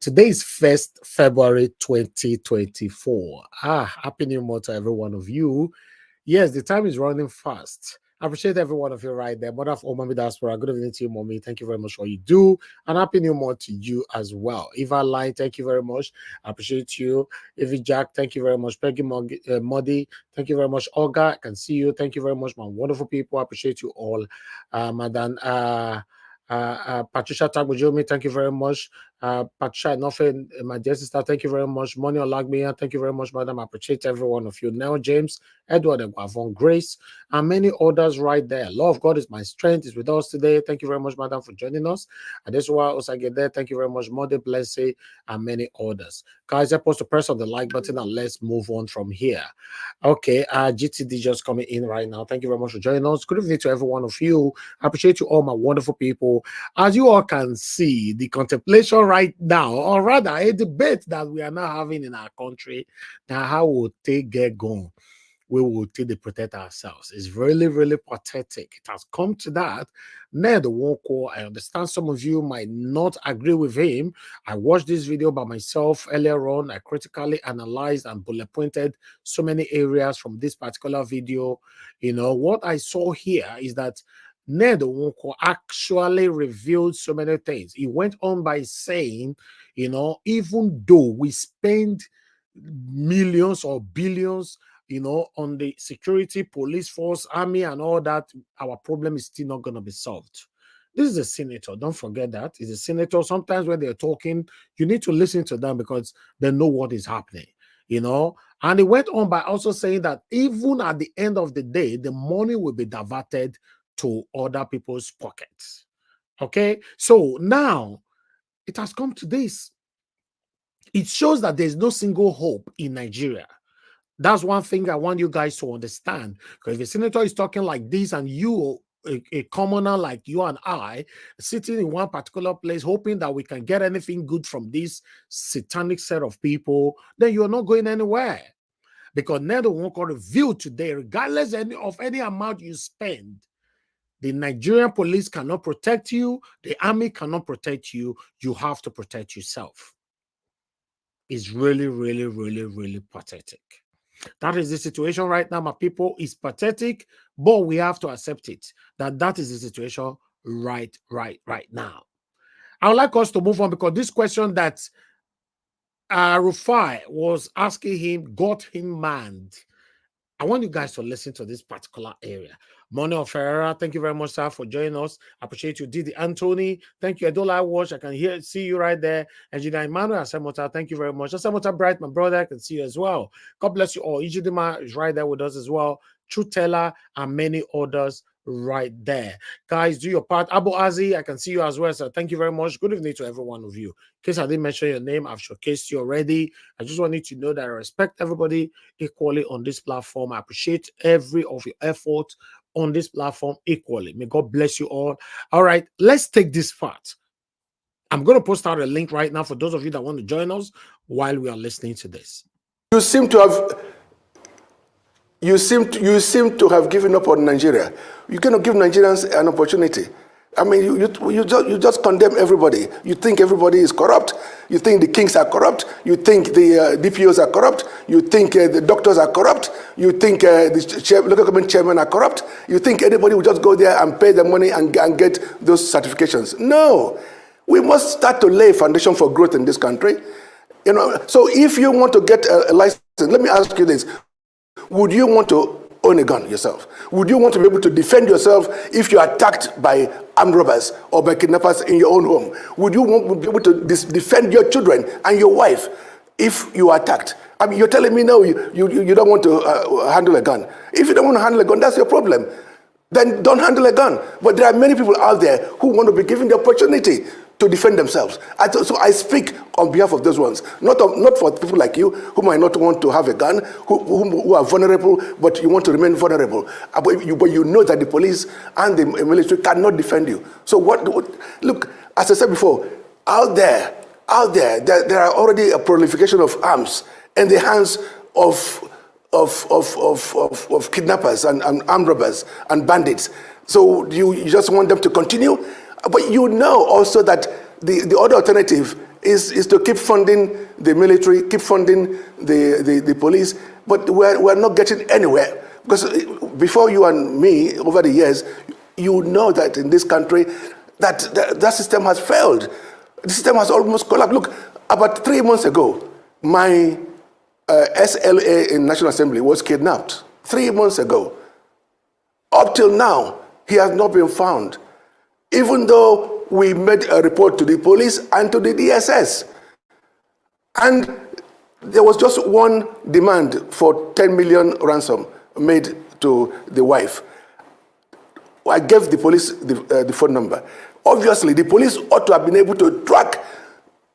Today is 1st February 2024. Happy New Month to every one of you. Yes, the time is running fast. I appreciate every one of you right there. Mother of all Mommy Diaspora, good evening to you, Mommy. Thank you very much for what you do. And happy new month to you as well. Eva Line, thank you very much. I appreciate you. Evie Jack, thank you very much. Peggy Muddy, thank you very much. Olga, I can see you. Thank you very much, my wonderful people. I appreciate you all. Madam Patricia Tagbojomi, thank you very much. Patricia Nothing, my dear sister, thank you very much. Money Olagmiya, thank you very much, madam. I appreciate every one of you. Nell James, Edward Guavon, Grace, and many others right there. Love of God is my strength, is with us today. Thank you very much, madam, for joining us. Adeswa Osagede, thank you very much. Mother Blessing, and many others. Guys, help us to press on the like button and let's move on from here. Okay, GTD just coming in right now. Thank you very much for joining us. Good evening to every one of you. I appreciate you all, my wonderful people. As you all can see, the contemplation right now, or rather a debate that we are now having in our country, now how we'll get going. We will take to protect ourselves. It's really, really pathetic. It has come to that. Ned Nwoko, I understand some of you might not agree with him. I watched this video by myself earlier on. I critically analyzed and bullet pointed so many areas from this particular video. You know, what I saw here is that Ned Nwoko actually revealed so many things. He went on by saying, you know, even though we spend millions or billions, you know, on the security, police force, army, and all that, our problem is still not going to be solved. This is a senator. Don't forget that. He's a senator. Sometimes when they're talking, you need to listen to them because they know what is happening, you know. And he went on by also saying that even at the end of the day, the money will be diverted to other people's pockets. Okay? So now, it has come to this. It shows that there's no single hope in Nigeria. That's one thing I want you guys to understand. Because if a senator is talking like this and you, a commoner like you and I, sitting in one particular place, hoping that we can get anything good from this satanic set of people, then you're not going anywhere. Because Ned Nwoko revealed today, regardless of any amount you spend, the Nigerian police cannot protect you. The army cannot protect you. You have to protect yourself. It's really, really, really, really pathetic. That is the situation right now, my people. It's pathetic, but we have to accept it. That is the situation right now. I would like us to move on because this question that Rufai was asking him got him mad. I want you guys to listen to this particular area. Mono Ferreira, thank you very much, sir, for joining us. I appreciate you. Didi Anthony, thank you. Edola Watch, I can see you right there. Engineer Emmanuel Asemota, thank you very much. Asemota Bright, my brother, I can see you as well. God bless you all. Ijidima is right there with us as well. True Teller and many others right there. Guys, do your part. Abu Azi, I can see you as well, sir. Thank you very much. Good evening to every one of you. In case I didn't mention your name, I've showcased you already. I just want you to know that I respect everybody equally on this platform. I appreciate every of your effort on this platform equally. May God bless you all. All right, let's take this part. I'm going to post out a link right now for those of you that want to join us while we are listening to this. You seem to have given up on Nigeria. You cannot give Nigerians an opportunity. I mean, you just condemn everybody. You think everybody is corrupt. You think the kings are corrupt. You think the DPOs are corrupt. You think the doctors are corrupt. You think the local government chairmen are corrupt. You think anybody will just go there and pay the money and get those certifications. No. We must start to lay a foundation for growth in this country. You know, so if you want to get a license, let me ask you this. Would you want to own a gun yourself? Would you want to be able to defend yourself if you're attacked by armed robbers or by kidnappers in your own home? Would you want to be able to defend your children and your wife if you are attacked? I mean, you're telling me no, you don't want to handle a gun. If you don't want to handle a gun, that's your problem. Then don't handle a gun. But there are many people out there who want to be given the opportunity to defend themselves. So I speak on behalf of those ones, not for people like you who might not want to have a gun, who are vulnerable, but you want to remain vulnerable. But you know that the police and the military cannot defend you. So look, as I said before, out there, there are already a proliferation of arms in the hands of kidnappers and armed robbers and bandits. So you just want them to continue? But you know also that the other alternative is to keep funding the military, keep funding the police, but we're not getting anywhere. Because before you and me, over the years, you know that in this country, that system has failed. The system has almost collapsed. Look, about 3 months ago, my SLA in National Assembly was kidnapped. 3 months ago. Up till now, he has not been found. Even though we made a report to the police and to the DSS. And there was just one demand for 10 million ransom made to the wife. I gave the police the phone number. Obviously, the police ought to have been able to track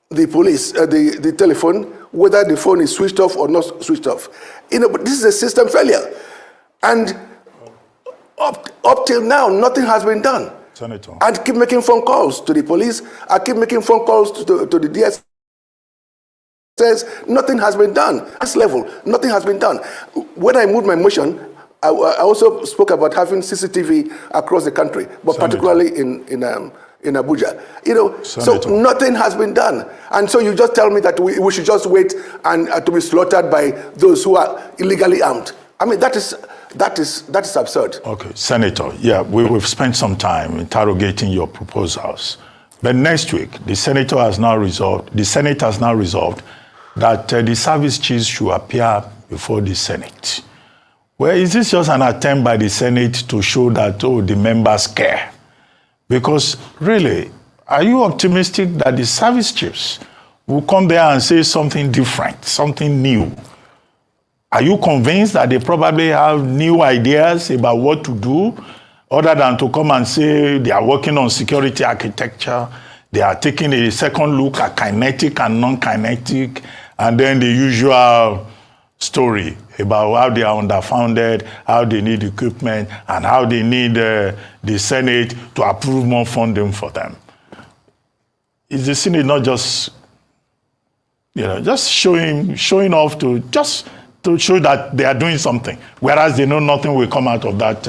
the telephone, whether the phone is switched off or not switched off. But this is a system failure. And up till now, nothing has been done. Senator. I keep making phone calls to the police. I keep making phone calls to the DSS. Nothing has been done. At this level, nothing has been done. When I moved my motion, I also spoke about having CCTV across the country, but Senator. particularly in Abuja. So Senator. nothing has been done. And so you just tell me that we should just wait and to be slaughtered by those who are illegally armed. I mean, that is absurd. Okay, Senator, yeah, we've spent some time interrogating your proposals. But next week, the Senate has now resolved that the service chiefs should appear before the Senate. Well, is this just an attempt by the Senate to show that, the members care? Because really, are you optimistic that the service chiefs will come there and say something different, something new? Are you convinced that they probably have new ideas about what to do, other than to come and say they are working on security architecture, they are taking a second look at kinetic and non-kinetic, and then the usual story about how they are underfunded, how they need equipment, and how they need the Senate to approve more funding for them? Is the Senate not just, just showing off to show that they are doing something, whereas they know nothing will come out of that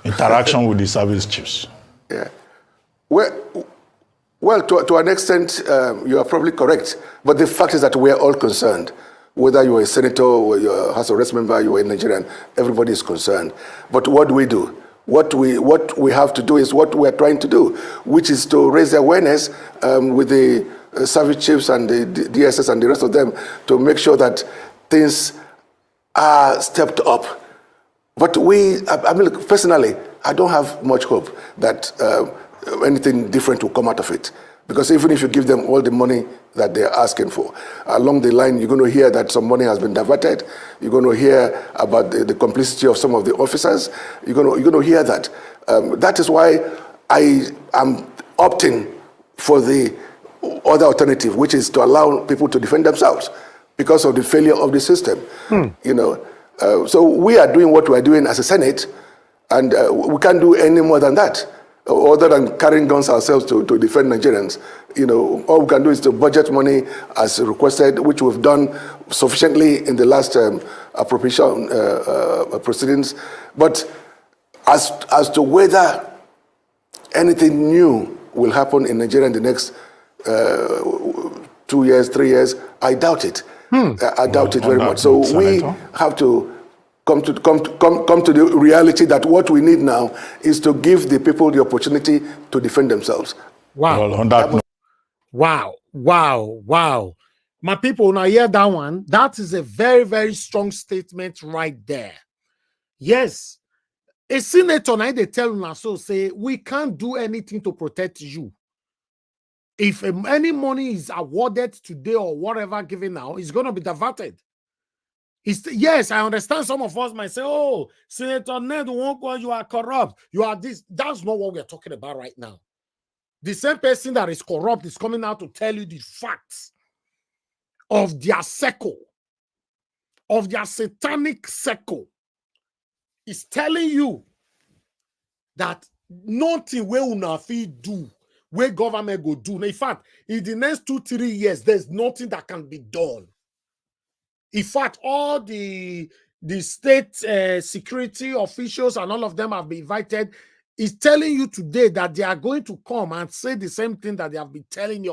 interaction with the service chiefs? Yeah. Well, to an extent, you are probably correct. But the fact is that we are all concerned. Whether you're a senator or you're a House of Reps member, you're a Nigerian, everybody is concerned. But what do we do? What we have to do is what we are trying to do, which is to raise awareness with the service chiefs and the DSS and the rest of them to make sure that things are stepped up. But look, personally, I don't have much hope that anything different will come out of it. Because even if you give them all the money that they're asking for, along the line, you're going to hear that some money has been diverted. You're going to hear about the complicity of some of the officers. You're going to hear that. That is why I am opting for the other alternative, which is to allow people to defend themselves because of the failure of the system. So we are doing what we're doing as a Senate, and we can't do any more than that, other than carrying guns ourselves to defend Nigerians. All we can do is to budget money as requested, which we've done sufficiently in the last appropriation proceedings. But as to whether anything new will happen in Nigeria in the next 2 years, 3 years, I doubt it. I doubt it very much. So we have to come to the reality that what we need now is to give the people the opportunity to defend themselves. Wow. Well, on that note. Wow. My people, now hear that one. That is a very, very strong statement right there. Yes. A senator now they tell us so say we can't do anything to protect you. If any money is awarded today or whatever given now, it's going to be diverted. Yes, I understand some of us might say, oh, Senator Ned Nwoko, you are corrupt. You are this. That's not what we're talking about right now. The same person that is corrupt is coming out to tell you the facts of their circle, of their satanic circle. Is telling you that nothing we una fit do, where government go do. In fact, in the next 2-3 years, there's nothing that can be done. In fact, all the state security officials and all of them have been invited. is telling you today that they are going to come and say the same thing that they have been telling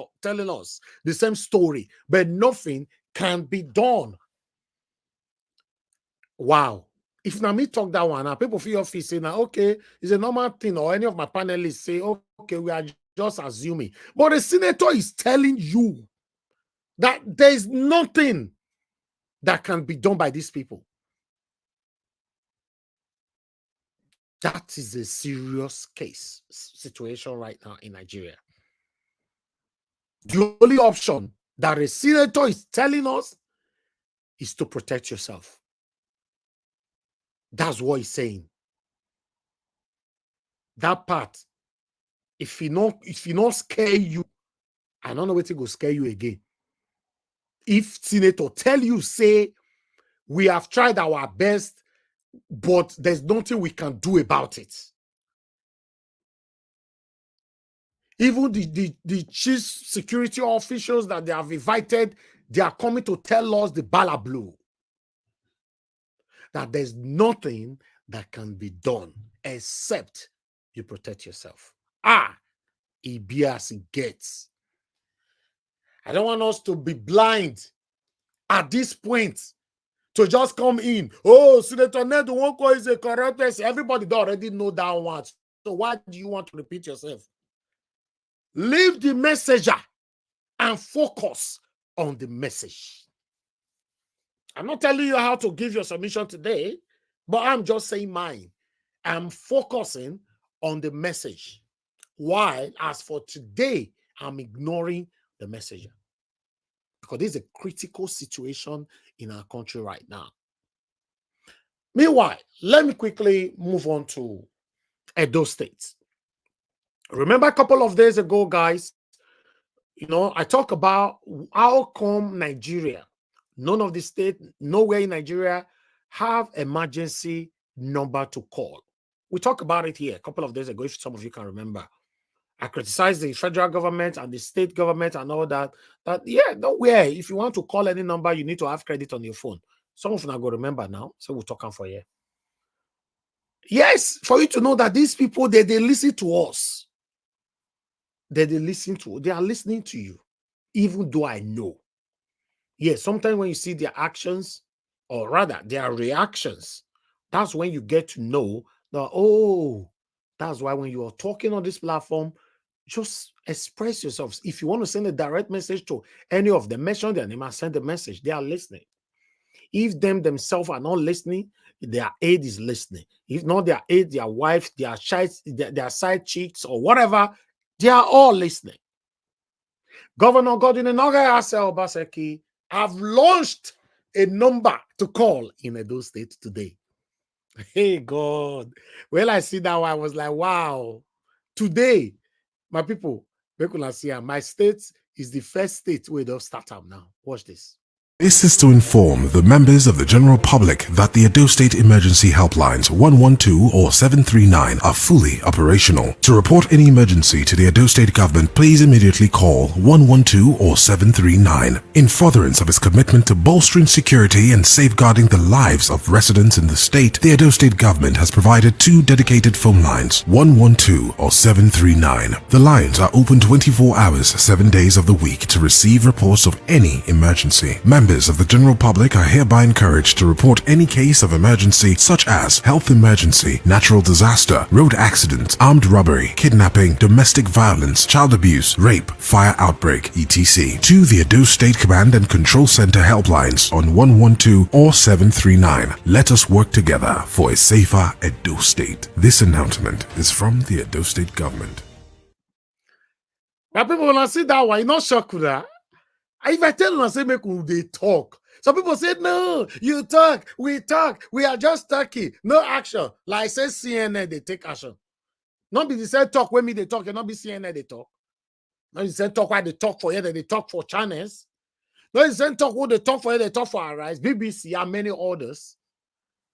us, the same story, but nothing can be done. Wow. If now me talk that one, now people feel office say now, okay, it's a normal thing, or any of my panelists say, okay, we are just assuming. But the senator is telling you that there is nothing that can be done by these people. That is a serious situation right now in Nigeria. The only option that a senator is telling us is to protect yourself. That's what he's saying. That part, if he not scare you, I don't know what will scare you again. If senator tell you, say, we have tried our best, but there's nothing we can do about it. Even the chief security officials that they have invited, they are coming to tell us the bala blue. That there's nothing that can be done except you protect yourself. It be as it gets. I don't want us to be blind at this point to just come in. Oh, Senator Nwoko is a corrupt person. Everybody already know that one. So why do you want to repeat yourself? Leave the messenger and focus on the message. I'm not telling you how to give your submission today, but I'm just saying mine. I'm focusing on the message. While as for today, I'm ignoring the messenger. Because this is a critical situation in our country right now. Meanwhile, let me quickly move on to Edo State. Remember a couple of days ago, guys, I talk about how come Nigeria, none of the state, nowhere in Nigeria have emergency number to call. We talked about it here a couple of days ago, if some of you can remember. I criticized the federal government and the state government and all that. Yeah, nowhere. If you want to call any number, you need to have credit on your phone. Some of you are going to remember now, so we'll talk for you. Yes, for you to know that these people, they listen to us. They are listening to you, even though I know. Yes, sometimes when you see their actions, or rather their reactions, that's when you get to know that, oh, that's why when you are talking on this platform, just express yourselves. If you want to send a direct message to any of them, mention their name and send a message. They are listening. If them themselves are not listening, their aide is listening. If not their aide, their wife, their side chicks, or whatever, they are all listening. Governor Godwin Obaseki have launched a number to call in Edo State today. Hey, God. Well, I see that one, I was like, wow. Today, my people, my state is the first state where they'll start up now. Watch this. This is to inform the members of the general public that the Edo State emergency helplines 112 or 739 are fully operational. To report any emergency to the Edo State government, please immediately call 112 or 739. In furtherance of its commitment to bolstering security and safeguarding the lives of residents in the state, the Edo State government has provided 2 dedicated phone lines, 112 or 739. The lines are open 24 hours, 7 days of the week to receive reports of any emergency. Members of the general public are hereby encouraged to report any case of emergency such as health emergency, natural disaster, road accident, armed robbery, kidnapping, domestic violence, child abuse, rape, fire outbreak, etc. to the Edo State Command and Control Center helplines on 112 or 739. Let us work together for a safer Edo State. This announcement is from the Edo State government. Now people when I see that one, you not shocked with that. If I tell them, I say, make they talk. Some people say, no, you talk, we are just talking. No action. Like I say, CNN, they take action. Not be the same talk when me they talk, and not be CNN they talk. Not the same talk why they talk for here, they talk for channels. Not the same talk what they talk for here, they talk for Arise, BBC, and many others.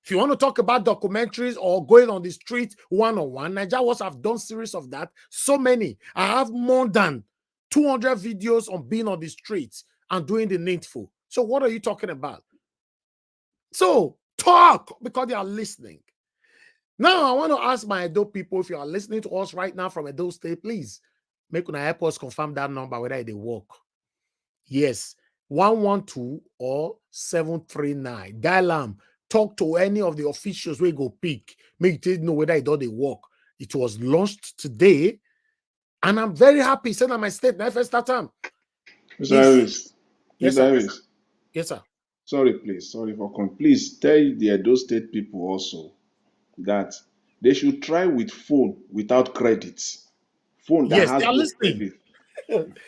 If you want to talk about documentaries or going on the street one-on-one, Nigerians have done series of that. So many. I have more than 200 videos on being on the streets and doing the needful. So what are you talking about? So talk, because they are listening. Now, I want to ask my Edo people, if you are listening to us right now from Edo State, please make una help us confirm that number, whether they work. Yes, 112 or 739. Dial them. Talk to any of the officials where go pick. Make you know whether it does work. It was launched today, and I'm very happy. Send on my state. Now, first start time. Mr. Harris. Yes, Mr. sir. Harris. Yes, sir. Sorry, please. Sorry for coming. Please tell the Edo State people also that they should try with phone without credits. Phone that Yes, has they are no listening. credit.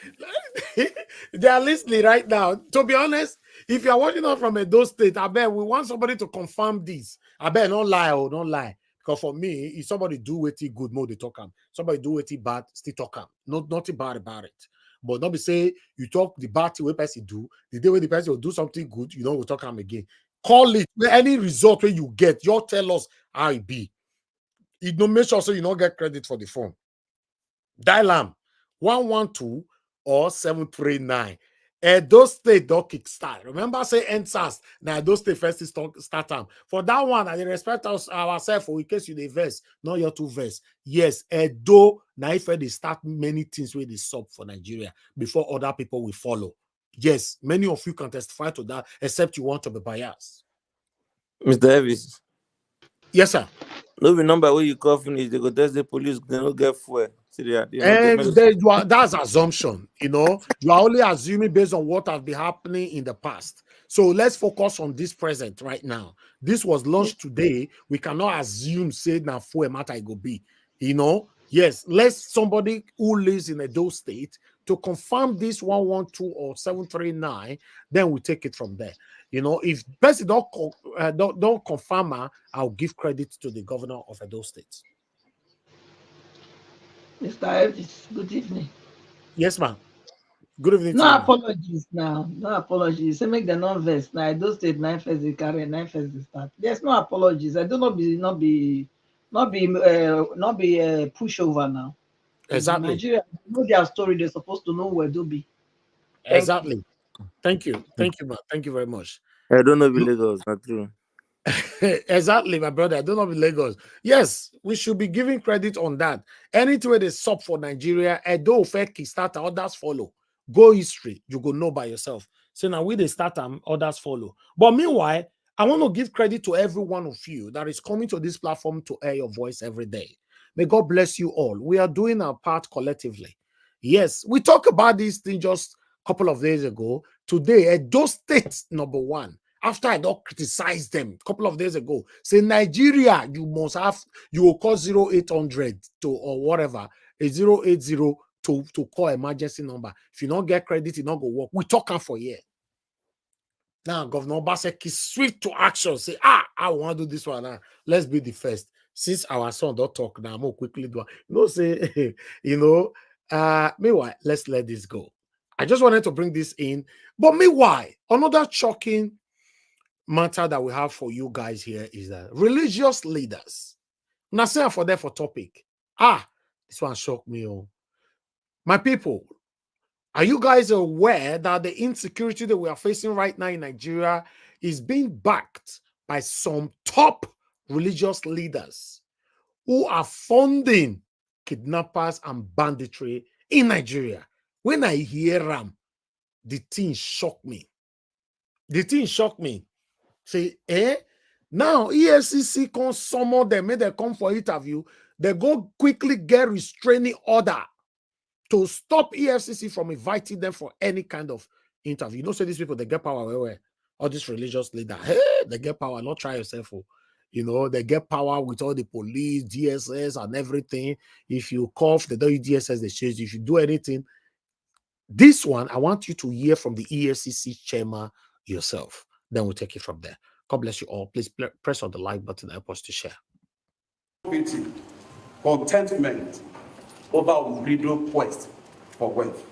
They are listening right now. To be honest, if you are watching us from Edo State, I bet we want somebody to confirm this. I bet don't lie, oh, don't lie. Because for me, if somebody do what he good, more they talk him. Somebody do what he bad, still talk him. Nothing bad about it. But not be say you talk the bad way person do, the day when the person will do something good, you know, we'll talk him again. Call it any result where you get, you tell us how it be. It don't make sure so you don't get credit for the phone. Dial am 112 or 739. Edo State don't kickstart. Remember, say NSAS. Now Edo State first start time. For that one, I respect us ourselves in case you the verse, not your two verse. Yes, Edo now if they start many things where they sub for Nigeria before other people will follow. Yes, many of you can testify to that, except you want to be biased. Mr. Davis. Yes, sir. No be number where you call finish, they go test the police, they don't get fuel. That's assumption, you know. You are only assuming based on what has been happening in the past. So let's focus on this present right now. This was launched today. We cannot assume say now for a matter it go be, you know. Yes, let somebody who lives in Edo State to confirm this 112 or 739, then we take it from there. You know, if person don't confirm, I'll give credit to the governor of Edo State. Mr. Elvis, good evening. Yes, ma'am. Good evening. No apologies now. No apologies. Say make the non-verse. Now Edo State 9 first they carry 9 first they start. There's no apologies. I do not be pushover now. Exactly. Nigeria know their story. They're supposed to know where to be. Exactly. Thank you, man. Thank you very much. I don't know if Lagos, not true. Exactly, my brother. I don't know if Lagos. Yes, we should be giving credit on that. Anything where they sub for Nigeria, Edo fair kickstarter, others follow. Go history, you go know by yourself. So now we they start and others follow. But meanwhile, I want to give credit to every one of you that is coming to this platform to air your voice every day. May God bless you all. We are doing our part collectively. Yes, we talked about this thing just a couple of days ago. Today, Edo State number one. After I don't criticize them a couple of days ago, say Nigeria, you will call 0800 to or whatever, a 080 to call emergency number. If you don't get credit, it not go work. We talking for year. Now, Governor Obaseki swift to action. Say, I want to do this one now. Let's be the first. Since our son don't talk now, more quickly do. Say, meanwhile, let's let this go. I just wanted to bring this in. But meanwhile, another shocking matter that we have for you guys here is that religious leaders. Now, say for there for topic. This one shocked me. Oh, my people, are you guys aware that the insecurity that we are facing right now in Nigeria is being backed by some top religious leaders who are funding kidnappers and banditry in Nigeria? When I hear them, the thing shocked me. The thing shocked me. Say, now EFCC can summon them, make them come for interview. They go quickly get restraining order to stop EFCC from inviting them for any kind of interview. You know, say these people, they get power where all these religious leaders, they get power. Not try yourself. You know, they get power with all the police, DSS, and everything. If you cough, they don't use DSS, they change. If you do anything, this one, I want you to hear from the EFCC chairman yourself. Then we'll take it from there. God bless you all. Please press on the like button and help us to share. Contentment over greedy quest for wealth.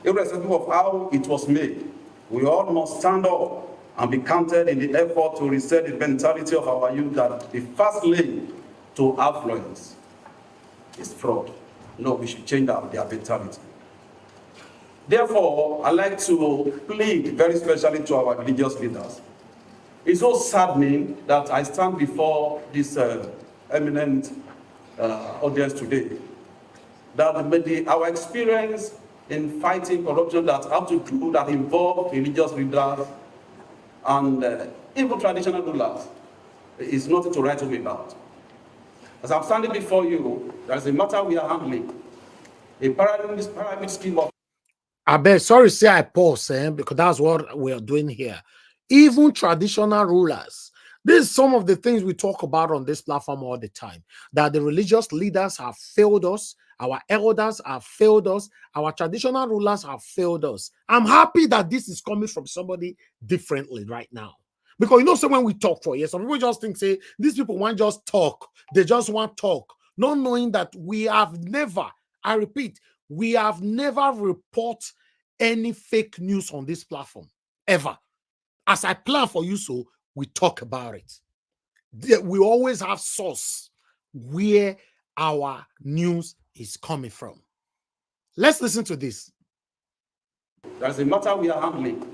Irrespective of how it was made, we all must stand up and be counted in the effort to reset the mentality of our youth that the first lane to affluence is fraud. No, we should change their mentality. Therefore, I'd like to plead very specially to our religious leaders. It's so saddening that I stand before this eminent audience today, that our experience in fighting corruption that involve religious leaders and even traditional rulers is nothing to write home about. As I'm standing before you, there is a matter we are handling, a pyramid scheme of... I bet, sorry, say I pause, because that's what we are doing here. Even traditional rulers. This is some of the things we talk about on this platform all the time, that the religious leaders have failed us, our elders have failed us, our traditional rulers have failed us. I'm happy that this is coming from somebody differently right now. Because you know, so when we talk for years, some people just think, say, these people want just talk. They just want talk, not knowing that we have never, I repeat, we have never reported any fake news on this platform, ever. As I plan for you, so we talk about it. We always have source where our news is coming from. Let's listen to this. There's a matter we are handling.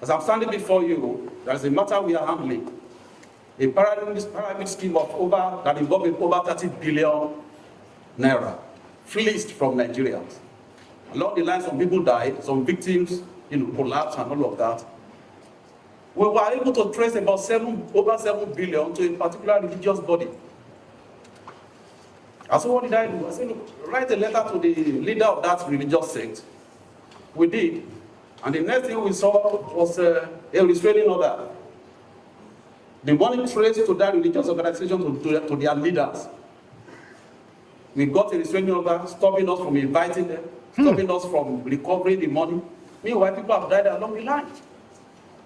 As I'm standing before you, there's a matter we are handling. A pyramid scheme of that involving over 30 billion naira fleeced from Nigerians. Along the line, some people died, some victims, collapsed and all of that. We were able to trace about over 7 billion to a particular religious body. And so what did I do? I said, look, write a letter to the leader of that religious sect. We did. And the next thing we saw was a restraining order. The money traced to that religious organization to their leaders. We got a restraining order stopping us from inviting them, stopping us from recovering the money. Meanwhile, people have died along the line.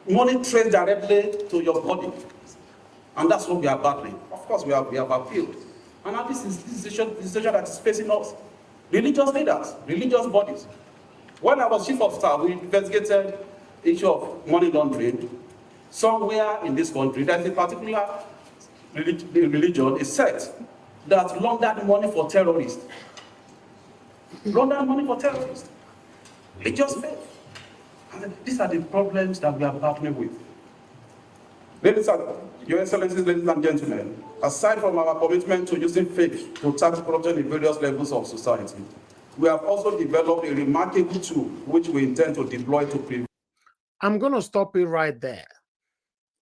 Money traced directly to your body. And that's what we are battling. Of course, we have appealed. And now this is the situation that is facing us. Religious leaders, religious bodies. When I was chief of staff, we investigated the issue of money laundering. Somewhere in this country, there's a particular religion, a sect, that laundered money for terrorists. Laundered money for terrorists. It just failed. And these are the problems that we are battling with. Your Excellencies, ladies and gentlemen, aside from our commitment to using faith to tackle corruption in various levels of society, we have also developed a remarkable tool which we intend to deploy to prevent. I'm going to stop it right there.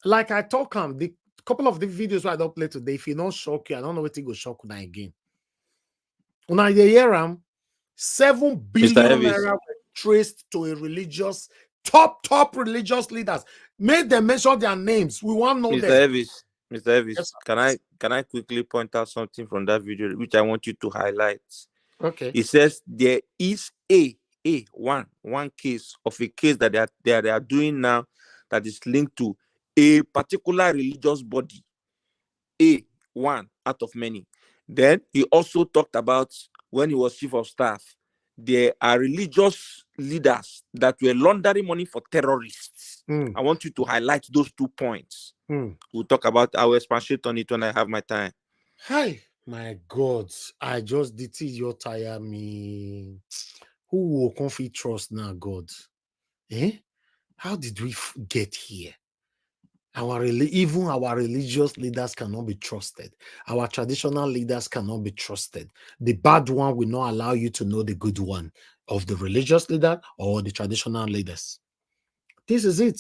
Like I talk on the couple of the videos I don't play today, if you don't shock you, I don't know what to go shock you again. Una year 7 billion naira were traced to a religious top religious leaders. Made them mention their names. We want to know them. Mr. Evis, yes, can I quickly point out something from that video which I want you to highlight? Okay. It says there is one case of a case that they are doing now that is linked to a particular religious body. One out of many. Then he also talked about when he was chief of staff, there are religious leaders that were laundering money for terrorists. I want you to highlight those 2 points. We'll talk about our expansion on it when I have my time. Hi, my God, I just did your tire me. Who will confidently trust now, God? How did we get here? Even our religious leaders cannot be trusted. Our traditional leaders cannot be trusted. The bad one will not allow you to know the good one of the religious leader or the traditional leaders. This is it.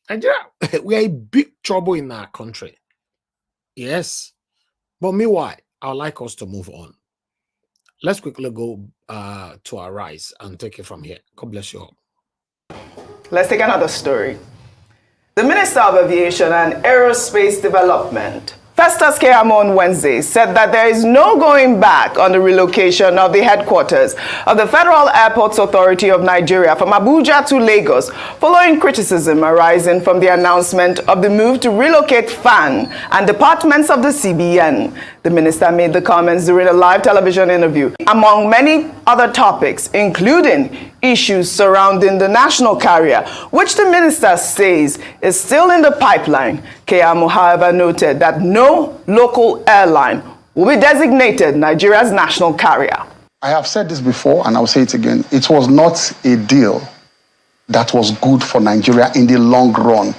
Nigeria, we are in big trouble in our country. Yes. But meanwhile, I would like us to move on. Let's quickly go to our rise and take it from here. God bless you all. Let's take another story. The Minister of Aviation and Aerospace Development, Festus Keyamo, on Wednesday said that there is no going back on the relocation of the headquarters of the Federal Airports Authority of Nigeria from Abuja to Lagos, following criticism arising from the announcement of the move to relocate FAN and departments of the CBN. The minister made the comments during a live television interview, among many other topics, including issues surrounding the national carrier, which the minister says is still in the pipeline. Keyamo, however, noted that no local airline will be designated Nigeria's national carrier. I have said this before, and I'll say it again. It was not a deal that was good for Nigeria in the long run.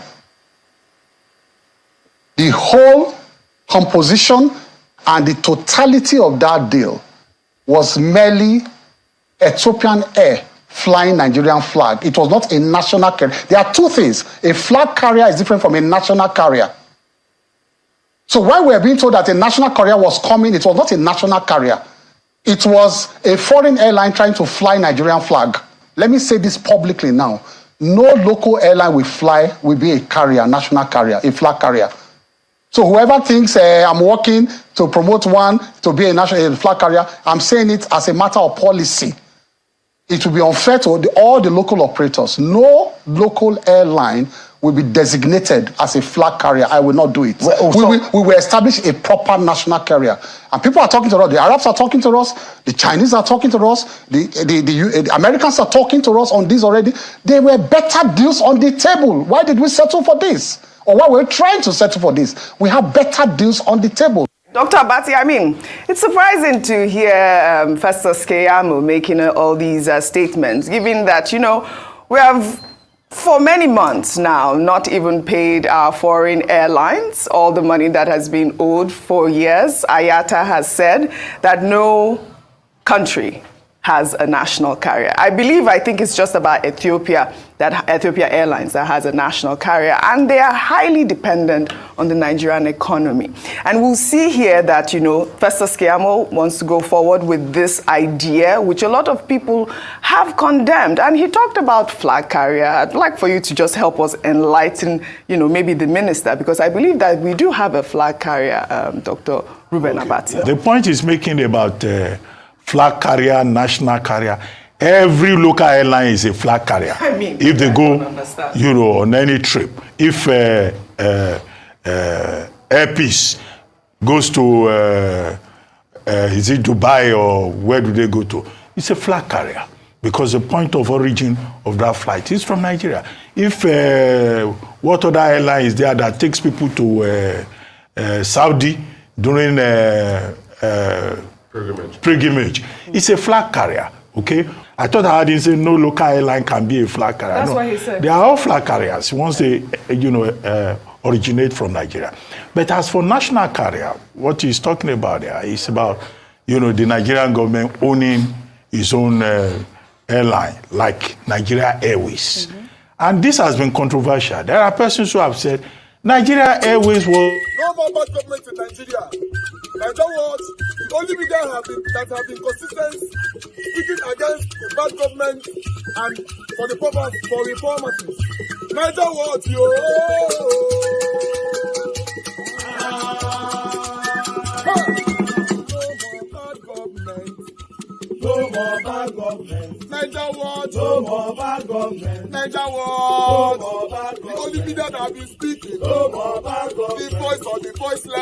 The whole composition and the totality of that deal was merely Ethiopian Air flying Nigerian flag. It was not a national carrier. There are two things. A flag carrier is different from a national carrier. So while we are being told that a national carrier was coming, it was not a national carrier. It was a foreign airline trying to fly Nigerian flag. Let me say this publicly now. No local airline will be a carrier, national carrier, a flag carrier. So whoever thinks I'm working to promote one to be a flag carrier, I'm saying it as a matter of policy. It will be unfair to all the local operators. No local airline will be designated as a flag carrier. I will not do it. We will establish a proper national carrier. And people are talking to us. The Arabs are talking to us. The Chinese are talking to us. The Americans are talking to us on this already. There were better deals on the table. Why did we settle for this? Or why we're trying to settle for this? We have better deals on the table. Dr. Abati, I mean, it's surprising to hear Festus Keyamo making all these statements, given that, you know, we have for many months now not even paid our foreign airlines all the money that has been owed for years. IATA has said that no country has a national carrier. I think it's just about Ethiopia Airlines that has a national carrier, and they are highly dependent on the Nigerian economy. And we'll see here that, you know, Festus Keyamo wants to go forward with this idea, which a lot of people have condemned. And he talked about flag carrier. I'd like for you to just help us enlighten, you know, maybe the minister, because I believe that we do have a flag carrier, Dr. Ruben Abati. The point is making about flag carrier, national carrier. Every local airline is a flag carrier. I mean, if they go, you know, on any trip. If Airpeace goes to, is it Dubai or where do they go to? It's a flag carrier because the point of origin of that flight is from Nigeria. If what other airline is there that takes people to Saudi during pilgrimage, it's a flag carrier. Okay, I thought I didn't say no local airline can be a flag carrier. That's what he said. They are all flag carriers once they, you know, originate from Nigeria. But as for national carrier, what he's talking about there is about, you know, the Nigerian government owning its own airline, like Nigeria Airways. Mm-hmm. And this has been controversial. There are persons who have said Nigeria Airways was... No more bad government in Nigeria. Nigeria was the only media that have been consistent speaking against the bad government and for the purpose for reformers. Nigeria was no more bad government. Nigeria was no more bad government. Nigeria was no more bad government. The only media that have been speaking. No more bad government. The voice of the voiceless.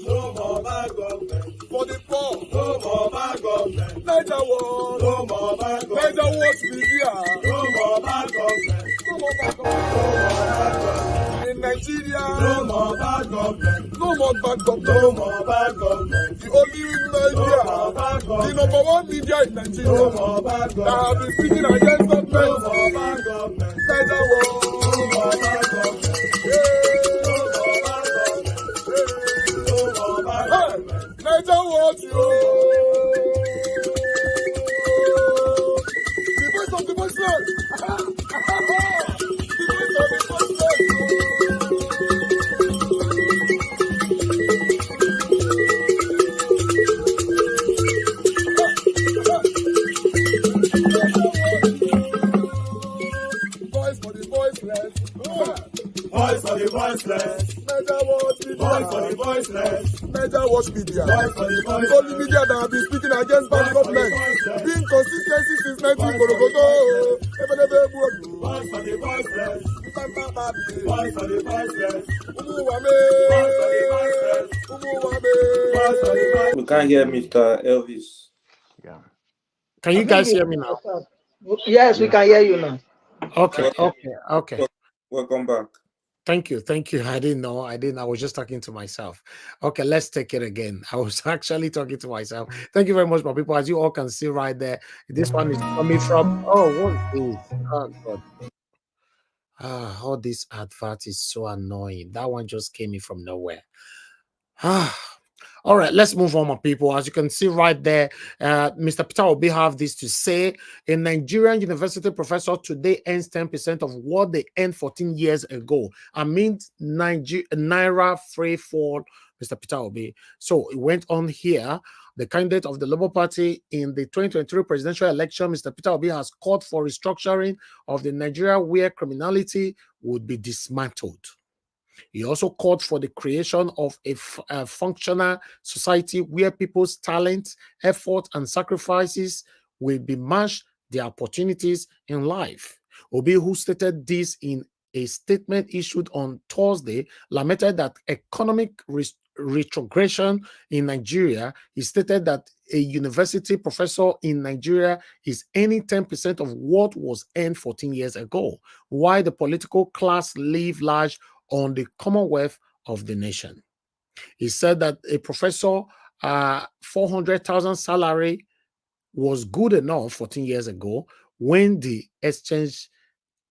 No more bad government. For the poor, no more bad government. Nigeria was no more bad government. Nigeria was media, no more bad government. No more bad government. In Nigeria, no more bad government. No more bad government. No more bad government. The only media, the number one media in Nigeria, no more bad government. That have been speaking against government. No more bad government. Nigeria was no more bad government. Nigeria wants you. The voice of the voiceless. The voice of the voiceless. Voice for the voiceless. Voice for the voiceless. Voice for the voiceless. Nigeria Watch Media. The only media that have been speaking against bad government. Being consistency since 1944. Voice for the voiceless. Voice for the voiceless. We can't hear Mr. Elvis. Yeah. Can you guys hear me now? Yes, we can hear you now. Okay. Welcome back. Thank you. Thank you. I didn't know. I was just talking to myself. Okay, let's take it again. I was actually talking to myself. Thank you very much, my people. As you all can see right there, this one is coming from, oh, what is, oh, God. All this advert is so annoying. That one just came in from nowhere. All right, let's move on, my people. As you can see right there, Mr. Peter Obi have this to say. A Nigerian university professor today earns 10% of what they earned 14 years ago. I mean, Naira free fall, Mr. Peter Obi. So it went on here. The candidate of the Labour Party in the 2023 presidential election, Mr. Peter Obi, has called for restructuring of the Nigeria where criminality would be dismantled. He also called for the creation of a functional society where people's talent, effort, and sacrifices will be matched their opportunities in life. Obi, who stated this in a statement issued on Thursday, lamented that economic retrogression in Nigeria. He stated that a university professor in Nigeria is earning 10% of what was earned 14 years ago, while the political class live large on the commonwealth of the nation. He said that a professor 400,000 salary was good enough 14 years ago when the exchange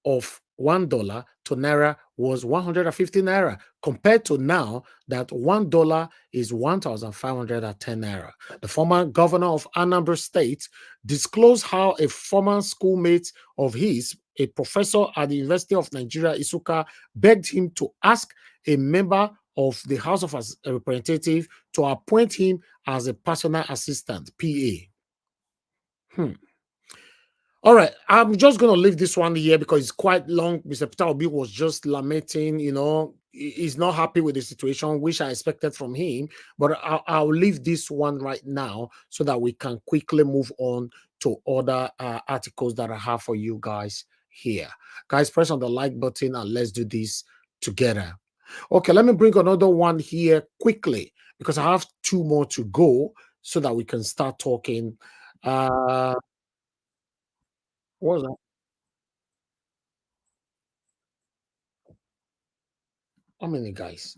of $1 to Naira was 150 Naira, compared to now that $1 is 1,510 Naira. The former governor of Anambra State disclosed how a former schoolmate of his, a professor at the University of Nigeria, Isuka, begged him to ask a member of the House of Representatives to appoint him as a personal assistant, PA. All right, I'm just going to leave this one here because it's quite long. Mr. Peter Obi was just lamenting, he's not happy with the situation, which I expected from him. But I'll leave this one right now so that we can quickly move on to other articles that I have for you guys here. Guys, press on the like button and let's do this together. Okay, let me bring another one here quickly because I have two more to go so that we can start talking. What was that? How many guys?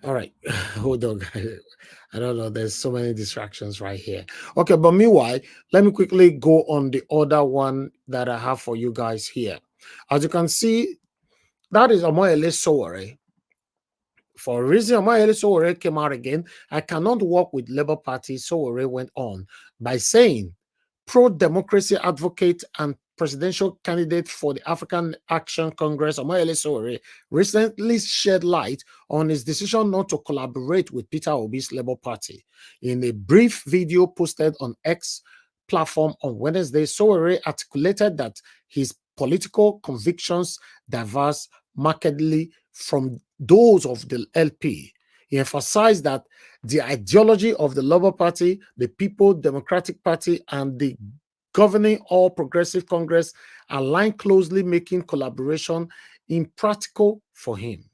All right, hold on. I don't know. There's so many distractions right here. Okay, but meanwhile, let me quickly go on the other one that I have for you guys here. As you can see, that is Obi-Sowore. For a reason, Obi-Sowore came out again. I cannot work with Labour Party, Sowore went on by saying, pro-democracy advocate and presidential candidate for the African Action Congress, Obi-Sowore, recently shed light on his decision not to collaborate with Peter Obi's Labour Party. In a brief video posted on X platform on Wednesday, Sowore articulated that his political convictions diverge markedly from those of the LP. He emphasized that the ideology of the Labour Party, the People Democratic Party, and the governing All Progressive Congress align closely, making collaboration impractical for him.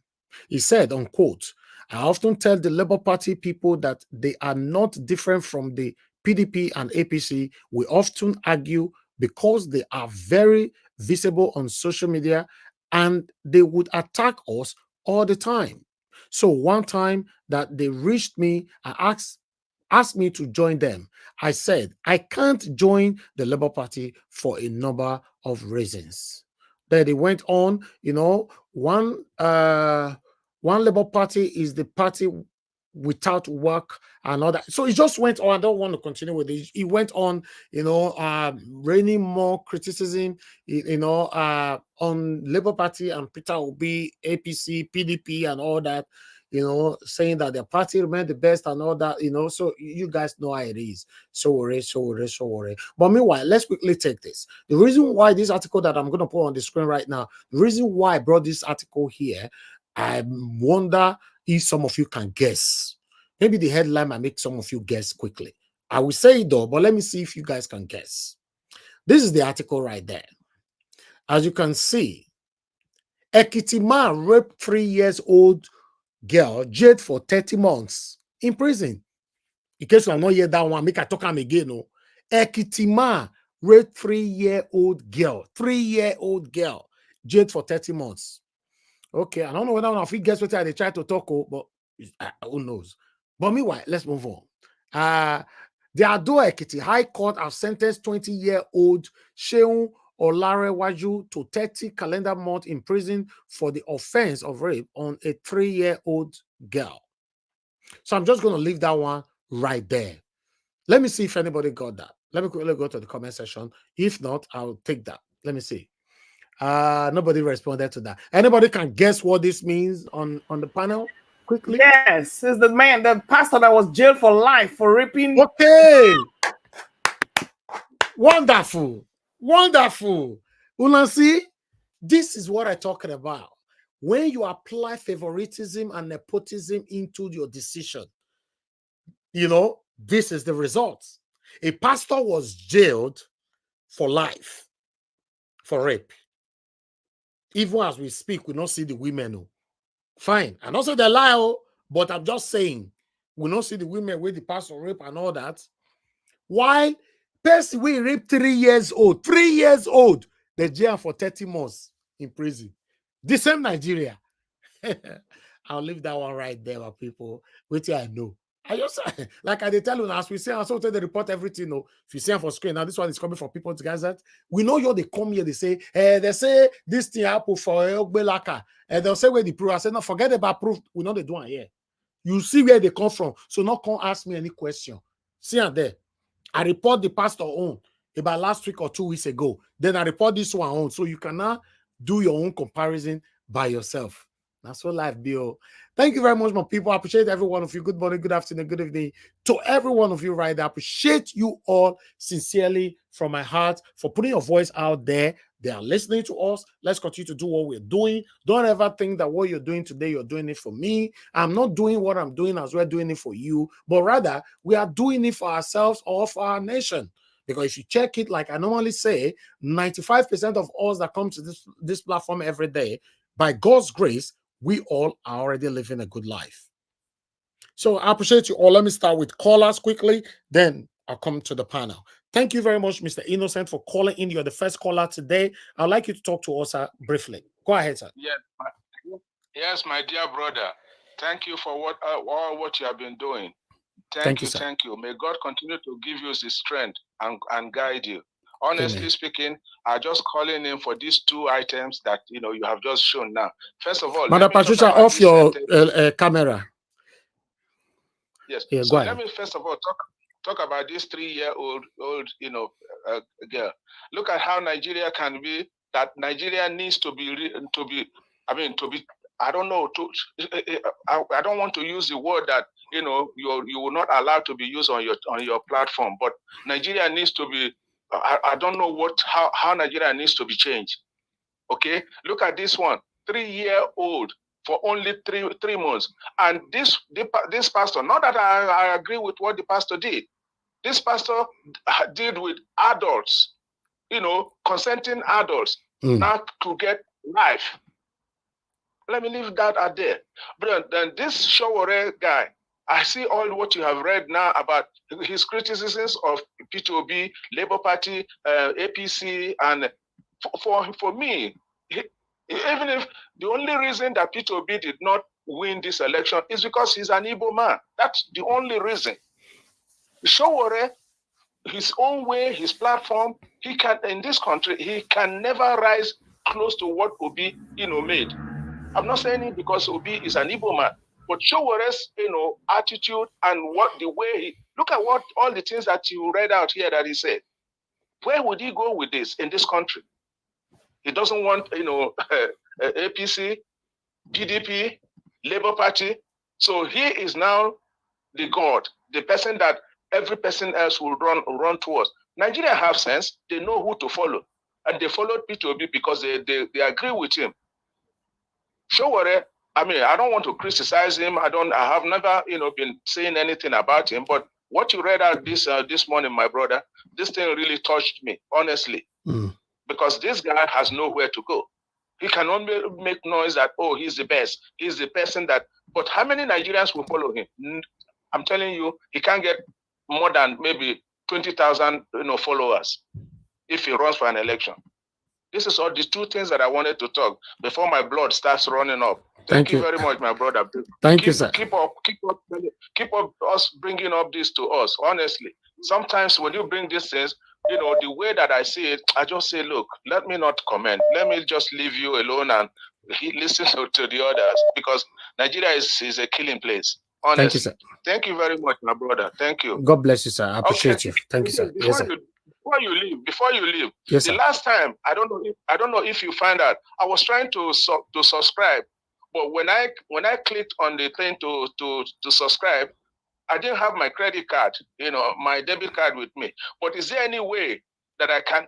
He said, unquote, I often tell the Labour Party people that they are not different from the PDP and APC. We often argue because they are very visible on social media and they would attack us all the time. So one time that they reached me and asked me to join them, I said, I can't join the Labour Party for a number of reasons. Then they went on, one Labour Party is the party without work and all that. So it just went on. I don't want to continue with it. It went on, raining more criticism, on Labour Party and Peter Obi, APC, PDP, and all that, saying that their party remained the best and all that, so you guys know how it is. So worry. But meanwhile, let's quickly take this. The reason why this article that I'm going to put on the screen right now, the reason why I brought this article here, I wonder if some of you can guess. Maybe the headline might make some of you guess quickly. I will say it though, but let me see if you guys can guess. This is the article right there. As you can see, Ekiti man raped 3-year-old girl, jailed for 30 months in prison. In case you are not hear that one, make I talk am again. No, Ekiti man raped 3-year-old girl, jailed for 30 months. Okay, I don't know whether if he gets what they try to talk, but who knows? But meanwhile, let's move on. The Ado Ekiti High Court have sentenced 20-year-old Sheun Olarewaju to 30 calendar months in prison for the offense of rape on a 3-year-old girl. So I'm just going to leave that one right there. Let me see if anybody got that. Let me quickly go to the comment section. If not, I'll take that. Let me see. Nobody responded to that. Anybody can guess what this means on the panel quickly? Yes, it's the pastor that was jailed for life for raping. Okay. Wonderful. Unansi, this is what I'm talking about. When you apply favoritism and nepotism into your decision, this is the result. A pastor was jailed for life for rape. Even as we speak, we don't see the women. Fine. And also they lie, but I'm just saying, we don't see the women with the pastor rape and all that. While person we rape 3 years old, they jail for 30 months in prison. The same Nigeria. I'll leave that one right there, my people. Wait till I know. I just like I tell you, as we say, I also tell the report everything. If you see on for screen, now this one is coming from people to guys that we know you. They come here, they say this thing happened for Ogbelaka, and they'll say where the proof. I say no, forget about proof. We know they do it here. You see where they come from, so not come ask me any question. See and there, I report the pastor on about last week or 2 weeks ago. Then I report this one on, so you can now do your own comparison by yourself. That's what life be. Thank you very much, my people. I appreciate every one of you. Good morning, good afternoon, good evening to every one of you right there. I appreciate you all sincerely from my heart for putting your voice out there. They are listening to us. Let's continue to do what we're doing. Don't ever think that what you're doing today, you're doing it for me. I'm not doing what I'm doing as we're doing it for you, but rather we are doing it for ourselves or for our nation. Because if you check it, like I normally say, 95% of us that come to this platform every day, by God's grace, we all are already living a good life. So I appreciate you all. Let me start with callers quickly, then I'll come to the panel. Thank you very much, Mr. Innocent, for calling in. You're the first caller today. I'd like you to talk to us briefly. Go ahead, sir. Yes, my dear brother. Thank you for all what you have been doing. Thank you, sir. Thank you. May God continue to give you the strength and guide you. Honestly speaking, I'm just calling in for these two items that you have just shown now. First of all, Madam Patricia, off your camera. Yes. Yeah, so let me first of all talk about this 3-year-old girl. Look at how Nigeria can be. That Nigeria needs to be. I don't know. I don't want to use the word that you will not allow to be used on your platform. But Nigeria needs to be. I don't know how Nigeria needs to be changed. Okay, look at this one, 3-year-old for only three months, and this pastor. Not that I agree with what the pastor did. This pastor did with adults, consenting adults, not to get life. Let me leave that out there. But then this Sowore guy, I see all what you have read now about his criticisms of P2B, Labour Party, APC, and for me, even if the only reason that P2B did not win this election is because he's an Igbo man. That's the only reason. Sowore, his own way, his platform, he can in this country, he can never rise close to what Obi, made. I'm not saying it because Obi is an Igbo man, but Sowore's, attitude and the way look at what all the things that you read out here that he said. Where would he go with this in this country? He doesn't want, APC, PDP, Labour Party. So he is now the God, the person that every person else will run towards. Nigeria have sense. They know who to follow. And they followed P2B because they agree with him. Sowore, I don't want to criticize him. I have never, been saying anything about him. But what you read out this morning, my brother, this thing really touched me, honestly. Because this guy has nowhere to go. He can only make noise that, he's the best. He's the person that, but how many Nigerians will follow him? I'm telling you, he can't get more than maybe 20,000, followers if he runs for an election. This is all these two things that I wanted to talk before my blood starts running up. Thank you very much, my brother. Thank you, sir. Keep up us bringing up this to us. Honestly, sometimes when you bring these things, the way that I see it, I just say, look, let me not comment. Let me just leave you alone and listen to the others, because Nigeria is a killing place. Honestly. Thank you, sir. Thank you very much, my brother. Thank you. God bless you, sir. I appreciate you. Thank you, sir. Before you leave, yes, the sir. last time, I don't know if you find out, I was trying to subscribe, but when I clicked on the thing to subscribe, I didn't have my credit card, my debit card with me. But is there any way that I can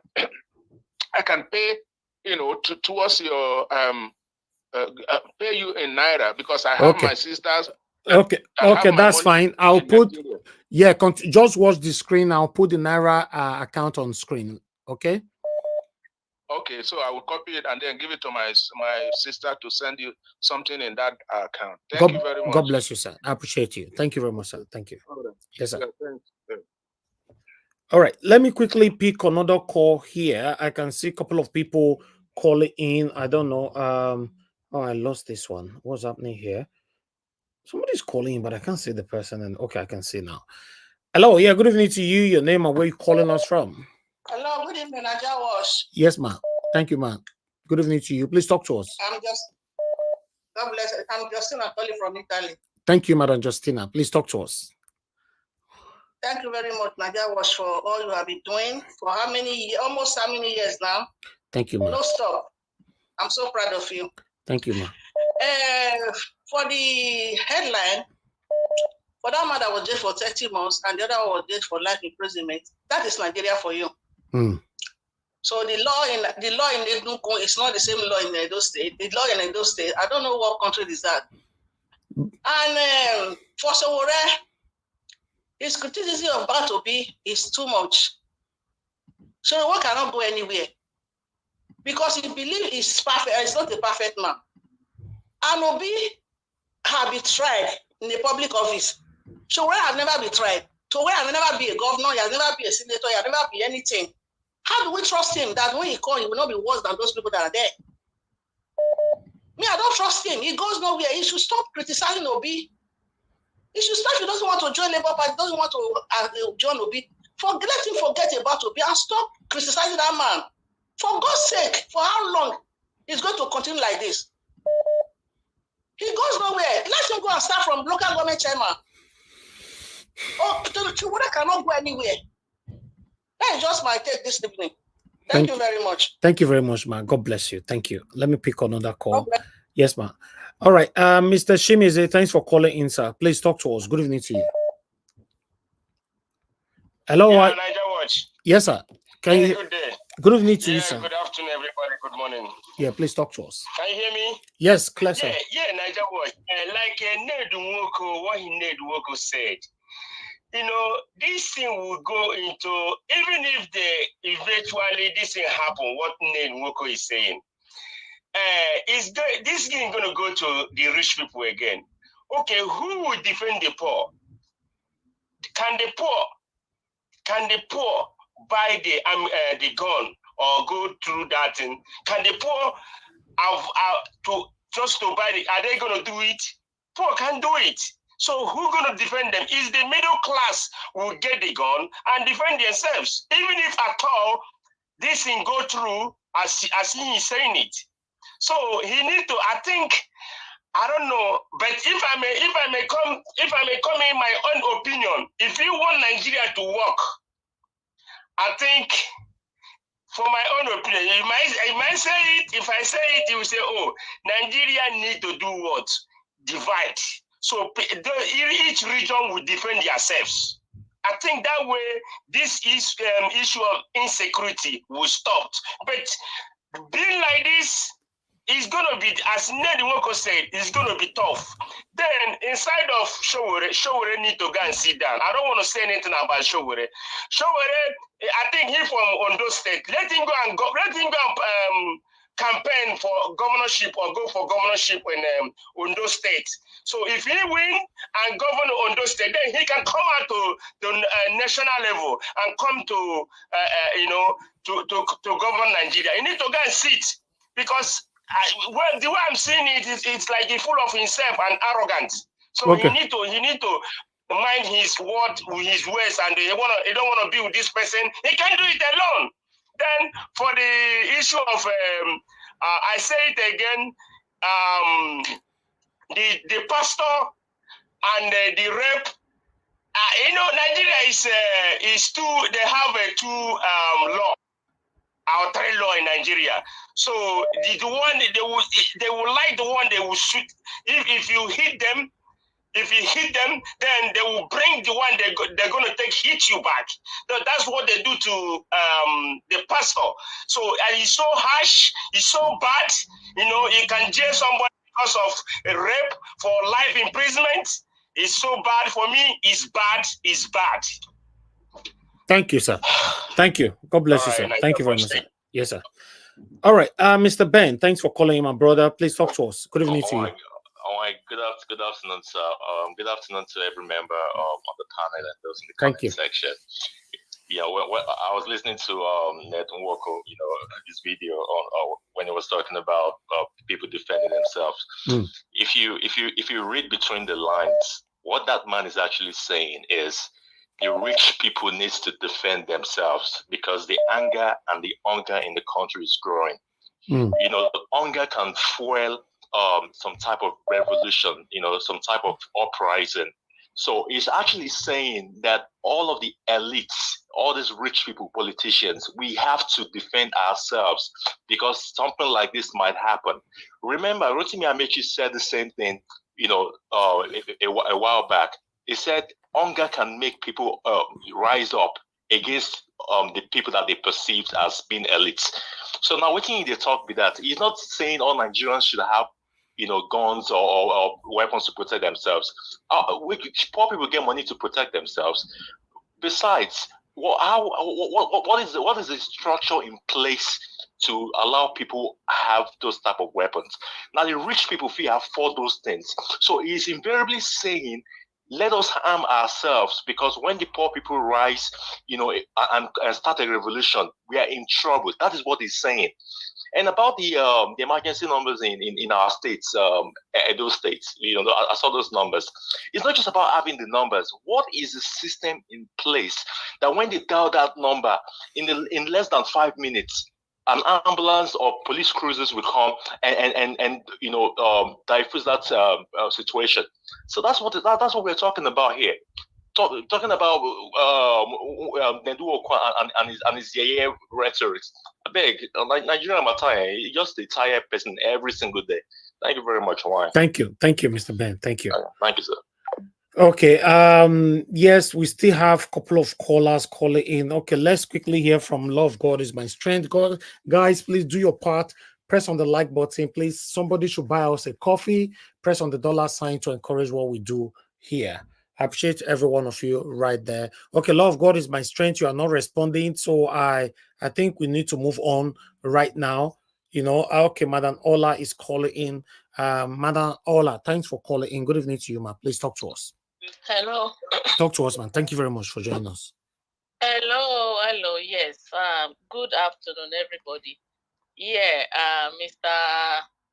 I can pay, towards your pay you in Naira, because I have my sisters. Okay, that's fine. I'll put just watch the screen. I'll put the Naira account on screen. Okay. Okay, so I will copy it and then give it to my sister to send you something in that account. Thank you very much. God bless you, sir. I appreciate you. Thank you very much, sir. Thank you. Yes, sir. All right, let me quickly pick another call here. I can see a couple of people calling in. I don't know. Oh, I lost this one. What's happening here? Somebody's calling, but I can't see the person. And okay, I can see now. Hello, yeah, good evening to you. Your name and where you calling us from? Hello, good evening, Najawash. Yes, ma'am. Thank you, ma'am. Good evening to you. Please talk to us. God bless. I'm Justina calling from Italy. Thank you, Madam Justina. Please talk to us. Thank you very much, Najawash, for all you have been doing for almost how many years now? Thank you, ma'am. No stop. I'm so proud of you. Thank you, ma'am. For the headline, for that man that was jailed for 30 months and the other one was jailed for life imprisonment, that is Nigeria for you. So the law in Nwoko is not the same law in Edo State. The law in Edo State, I don't know what country is that. And for Sowore, his criticism of Obi is too much. So one cannot go anywhere because he believes he's perfect. He's not a perfect man. And Obi have been tried in the public office. Sowore has never been tried. Sowore has never been a governor. He has never been a senator. He has never been anything. How do we trust him that when he comes, he will not be worse than those people that are there? Me, I don't trust him. He goes nowhere. He should stop criticizing Obi. He should stop. He doesn't want to join Labour Party. Doesn't want to join Obi. Let him forget about Obi and stop criticizing that man. For God's sake, for how long he's going to continue like this? He goes nowhere. Let him go and start from local government chairman. Oh, Sowore cannot go anywhere. That is just my take this evening. Thank you very much. Thank you very much, ma'am. God bless you. Thank you. Let me pick another call. Yes, ma'am. All right. Mr. Shimize, thanks for calling in, sir. Please talk to us. Good evening to you. Hello. Yeah, Niger Watch. Yes, sir. Good day. Good evening to you, sir. Good afternoon, everybody. Good morning. Yeah, please talk to us. Can you hear me? Yes, clear, sir. Yeah, Niger Watch. Like Nwoko, what Nwoko said. This thing will go into, even if eventually this thing happen, what Nwoko is saying, this thing going to go to the rich people again. Okay, who will defend the poor? Can the poor buy the gun or go through that thing? Can the poor to buy it? Are they going to do it? Poor can't do it. So who's going to defend them? Is the middle class will get the gun and defend themselves, even if at all this thing go through as he is saying it. So he need to. I think, I don't know, but if I may come in my own opinion, if you want Nigeria to work, I think, for my own opinion, you might say it. If I say it, you will say, "Oh, Nigeria need to do what? Divide." So each region will defend themselves. I think that way this issue of insecurity will stop. But being like this is going to be, as Nwoko said, it's going to be tough. Then inside of Sowore need to go and sit down. I don't want to say anything about Sowore. Sowore, I think he from Edo State. Let him go and campaign for governorship or go for governorship in Ondo State. So if he win and govern Ondo State, then he can come out to the national level and come to, to govern Nigeria. You need to go and sit, because the way I'm seeing it is, it's like he's full of himself and arrogant. So he need to mind his word, his ways, and he don't want to be with this person. He can do it alone. Then for the issue of I say it again, the pastor and the rape. Nigeria is two. They have a two law, our three law in Nigeria. So the one they will like the one they will shoot. If you hit them. If you hit them, then they will bring the one they're going to hit you back. So that's what they do to the pastor. So he's so harsh, he's so bad. You can jail somebody because of a rape for life imprisonment. It's so bad for me. It's bad. It's bad. Thank you, sir. Thank you. God bless you, sir. Thank you very much, sir. Yes, sir. All right, Mr. Ben, thanks for calling in, my brother. Please talk to us. Good evening to you. Good afternoon, sir. Good afternoon to every member on the panel and those in the comment section. Yeah, I was listening to Nwoko, his video on when he was talking about people defending themselves. If you read between the lines, what that man is actually saying is the rich people needs to defend themselves because the anger and the hunger in the country is growing. The hunger can fuel some type of revolution, some type of uprising. So it's actually saying that all of the elites, all these rich people, politicians, we have to defend ourselves because something like this might happen. Remember, Rotimi Amechi said the same thing, a while back. He said hunger can make people rise up against the people that they perceived as being elites. So now what can they talk with that? He's not saying all Nigerians should have guns or weapons to protect themselves. Poor people get money to protect themselves. Besides, what is the structure in place to allow people have those type of weapons? Now the rich people feel afford those things. So he's invariably saying, let us arm ourselves because when the poor people rise, and start a revolution, we are in trouble. That is what he's saying. And about the emergency numbers in our states, Edo State, I saw those numbers. It's not just about having the numbers. What is the system in place that when they dial that number in less than 5 minutes, an ambulance or police cruisers will come and diffuse that situation. So that's what we're talking about here. Talking about Nwoko and his rhetoric. I beg, Nigerian Matai, just a tired person every single day. Thank you very much, Why? Thank you, Mr. Ben. Thank you. Thank you, sir. Okay. Yes, we still have a couple of callers calling in. Okay, let's quickly hear from Love God is my strength. God, guys, please do your part. Press on the like button, please. Somebody should buy us a coffee. Press on the $sign to encourage what we do here. I appreciate every one of you right there. Okay, Love God is my strength. You are not responding, so I think we need to move on right now. Okay, Madam Ola is calling in. Madam Ola, thanks for calling in. Good evening to you, ma. Please talk to us. Hello. Talk to us, man. Thank you very much for joining us. Hello. Yes. Good afternoon, everybody. Yeah, Mr.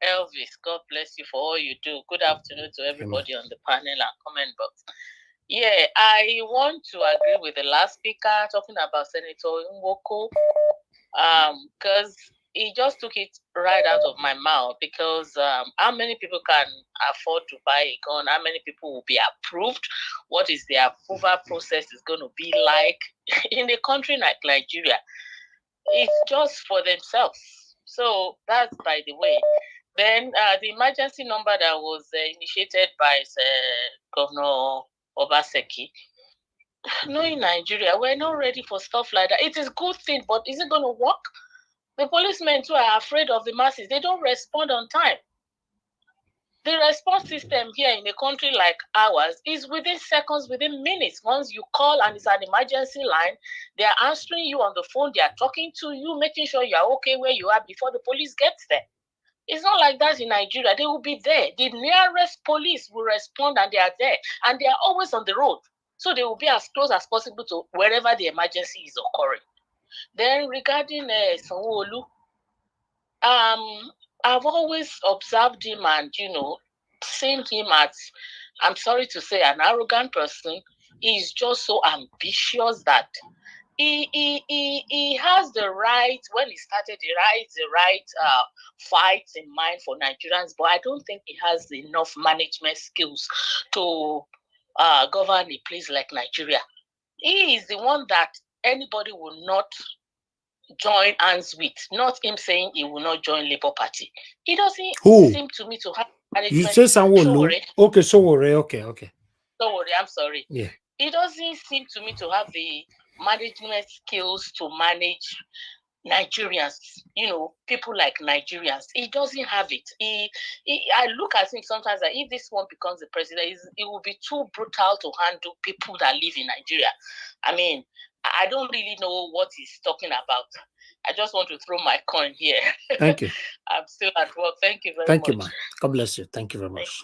Elvis, God bless you for all you do. Good afternoon to everybody on the panel and comment box. Yeah, I want to agree with the last speaker talking about Senator Nwoko, because he just took it right out of my mouth. Because how many people can afford to buy a gun? How many people will be approved? What is the approval process is going to be like in a country like Nigeria? It's just for themselves. So that's by the way. Then the emergency number that was initiated by Governor Obaseki. Knowing Nigeria, we're not ready for stuff like that. It is a good thing, but is it going to work? The policemen too are afraid of the masses. They don't respond on time. The response system here in a country like ours is within seconds, within minutes. Once you call and it's an emergency line, they are answering you on the phone, they are talking to you, making sure you are okay where you are before the police gets there. It's not like that in Nigeria. They will be there. The nearest police will respond and they are there. And they are always on the road. So they will be as close as possible to wherever the emergency is occurring. Then regarding Sanwo-Olu, I've always observed him and, seen him as, I'm sorry to say, an arrogant person. He's just so ambitious that he has the right, when he started, the right fights in mind for Nigerians, but I don't think he has enough management skills to govern a place like Nigeria. He is the one that anybody will not join hands with, not him saying he will not join Labour Party. He doesn't seem to me to have management. You say Sanwo-Olu? Okay, Sowore. Okay. Sowore, I'm sorry. Yeah. He doesn't seem to me to have the management skills to manage Nigerians, people like Nigerians. He doesn't have it. I look at him sometimes that if this one becomes the president, it will be too brutal to handle people that live in Nigeria. I mean, I don't really know what he's talking about. I just want to throw my coin here. Thank you. I'm still at work. Thank you very much. Thank you, man. God bless you. Thank you very much.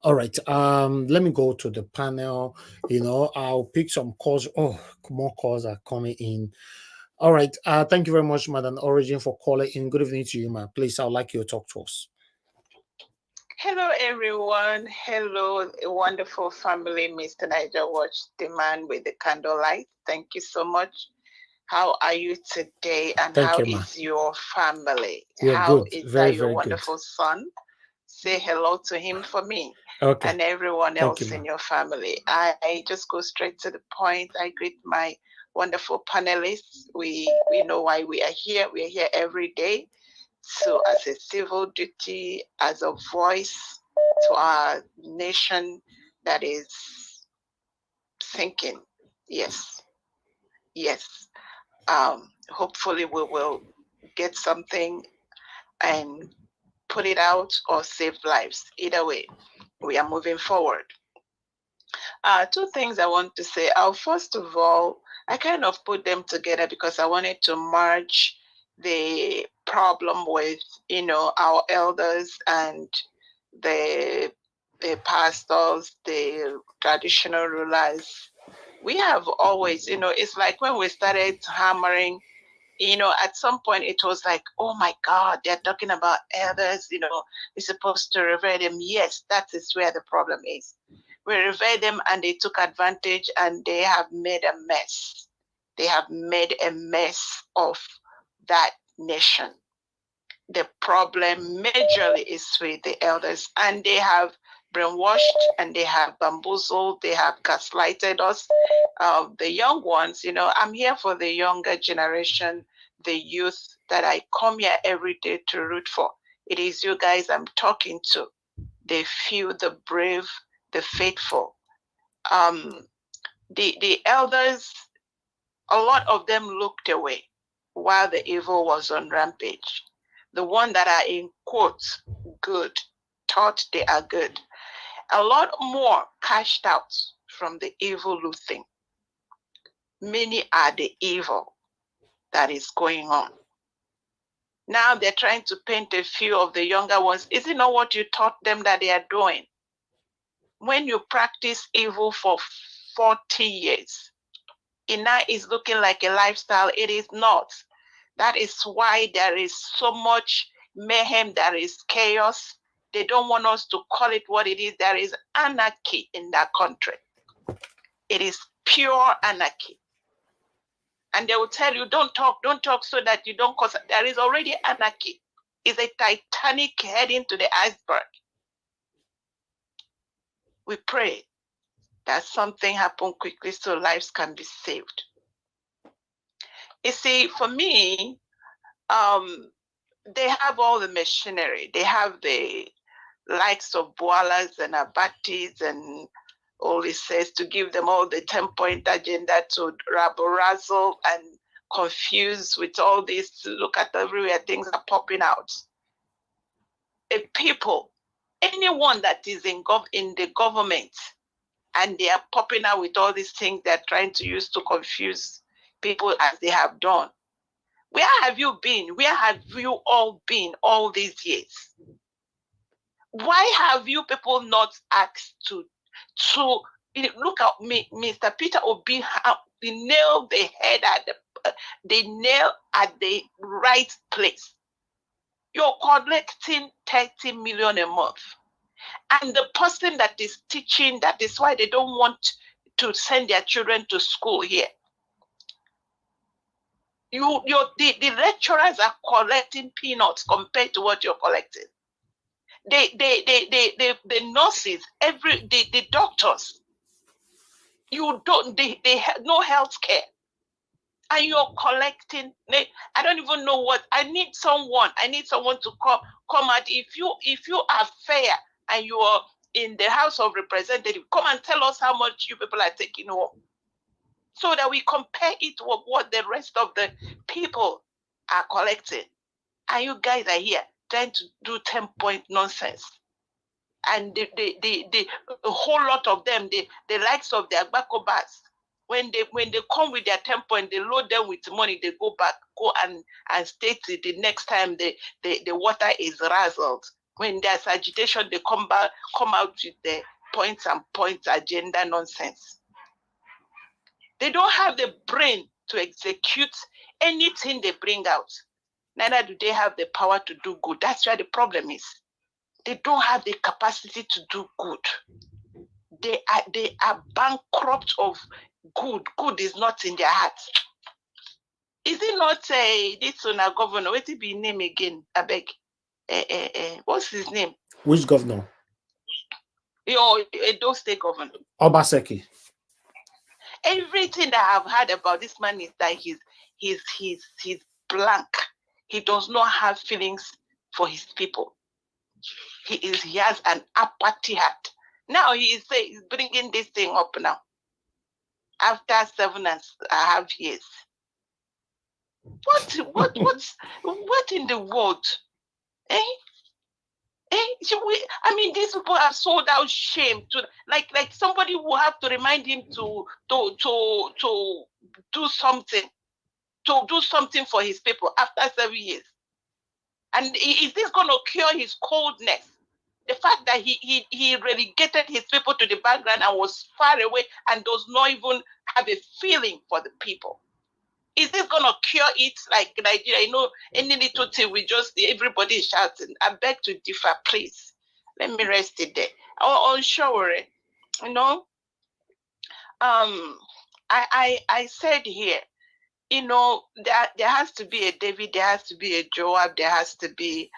All right. Let me go to the panel. I'll pick some calls. Oh, more calls are coming in. All right. Thank you very much, Madam Origin, for calling in. Good evening to you, ma'am. Please, I'd like you to talk to us. Hello, everyone. Hello, wonderful family, Mr. Niger Watch, the man with the candlelight. Thank you so much. How are you today? And how is your family? How is that your wonderful son? Say hello to him for me. Okay. And everyone else in your family. I just go straight to the point. I greet my wonderful panelists. We know why we are here. We are here every day. So as a civil duty, as a voice to our nation that is thinking, yes. Hopefully we will get something and put it out or save lives. Either way, we are moving forward. Two things I want to say. First of all, I kind of put them together because I wanted to merge the problem with, our elders and the pastors, the traditional rulers. We have always, it's like when we started hammering, at some point it was like, oh my God, they're talking about elders, we're supposed to revere them. Yes, that is where the problem is. We revere them and they took advantage and they have made a mess. They have made a mess of that nation. The problem majorly is with the elders, and they have brainwashed and they have bamboozled, they have gaslighted us. The young ones, I'm here for the younger generation, the youth that I come here every day to root for. It is you guys I'm talking to. The few, the brave, the faithful. The elders, a lot of them looked away while the evil was on rampage. The one that are in quotes good, thought they are good. A lot more cashed out from the evil looting. Many are the evil that is going on. Now they're trying to paint a few of the younger ones. Is it not what you taught them that they are doing? When you practice evil for 40 years, it now is looking like a lifestyle. It is not. That is why there is so much mayhem, there is chaos. They don't want us to call it what it is. There is anarchy in that country. It is pure anarchy. And they will tell you, don't talk so that you don't cause. There is already anarchy. It's a Titanic heading to the iceberg. We pray that something happen quickly so lives can be saved. You see, for me, they have all the machinery. They have the likes of Boalas and Abatis and all it says to give them all the 10-point agenda to rabble-razzle and confuse with all this. Look at everywhere things are popping out. A people anyone that is in the government and they are popping out with all these things they're trying to use to confuse people as they have done. Where have you been? Where have you all been all these years? Why have you people not asked to look at me, Mr. Peter Obi, they nailed the head at the right place. You're collecting 30 million a month. And the person that is teaching, that is why they don't want to send their children to school here. The lecturers are collecting peanuts compared to what you're collecting. The nurses, the doctors, they have no health care. And you're collecting, I don't even know what, I need someone to come out. If you are fair and you are in the House of Representatives, come and tell us how much you people are taking home, so that we compare it with what the rest of the people are collecting. And you guys are here trying to do 10-point nonsense. And the whole lot of them, the likes of the Agbako bars, when they come with their 10 point, they load them with money, they go and state it the next time the water is razzled. When there's agitation, they come out with the points agenda nonsense. They don't have the brain to execute anything they bring out. Neither do they have the power to do good. That's where the problem is. They don't have the capacity to do good. They are bankrupt of good. Good is not in their hearts. Is it not this on our governor? What will be his name again? I beg. What's his name? Which governor? Your Edo State governor. Obaseki. Everything that I've heard about this man is that he's blank. He does not have feelings for his people. He has an apathy heart. Now he's bringing this thing up now. After 7.5 years. What in the world? These people are sold out shame to like somebody will have to remind him to do something for his people after 7 years. And is this going to cure his coldness? The fact that he relegated his people to the background and was far away and does not even have a feeling for the people. Is this going to cure it like Nigeria? Any little thing, everybody is shouting. I beg to differ, please. Let me rest it there. Obi-Sowore, I said here, there has to be a David, there has to be a Joab, there has to be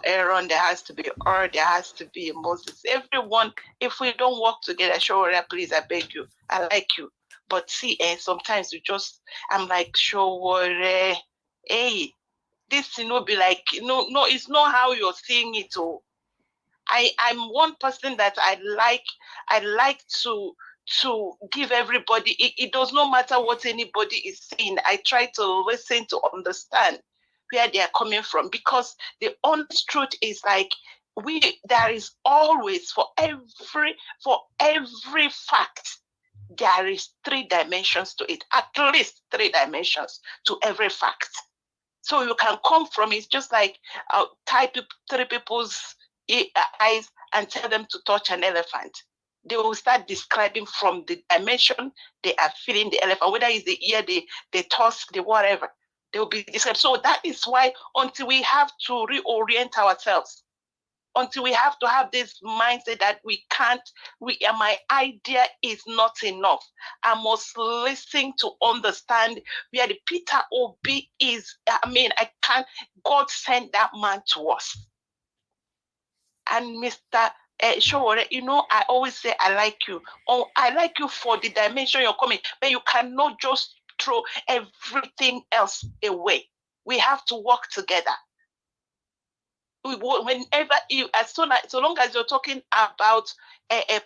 Aaron, there has to be there has to be a Moses. Everyone, if we don't work together, Sowore, please, I beg you. I like you. But see, sometimes I'm like, Sowore, hey, this will be like, no, it's not how you're seeing it. I'm one person that I like to give everybody, it does not matter what anybody is saying. I try to listen to understand where they are coming from, because the honest truth is like, there is always, for every fact, there is 3 dimensions to it, at least 3 dimensions to every fact. So you can come from, it's just like tie 3 people's eyes and tell them to touch an elephant. They will start describing from the dimension they are feeling the elephant, whether it's the ear, the tusk, the whatever. They will be described. So that is why until we have to reorient ourselves, until we have to have this mindset that my idea is not enough. I must listen to understand where the Peter Obi is. God sent that man to us. And Mr. Sowore, I always say I like you. I like you for the dimension you're coming, but you cannot just throw everything else away. We have to work together. Whenever so long as you're talking about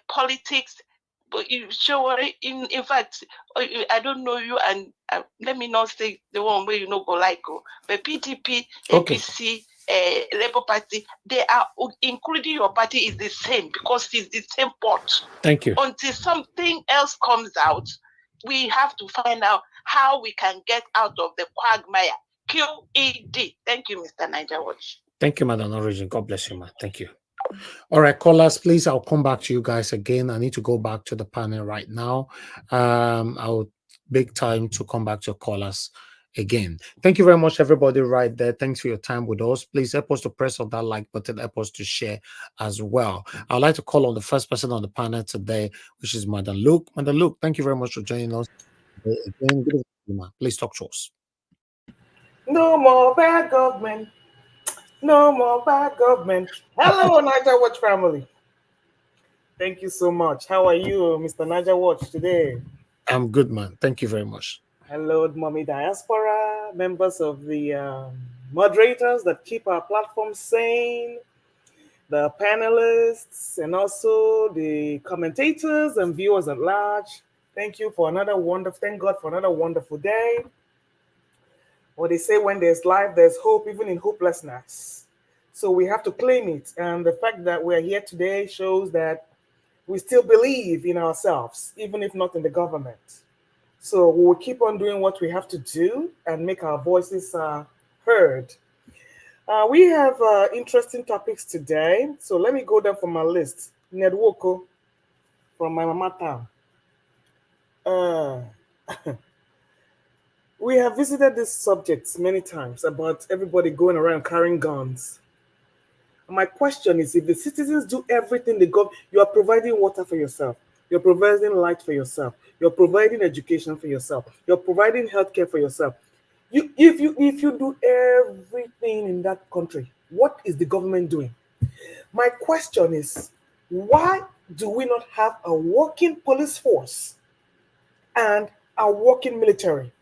politics, but you Sowore, in fact, I don't know you, and let me not say the one where go like go, but PDP, APC, Labour Party, they are including your party is the same because it's the same pot. Thank you. Until something else comes out, we have to find out how we can get out of the quagmire. QED. Thank you, Mr. Niger Watch. Thank you, Madam Origin. God bless you, ma. Thank you. All right, callers, please, I'll come back to you guys again. I need to go back to the panel right now. I'll make time to come back to callers again. Thank you very much, everybody right there. Thanks for your time with us. Please help us to press on that like button, help us to share as well. I'd like to call on the first person on the panel today, which is Madam Luke. Madam Luke, thank you very much for joining us today again. Good evening, please talk to us. No more bad government. No more bad government. Hello, Niger Watch family. Thank you so much. How are you, Mr. Niger Watch, today? I'm good, man. Thank you very much. Hello, Mommy Diaspora, members of the moderators that keep our platform sane, the panelists, and also the commentators and viewers at large. Thank you for another wonderful, thank God for another wonderful day. What they say, when there's life, there's hope, even in hopelessness. So we have to claim it. And the fact that we're here today shows that we still believe in ourselves, even if not in the government. So we will keep on doing what we have to do and make our voices heard. We have interesting topics today. So let me go down from my list. Nwoko from my mama town. We have visited this subject many times about everybody going around carrying guns. My question is, if the citizens do everything you are providing water for yourself, you're providing light for yourself, you're providing education for yourself, you're providing healthcare for yourself. If you do everything in that country, what is the government doing? My question is, why do we not have a working police force and a working military?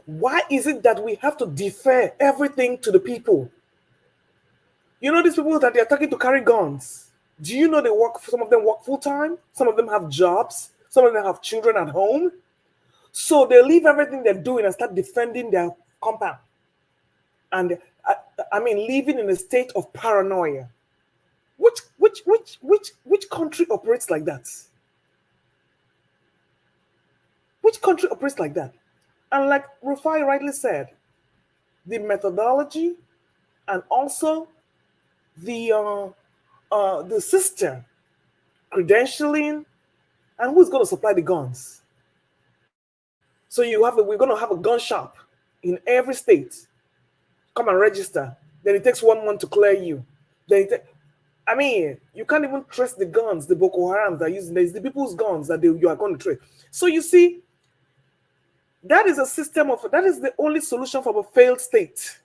Why is it that we have to defer everything to the people? You know, these people that they're talking to carry guns. Do you know they work? Some of them work full time. Some of them have jobs. Some of them have children at home. So they leave everything they're doing and start defending their compound. And I mean, living in a state of paranoia. Which country operates like that? Which country operates like that? And like Rufai rightly said, the methodology and also the system, credentialing, and who's going to supply the guns? So we're going to have a gun shop in every state. Come and register. Then it takes 1 month to clear you. I mean, you can't even trace the guns the Boko Haram are using. There's the people's guns that you are going to trace. So you see, that is that is the only solution for a failed state.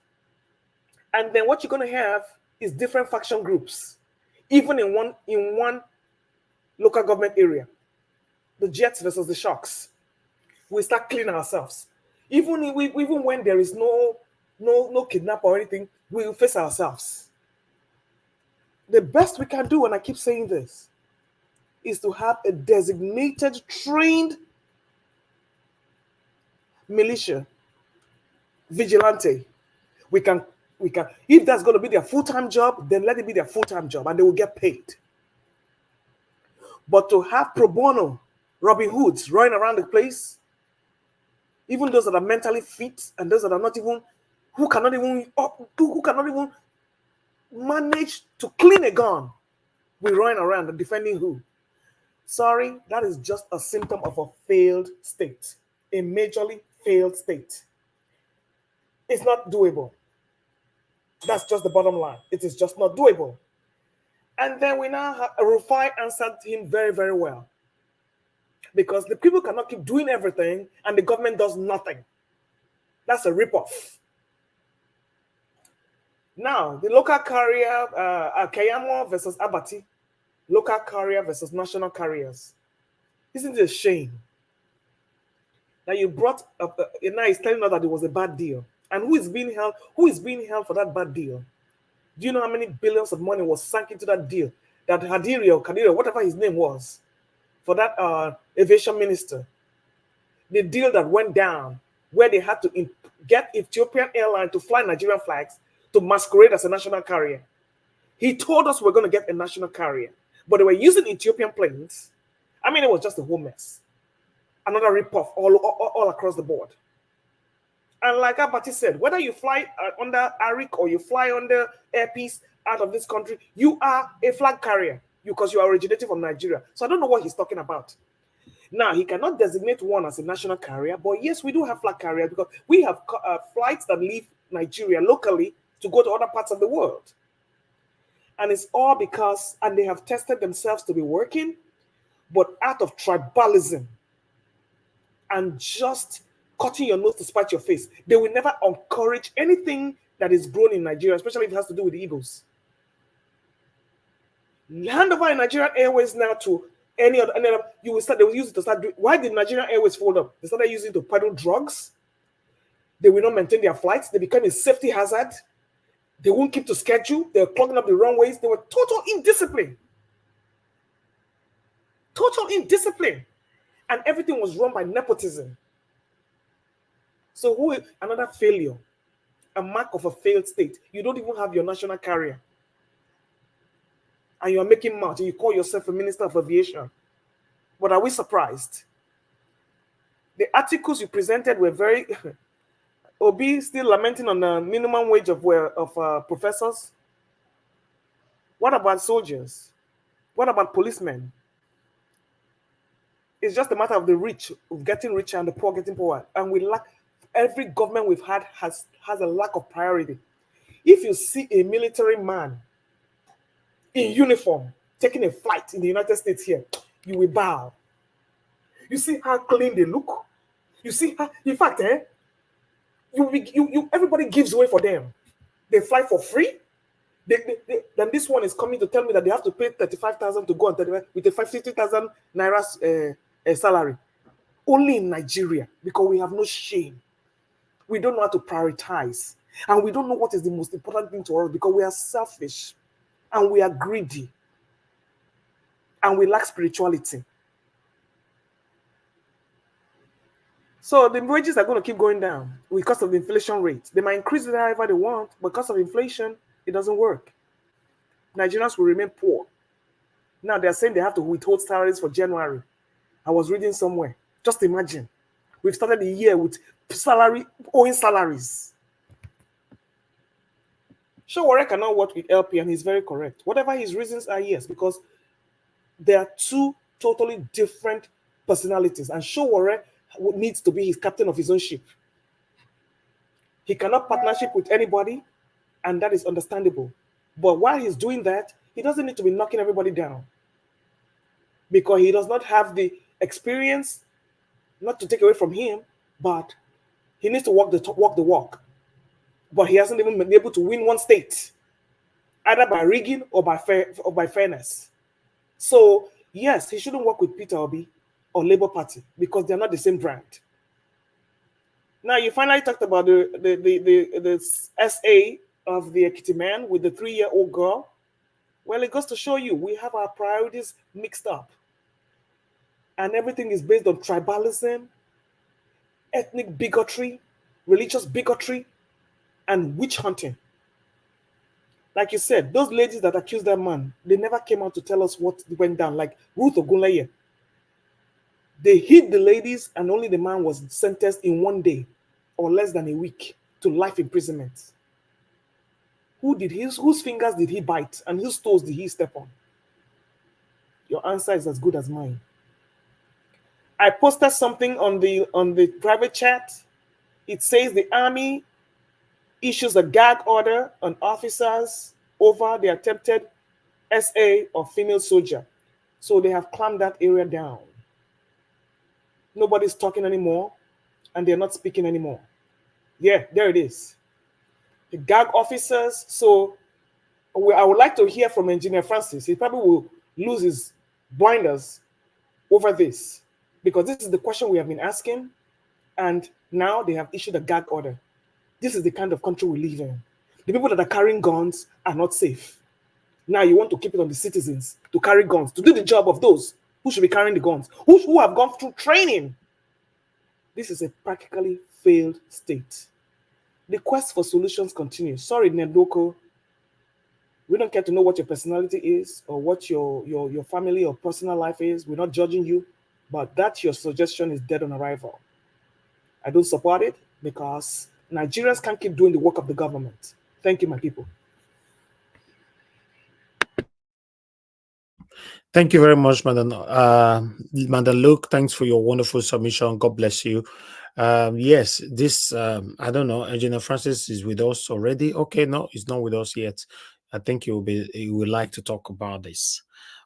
And then what you're going to have is different faction groups, even in one local government area. The Jets versus the Sharks. We start killing ourselves. Even when there is no kidnap or anything, we will face ourselves. The best we can do, and I keep saying this, is to have a designated, trained militia, vigilante. We can, if that's going to be their full-time job, then let it be their full-time job and they will get paid. But to have pro bono Robin Hoods running around the place, even those that are mentally fit and those that are not even, who cannot even manage to clean a gun, we run around and defending who? Sorry, that is just a symptom of a failed state, a majorly failed state. It's not doable. That's just the bottom line. It is just not doable. And then we now have Rufai answered him very, very well. Because the people cannot keep doing everything and the government does nothing. That's a ripoff. Now, the local carrier, Kayamo versus Abati, local carrier versus national carriers. Isn't it a shame that you brought up, now he's telling us that it was a bad deal? And who is being held? Who is being held for that bad deal? Do you know how many billions of money was sunk into that deal? That Kadiri, whatever his name was, for that aviation minister, the deal that went down, where they had to get Ethiopian Airlines to fly Nigerian flags to masquerade as a national carrier. He told us we're going to get a national carrier, but they were using Ethiopian planes. I mean, it was just a whole mess. Another ripoff all across the board. And like Abati said, whether you fly under ARIC or you fly under Airpeace out of this country, you are a flag carrier because you are originating from Nigeria. So I don't know what he's talking about. Now, he cannot designate one as a national carrier, but yes, we do have flag carriers because we have flights that leave Nigeria locally to go to other parts of the world. And it's all because, and they have tested themselves to be working, but out of tribalism and just cutting your nose to spite your face. They will never encourage anything that is grown in Nigeria, especially if it has to do with the Igbos. Hand over Nigerian Airways now to any other, you will start, they will use it to start doing. Why did Nigerian Airways fold up? They started using it to peddle drugs. They will not maintain their flights. They became a safety hazard. They won't keep to schedule. They were clogging up the runways. They were total indiscipline. Total indiscipline. And everything was run by nepotism. So another failure, a mark of a failed state. You don't even have your national carrier. And you're making mouth and you call yourself a minister of aviation. But are we surprised? The articles you presented were very... Obi still lamenting on the minimum wage of professors. What about soldiers? What about policemen? It's just a matter of the rich getting richer and the poor getting poorer. And we lack... Every government we've had has a lack of priority. If you see a military man in uniform taking a flight in the United States here, you will bow. You see how clean they look. You see how, in fact, everybody gives way for them. They fly for free. Then this one is coming to tell me that they have to pay 35,000 to go on 35 with a 50,000 naira salary. Only in Nigeria, because we have no shame. We don't know how to prioritize. And we don't know what is the most important thing to us because we are selfish and we are greedy and we lack spirituality. So the wages are going to keep going down because of the inflation rate. They might increase it however they want, but because of inflation, it doesn't work. Nigerians will remain poor. Now they're saying they have to withhold salaries for January. I was reading somewhere. Just imagine. We've started the year with owing salaries. Obi-Sowore cannot work with LP, and he's very correct. Whatever his reasons are, yes, because there are two totally different personalities, and Obi-Sowore needs to be his captain of his own ship. He cannot partnership with anybody, and that is understandable. But while he's doing that, he doesn't need to be knocking everybody down because he does not have the experience, not to take away from him, but he needs to walk the walk. But he hasn't even been able to win one state, either by rigging or by fairness. So yes, he shouldn't work with Peter Obi or Labour Party because they're not the same brand. Now you finally talked about the SA of the Ekiti man with the 3-year-old girl. Well, it goes to show you we have our priorities mixed up. And everything is based on tribalism, ethnic bigotry, religious bigotry, and witch hunting. Like you said, those ladies that accused that man, they never came out to tell us what went down, like Ruth Ogunleye. They hid the ladies and only the man was sentenced in 1 day or less than a week to life imprisonment. Whose fingers did he bite and whose toes did he step on? Your answer is as good as mine. I posted something on the private chat. It says the army issues a gag order on officers over the attempted SA of female soldier. So they have clamped that area down. Nobody's talking anymore, and they're not speaking anymore. Yeah, there it is. The gag officers. So I would like to hear from Engineer Francis. He probably will lose his blinders over this, because this is the question we have been asking, and now they have issued a gag order. This is the kind of country we live in. The people that are carrying guns are not safe. Now you want to keep it on the citizens to carry guns, to do the job of those who should be carrying the guns, who have gone through training. This is a practically failed state. the quest for solutions continues. Sorry, Nwoko. We don't care to know what your personality is or what your family or personal life is. We're not judging you, but that your suggestion is dead on arrival. I don't support it because Nigerians can't keep doing the work of the government. Thank you, my people. Thank you very much, Madam. Madam Luke, thanks for your wonderful submission. God bless you. Yes, this, I don't know, Engineer Francis is with us already. Okay, no, he's not with us yet. I think he would like to talk about this.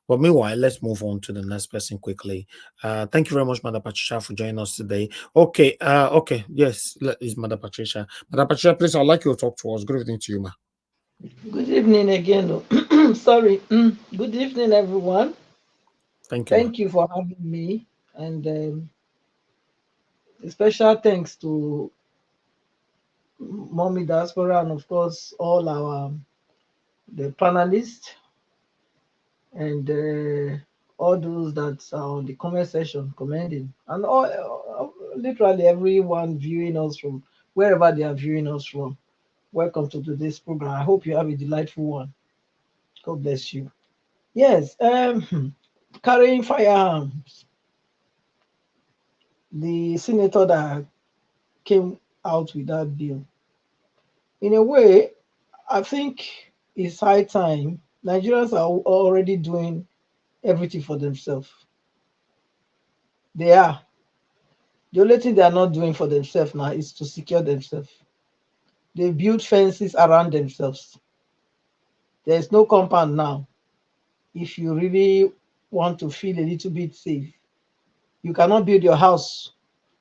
But meanwhile, let's move on to the next person quickly. Thank you very much, Madam Patricia, for joining us today. Okay, yes, it's Madam Patricia. Madam Patricia, please, I'd like you to talk to us. Good evening to you, ma. Good evening again. Sorry. Good evening, everyone. Thank you for having me. And a special thanks to Mommy Diaspora and, of course, all the panelists and all those that are on the comment section commenting, and literally everyone viewing us from wherever they are viewing us from. Welcome to today's program. I hope you have a delightful one. God bless you. Yes, carrying firearms. The senator that came out with that bill, in a way, I think it's high time. Nigerians are already doing everything for themselves. They are. The only thing they are not doing for themselves now is to secure themselves. They build fences around themselves. There is no compound now. If you really want to feel a little bit safe, you cannot build your house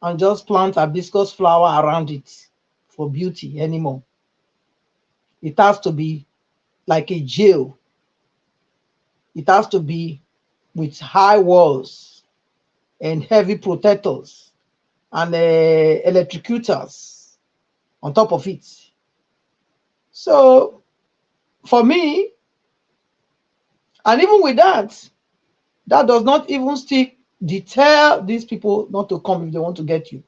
and just plant hibiscus flower around it for beauty anymore. It has to be like a jail. It has to be with high walls and heavy protectors and electrocutors on top of it. So for me, and even with that, that does not even still deter these people not to come if they want to get you.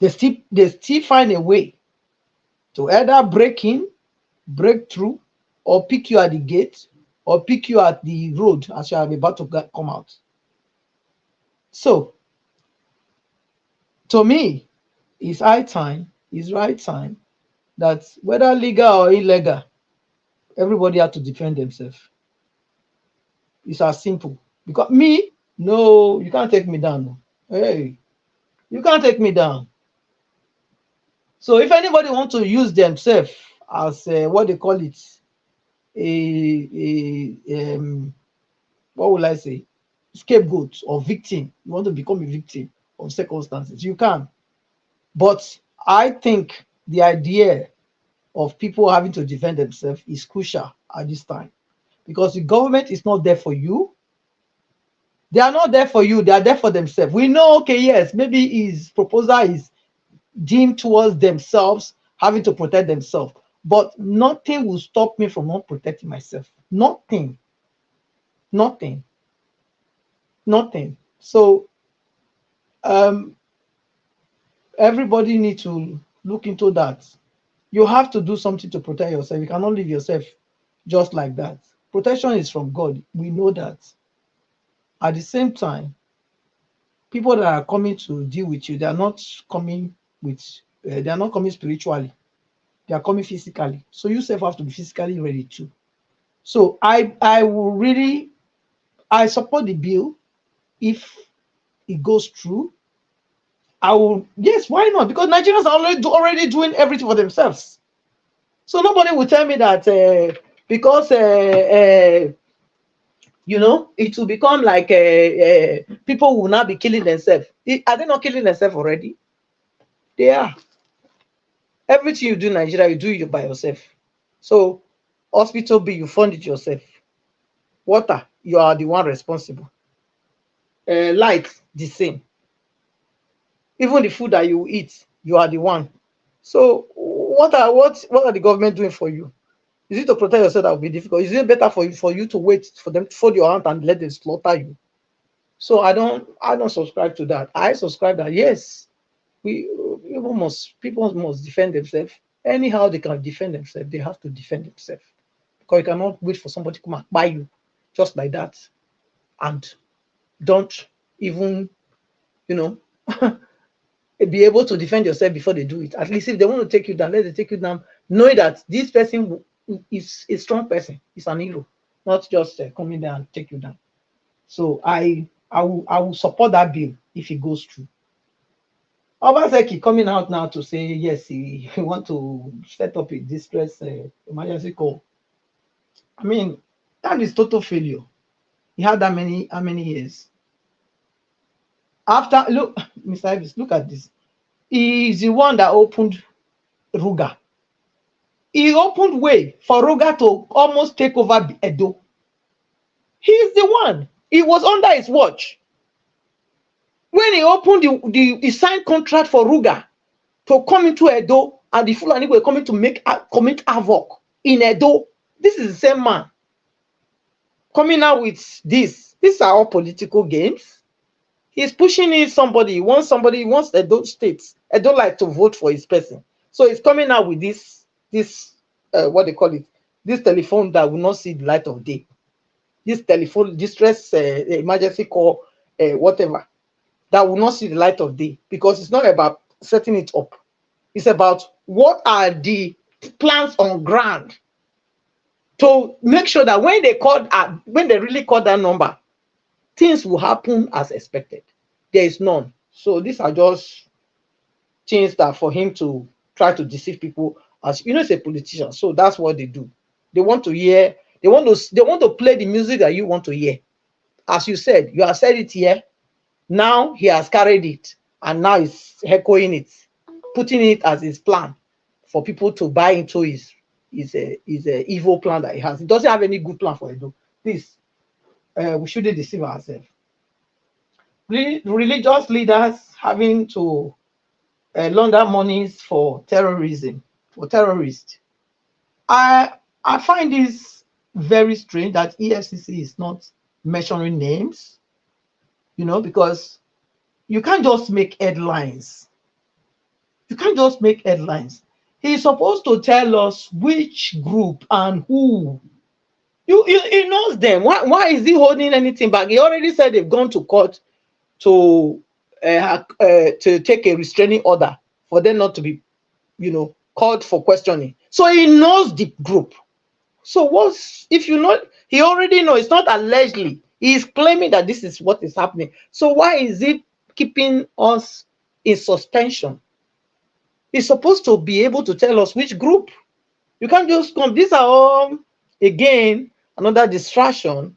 They still find a way to either break in, break through, or pick you at the gate, or pick you at the road as you are about to come out. So, to me, it's high time, it's right time that whether legal or illegal, everybody has to defend themselves. It's as simple. Because me, no, you can't take me down. Hey, you can't take me down. So if anybody wants to use themselves as what they call it, what will I say, scapegoat or victim, you want to become a victim of circumstances, you can. But I think the idea of people having to defend themselves is crucial at this time, because the government is not there for you. They are not there for you. They are there for themselves. We know, okay, yes, maybe his proposal is deemed towards themselves, having to protect themselves. But nothing will stop me from not protecting myself. Nothing. Nothing. Nothing. So everybody needs to look into that. You have to do something to protect yourself. You cannot leave yourself just like that. Protection is from God. We know that. At the same time, people that are coming to deal with you, they are not coming with, they are not coming spiritually. They are coming physically. So you self have to be physically ready too. So I will really, I support the bill if it goes through. I will, yes, why not? Because Nigerians are already doing everything for themselves. So nobody will tell me that because you know, it will become like people will not be killing themselves. Are they not killing themselves already? They are. Everything you do in Nigeria, you do it by yourself. So hospital bill, you fund it yourself. Water, you are the one responsible. Light, the same. Even the food that you eat, you are the one. So what are the government doing for you? Is it to protect yourself that will be difficult? Is it better for you to wait for them to fold your hand and let them slaughter you? So I don't subscribe to that. I subscribe that yes, we people must defend themselves. Anyhow they can defend themselves, they have to defend themselves. Because you cannot wait for somebody to come and buy you just like that and don't even, you know, be able to defend yourself before they do it. At least if they want to take you down, let them take you down, knowing that this person is a strong person, is an hero, not just coming there and take you down. So I will support that bill if it goes through. Obaseki coming out now to say yes, he want to set up a distress emergency call. I mean, that is total failure. He had that many how many years? After look, Mr. Ives, look at this. He is the one that opened Ruga. He opened way for Ruga to almost take over Edo. He is the one. It was under his watch. When he opened he signed contract for Ruga to come into Edo, and the Fulani were coming to commit havoc in Edo. This is the same man coming out with this. These are all political games. He's pushing in somebody. He wants Edo State. Edo like to vote for his person. So he's coming out with this what they call it, this telephone that will not see the light of day. This telephone distress emergency call, whatever, that will not see the light of day, because it's not about setting it up. It's about what are the plans on ground to make sure that when they really call that number, things will happen as expected. There is none. So these are just things that for him to try to deceive people. As you know, he's a politician, so that's what they do. They want to hear. They want to play the music that you want to hear. As you said, you have said it here. Now he has carried it, and now he's echoing it, putting it as his plan for people to buy into his evil plan that he has. He doesn't have any good plan for Edo. Please, we shouldn't deceive ourselves. Religious leaders having to launder monies for terrorism, for terrorists. I find this very strange that EFCC is not mentioning names, because you can't just make headlines. You can't just make headlines. He's supposed to tell us which group and who. He knows them. Why is he holding anything back? He already said they've gone to court to take a restraining order for them not to be, called for questioning. So he knows the group. So if you know, he already knows. It's not allegedly. He is claiming that this is what is happening. So why is he keeping us in suspension? He's supposed to be able to tell us which group. You can't just come. These are all, again, another distraction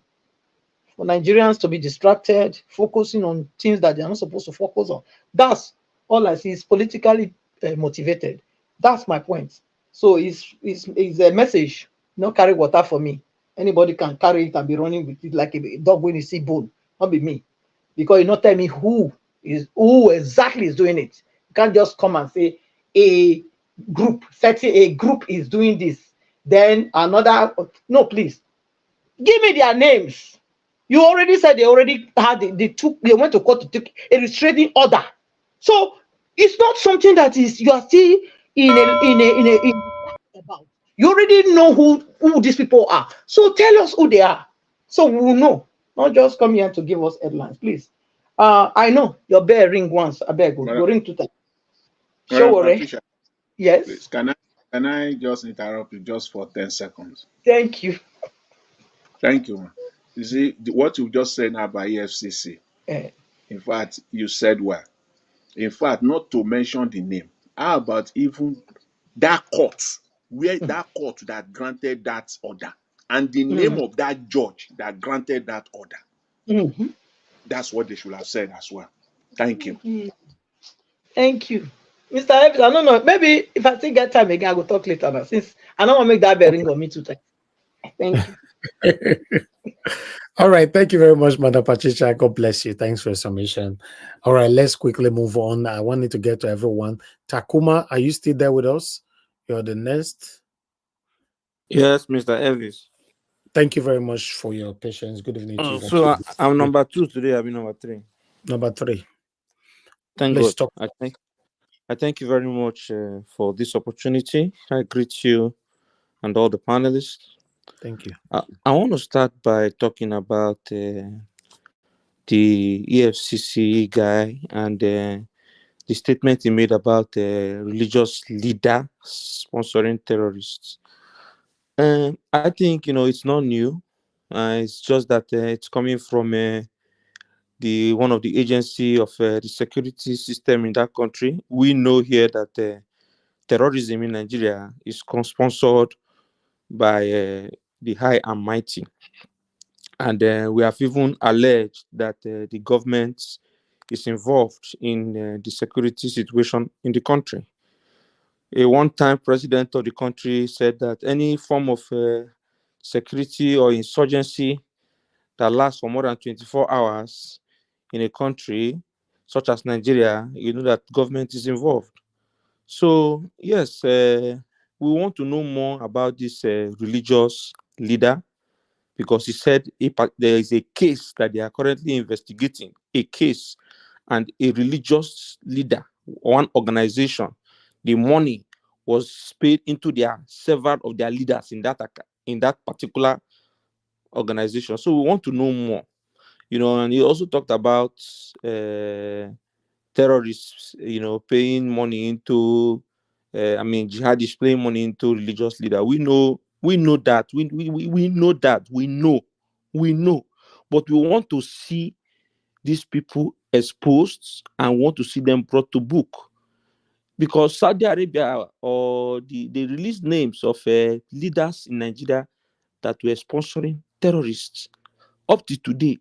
for Nigerians to be distracted, focusing on things that they're not supposed to focus on. That's all I see. Is politically motivated. That's my point. So it's a message. Not carry water for me. Anybody can carry it and be running with it like a dog when you see bone. Not be me. Because you not tell me who exactly is doing it. You can't just come and say a group is doing this. Then another. No, please. Give me their names. You already said they already had they went to court to take a restraining order. So it's not something that you are still in about. You already know who these people are. So tell us who they are, so we will know. Not just come here to give us headlines, please. I know your bell ring once. I beg you, go ring 2 times. Obi-Sowore. Yes. Please, can I just interrupt you just for 10 seconds? Thank you. Thank you, man. You see, what you just said now about EFCC, in fact, you said well. In fact, not to mention the name, how about even that court, where that court that granted that order, and the name of that judge that granted that order? That's what they should have said as well. Thank you. Thank you. Mr. Evans, I don't know. Maybe if I still get time again, I will talk later now, since I don't want to make that bell ring on me 2 times. Thank you. All right. Thank you very much, Madam Patricia. God bless you. Thanks for your submission. All right. Let's quickly move on. I wanted to get to everyone. Takuma, are you still there with us? You're the next. Yes, Mr. Elvis. Thank you very much for your patience. Good evening to you. So I'm number 2 today. I'll be number 3. Number 3. Thank Let's God. talk. I thank you very much for this opportunity. I greet you and all the panelists. Thank you. I want to start by talking about the EFCC guy and the statement he made about religious leader sponsoring terrorists. I think it's not new. It's just that it's coming from the one of the agency of the security system in that country. We know here that terrorism in Nigeria is sponsored by the high and mighty, and we have even alleged that the government is involved in the security situation in the country. A one-time president of the country said that any form of security or insurgency that lasts for more than 24 hours in a country such as Nigeria, that government is involved. So, yes, we want to know more about this religious leader, because he said there is a case that they are currently investigating, a case, and a religious leader, one organization, the money was paid into several of their leaders in that particular organization. So we want to know more, and he also talked about terrorists, paying money into, jihadists paying money into religious leader. We know that. We know. But we want to see these people exposed and want to see them brought to book. Because Saudi Arabia, or they released names of leaders in Nigeria that were sponsoring terrorists. Up to today,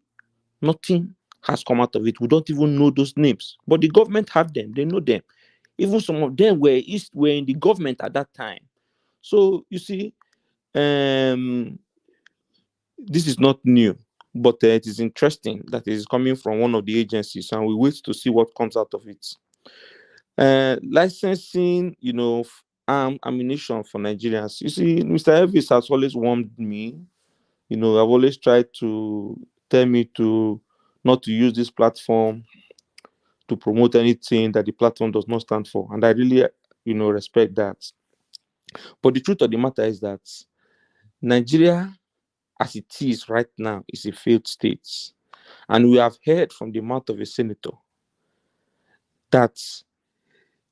nothing has come out of it. We don't even know those names. But the government have them. They know them. Even some of them were in the government at that time. So, you see, this is not new. But it is interesting that it is coming from one of the agencies, and we wait to see what comes out of it. Licensing, ammunition for Nigerians. You see, Mr. Elvis has always warned me. I've always tried to tell me to not to use this platform to promote anything that the platform does not stand for. And I really, respect that. But the truth of the matter is that Nigeria, as it is right now, is a failed state. And we have heard from the mouth of a senator that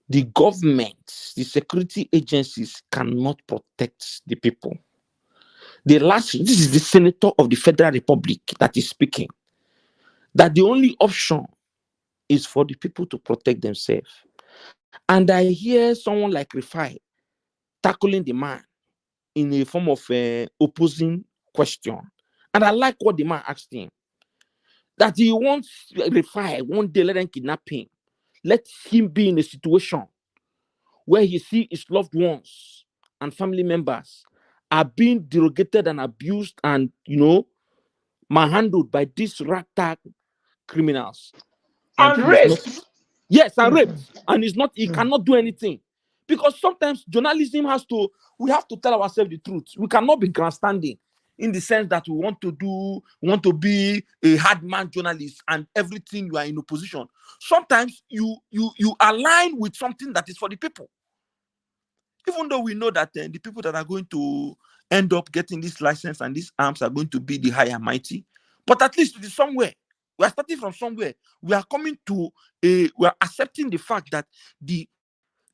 the government, the security agencies cannot protect the people. This is the senator of the Federal Republic that is speaking, that the only option is for the people to protect themselves. And I hear someone like Rifai tackling the man in a form of opposing question. And I like what the man asked him. That he wants Rifai, one day let them kidnap him. Let him be in a situation where he sees his loved ones and family members are being derogated and abused and, manhandled by these ragtag criminals. And raped. Yes, and raped. And he cannot do anything. Because sometimes journalism we have to tell ourselves the truth. We cannot be grandstanding in the sense that we want to be a hard man journalist and everything you are in opposition. Sometimes you align with something that is for the people. Even though we know that the people that are going to end up getting this license and these arms are going to be the high and mighty, but at least it is somewhere. We are starting from somewhere. We are coming to we are accepting the fact that the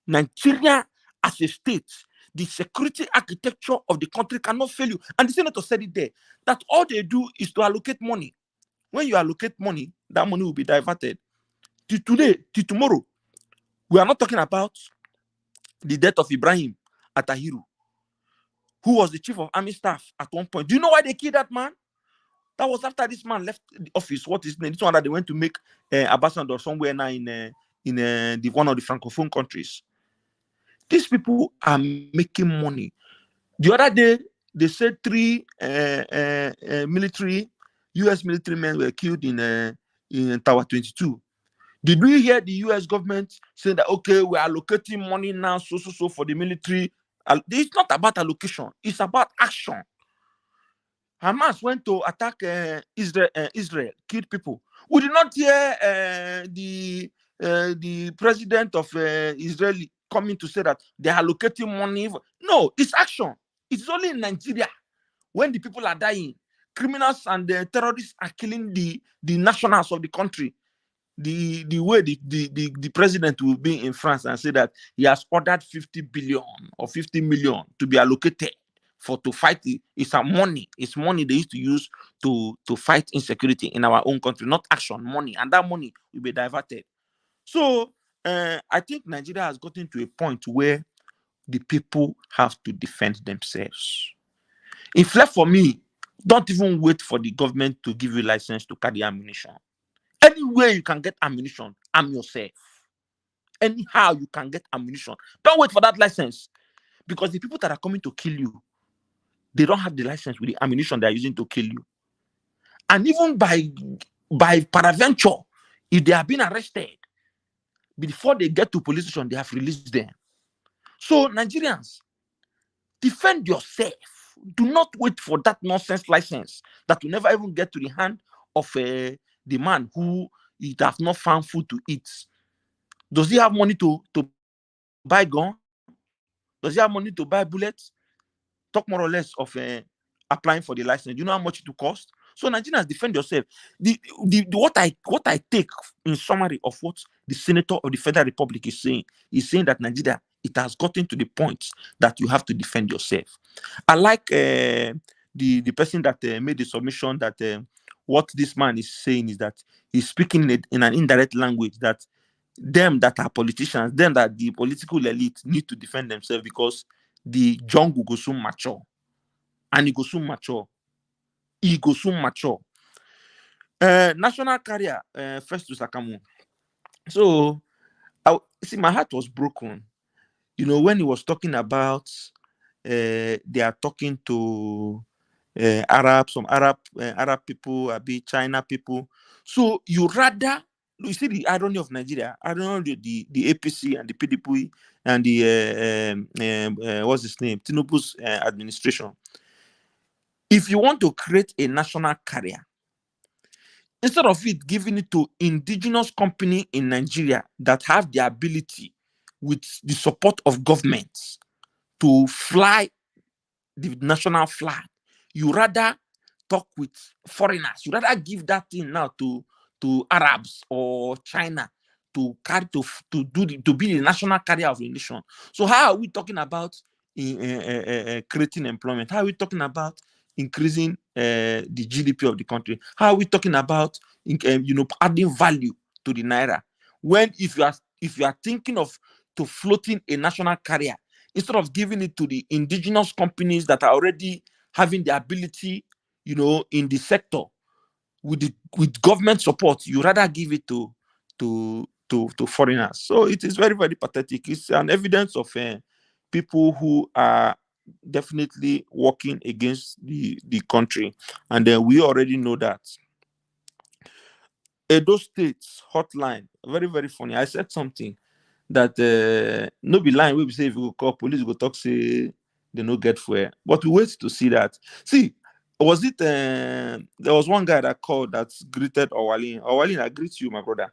Nigeria as a state, the security architecture of the country cannot fail you. And the senator said it there, that all they do is to allocate money. When you allocate money, that money will be diverted. Till today, till tomorrow, we are not talking about the death of Ibrahim Atahiru, who was the chief of army staff at one point. Do you know why they killed that man? That was after this man left the office. What is this one that they went to make ambassador somewhere now in one of the Francophone countries? These people are making money. The other day, they said 3 U.S. military men were killed in Tower 22. Did we hear the U.S. government say that, okay, we are allocating money now, so for the military? It's not about allocation. It's about action. Hamas went to attack Israel, killed people. We did not hear the the president of Israel coming to say that they are allocating money. No, it's action. It's only in Nigeria when the people are dying, criminals and the terrorists are killing the nationals of the country. The way the president will be in France and say that he has ordered 50 billion or 50 million to be allocated to fight it's money. It's money they used to use to fight insecurity in our own country, not action, money, and that money will be diverted. So I think Nigeria has gotten to a point where the people have to defend themselves. If left for me, don't even wait for the government to give you license to carry ammunition. Anywhere you can get ammunition, arm yourself. Anyhow you can get ammunition. Don't wait for that license, because the people that are coming to kill you, they don't have the license with the ammunition they are using to kill you. And even by peradventure, if they have been arrested, before they get to police station, they have released them. So Nigerians, defend yourself. Do not wait for that nonsense license that will never even get to the hand of the man who it has not found food to eat. Does he have money to buy gun? Does he have money to buy bullets? Talk more or less of applying for the license. Do you know how much it will cost? So Nigerians, defend yourself. What I take in summary of what the Senator of the Federal Republic is saying that Nigeria, it has gotten to the point that you have to defend yourself. I like the person that made the submission that what this man is saying is that he's speaking in an indirect language, that them that are politicians, them that the political elite need to defend themselves because the jungle goes soon mature. And it goes soon mature. It goes soon mature. National carrier, first to Sakamu. So, see, my heart was broken. You know, when he was talking about they are talking to some Arab people, a bit China people. So you see the irony of Nigeria. I don't know the APC and the PDP and the what's his name, Tinubu's administration. If you want to create a national carrier, instead of it giving it to indigenous company in Nigeria that have the ability with the support of governments to fly the national flag, you rather talk with foreigners. You rather give that thing now to Arabs or China to carry to be the national carrier of the nation. So how are we talking about creating employment? How are we talking about increasing the GDP of the country? How are we talking about adding value to the naira? When if you are thinking of floating a national carrier, instead of giving it to the indigenous companies that are already having the ability, in the sector with government support, you rather give it to foreigners. So it is very, very pathetic. It's an evidence of people who are definitely working against the country, and we already know that. Edo State hotline, very, very funny. I said something that no be line. We say if we call police, go talk say they no get fuel, but we wait to see that. See, was it there was one guy that called that greeted Owalin. Owalin, I greet you, my brother.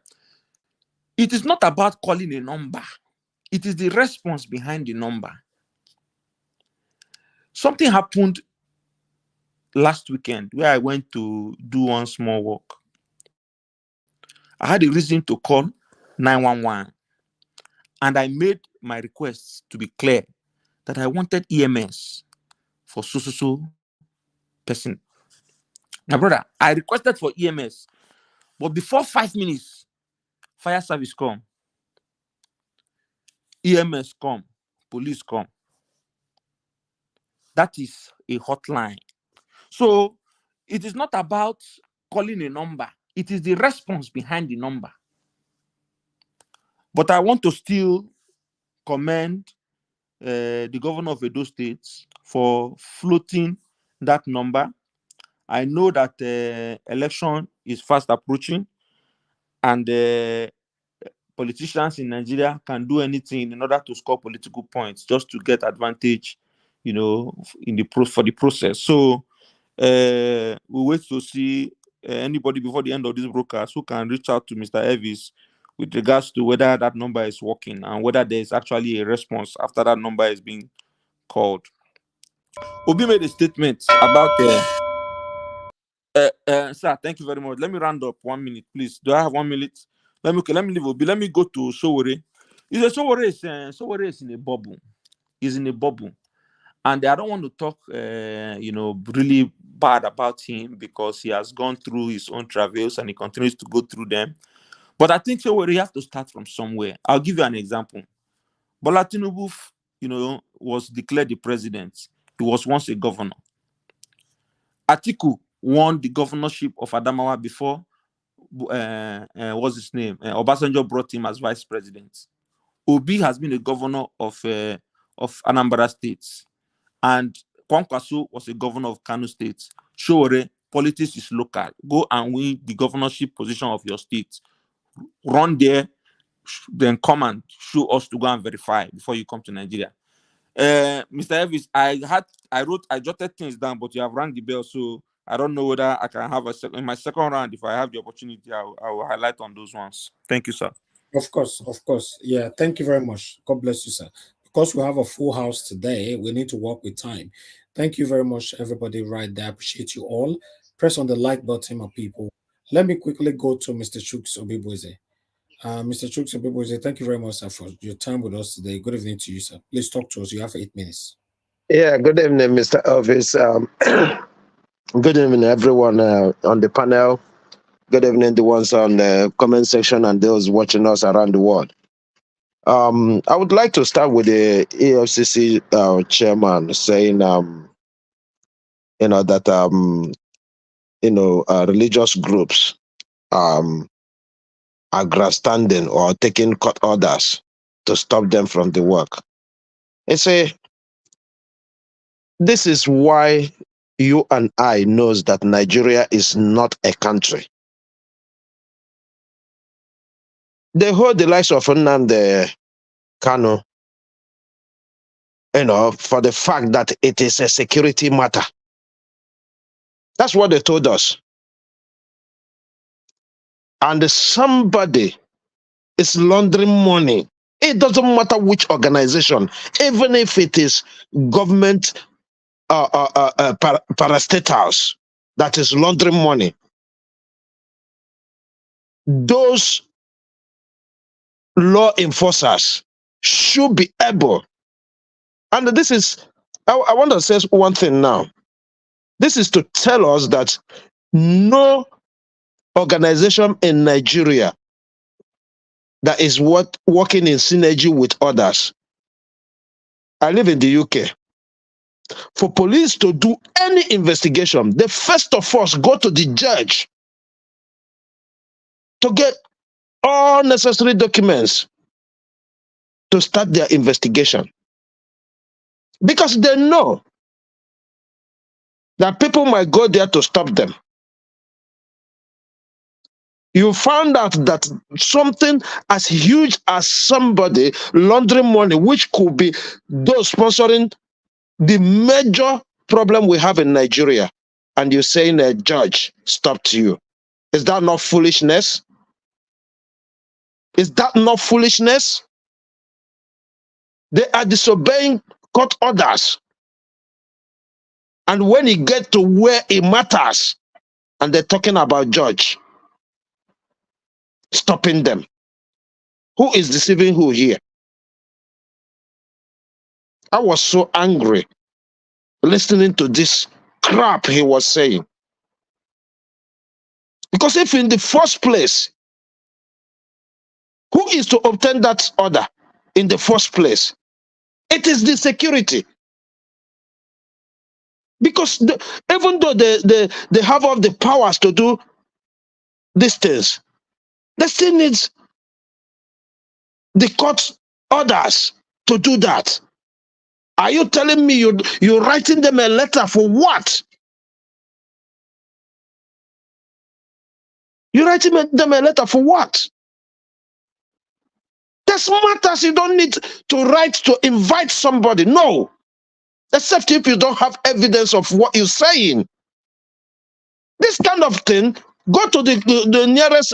It is not about calling a number. It is the response behind the number. Something happened last weekend where I went to do one small work. I had a reason to call 911. And I made my requests to be clear that I wanted EMS for so person. My brother, I requested for EMS, but before 5 minutes, fire service come, EMS come, police come. That is a hotline. So it is not about calling a number. It is the response behind the number. But I want to still commend the governor of Edo State for floating that number. I know that election is fast approaching, and politicians in Nigeria can do anything in order to score political points just to get advantage, in for the process. So we wait to see anybody before the end of this broadcast who can reach out to Mr. Elvis with regards to whether that number is working and whether there is actually a response after that number is being called. Obi made a statement about sir, thank you very much. Let me round up 1 minute, please. Do I have 1 minute? Let me leave Obi. Let me go to Sowore. Sowore is in a bubble. He's in a bubble. And I don't want to talk, really bad about him because he has gone through his own travails and he continues to go through them. But I think Sowore, you have to start from somewhere. I'll give you an example. Bola Tinubu, was declared the president. He was once a governor. Atiku won the governorship of Adamawa before, what's his name? Obasanjo brought him as vice president. Obi has been a governor of Anambra State. And Kwankwaso was a governor of Kano State. Sowore, politics is local. Go and win the governorship position of your state. Run there, then come and show us to go and verify before you come to Nigeria. Mr. Elvis, I jotted things down, but you have rang the bell, so I don't know whether I can have in my second round. If I have the opportunity, I will highlight on those ones. Thank you, sir. Of course. Yeah, thank you very much. God bless you, sir. Because we have a full house today, we need to work with time. Thank you very much, everybody right there. I appreciate you all. Press on the like button, my people. Let me quickly go to Mr. Chuks Obibueze. Mr. Chuks Obibueze, thank you very much, sir, for your time with us today. Good evening to you, sir. Please talk to us. You have 8 minutes. Yeah, good evening, Mr. Elvis. Good evening, everyone on the panel. Good evening, the ones on the comment section and those watching us around the world. I would like to start with the EFCC chairman saying, religious groups are grandstanding or taking court orders to stop them from the work. This is why you and I knows that Nigeria is not a country. They hold the likes of Nnamdi Kanu, for the fact that it is a security matter. That's what they told us. And somebody is laundering money. It doesn't matter which organization, even if it is government parastatals that is laundering money. Those law enforcers should be able, and this is, I want to say one thing now. This is to tell us that no organization in Nigeria that is working in synergy with others. I live in the UK. For police to do any investigation, they first of all go to the judge to get all necessary documents to start their investigation. Because they know that people might go there to stop them. You found out that something as huge as somebody laundering money, which could be those sponsoring the major problem we have in Nigeria, and you're saying a judge stopped you. Is that not foolishness? Is that not foolishness? They are disobeying court orders. And when it gets to where it matters, and they're talking about judge stopping them. Who is deceiving who here? I was so angry listening to this crap he was saying. Because if in the first place, who is to obtain that order in the first place? It is the security. Because even though they have all the powers to do these things, they still need the court orders to do that. Are you telling me you're writing them a letter for what? You're writing them a letter for what? There's matters you don't need to write to invite somebody. No. Except if you don't have evidence of what you're saying. This kind of thing Go to the nearest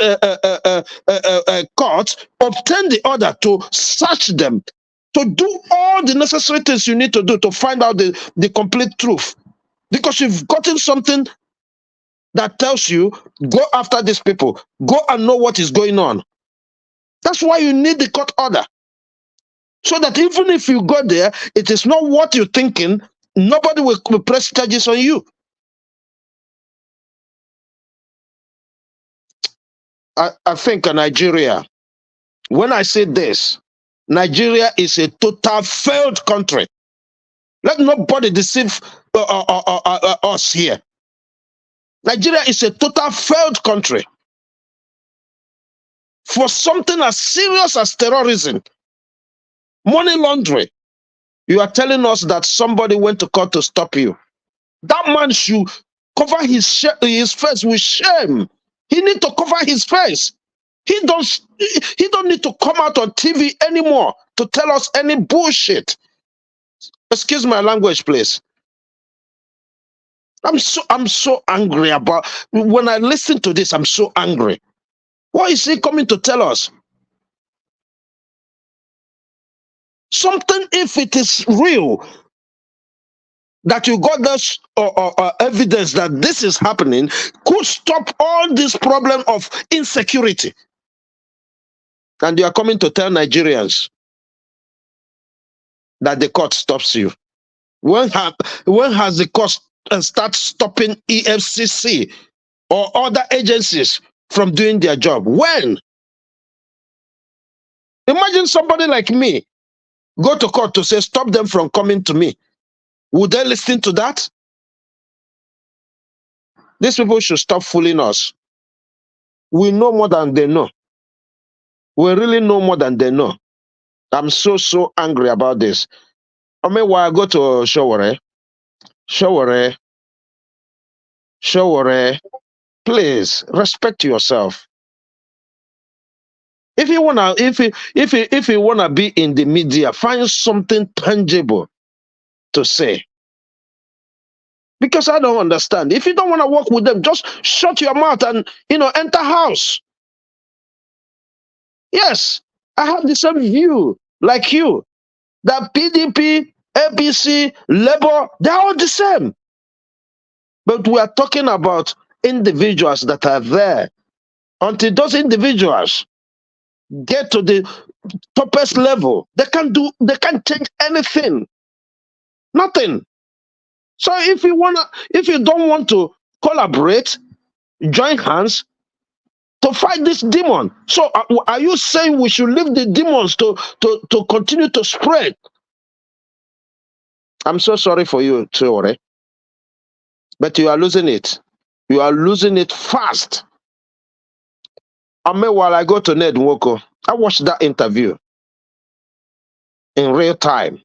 court, obtain the order to search them, to do all the necessary things you need to do to find out the complete truth. Because you've gotten something that tells you, go after these people, go and know what is going on. That's why you need the court order. So that even if you go there, it is not what you're thinking, nobody will press charges on you. I think Nigeria, when I say this, Nigeria is a total failed country. Let nobody deceive us here. Nigeria is a total failed country. For something as serious as terrorism, money laundering, you are telling us that somebody went to court to stop you. That man should cover his face with shame. He need to cover his face. He don't need to come out on TV anymore to tell us any bullshit. Excuse my language, please. I'm so angry about when I listen to this. I'm so angry. What is he coming to tell us? Something, if it is real, that you got this evidence that this is happening, could stop all this problem of insecurity. And you are coming to tell Nigerians that the court stops you. When has the court start stopping EFCC or other agencies from doing their job? When? Imagine somebody like me go to court to say stop them from coming to me. Would they listen to that? These people should stop fooling us. We know more than they know. We really know more than they know. I'm so angry about this. I mean, why I go to Obi-Sowore, please respect yourself. If you wanna be in the media, find something tangible to say. Because I don't understand. If you don't want to work with them, just shut your mouth and enter house. Yes, I have the same view like you. That PDP, APC, Labour, they're all the same. But we are talking about individuals that are there. Until those individuals get to the toppest level, they can't change anything. Nothing. So if you don't want to collaborate, join hands to fight this demon. So are you saying we should leave the demons to continue to spread? I'm so sorry for you, Sowore, but you are losing it. You are losing it fast. I mean, while I go to Nwoko, I watched that interview in real time.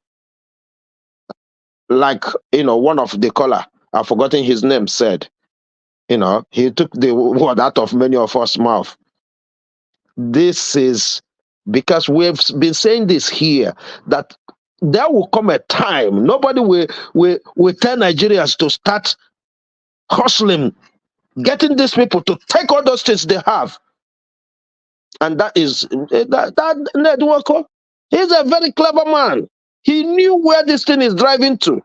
Like, one of the caller, I've forgotten his name, said, he took the word out of many of us' mouth. This is because we've been saying this here, that there will come a time, nobody will tell Nigerians to start hustling, getting these people to take all those things they have. And that is, that Nwoko, he's a very clever man. He knew where this thing is driving to.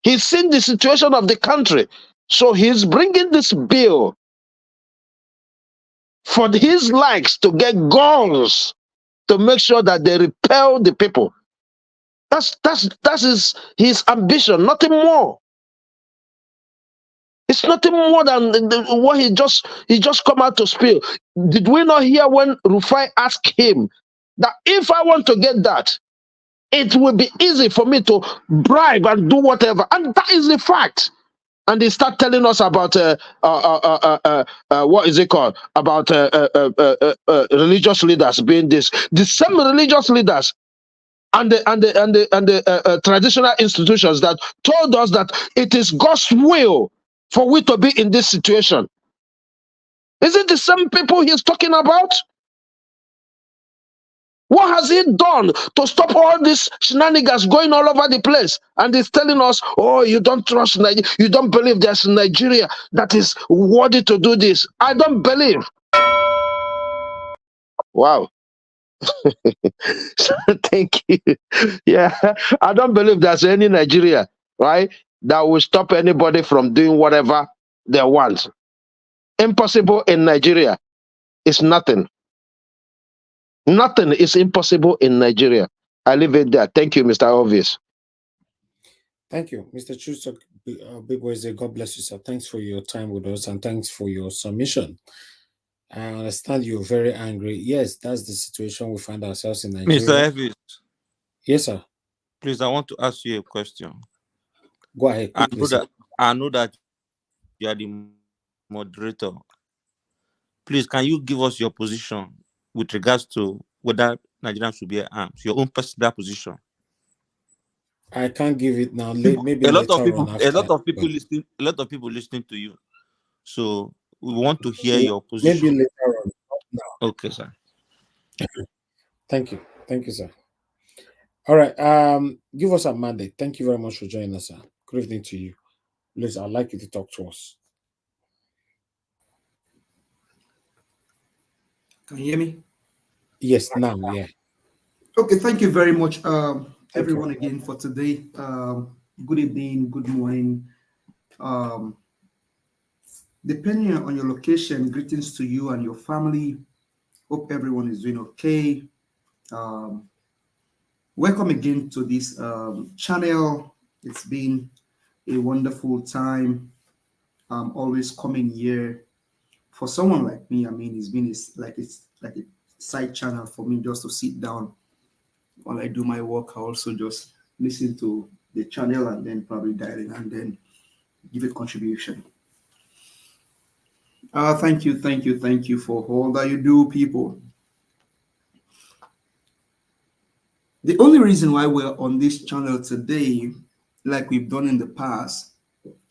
He's seen the situation of the country. So he's bringing this bill for his likes to get guns to make sure that they repel the people. That's his ambition, nothing more. It's nothing more than what he just come out to spill. Did we not hear when Rufai asked him that if I want to get that, it will be easy for me to bribe and do whatever? And that is the fact. And they start telling us about what is it called? About religious leaders being this. The same religious leaders and the traditional institutions that told us that it is God's will for we to be in this situation. Is it the same people he's talking about? What has he done to stop all these shenanigans going all over the place? And he's telling us, oh, you don't trust Nigeria. You don't believe there's Nigeria that is worthy to do this. I don't believe. Wow. Thank you. Yeah, I don't believe there's any Nigeria, right, that will stop anybody from doing whatever they want. Impossible in Nigeria is nothing. Nothing is impossible in Nigeria. I leave it there. Thank you, Mr. Obvious. Thank you, Mr. Chusok. Big Wednesday. God bless you, sir. Thanks for your time with us and thanks for your submission. I understand you're very angry. Yes, that's the situation we find ourselves in Nigeria. Mr. Elvis. Yes, sir. Please, I want to ask you a question. Go ahead. Quickly, I know that you are the moderator. Please, can you give us your position with regards to whether Nigerians should bear arms? Your own personal position. I can't give it now. Maybe a lot of people listening to you. So we want to hear your position. Maybe later on. No. Okay, sir. Thank you, sir. All right. Give us a mandate. Thank you very much for joining us, sir. Good evening to you. Liz, I'd like you to talk to us. Can you hear me? Yes, now, yeah. Okay, thank you very much, everyone, again for today. Good evening, good morning. Depending on your location, greetings to you and your family. Hope everyone is doing okay. Welcome again to this channel. It's been a wonderful time. Always coming here. For someone like me, I mean, it's like a side channel for me just to sit down while I do my work. I also just listen to the channel and then probably dial in and then give a contribution. Thank you for all that you do, people. The only reason why we're on this channel today, like we've done in the past,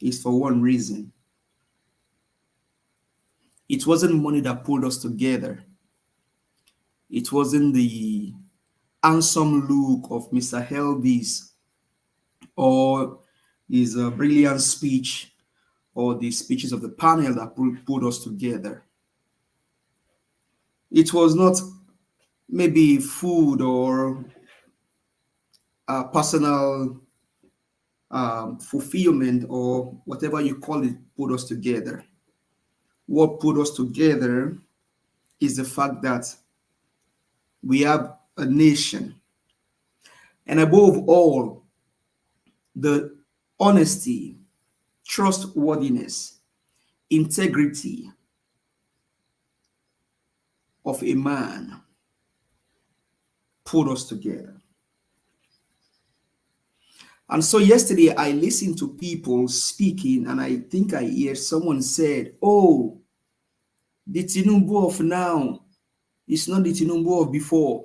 is for one reason. It wasn't money that pulled us together. It wasn't the handsome look of Mr. Helvis or his brilliant speech or the speeches of the panel that pulled us together. It was not maybe food or personal fulfillment or whatever you call it put us together. What put us together is the fact that we have a nation, and above all, the honesty, trustworthiness, integrity of a man put us together. And so yesterday I listened to people speaking, and I think I hear someone said, oh, the Tinubu of now is not the Tinubu of before.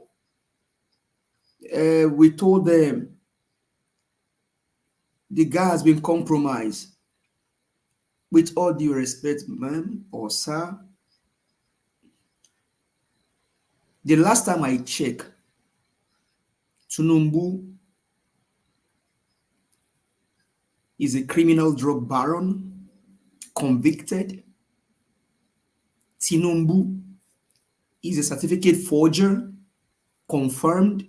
We told them the guy has been compromised. With all due respect, ma'am or sir, the last time I checked, Tinubu is a criminal drug baron, convicted. Tinubu is a certificate forger, confirmed.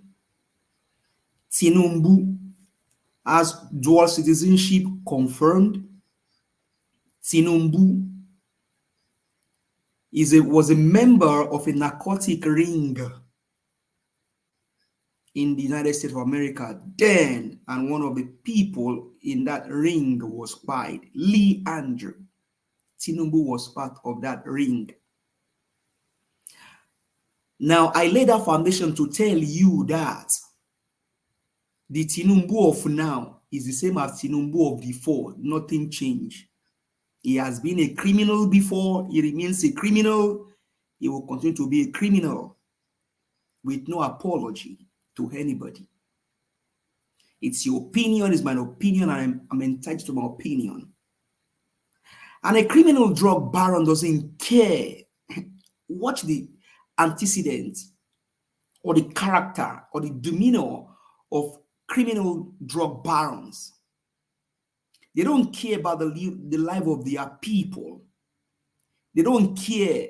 Tinubu has dual citizenship, confirmed. Tinubu was a member of a narcotic ring in the United States of America then, and one of the people in that ring was fired. Lee Andrew. Tinubu was part of that ring. Now, I laid a foundation to tell you that the Tinubu of now is the same as Tinubu of before. Nothing changed. He has been a criminal before. He remains a criminal. He will continue to be a criminal with no apology to anybody. It's your opinion, it's my opinion, and I'm entitled to my opinion. And a criminal drug baron doesn't care. Watch the antecedents or the character or the demeanor of criminal drug barons. They don't care about the life of their people. They don't care.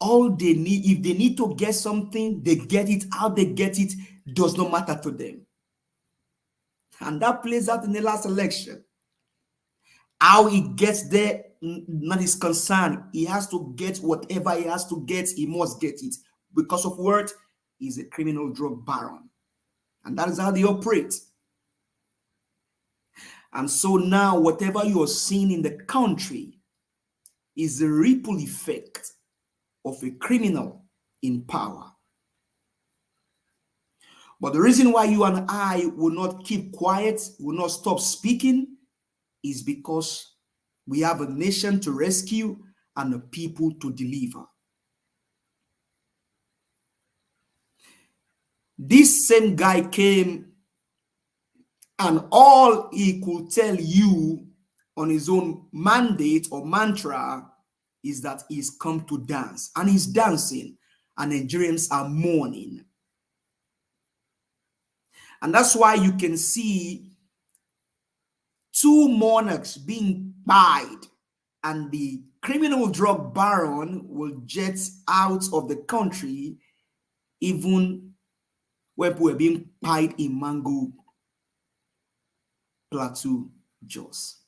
All they need, if they need to get something, they get it. How they get it does not matter to them. And that plays out in the last election. How he gets there, not his concern. He has to get whatever he has to get. He must get it. Because of what? He's a criminal drug baron. And that is how they operate. And so now, whatever you are seeing in the country is the ripple effect of a criminal in power. But the reason why you and I will not keep quiet, will not stop speaking, is because we have a nation to rescue and a people to deliver. This same guy came, and all he could tell you on his own mandate or mantra is that he's come to dance, and he's dancing, and Nigerians are mourning. And that's why you can see two monarchs being pied, and the criminal drug baron will jet out of the country even when people were being pied in Mango Plateau, Jos.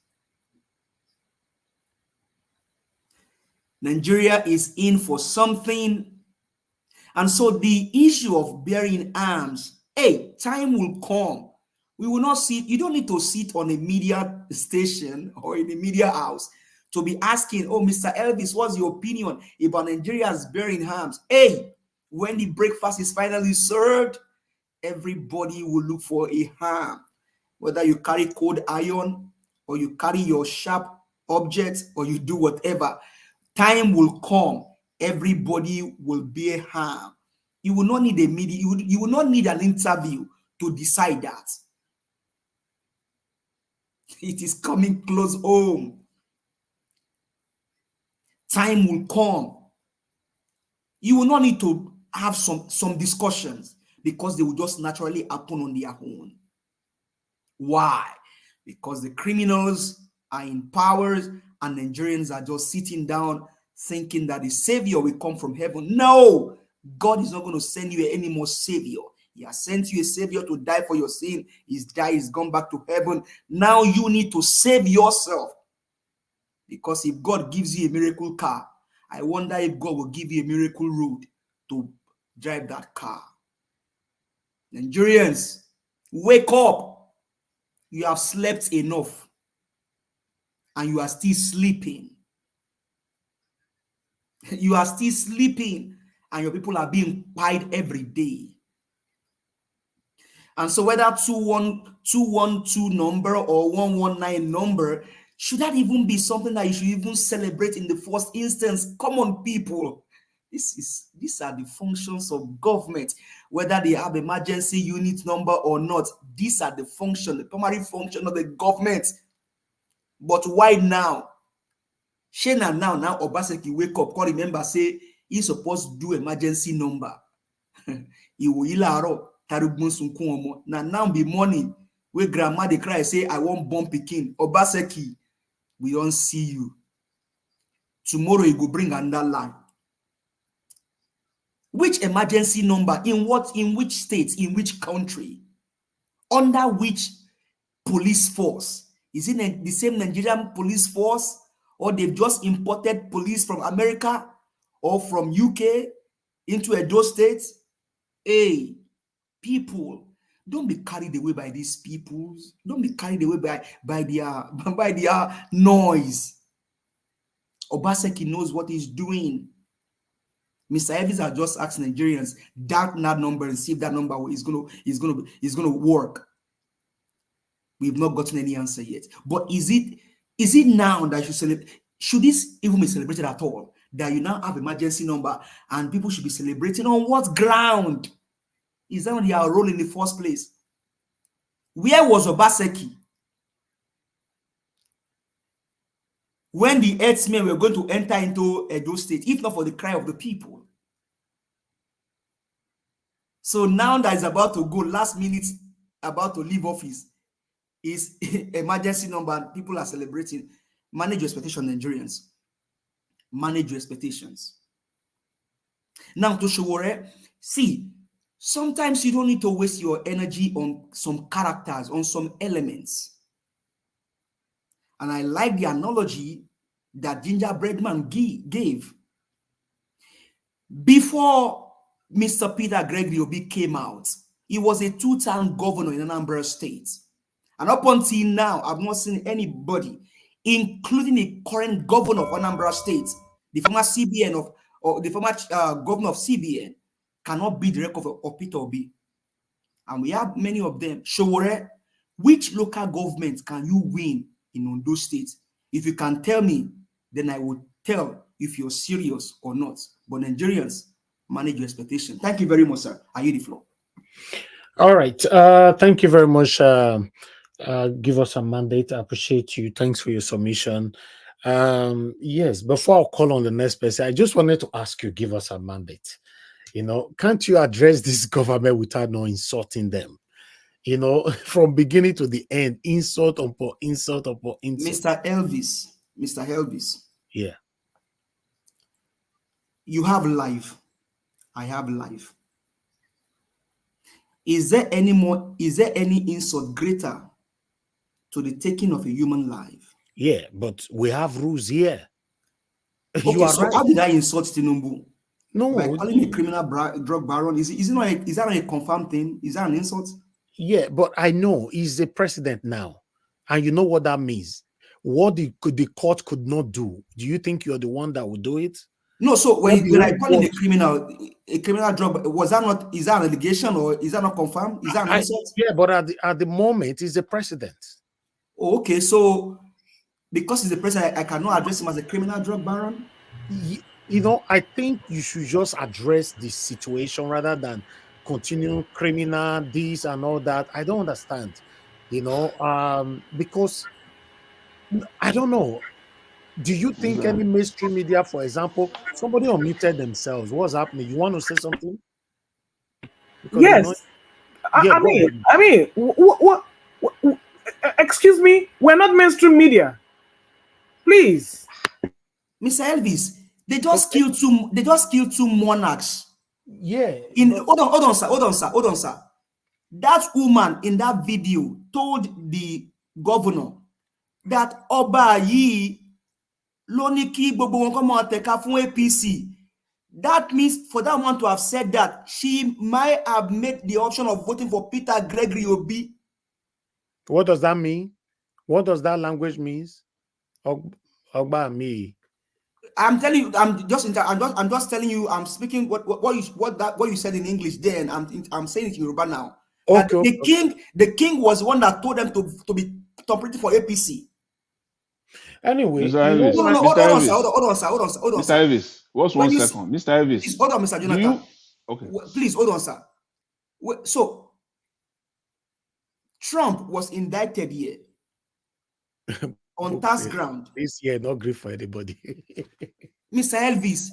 Nigeria is in for something. And so the issue of bearing arms, hey, time will come. We will not sit, you don't need to sit on a media station or in a media house to be asking, oh, Mr. Elvis, what's your opinion about Nigeria's bearing arms? Hey, when the breakfast is finally served, everybody will look for a ham. Whether you carry cold iron or you carry your sharp objects or you do whatever, time will come. Everybody will be a ham. You will not need a media, you will not need an interview to decide that. It is coming close home. Time will come. You will not need to have some discussions because they will just naturally happen on their own. Why? Because the criminals are in power and Nigerians are just sitting down thinking that the savior will come from heaven. No, God is not going to send you any more savior. He has sent you a savior to die for your sin. He's died, he's gone back to heaven. Now you need to save yourself. Because if God gives you a miracle car, I wonder if God will give you a miracle road to drive that car. Nigerians, wake up. You have slept enough and you are still sleeping. You are still sleeping and your people are being pied every day. And so whether 212 number or 119 number, should that even be something that you should even celebrate in the first instance? Come on, people. These are the functions of government, whether they have emergency unit number or not. These are the function, the primary function of the government. But why now? Shena now Obaseki wake up, call remember, say he's supposed to do emergency number. He will now be morning where grandma they cry, say, I want bomb Pikin. Obaseki, we don't see you. Tomorrow you go bring another line. Which emergency number? In what? In which state? In which country? Under which police force? Is it the same Nigerian police force? Or they've just imported police from America or from UK into Edo State? Hey, people, don't be carried away by these peoples. Don't be carried away by their noise. Obaseki knows what he's doing. Mr. Elvis has just asked Nigerians, doubt that number and see if that number is gonna work. We've not gotten any answer yet. But is it now that you celebrate? Should this even be celebrated at all? That you now have emergency number and people should be celebrating on what ground? Is that on their role in the first place? Where was Obaseki when the herdsmen were going to enter into Edo State, if not for the cry of the people? So now that is about to go, last minute, about to leave office, is emergency number. People are celebrating. Manage your expectations, Nigerians. Manage your expectations. Now to Sowore, see, sometimes you don't need to waste your energy on some characters, on some elements. And I like the analogy that Gingerbread Man gave. Before Mr. Peter Gregory Obi came out, he was a two-time governor in Anambra State. And up until now, I've not seen anybody, including the current governor of Anambra State, the former CBN or the former governor of CBN, cannot beat the record of Peter Obi. And we have many of them. Sowore, which local government can you win in Ondo State? If you can tell me, then I will tell if you're serious or not. But Nigerians, manage your expectation. Thank you very much, sir. I yield the floor. All right. Thank you very much. Give us a mandate. I appreciate you. Thanks for your submission. Yes, before I call on the next person, I just wanted to ask you, give us a mandate. You know, can't you address this government without not insulting them? You know, from beginning to the end, insult upon insult upon insult. Mr. Elvis. Yeah. You have life. I have life. Is there any insult greater to the taking of a human life? Yeah, but we have rules here. Okay, so right. How did I insult Tinubu? No, by calling a criminal drug baron. Is that not a confirmed thing? Is that an insult? Yeah, but I know he's the president now, and you know what that means. What the court could not do. Do you think you're the one that would do it? No. So when I call him a criminal drug, was that not? Is that an allegation or is that not confirmed? Is that an insult? Yeah, but at the moment, he's the president. Oh, okay, so because he's the president, I cannot address him as a criminal drug baron. You know, I think you should just address the situation rather than continue criminal this and all that. I don't understand, you know, because I don't know. Do you think any mainstream media, for example, somebody unmuted themselves? What's happening? You want to say something? Because yes. I mean, what? Excuse me, we're not mainstream media. Please, Mr. Elvis, they just killed two. They just killed two monarchs. Yeah. Hold on, sir. That woman in that video told the governor that Oba yi loniki gbogbo won come teka fun APC. That means for that one to have said that, she might have made the option of voting for Peter Gregory Obi. What does that mean? What does that language mean? Oba me. I'm telling you, I'm just telling you, I'm speaking what you said in English then. I'm saying it in Yoruba now. Okay. The king was the one that told them to be competing for APC. Anyway, hold on, sir. Mr. Elvis, what's 1 second? Mr. Elvis. Hold on, Mr. Jonathan. Okay. Please hold on, sir. So Trump was indicted here on tax ground. This year, not great for anybody. Mr. Elvis,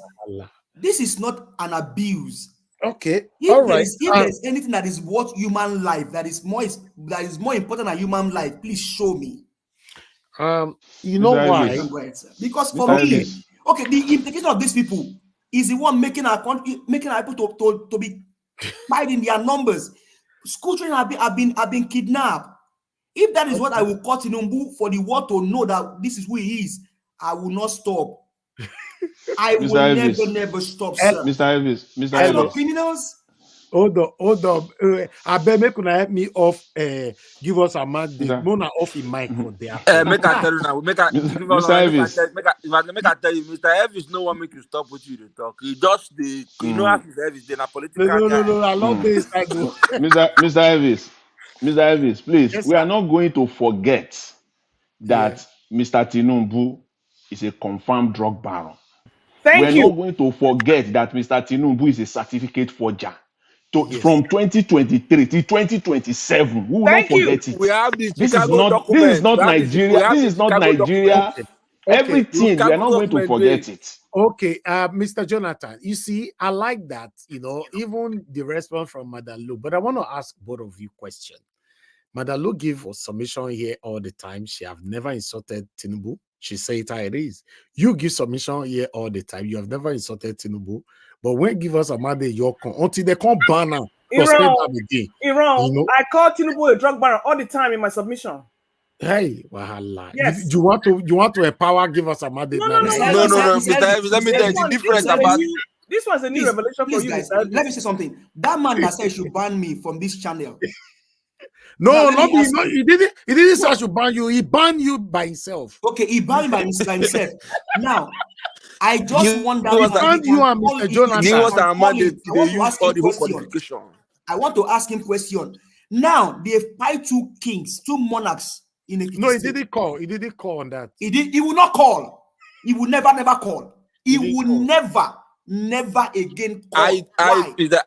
this is not an abuse. Okay. If there's anything that is worth human life, that is more important than human life, please show me. You know why? Because for me, okay, the implication of these people is the one making our country, making our people to be hiding their numbers. School children have been kidnapped. If that is what I will call Tinubu for the world to know that this is who he is, I will not stop. I will never stop, sir. Mr. Elvis. Criminals. Hold on. I bet make una help me off. Give us a mandate. Mona off in mic there. Make I tell you now. Make I tell you, Mr. Elvis no one make you stop what you talk. He just you know how Elvis then a political guy. No. I love this. Mr. Elvis, please. Yes, we are not going to forget that Mr. Tinubu is a confirmed drug baron. We're not going to forget that Mr. Tinubu is a certificate forger. From 2023 to 2027, we will not forget it. We have this This is not Nigeria. This is not Nigeria. Everything, we are not going to forget it. Okay, Mr. Jonathan, you see, I like that, even the response from Madam Lu, but I want to ask both of you question. Madam Lu give us submission here all the time. She have never insulted Tinubu. She say it how it is. You give submission here all the time. You have never insulted Tinubu. But when give us a mandate, until they come ban her, Iran, I call Tinubu a drug baron all the time in my submission. Hey, wahala. Yes. You want to empower, give us a mandate. No, Mr. Evans, let me tell you the difference about this was a new revelation for you, guys. Let me say something. That man that said he should ban me from this channel. No, he didn't. He didn't say I should ban you. He banned you by himself. Okay, he banned me by himself. Now, I just wonder. He banned you and Mr. Jonathan. He was our mandate. I want to use ask all him the whole question. qualification. I want to ask him question. Now they've pied two kings, two monarchs in a. No, he didn't call. He didn't call on that. He will not call. He will never call. He will never again call.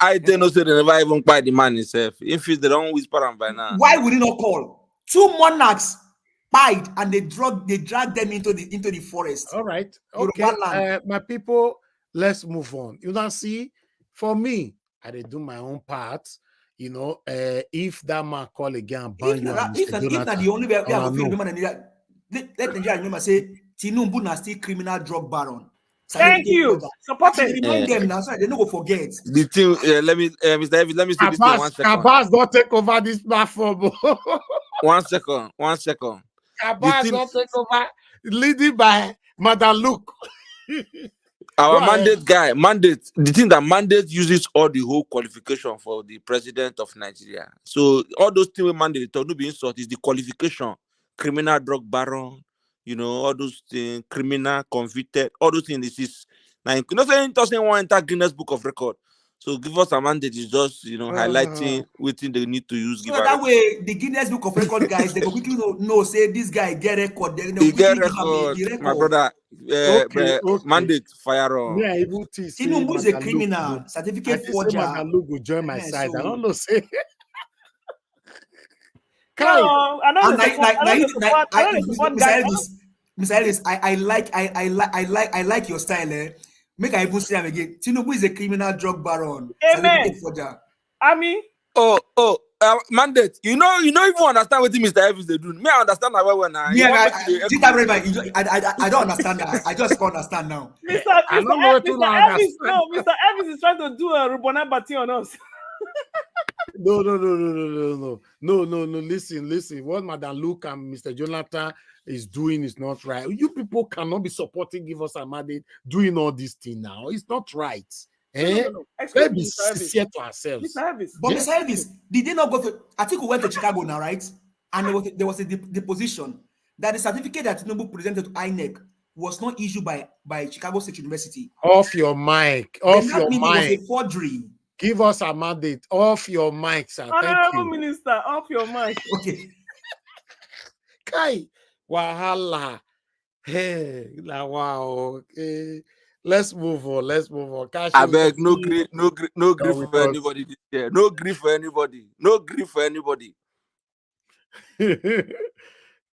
I don't know, so they never even buy the man himself. If they don't whisper him by now. Why would he not call? Two monarchs pied and they dragged them into the forest. All right. Okay. My people, let's move on. You don't see, for me, I did do my own part. If that man call again and ban you, if that the only way I will feel remember let Nigeria remember say Tinubu na still criminal drug baron. Thank you. Support it. Remind them now, so they don't go forget. The thing, let me, Mr. Evans, let me say this thing 1 second. Abbas don't take over this platform. 1 second. Abbas don't take over, leading by Madam Luke. Our mandate. The thing that mandate uses all the whole qualification for the president of Nigeria. So all those things we mandate to be insult is the qualification, criminal drug baron, all those things, criminal convicted, all those things. This is now saying doesn't want to enter Guinness Book of Record. So give us a mandate is just highlighting within they need to use. So that way the Guinness Book of Record guys they go quickly know say this guy get record. He get record. My brother, mandate fire on. Yeah, even Tinubu is a criminal, certificate forger. Madam Luke will join my side. I don't know say. No, I don't support Mr. Ellis, I like your style, eh? Make I even say him again. Tinubu is a criminal drug baron. Amen. Mandate. You even understand what Mr. Evans they do. Me, I understand that when I. I don't understand that. I just can't understand now. Mr. Evans is trying to do a Rubona Bati on us. No. Listen. What Madam Luke and Mr. Jonathan is doing is not right. You people cannot be supporting Give Us a Mandate doing all this thing now. It's not right. No. Let's be sincere to ourselves. But Mr. Elvis, did they not go to? I think we went to Chicago now, right? And there was a deposition that the certificate that Tinubu presented to INEC was not issued by Chicago State University. Off your mic. Off your mic. It was a forgery. Give us a mandate. Off your mic, sir. Honorable Minister, off your mic. Okay. Kai, wahala. Hey, wow. Okay. Let's move on. I beg, no grief for anybody this year. No grief for anybody.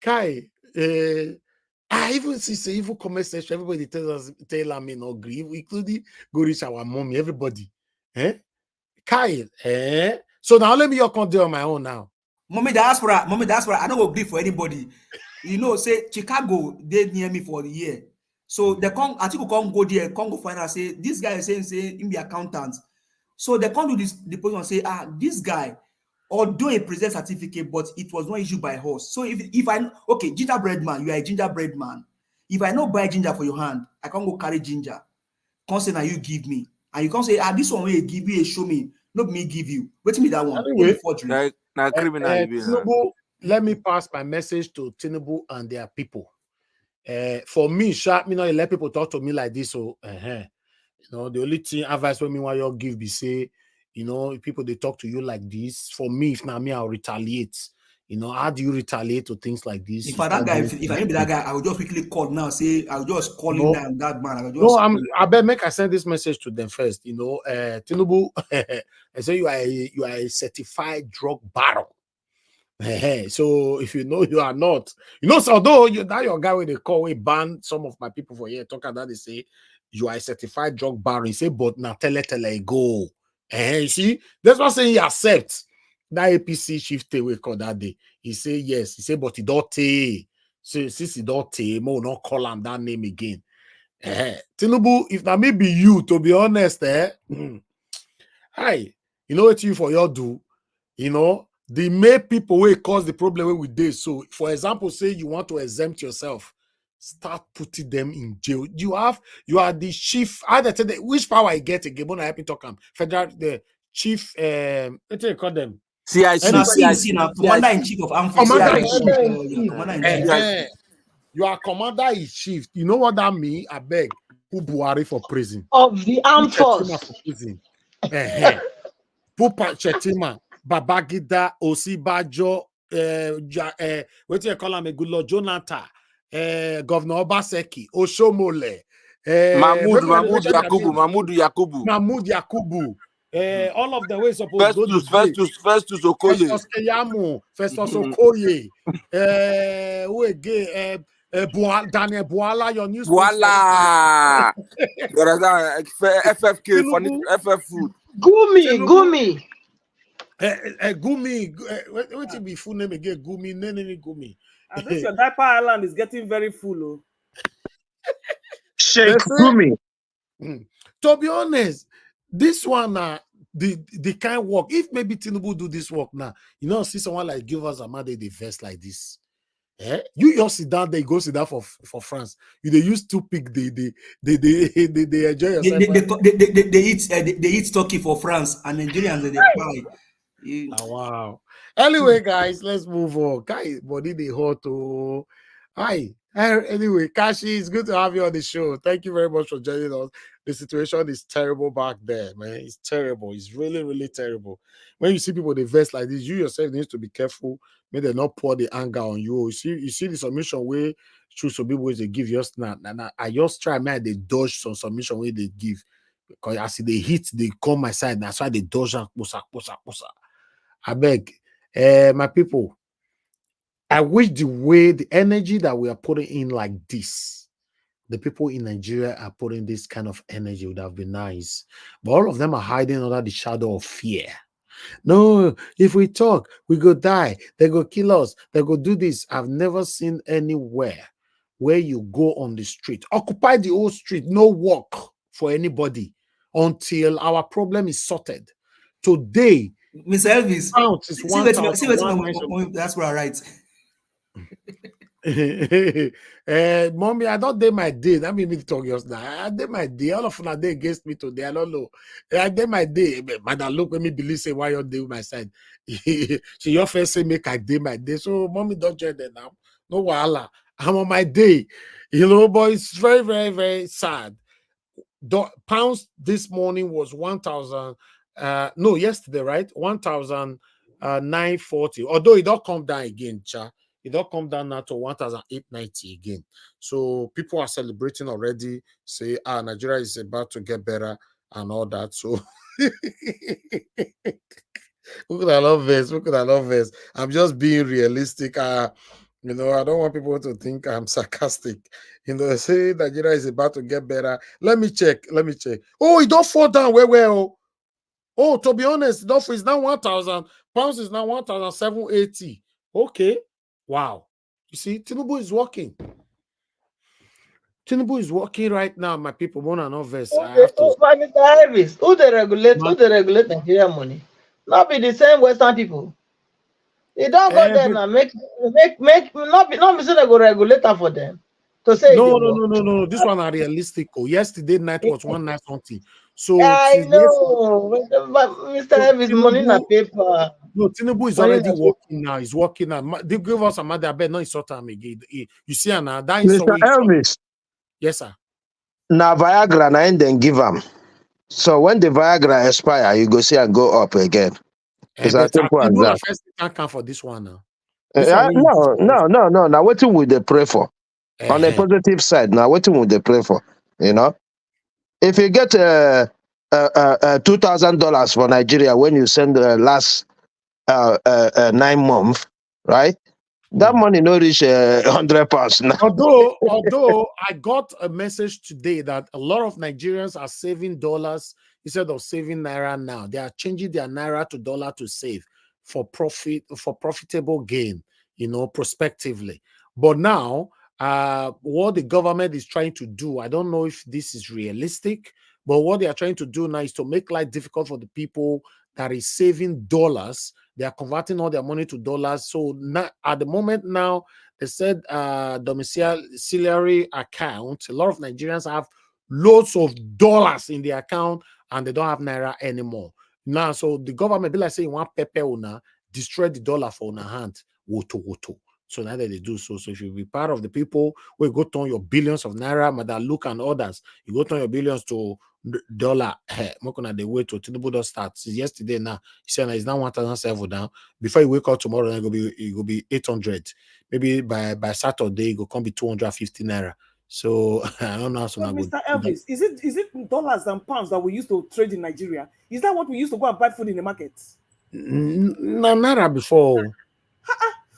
Kai, I even see even comment section. Everybody tell me no grief, including go reach our mommy. Everybody, Kyle, So now let me your content on my own now. Mommy diaspora. I don't go grief for anybody. Say Chicago, they near me for the year. So I think we can't go there, can't go find out, say, this guy is saying in the accountant. So they can't do this, the person say, this guy, although he presents certificate, but it was not issued by us. So if gingerbread man, you are a gingerbread man. If I not buy ginger for your hand, I can't go carry ginger. Can't say now you give me. And you can't say, this one will give you, show me, not me give you. Wait me that one. Anyway, Tinubu, let me pass my message to Tinubu and their people. For me, let people talk to me like this. So, the only thing advice for me why you give be say, if people they talk to you like this. For me, if not me, I'll retaliate. How do you retaliate to things like this? If I be that guy, I will just quickly call now. Say I will just call him down that man. I bet make I send this message to them first. Tinubu, I say you are a certified drug baron. So if you are not, although that your guy when they call we ban some of my people for here talk about they say you are a certified drug baron. He say, but now tell go. You see, that's what I'm saying. He accepts that APC shift away call that day. He say yes. He say, but he don't take. So since he don't take, mo not call him that name again. Tinubu, if that may be you, to be honest, hi, you know what you for your do, you know, the main people will cause the problem with this. So, for example, say you want to exempt yourself, start putting them in jail. You are the chief. Which power I get again? When I help me talk federal, the chief. What do you call them? CIC. Commander in chief of armed forces. You are commander in chief. You know what that means? I beg, put Buhari for prison. Of the armed force. For prison. Put Chetima, Babagida, Osibajo, what do you call him? Gulo Jonathan, Governor Obaseki, Oshomole, Mahmoud Yakubu. All of the ways supposed to go. Festus Okoye. Festus Keyamo, Festus Okoye, who again? Daniel Boala, your news. Voila. FFK, funny FF food. Gumi. Gumi. What will be full name again? Gumi. Gumi. I think your diaper island is getting very full. Oh. Sheikh Gumi. To be honest, this one the kind of work. If maybe Tinubu do this work now, you know, see someone like give us a man they vest like this. You just sit down there, go sit down for France. You they use to pick they enjoy yourself. They eat turkey for France and Nigerians they buy. Oh, wow. Anyway, guys, let's move on. Guys, body they hot. Oh, hi. Anyway, Kashi, it's good to have you on the show. Thank you very much for joining us. The situation is terrible back there, man. It's terrible. It's really, really terrible. When you see people they vest like this, you yourself need to be careful. May they not pour the anger on you. You see the submission way choose some people they give you snap. And I just try, man, they dodge some submission way they give. Because as they hit, they come my side. That's why they dodge and posa. I beg, my people, I wish the energy that we are putting in like this, the people in Nigeria are putting this kind of energy would have been nice. But all of them are hiding under the shadow of fear. No, if we talk, we go die. They go kill us. They go do this. I've never seen anywhere where you go on the street, occupy the whole street, no work for anybody until our problem is sorted. Today, Mr. Elvis, that's what I write. Mommy, I don't do my day. That made me talk just now. I did my day. All of them they against me today. I don't know. I did my day. Madam, look, let me believe say why you're doing my side. She your first say make I did my day. So mommy don't join them now. No wahala. I'm on my day. You know, but it's very, very, very sad. Pounds this morning was 1,000. No, yesterday, right? 1,940. Although it don't come down again, cha. It don't come down now to 1,890 again. So people are celebrating already. Say, Nigeria is about to get better and all that. So look at I love this. Look at I love this. I'm just being realistic. You know, I don't want people to think I'm sarcastic. You know, say Nigeria is about to get better. Let me check. Oh, it don't fall down. Where? Oh, to be honest, it's now 1,000. Pounds is now 1,780. Okay. Wow. You see, Tinubu is working. Tinubu is working right now, my people. One and obvious. Who they regulate Nigeria money? Not be the same Western people. They don't go there and make not be so they go regulator for them. To say no. This one are realistic. Oh, yesterday night was one night something. So I know, but Mr. Elvis, money in a paper. No, Tinubu is already working now. He's working now. They give us a mother bed, no insult time again. You see, now that is Mr. Elvis. Yes, sir. Now Viagra, na then give them. So when the Viagra expire, you go see and go up again. It's as simple as that. First can't come for this one now. No. Now what would they pray for? On the positive side, now what would they pray for? You know, if you get $2,000 for Nigeria when you send the last 9 months, right? That money no reach £100 now. Although I got a message today that a lot of Nigerians are saving dollars instead of saving naira now. They are changing their naira to dollar to save for profitable gain, prospectively. But now, what the government is trying to do, I don't know if this is realistic, but what they are trying to do now is to make life difficult for the people that is saving dollars. They are converting all their money to dollars. So now, at the moment now, they said domiciliary account. A lot of Nigerians have loads of dollars in their account and they don't have naira anymore. Now, so the government be like saying one pepe una destroy the dollar for una hand. Woto. So now that they do so. So if you be part of the people who go turn your billions of naira, Madam Luke and others, you go turn your billions to dollar. Mokona the way to Tinubu does start. Since yesterday now, he said it's now 1,007 down. Before you wake up tomorrow, it will be 800. Maybe by Saturday, it will come be 250 naira. So I don't know how soon. Mr. Elvis, is it dollars and pounds that we used to trade in Nigeria? Is that what we used to go and buy food in the market? No, naira before.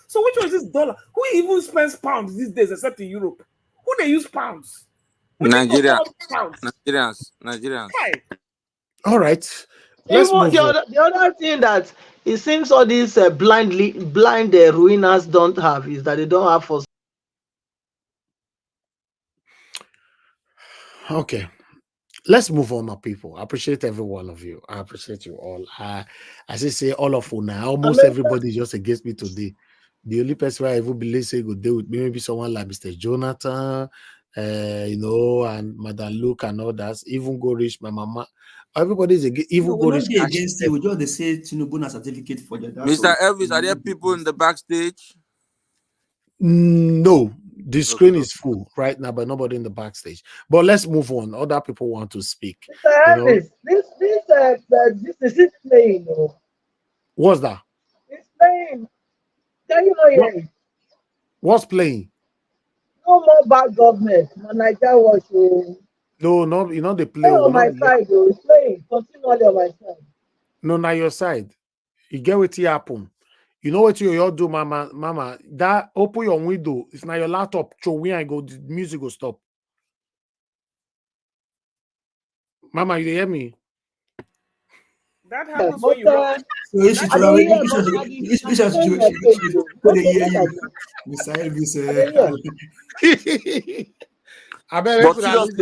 So which one is this dollar? Who even spends pounds these days except in Europe? Who they use pounds? Nigerians. Hey. All right. Let's move on. The other thing that it seems all these blind ruiners don't have is that they don't have for. Okay. Let's move on, my people. I appreciate every one of you. I appreciate you all. As I say, all of you now, almost everybody just against me today. The only person I even believe say go deal with me, maybe someone like Mr. Jonathan, and Madam Luke and others, even go reach my mama. Everybody's even go reach. Against you, just they say Tinubu certificate for that. Mr. Elvis, are there people in the backstage? No, the screen is full right now, but nobody in the backstage. But let's move on. Other people want to speak. Mr. Elvis, this is playing. What's that? It's playing. Can you not hear it? What's playing? No more bad government. Nigeria was. No, you know they play. Stay on my side, though. It's playing continually on my side. No, na your side. You get what happen. You know what you do, mama. That open your window. If na your laptop, throw when I go, the music will stop. Mama, you hear me? That happens when you don't. But seriously,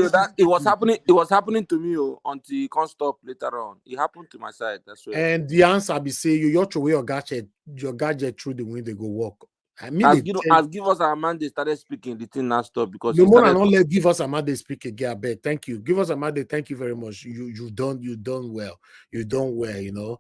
that it was happening to me until it can't stop later on. It happened to my side. That's right. And the answer be say you throw away your gadget through the window go walk. I mean, as give us a man, they started speaking. The thing not stop because no more than let give us a man. They speak again. I bet. Thank you. Give us a man. Thank you very much. You've done well. You've done well. You know.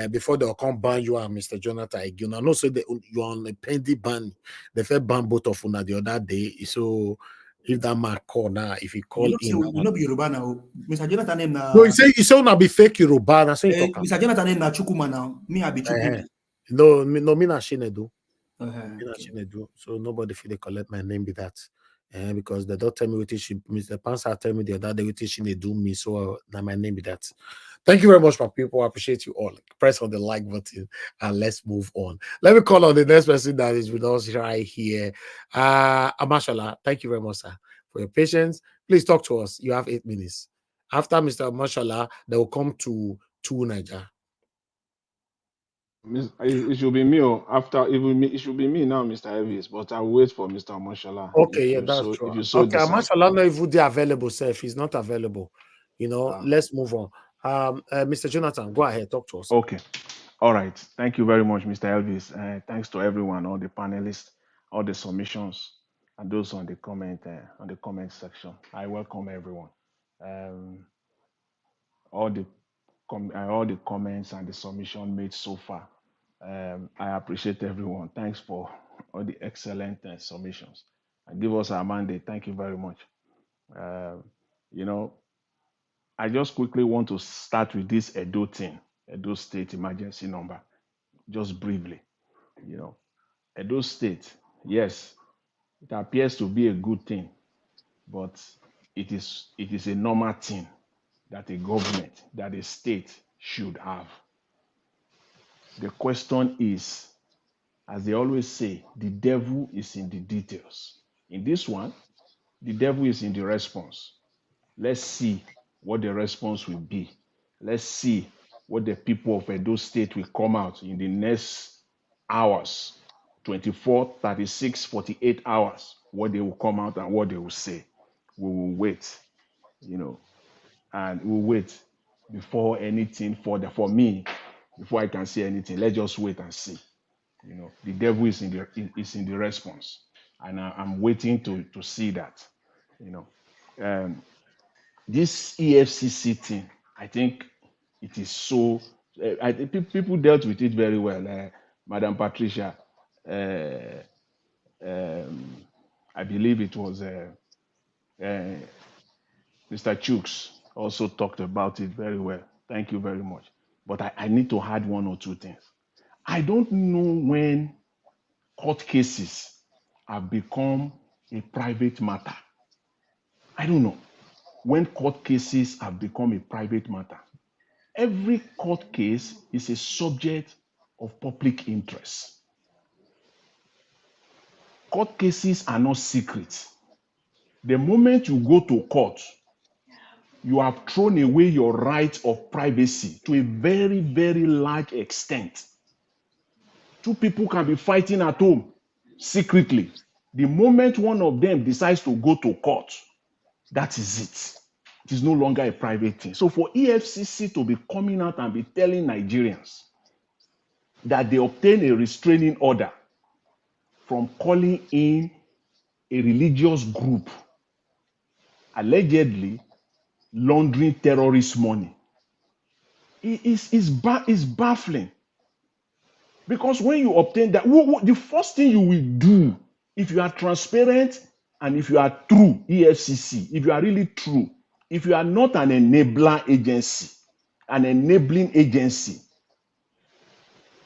Before they'll come ban you and Mr. Jonathan again. I know so you're on a pending ban. They first ban both of them the other day. So if that man call now, if he call you not be Yoruba now. Mr. Jonathan name now. No, he say not be fake Yoruba. Mr. Jonathan name now Chukuma now. Me I be Chukuma. No, me na Shinedu. So nobody feel they collect my name be that. Because they don't tell me what Mr. Pansa tell me the other day what they do me. So now my name be that. Thank you very much, my people. I appreciate you all. Press on the like button and let's move on. Let me call on the next person that is with us right here. Amashala, thank you very much, sir, for your patience. Please talk to us. You have 8 minutes. After Mr. Amashala, they will come to Niger. It should be me after even me. It should be me now, Mr. Elvis. But I'll wait for Mr. Amashala. Okay, that's true. Okay, Amashala not even available, sir. If he's not available, let's move on. Mr. Jonathan, go ahead, talk to us. Okay, all right. Thank you very much, Mr. Elvis. Thanks to everyone, all the panelists, all the submissions, and those on the comment section. I welcome everyone. All the comments and the submission made so far. I appreciate everyone. Thanks for all the excellent submissions. And give us our mandate. Thank you very much. I just quickly want to start with this Edo thing, Edo State emergency number, just briefly. Edo State, yes, it appears to be a good thing, but it is a normal thing that a government, that a state should have. The question is, As they always say, the devil is in the details. In this one, the devil is in the response. Let's see what the response will be. Let's see what the people of Edo State will come out in the next hours, 24, 36, 48 hours, what they will come out and what they will say. We will wait, and we'll wait before anything further. For me, before I can say anything, let's just wait and see. The devil is in the response, and I'm waiting to see that. This EFCC thing, I think it is so. I think people dealt with it very well. Madam Patricia, I believe it was Mr. Chooks also talked about it very well. Thank you very much. But I need to add one or two things. I don't know when court cases have become a private matter. I don't know when court cases have become a private matter. Every court case is a subject of public interest. Court cases are not secret. The moment you go to court, you have thrown away your right of privacy to a very, very large extent. Two people can be fighting at home secretly. The moment one of them decides to go to court, that is it. It is no longer a private thing. So for EFCC to be coming out and be telling Nigerians that they obtain a restraining order from calling in a religious group allegedly laundering terrorist money is baffling. Because when you obtain that, the first thing you will do, if you are transparent and if you are true, EFCC, if you are really true, if you are not an enabler agency, an enabling agency,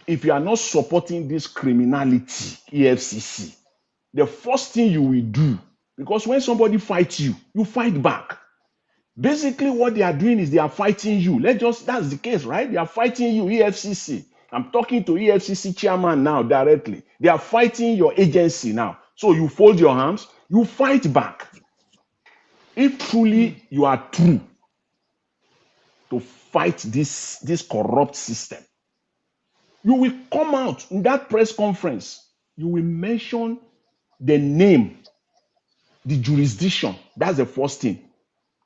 if you are not supporting this criminality, EFCC, the first thing you will do, because when somebody fights you, you fight back. Basically, what they are doing is they are fighting you. That's the case, right? They are fighting you, EFCC. I'm talking to EFCC chairman now directly. They are fighting your agency now. So you fold your hands, you fight back. If truly you are true to fight this corrupt system, you will come out in that press conference. You will mention the name, the jurisdiction. That's the first thing.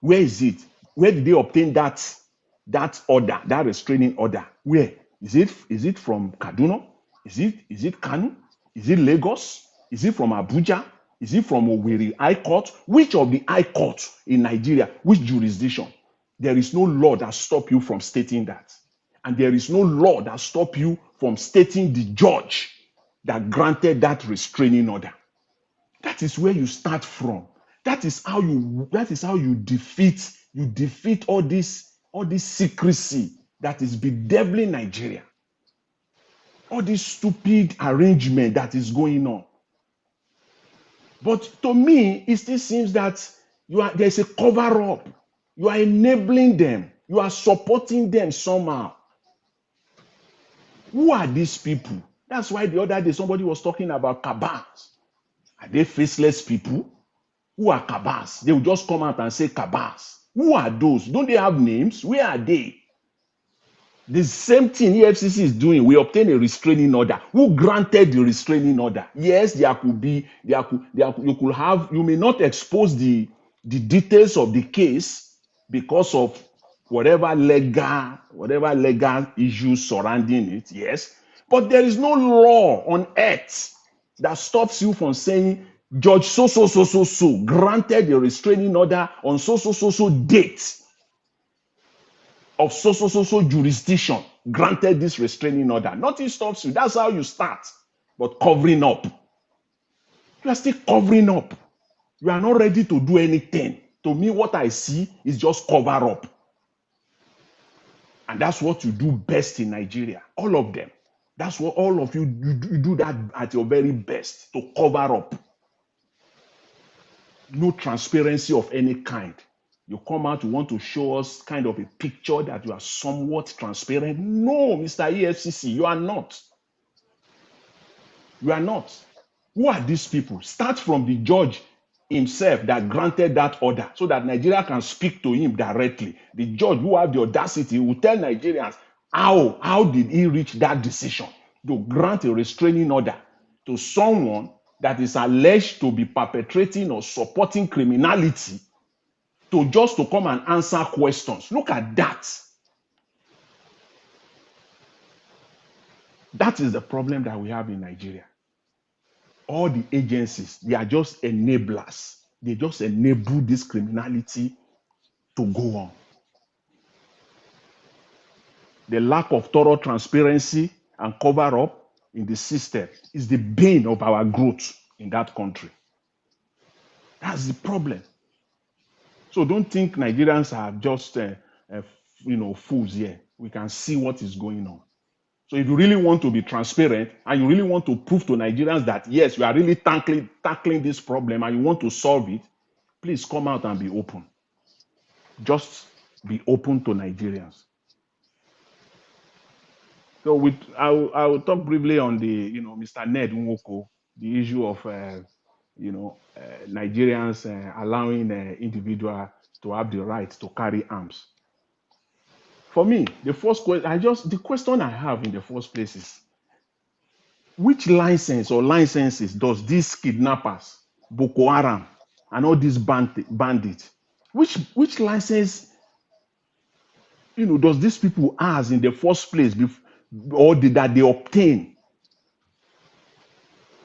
Where is it? Where did they obtain that order, that restraining order? Where? Is it from Kaduna? Is it Kano? Is it Lagos? Is it from Abuja? Is it from Owerri High Court? Which of the High Courts in Nigeria? Which jurisdiction? There is no law that stops you from stating that. And there is no law that stops you from stating the judge that granted that restraining order. That is where you start from. That is how you defeat all this secrecy that is bedeviling Nigeria. All this stupid arrangement that is going on. But to me, it still seems that there's a cover-up. You are enabling them. You are supporting them somehow. Who are these people? That's why the other day somebody was talking about cabals. Are they faceless people? Who are cabals? They will just come out and say cabals. Who are those? Don't they have names? Where are they? The same thing EFCC is doing. We obtain a restraining order. Who granted the restraining order? Yes, you may not expose the details of the case because of whatever legal issues surrounding it. Yes, but there is no law on earth that stops you from saying Judge so granted a restraining order on so date of so jurisdiction, granted this restraining order. Nothing stops you. That's how you start. But covering up. You are still covering up. You are not ready to do anything. To me, what I see is just cover up. And that's what you do best in Nigeria. All of them. That's what all of you do that at your very best, to cover up. No transparency of any kind. You come out, you want to show us kind of a picture that you are somewhat transparent. No, Mr. EFCC, you are not. You are not. Who are these people? Start from the judge himself that granted that order so that Nigeria can speak to him directly. The judge who have the audacity will tell Nigerians how did he reach that decision to grant a restraining order to someone that is alleged to be perpetrating or supporting criminality to come and answer questions. Look at that. That is the problem that we have in Nigeria. All the agencies, they are just enablers. They just enable this criminality to go on. The lack of thorough transparency and cover up in the system is the bane of our growth in that country. That's the problem. So don't think Nigerians are just fools here. We can see what is going on. So if you really want to be transparent and you really want to prove to Nigerians that, yes, you are really tackling this problem and you want to solve it, please come out and be open. Just be open to Nigerians. So I will talk briefly on the, Mr. Ned Nwoko, the issue of, Nigerians allowing individuals to have the right to carry arms. For me, the question I have in the first place is, which license or licenses does these kidnappers, Boko Haram, and all these bandits, which license, does these people have in the first place, or that they obtain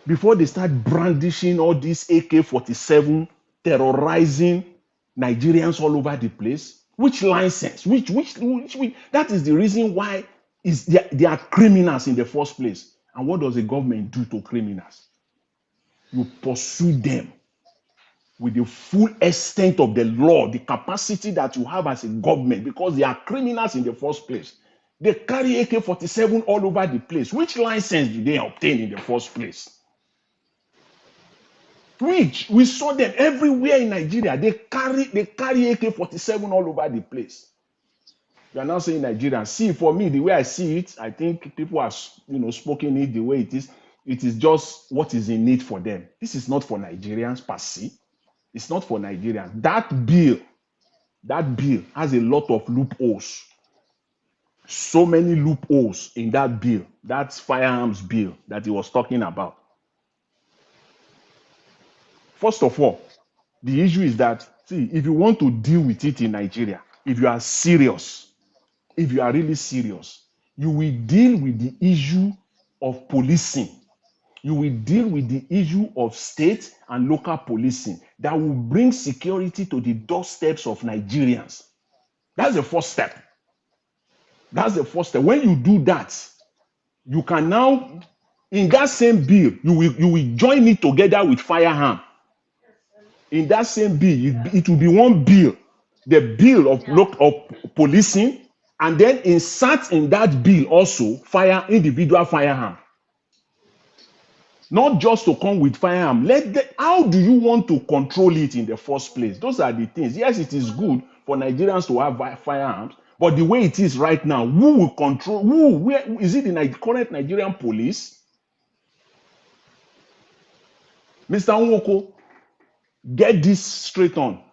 before they start brandishing all these AK-47, terrorizing Nigerians all over the place? Which license? Which that is the reason why they are criminals in the first place. And what does the government do to criminals? You pursue them with the full extent of the law, the capacity that you have as a government, because they are criminals in the first place. They carry AK-47 all over the place. Which license do they obtain in the first place? Which we saw them everywhere in Nigeria. They carry AK-47 all over the place. You are now saying Nigerians. See, for me, the way I see it, I think people have spoken it the way it is. It is just what is in need for them. This is not for Nigerians per se. It's not for Nigerians. That bill has a lot of loopholes. So many loopholes in that bill. That's firearms bill that he was talking about. First of all, the issue is that, see, if you want to deal with it in Nigeria, if you are serious, if you are really serious, you will deal with the issue of policing. You will deal with the issue of state and local policing that will bring security to the doorsteps of Nigerians. That's the first step. That's the first step. When you do that, you can now, in that same bill, you will join it together with firearm. In that same bill, it will be one bill, the bill of policing, and then insert in that bill also individual firearm. Not just to come with firearm. How do you want to control it in the first place? Those are the things. Yes, it is good for Nigerians to have firearms, but the way it is right now, who will control? Where is it? The current Nigerian police? Mr. Nwoko, get this straight on.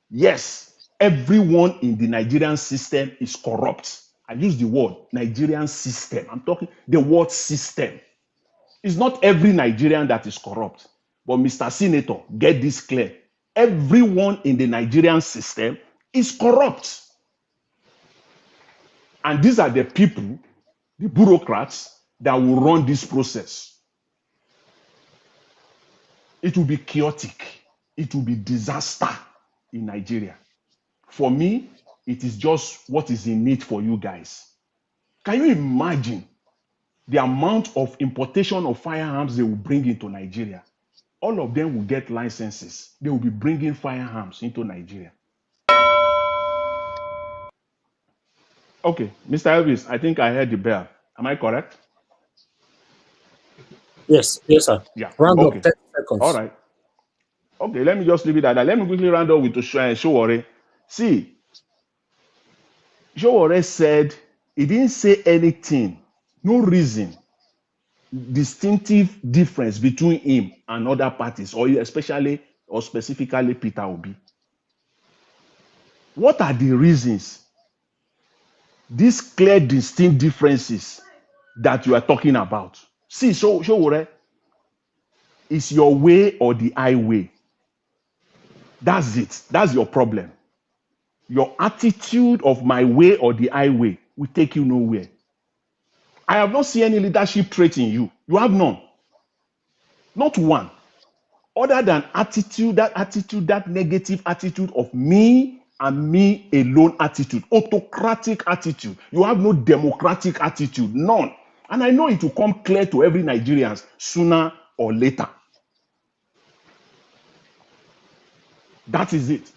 Yes, everyone in the Nigerian system is corrupt. I use the word Nigerian system. I'm talking the word system. It's not every Nigerian that is corrupt. But Mr. Senator, get this clear. Everyone in the Nigerian system is corrupt. And these are the people, the bureaucrats, that will run this process. It will be chaotic. It will be disaster in Nigeria. For me, it is just what is in it for you guys. Can you imagine the amount of importation of firearms they will bring into Nigeria? All of them will get licenses. They will be bringing firearms into Nigeria. Okay, Mr. Elvis, I think I heard the bell. Am I correct? Yes, sir. Yeah. Round Okay. up 10 seconds. All right. Okay, let me just leave it at that. Let me quickly round up with Sowore. See, Sowore said he didn't say anything, no reason distinctive difference between him and other parties, or especially or specifically Peter Obi? What are the reasons? These clear, distinct differences that you are talking about. See, Sowore, it's your way or the highway. That's it. That's your problem. Your attitude of my way or the highway will take you nowhere. I have not seen any leadership trait in you. You have none. Not one. Other than attitude, that negative attitude of me and me alone attitude, autocratic attitude. You have no democratic attitude, none. And I know it will come clear to every Nigerian sooner or later. That is it.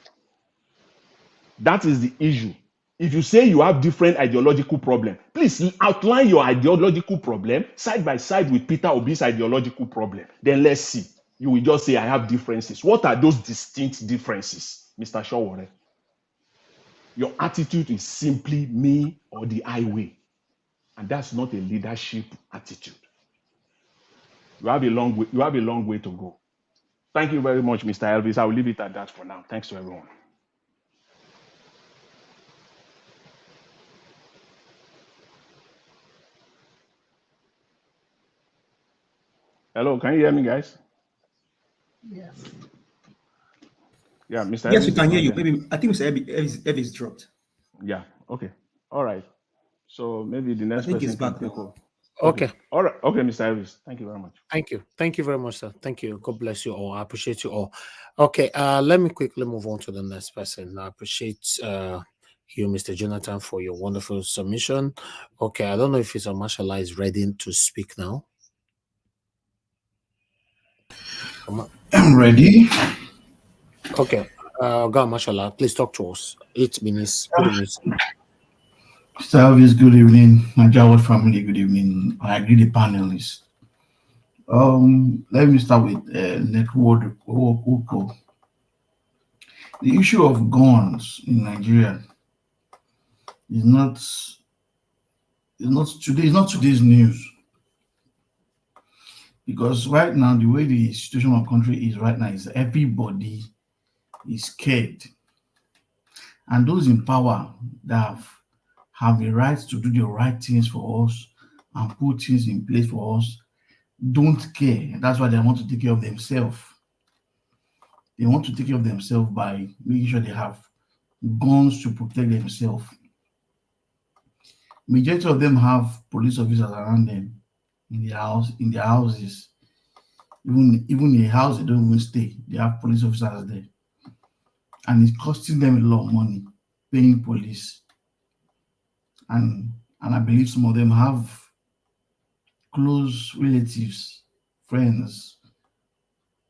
That is the issue. If you say you have different ideological problem, please outline your ideological problem side by side with Peter Obi's ideological problem. Then let's see. You will just say, I have differences. What are those distinct differences, Mr. Sowore? Your attitude is simply me or the highway. And that's not a leadership attitude. You have a long way to go. Thank you very much, Mr. Elvis. I will leave it at that for now. Thanks to everyone. Hello, can you hear me, guys? Yes. Yeah, Mr. Yes, Elvis we can hear you. there. Maybe I think Mr. Elvis dropped. Yeah, okay. All right. So maybe the next I think person he's can back take now. over. Okay. All right. Okay, Mr. Elvis. Thank you very much. Thank you. Thank you very much, sir. Thank you. God bless you all. I appreciate you all. Okay, let me quickly move on to the next person. I appreciate you, Mr. Jonathan, for your wonderful submission. Okay, I don't know if Mr. Mashallah is ready to speak now. I'm ready. Okay. God, Mashallah, please talk to us. 8 minutes. Good evening. Mr. Elvis, good evening. Nigeria family, good evening. I agree the panelists. Let me start with Nwoko. The issue of guns in Nigeria is not today's news. Because right now, the way the situation of the country is right now is everybody is scared. And those in power that have the right to do the right things for us and put things in place for us don't care. That's why they want to take care of themselves. They want to take care of themselves by making sure they have guns to protect themselves. Majority of them have police officers around them in their houses. Even in a house they don't even stay, they have police officers there. And it's costing them a lot of money paying police. And I believe some of them have close relatives, friends,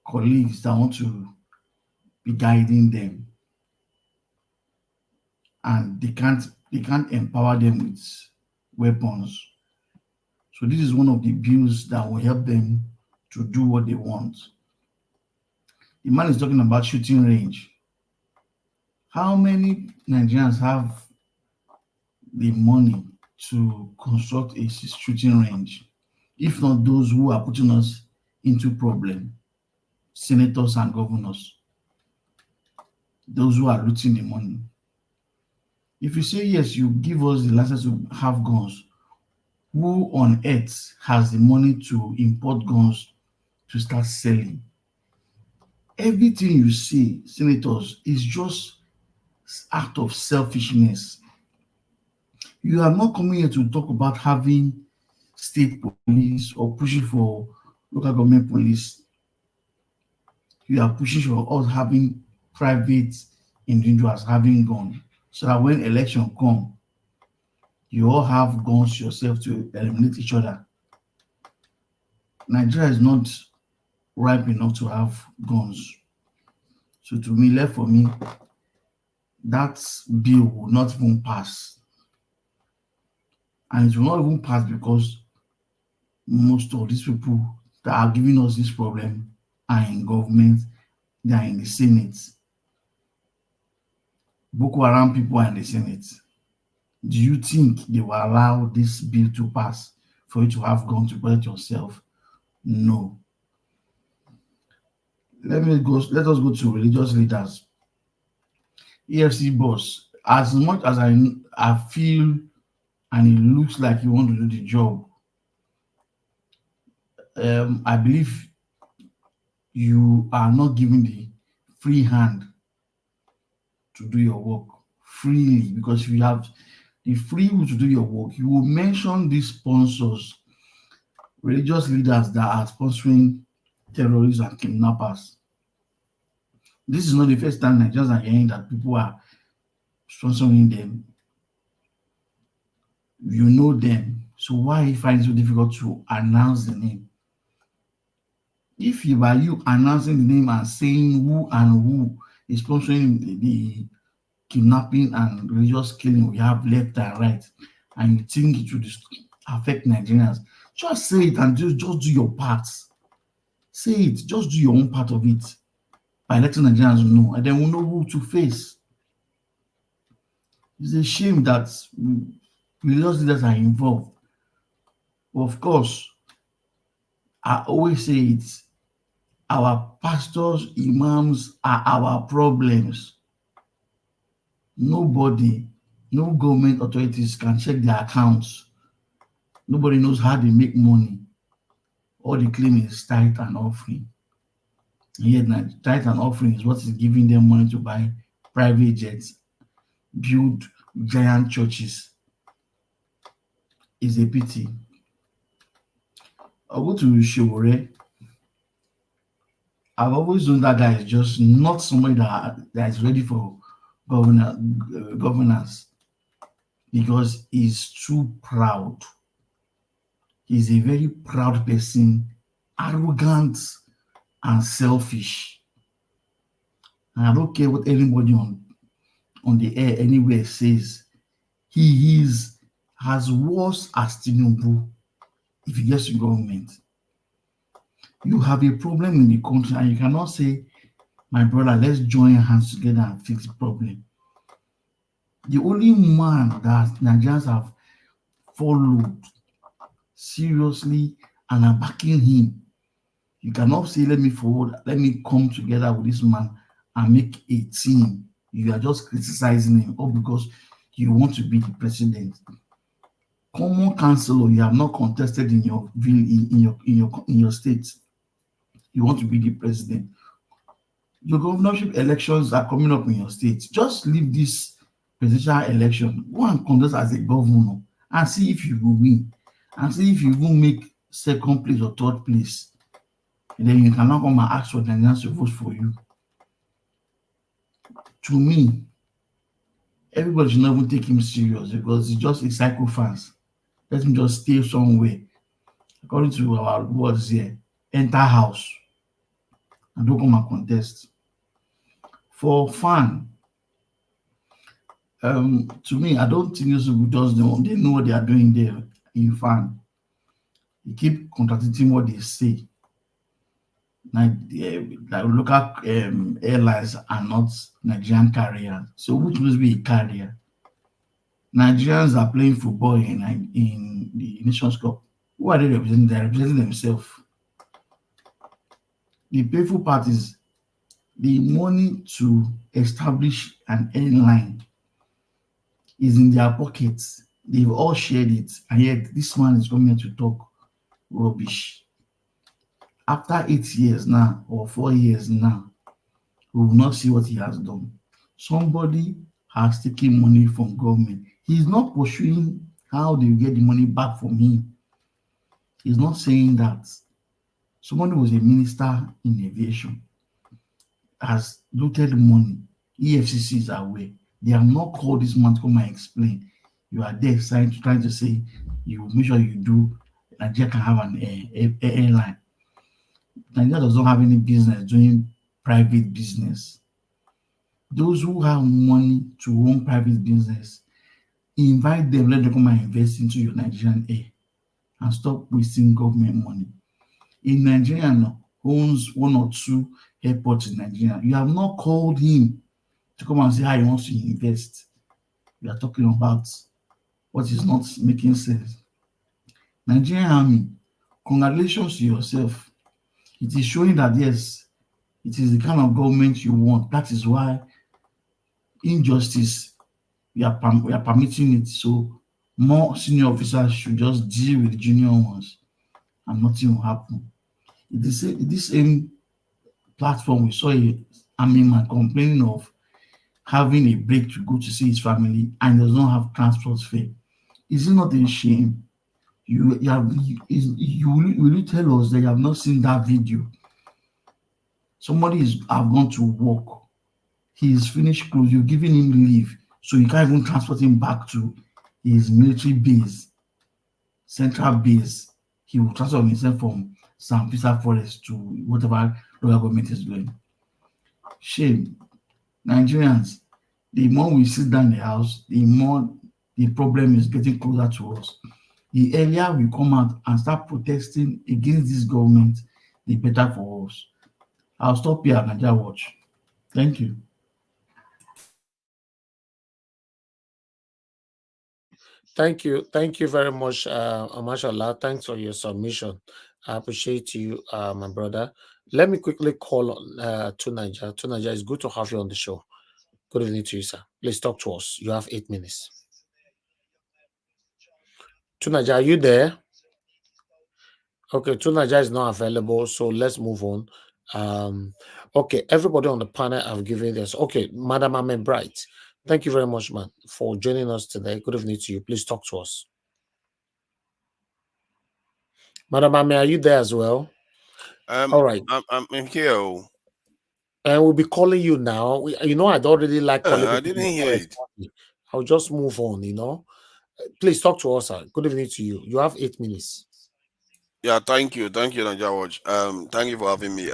colleagues that want to be guiding them. And they can't empower them with weapons. So this is one of the bills that will help them to do what they want. The man is talking about shooting range. How many Nigerians have the money to construct a shooting range? If not those who are putting us into problem, senators and governors, those who are looting the money. If you say yes, you give us the license to have guns, who on earth has the money to import guns to start selling? Everything you see, senators, is just act of selfishness. You are not coming here to talk about having state police or pushing for local government police. You are pushing for us having private individuals having guns, so that when election come, you all have guns yourself to eliminate each other. Nigeria is not ripe enough to have guns. So to me, left for me, that bill will not even pass. And it will not even pass because most of these people that are giving us this problem are in government, they are in the Senate. Boko Haram people are in the Senate. Do you think they will allow this bill to pass for you to have gone to protect yourself. No. Let us go to religious leaders. EFC boss, as much as I feel and it looks like you want to do the job, I believe you are not given the free hand to do your work freely, because if you have the free will to do your work, you will mention these sponsors, religious leaders that are sponsoring terrorists and kidnappers. This is not the first time Nigerians are hearing that people are sponsoring them. You know them, so why you find it so difficult to announce the name? If by you announcing the name and saying who is sponsoring the kidnapping and religious killing we have left and right, and you think it will affect Nigerians, just say it and just do your part. Say it, just do your own part of it by letting Nigerians know, and then we'll know who to face. It's a shame that religious leaders are involved. Of course, I always say it, our pastors, imams are our problems. Nobody, no government authorities can check their accounts. Nobody knows how they make money. All they claim is tithe and offering. And yet, tithe and offering is what is giving them money to buy private jets, build giant churches. It's a pity. I'll go to Sowore. I've always known that guy is just not somebody that is ready for governance, because he's too proud. He's a very proud person, arrogant and selfish. And I don't care what anybody on the air anywhere says. He is as worse as Tinubu if he gets to government. You have a problem in the country and you cannot say, my brother, let's join hands together and fix the problem. The only man that Nigerians have followed seriously and are backing him, you cannot say, let me come together with this man and make a team. You are just criticizing him all because you want to be the president. Common councillor, you have not contested in your state. You want to be the president. Your governorship elections are coming up in your state. Just leave this presidential election. Go and contest as a governor and see if you will win. And see if you will make second place or third place. And then you can now come and ask for Nigerians to vote for you. To me, everybody should not even take him serious because he's just a psychophans. Let him just stay somewhere. According to our words here, enter house and don't come and contest. For fun, to me, I don't think those people just they know what they are doing there in fun. They keep contradicting what they say. Like local airlines are not Nigerian carriers. So which must be a carrier? Nigerians are playing football in the Nations Cup. Who are they representing? They're representing themselves. The painful part is the money to establish an airline is in their pockets. They've all shared it, and yet this man is coming here to talk rubbish. After 8 years now, or 4 years now, we will not see what he has done. Somebody has taken money from government. He's not pursuing how they get the money back from him. He's not saying that. Somebody was a minister in aviation, has looted money. EFCC is aware. They have not called this man to come and explain. You are there trying to say you make sure you do. Nigeria can have an airline. Nigeria does not have any business doing private business. Those who have money to own private business, invite them, let them come and invest into your Nigerian air and stop wasting government money. In Nigeria owns 1 or 2 airports in Nigeria. You have not called him to come and say how he wants to invest. You are talking about what is not making sense. Nigerian Army, congratulations to yourself. It is showing that yes, it is the kind of government you want. That is why injustice, we are permitting it. So more senior officers should just deal with the junior ones and nothing will happen. This same platform, we saw a army man complaining of having a break to go to see his family and does not have transport fare. Is it not a shame? Will you tell us that you have not seen that video? Somebody have gone to work. He is finished clothes. You're giving him leave, so you can't even transport him back to his military base, central base. He will transfer himself from Sambisa Forest to whatever local government is doing. Shame. Nigerians, the more we sit down in the house, the more the problem is getting closer to us. The earlier we come out and start protesting against this government, the better for us. I'll stop here and Nigeria Watch. Thank you. Thank you very much, Mashallah. Thanks for your submission. I appreciate you, my brother. Let me quickly call on Tunaja. Tunaja, it's good to have you on the show. Good evening to you, sir. Please talk to us. You have 8 minutes. Tunaja, are you there? Okay, Tunaja is not available, so let's move on. Okay, everybody on the panel have given this. Okay, Madam Amen Bright, thank you very much, man, for joining us today. Good evening to you. Please talk to us. Madam Amen, are you there as well? All right. I'm here. And we'll be calling you now. I'd already like calling I didn't hear it. I'll just move on, Please talk to us, sir. Good evening to you. You have 8 minutes. Yeah, thank you. Thank you, Nigeria Watch. Thank you for having me.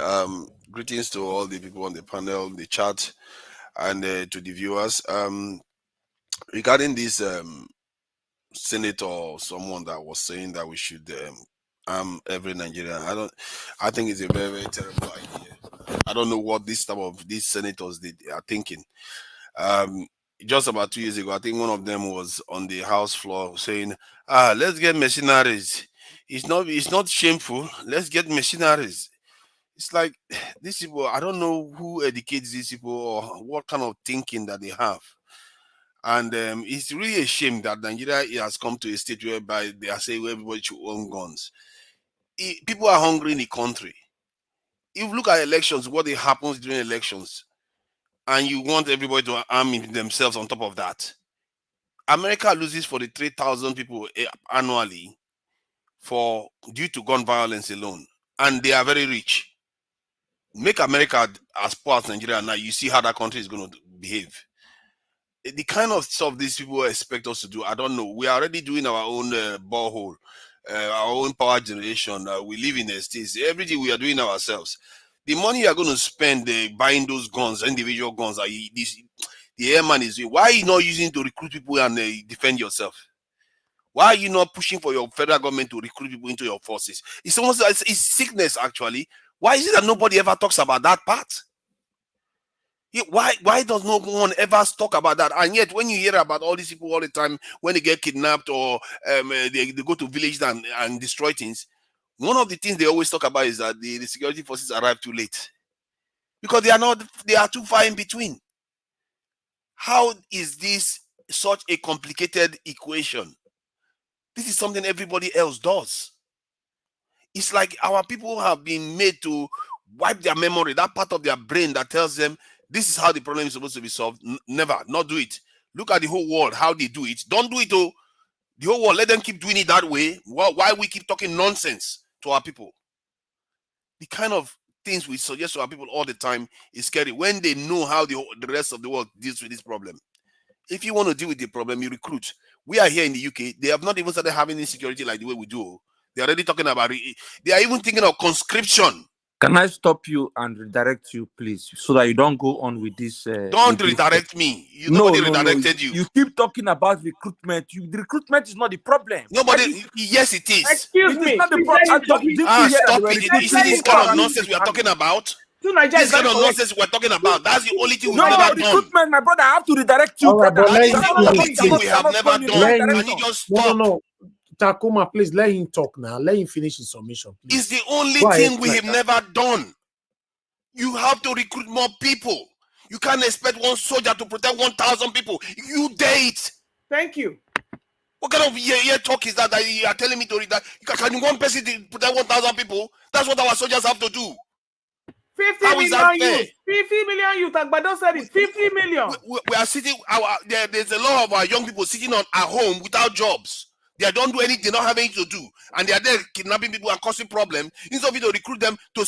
Greetings to all the people on the panel, the chat, and to the viewers. Regarding this senator or someone that was saying that we should arm every Nigerian, I think it's a very, very terrible idea. I don't know what these senators are thinking. Just about 2 years ago, I think one of them was on the House floor saying, let's get mercenaries. It's not shameful. Let's get mercenaries. It's like these people, I don't know who educates these people or what kind of thinking that they have. And it's really a shame that Nigeria has come to a state whereby they are saying everybody should own guns. People are hungry in the country. If you look at elections, what happens during elections, and you want everybody to arm themselves on top of that. America loses 43,000 people annually due to gun violence alone, and they are very rich. Make America as poor as Nigeria now, you see how that country is going to behave. The kind of stuff these people expect us to do, I don't know. We are already doing our own borehole, our own power generation. We live in the States. Everything we are doing ourselves. The money you are going to spend buying those guns, individual guns, the airman is doing, why are you not using to recruit people and defend yourself? Why are you not pushing for your federal government to recruit people into your forces? It's almost it's sickness, actually. Why is it that nobody ever talks about that part? Why does no one ever talk about that? And yet, when you hear about all these people all the time, when they get kidnapped or they go to villages and destroy things, one of the things they always talk about is that the security forces arrive too late because they are too far in between. How is this such a complicated equation? This is something everybody else does. It's like our people have been made to wipe their memory, that part of their brain that tells them this is how the problem is supposed to be solved. Never, not do it. Look at the whole world, how they do it. Don't do it, the whole world, let them keep doing it that way. Why we keep talking nonsense to our people? The kind of things we suggest to our people all the time is scary when they know how the rest of the world deals with this problem. If you want to deal with the problem, you recruit. We are here in the UK. They have not even started having insecurity like the way we do. They're already talking about it. They are even thinking of conscription. Can I stop you and redirect you, please, so that you don't go on with this? Don't redirect me. Nobody redirected you. You keep talking about recruitment. The recruitment is not the problem. Nobody. Yes, it is. Excuse me. Not the problem. Stop it. You see this kind of nonsense we are talking about? This kind of nonsense we're talking about. That's the only thing we've never done. Recruitment, my brother. I have to redirect you, all right, brother. That is the only thing we have never done. Can you just stop? No. Takuma, please let him talk now. Let him finish his submission, please. It's the only thing we have never done. You have to recruit more people. You can't expect one soldier to protect 1,000 people. You dare it. Thank you. What kind of year talk is that you are telling me to read that? Can one person protect 1,000 people? That's what our soldiers have to do. 50 How is that million fair? youth. 50 million youth. Agbado said it. 50 million. We are sitting. There's a lot of our young people sitting at home without jobs. They don't do anything. They don't have anything to do, and they are there kidnapping people and causing problems. Instead of you to recruit them to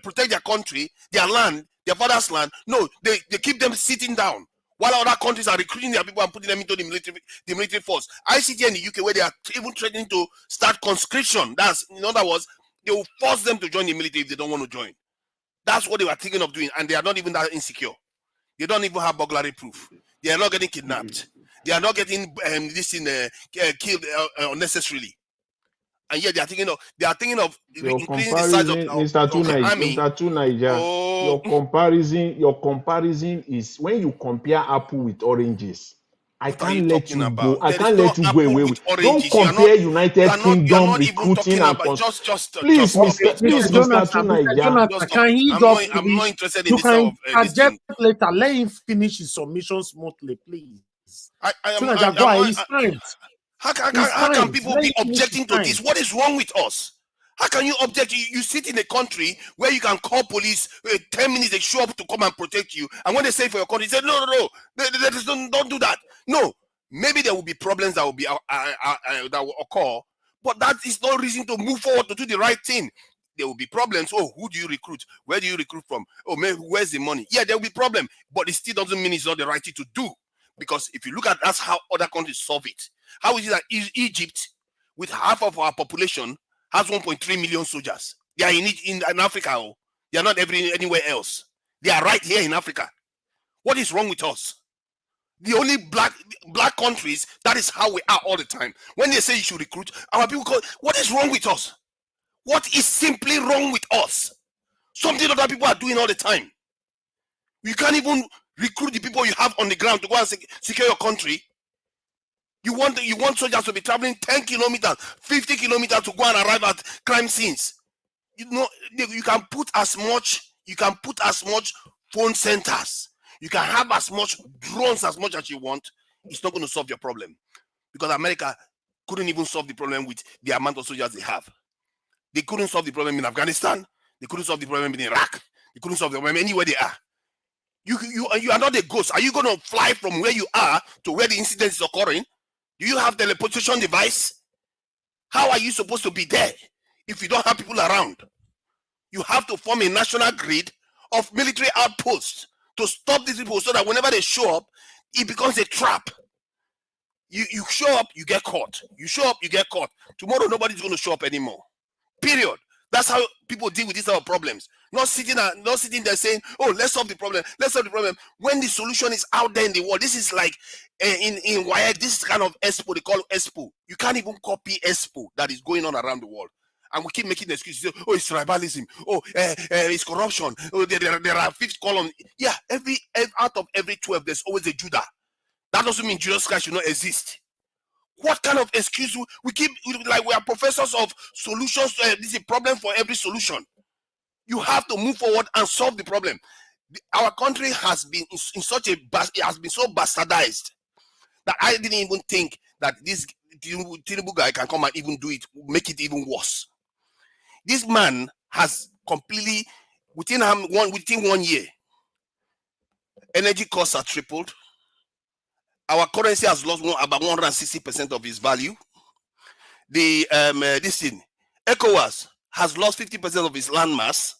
protect their country, their land, their father's land, no, they keep them sitting down while other countries are recruiting their people and putting them into the military force. I see here in the UK where they are even threatening to start conscription. That's, in other words, they will force them to join the military if they don't want to join. That's what they were thinking of doing, and they are not even that insecure. They don't even have burglary proof. They are not getting kidnapped. They are not getting killed unnecessarily. And yet they are thinking of Your increasing the size of Mr. army. Mr. Tunaija, your comparison is when you compare apple with oranges. I can't let you go. I can't let you go away with. Don't compare United Kingdom recruiting and please, Mr. Tunaija. Can he I'm not interested in you this can sort of adjust later. Let him finish his submission smoothly, please. How can people be objecting to this? What is wrong with us? How can you object? You sit in a country where you can call police 10 minutes, they show up to come and protect you. And when they say for your country, they say, no, don't do that. No, maybe there will be problems that will be that will occur, but that is no reason to move forward to do the right thing. There will be problems. Oh, who do you recruit? Where do you recruit from? Oh, man, where's the money? Yeah, there will be problem, but it still doesn't mean it's not the right thing to do. Because if you look at that's how other countries solve it. How is it that Egypt, with half of our population, has 1.3 million soldiers? They are in Africa. Oh. They are not anywhere else. They are right here in Africa. What is wrong with us? The only black countries, that is how we are all the time. When they say you should recruit, our people call, what is wrong with us? What is simply wrong with us? Something other people are doing all the time. You can't even recruit the people you have on the ground to go and secure your country. You want soldiers to be traveling 10 kilometers, 50 kilometers to go and arrive at crime scenes. You know, you can put as much phone centers. You can have as much drones as much as you want. It's not going to solve your problem. Because America couldn't even solve the problem with the amount of soldiers they have. They couldn't solve the problem in Afghanistan. They couldn't solve the problem in Iraq. They couldn't solve the problem anywhere they are. You are not a ghost. Are you going to fly from where you are to where the incident is occurring? Do you have teleportation device? How are you supposed to be there if you don't have people around? You have to form a national grid of military outposts to stop these people so that whenever they show up, it becomes a trap. You show up, you get caught. You show up, you get caught. Tomorrow, nobody's going to show up anymore. Period. That's how people deal with these type of problems. Not sitting there saying, "Oh, let's solve the problem. Let's solve the problem." When the solution is out there in the world, this is like in WIAC. This is kind of expo. They call it expo. You can't even copy expo that is going on around the world, and we keep making excuses. Oh, it's tribalism. Oh, it's corruption. Oh, there are fifth column. Yeah, out of every 12, there's always a Judah. That doesn't mean Jesus Christ should not exist. What kind of excuse we keep, like we are professors of solutions? This is a problem for every solution. You have to move forward and solve the problem. Our country has been it has been so bastardized that I didn't even think that this Tinubu guy can come and even do it, make it even worse. This man has completely, within 1 year, energy costs are tripled. Our currency has lost about 160% of its value. The ECOWAS has lost 50% of its landmass.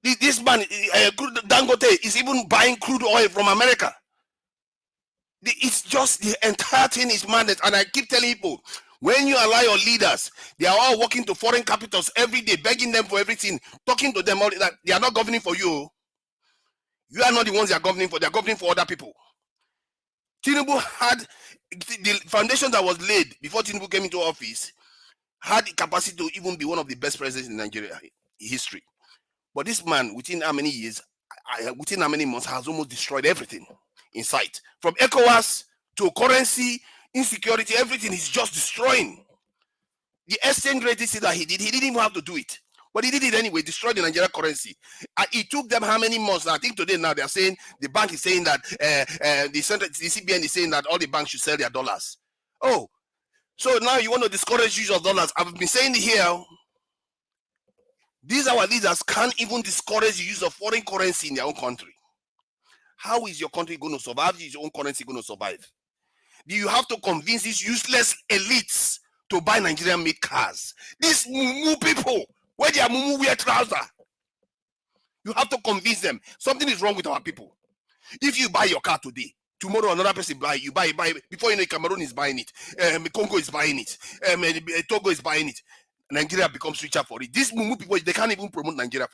This man, Dangote, is even buying crude oil from America. It's just the entire thing is madness. And I keep telling people, when you allow your leaders, they are all walking to foreign capitals every day, begging them for everything, talking to them all that they are not governing for you. You are not the ones they are governing for. They are governing for other people. Tinubu had the foundation that was laid before Tinubu came into office, had the capacity to even be one of the best presidents in Nigeria history. But this man, within how many years, within how many months, has almost destroyed everything in sight. From ECOWAS to currency, insecurity, everything is just destroying. The exchange rate is that he didn't even have to do it. But he did it anyway, destroyed the Nigerian currency. It took them how many months? I think today now they're saying, the bank is saying that, the CBN is saying that all the banks should sell their dollars. Oh, so now you want to discourage use of dollars. I've been saying here, these our leaders can't even discourage the use of foreign currency in their own country. How is your country going to survive? Is your own currency going to survive? Do you have to convince these useless elites to buy Nigerian-made cars? These mumu people, where they are mumu wear trouser. You have to convince them something is wrong with our people. If you buy your car today, tomorrow another person buy before you know Cameroon is buying it, Congo is buying it, Togo is buying it. Nigeria becomes richer for it. These mumu people, they can't even promote Nigeria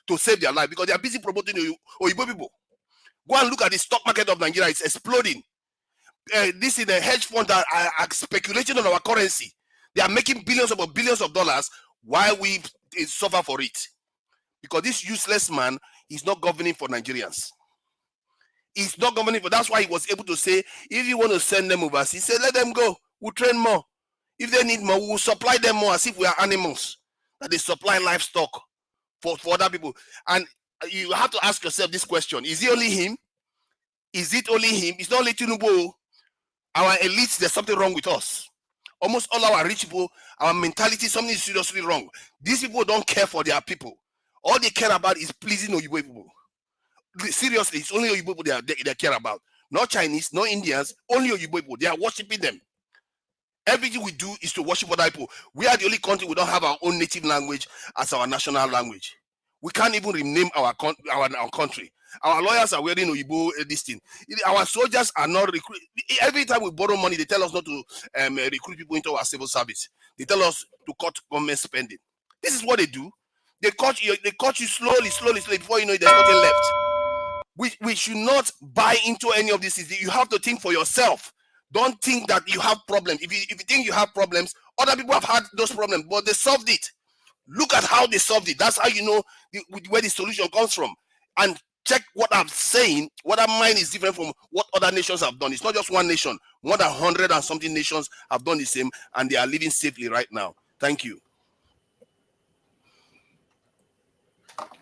to save their life because they are busy promoting Oyibo people. Go and look at the stock market of Nigeria; it's exploding. This is the hedge fund that are speculating on our currency. They are making billions of dollars while we suffer for it. Because this useless man is not governing for Nigerians. He's not governing for. That's why he was able to say, if you want to send them overseas, say let them go. We'll train more. If they need more, we'll supply them more as if we are animals. That they supply livestock for other people. And you have to ask yourself this question: is it only him? Is it only him? It's not only Tinubu. Our elites, there's something wrong with us. Almost all our rich people, our mentality, something is seriously wrong. These people don't care for their people. All they care about is pleasing Oyibo people. Seriously, it's only Oyibo people they care about. Not Chinese, not Indians, only Oyibo people. They are worshiping them. Everything we do is to worship other people. We are the only country we don't have our own native language as our national language. We can't even rename our country. Our lawyers are wearing Oyibo this thing. Our soldiers are not recruit. Every time we borrow money, they tell us not to recruit people into our civil service. They tell us to cut government spending. This is what they do. They cut you slowly before you know it, there's nothing left. We should not buy into any of this. You have to think for yourself. Don't think that you have problems. If you think you have problems, other people have had those problems, but they solved it. Look at how they solved it. That's how you know where the solution comes from. And check what I'm saying. What I'm mine is different from what other nations have done. It's not just one nation. More than 100 and something nations have done the same, and they are living safely right now. Thank you.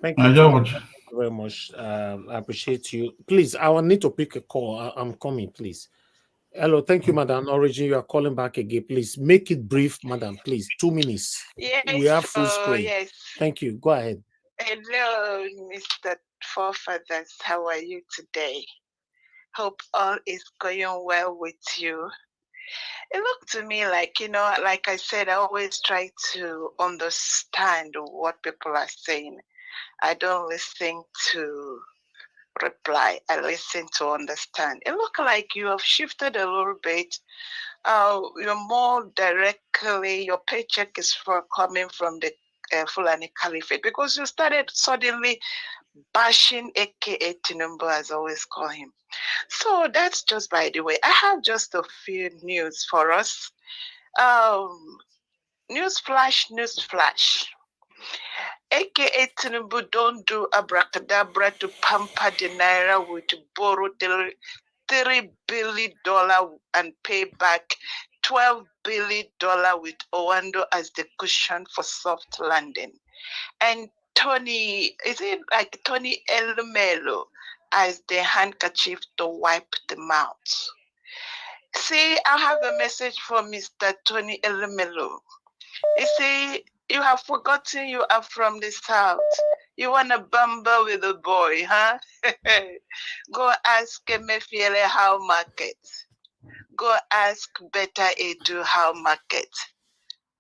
Thank you very much. I appreciate you. Please, I will need to pick a call. I'm coming, please. Hello, thank you, Madam Origin. You are calling back again. Please make it brief, Madam. Please, 2 minutes. Yes, we have full screen. Yes. Thank you. Go ahead. Hello, Mr. Forefathers. How are you today? Hope all is going well with you. It looked to me like, like I said, I always try to understand what people are saying. I don't listen to reply. I listen to understand. It looked like you have shifted a little bit. You're more directly, your paycheck is coming from the Fulani Caliphate, because you started suddenly bashing AKA Tinubu, as I always call him. So that's just by the way. I have just a few news for us. Newsflash. AKA Tinubu don't do abracadabra to pamper the naira with borrow $3 billion and pay back $12 billion with Owando as the cushion for soft landing. And Tony Elumelu as the handkerchief to wipe the mouth. See, I have a message for Mr. Tony Elumelu. You see, you have forgotten you are from the South. You want to bumble with a boy, huh? Go ask Emefiele how market. Go ask Beta Edu how market.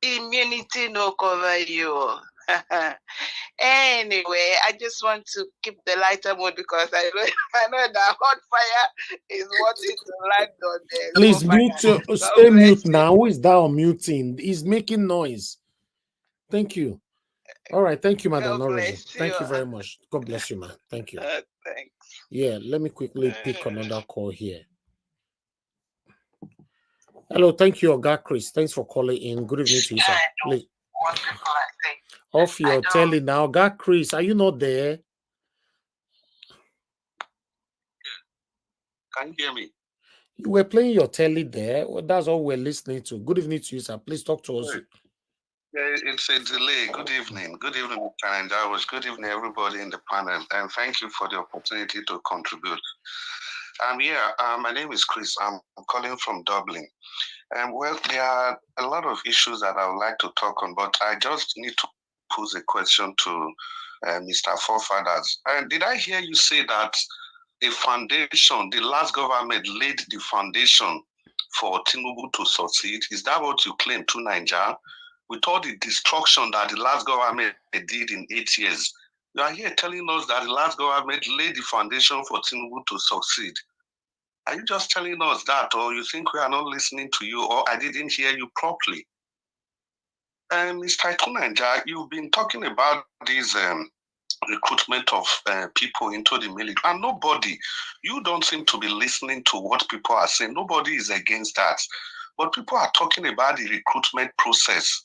Immunity no cover you. Anyway, I just want to keep the lighter mood because I know that hot fire is what is land on there. Please mute. Stay mute now. Who is that unmuting? He's making noise. Thank you. All right. Thank you, Madam Origin. Thank you very much. God bless you, man. Thank you. Thanks. Yeah, let me quickly pick another call here. Hello, thank you, Oga Chris. Thanks for calling in. Good evening to you, sir. Please. Off your telly now. Oga Chris, are you not there? Can you hear me? You were playing your telly there. Well, that's all we're listening to. Good evening to you, sir. Please talk to us. Yeah, it's a delay. Good evening. Good evening, Mr. Njawaj. Good evening, everybody in the panel. And thank you for the opportunity to contribute. My name is Chris. I'm calling from Dublin. Well, there are a lot of issues that I would like to talk on, but I just need to pose a question to Mr. Forefathers. Did I hear you say that a foundation, the last government laid the foundation for Tinubu to succeed? Is that what you claim to Nigeria? With all the destruction that the last government did in 8 years, you are here telling us that the last government laid the foundation for Tinubu to succeed. Are you just telling us that, or you think we are not listening to you, or I didn't hear you properly? Mr. Tunanja, you've been talking about this recruitment of people into the military, and nobody, you don't seem to be listening to what people are saying. Nobody is against that, but people are talking about the recruitment process.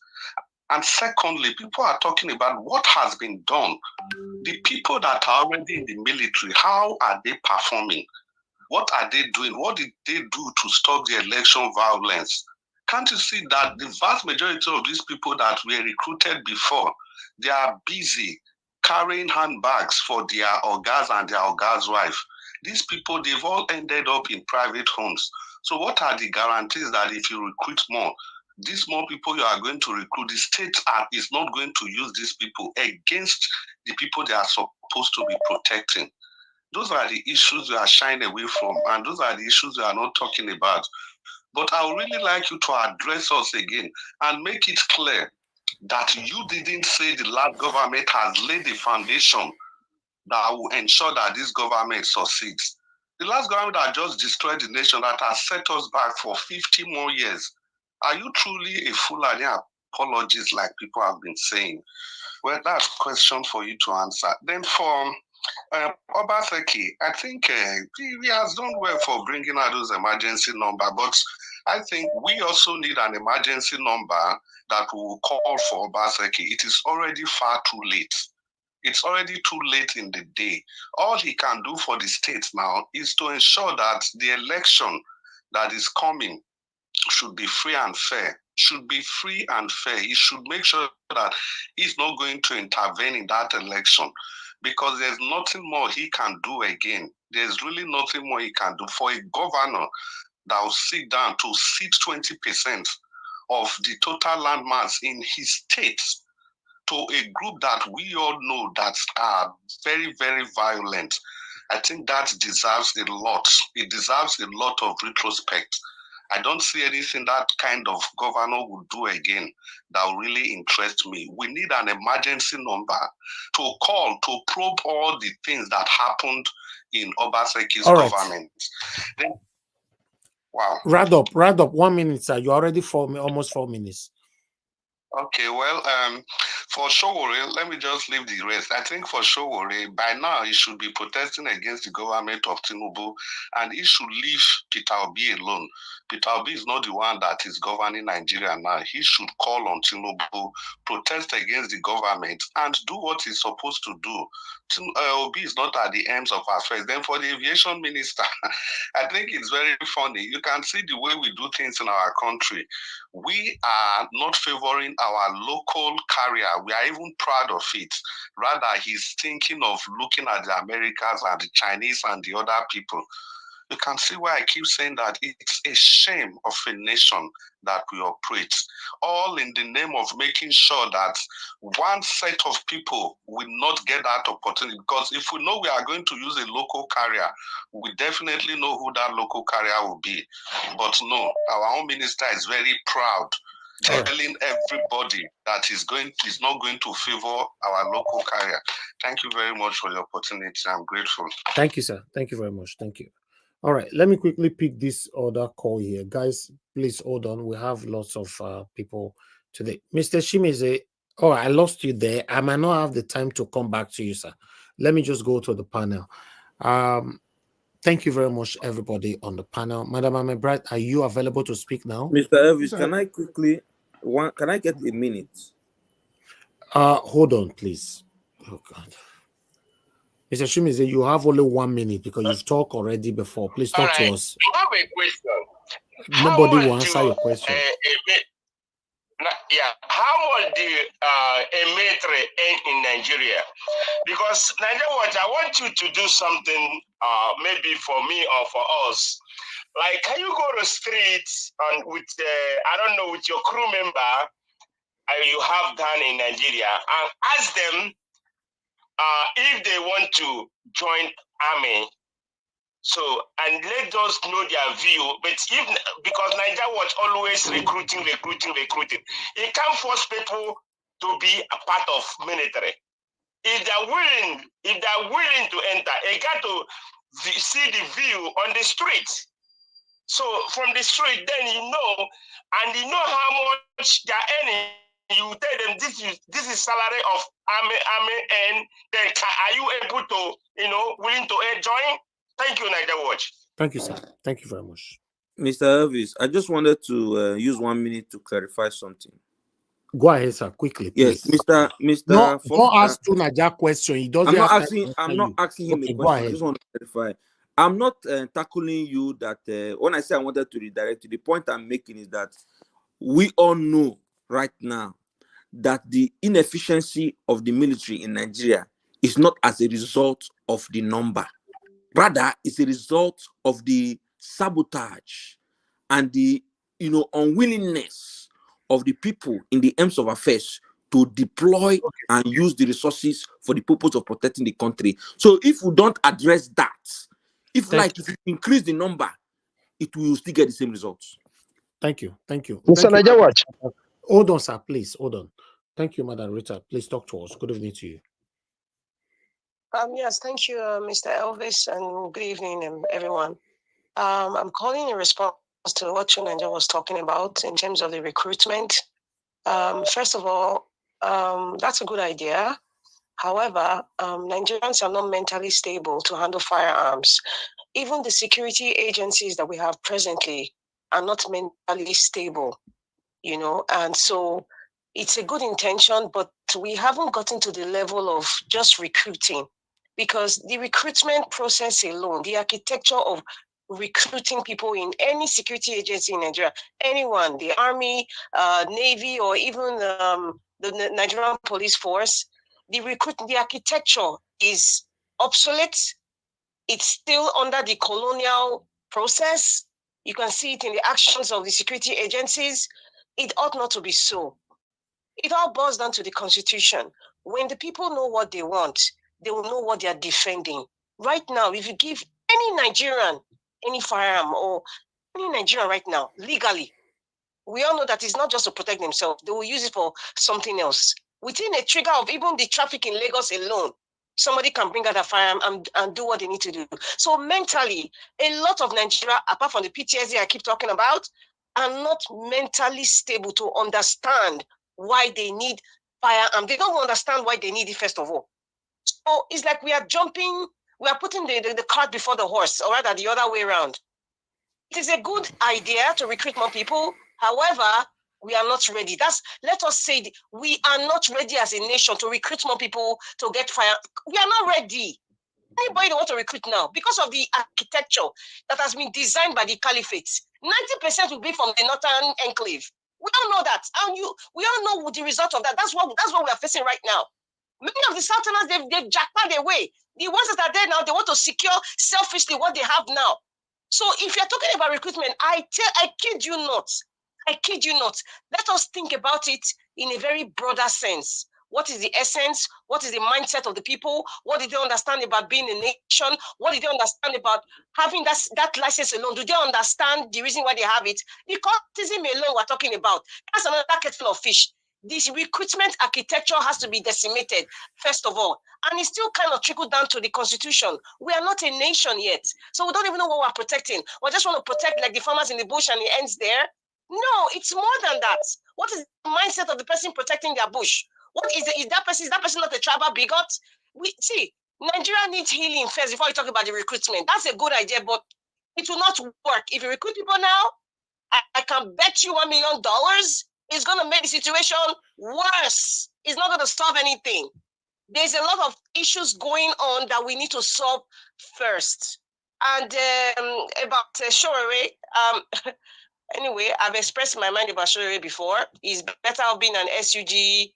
And secondly, people are talking about what has been done. The people that are already in the military, how are they performing? What are they doing? What did they do to stop the election violence? Can't you see that the vast majority of these people that were recruited before, they are busy carrying handbags for their ogas and their ogas' wife? These people, they've all ended up in private homes. So what are the guarantees that if you recruit more, these more people you are going to recruit, the state is not going to use these people against the people they are supposed to be protecting? Those are the issues we are shying away from, and those are the issues we are not talking about. But I would really like you to address us again and make it clear that you didn't say the last government has laid the foundation that will ensure that this government succeeds. The last government that just destroyed the nation, that has set us back for 50 more years. Are you truly a Fulani apologist like people have been saying? Well, that's a question for you to answer. Then for Obaseki, I think he has done well for bringing out those emergency number, but I think we also need an emergency number that will call for Obaseki. It is already far too late. It's already too late in the day. All he can do for the state now is to ensure that the election that is coming should be free and fair. Should be free and fair. He should make sure that he's not going to intervene in that election, because there's nothing more he can do again. There's really nothing more he can do for a governor that will sit down to cede 20% of the total land mass in his state to a group that we all know that are very, very violent. I think that deserves a lot. It deserves a lot of retrospect. I don't see anything that kind of governor would do again that will really interest me. We need an emergency number to call to probe all the things that happened in Obaseki's government. Then, wow. Round up 1 minute, sir. You're already almost 4 minutes. Okay, well, for Sowore, let me just leave the rest. I think for Sowore, by now he should be protesting against the government of Tinubu, and he should leave Peter Obi alone. Peter Obi is not the one that is governing Nigeria now. He should call on Tinubu, protest against the government, and do what he's supposed to do. Obi is not at the ends of affairs. Then for the aviation minister, I think it's very funny. You can see the way we do things in our country. We are not favoring our local carrier. We are even proud of it. Rather, he's thinking of looking at the Americans and the Chinese and the other people. You can see why I keep saying that it's a shame of a nation that we operate, all in the name of making sure that one set of people will not get that opportunity. Because if we know we are going to use a local carrier, we definitely know who that local carrier will be. But no, our own minister is very proud, telling everybody that he's not going to favor our local carrier. Thank you very much for the opportunity. I'm grateful. Thank you, sir. Thank you very much. Thank you. All right, let me quickly pick this other call here. Guys, please hold on. We have lots of people today. Mr. Shimize, oh, I lost you there. I might not have the time to come back to you, sir. Let me just go to the panel. Thank you very much, everybody on the panel. Madam Amebright, are you available to speak now? Mr. Elvis, can I quickly, can I get a minute? Hold on, please. Oh, God. Mr. Shimize, you have only 1 minute because you've talked already before. Please talk to us. I have a question. Nobody will answer your question. How much do a maitre earn in Nigeria? Because I want you to do something maybe for me or for us. Like, can you go to the streets and with I don't know, with your crew member you have done in Nigeria and ask them if they want to join army. So, and let us know their view. But because Nigeria was always recruiting, it can't force people to be a part of military. If they're willing to enter, they got to see the view on the street. So from the street, then you know how much they're earning. You tell them this is salary of army, and then are you able to willing to join? Thank you, Niger Watch. Thank you, sir. Thank you very much. Mr. Elvis, I just wanted to use 1 minute to clarify something. Go ahead, sir, quickly, please. Yes, Mr. Don't ask two Naija question. He doesn't I'm have not asking him a question. I just want to clarify. I'm not tackling you that when I say I wanted to redirect you, the point I'm making is that we all know right now that the inefficiency of the military in Nigeria is not as a result of the number. Rather, it's a result of the sabotage and the unwillingness of the people in the arms of affairs to deploy and use the resources for the purpose of protecting the country. So if we don't address that, if you increase the number, it will still get the same results. Thank you. Mr. Niger Watch. Hold on, sir, please. Hold on. Thank you, Madam Rita. Please talk to us. Good evening to you. Yes, thank you, Mr. Elvis, and good evening, everyone. I'm calling in response to what Chunanja was talking about in terms of the recruitment. First of all, that's a good idea. However, Nigerians are not mentally stable to handle firearms. Even the security agencies that we have presently are not mentally stable, and so it's a good intention, but we haven't gotten to the level of just recruiting, because the recruitment process alone, the architecture of recruiting people in any security agency in Nigeria, anyone, the Army, Navy, or even the Nigerian police force, the architecture is obsolete. It's still under the colonial process. You can see it in the actions of the security agencies. It ought not to be so. It all boils down to the Constitution. When the people know what they want, they will know what they are defending. Right now, if you give any Nigerian any firearm, or any Nigerian right now, legally, we all know that it's not just to protect themselves. They will use it for something else. Within a trigger of even the traffic in Lagos alone, somebody can bring out a firearm and do what they need to do. So mentally, a lot of Nigeria, apart from the PTSD I keep talking about, are not mentally stable to understand why they need firearm. They don't understand why they need it, first of all. So it's like we are putting the cart before the horse, or rather the other way around. It is a good idea to recruit more people. However, we are not ready. Let us say we are not ready as a nation to recruit more people to get fire. We are not ready. Anybody that wants to recruit now, because of the architecture that has been designed by the caliphate, 90% will be from the northern enclave. We all know that, and we all know the result of that. That's what we are facing right now. Many of the Southerners, they've jackpot their way. The ones that are there now, they want to secure selfishly what they have now. So if you're talking about recruitment, I kid you not. I kid you not. Let us think about it in a very broader sense. What is the essence? What is the mindset of the people? What did they understand about being a nation? What did they understand about having that license alone? Do they understand the reason why they have it? The cultism alone we're talking about, that's another kettle of fish. This recruitment architecture has to be decimated, first of all. And it still kind of trickled down to the Constitution. We are not a nation yet. So we don't even know what we're protecting. We just want to protect like the farmers in the bush and it ends there. No, it's more than that. What is the mindset of the person protecting their bush? What is that person not a tribal bigot? Nigeria needs healing first before you talk about the recruitment. That's a good idea, but it will not work. If you recruit people now, I can bet you $1 million it's going to make the situation worse. It's not going to solve anything. there's a lot of issues going on that we need to solve first. And about Sowore, anyway, I've expressed my mind about Sowore before. He's better off being an SUG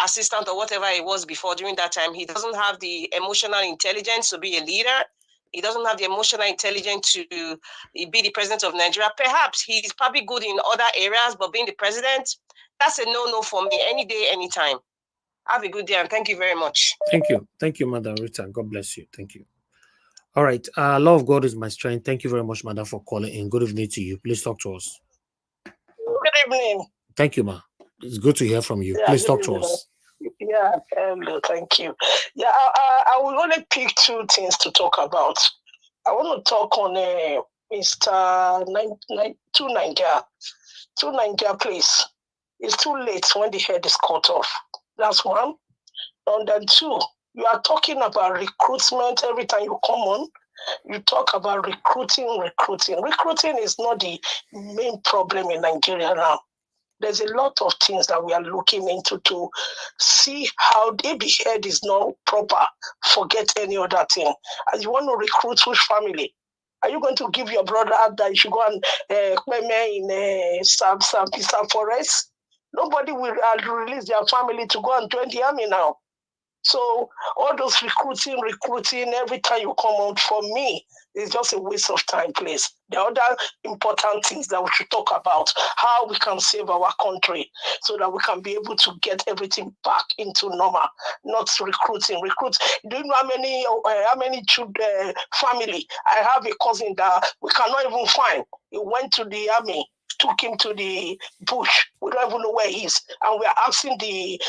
assistant or whatever he was before during that time. He doesn't have the emotional intelligence to be a leader. He doesn't have the emotional intelligence to be the president of Nigeria. Perhaps he's probably good in other areas, but being the president, that's a no-no for me any day, anytime. Have a good day, and thank you very much. Thank you. Thank you, Madam Rita. God bless you. Thank you. All right. Law of God is my strength. Thank you very much, Madam, for calling in. Good evening to you. Please talk to us. Good evening. Thank you, ma. It's good to hear from you. Yeah, Please talk to us. Yeah, hello, thank you. Yeah, I will only pick two things to talk about. I want to talk on Mr. Two Nigeria, please. It's too late when the head is cut off. That's one. And then two, you are talking about recruitment every time you come on. You talk about recruiting. Recruiting is not the main problem in Nigeria now. There's a lot of things that we are looking into to see how the head is not proper. Forget any other thing. As you want to recruit which family? Are you going to give your brother that you should go and in some forest? Nobody will release their family to go and join the army now. So all those recruiting, every time you come out, for me, it's just a waste of time, please. The other important things that we should talk about, how we can save our country so that we can be able to get everything back into normal, not recruiting. Do you know how many children, family? I have a cousin that we cannot even find. He went to the army, took him to the bush. We don't even know where he is. And we are asking the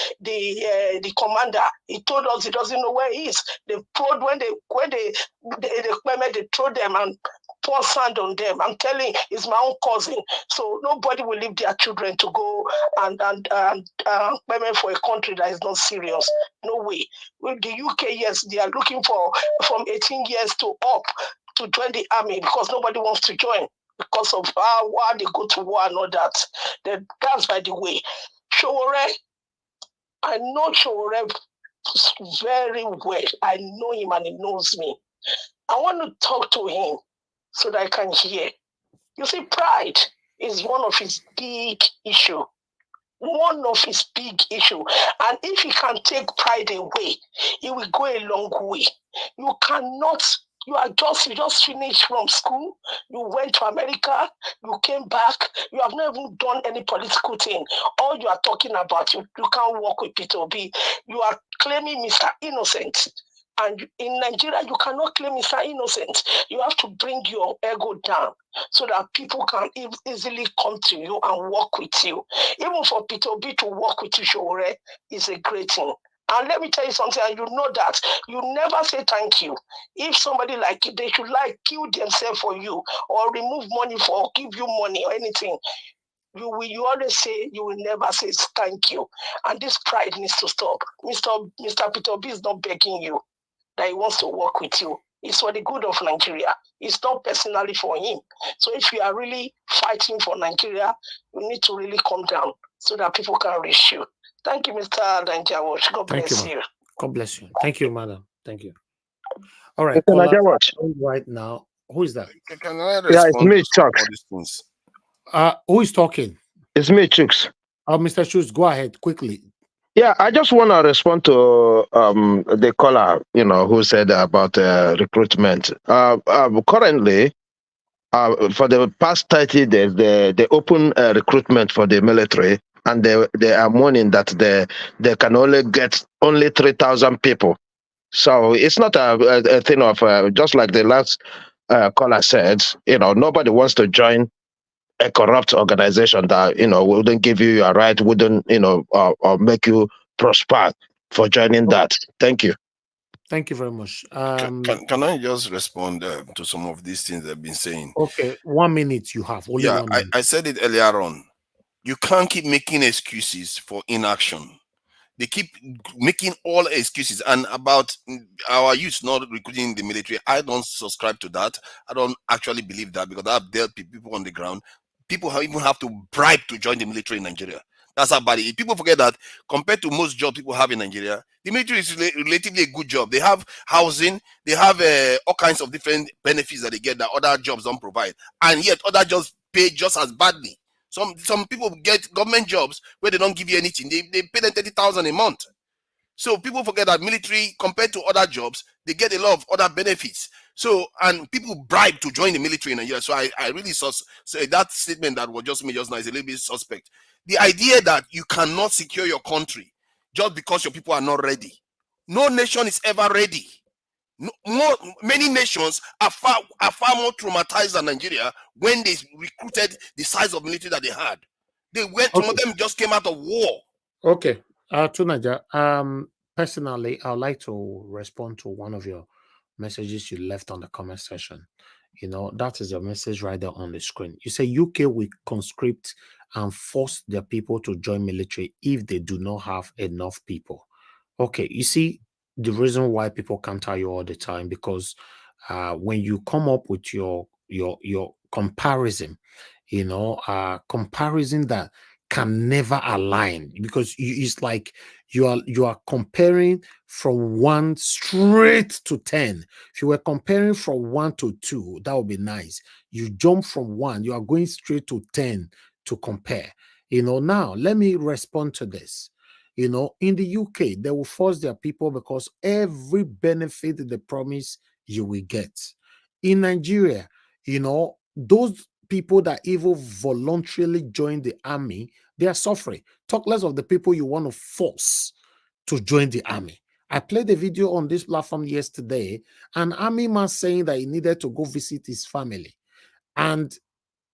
commander. He told us he doesn't know where he is. They throw them and pour sand on them. I'm telling you, it's my own cousin. So nobody will leave their children to go and for a country that is not serious. No way. With the UK, yes, they are looking for from 18 years to up to join the army because nobody wants to join. Because of why they go to war and all that. That's by the way. Sowore, I know Sowore very well. I know him and he knows me. I want to talk to him so that I can hear. You see, pride is one of his big issues. One of his big issues. And if he can take pride away, he will go a long way. You cannot. You just finished from school. You went to America. You came back. You have not even done any political thing. All you are talking about, you can't work with Peter Obi. You are claiming Mr. Innocent. And in Nigeria, you cannot claim Mr. Innocent. You have to bring your ego down so that people can easily come to you and work with you. Even for Peter Obi to work with you, Sowore, is a great thing. And let me tell you something, and you know that you never say thank you. If somebody like you, they should kill themselves for you or remove money or give you money or anything. You always say you will never say thank you. And this pride needs to stop. Mr. Peter B is not begging you that he wants to work with you. It's for the good of Nigeria. It's not personally for him. So if you are really fighting for Nigeria, you need to really come down so that people can reach you. Thank you, Mr. Danjawosh. God bless you. God bless you. Thank you, madam. Thank you. All right. Right now, who is that? Can I respond to all these things? Who is talking? It's me, Chooks. Mr. Chooks, go ahead quickly. Yeah, I just want to respond to the caller, who said about recruitment. Currently, for the past 30 days, they open recruitment for the military, and they are warning that they can only get 3,000 people. So it's not a thing of just like the last caller said. Nobody wants to join a corrupt organization that wouldn't give you your right, wouldn't or make you prosper for joining that. Thank you. Thank you very much. Can I just respond to some of these things they've been saying? Okay, 1 minute you have. Only 1 minute. I said it earlier on. You can't keep making excuses for inaction. They keep making all excuses. And about our youth not recruiting the military, I don't subscribe to that. I don't actually believe that because I've dealt with people on the ground. People even have to bribe to join the military in Nigeria. That's how bad it is. People forget that compared to most jobs people have in Nigeria, the military is relatively a good job. They have housing, they have all kinds of different benefits that they get that other jobs don't provide, and yet other jobs pay just as badly. Some people get government jobs where they don't give you anything. They pay them 30,000 a month. So people forget that military, compared to other jobs, they get a lot of other benefits. So, and people bribe to join the military in Nigeria. So I really saw that statement that was just made just now is a little bit suspect. The idea that you cannot secure your country just because your people are not ready. No nation is ever ready. Many nations are far more traumatized than Nigeria when they recruited the size of military that they had. They went, some of them just came out of war. Okay. Tunaja, personally, I'd like to respond to one of your messages you left on the comment section. You know, that is a message right there on the screen. You say UK will conscript and force their people to join military if they do not have enough people. Okay, you see, the reason why people counter you all the time, because when you come up with your comparison, you know, comparison that can never align, because it's like you are comparing from 1 straight to 10. If you were comparing from 1 to 2, that would be nice. You jump from 1, you are going straight to 10 to compare. You know, now let me respond to this. You know, in the UK, they will force their people because every benefit they promise you will get. In Nigeria, you know, those people that even voluntarily join the army, they are suffering. Talk less of the people you want to force to join the army. I played a video on this platform yesterday, an army man saying that he needed to go visit his family. And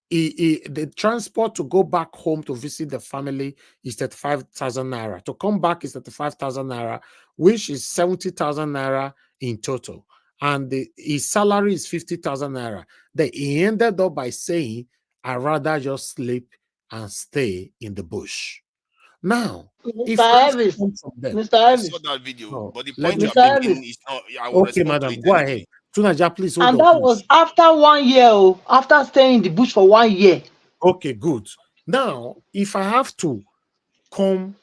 the transport to go back home to visit the family is 35,000 naira. To come back is 35,000 naira, which is 70,000 naira in total. And his salary is 50,000 naira. Then he ended up by saying, I'd rather just sleep and stay in the bush. Now, if Mr. I saw that video, but the point you are making is not. I will okay, respond madam, to it go anyway. ahead. Tunaja, please hold And on, that please. was after 1 year, after staying in the bush for 1 year. Okay, good. Now, if I have to come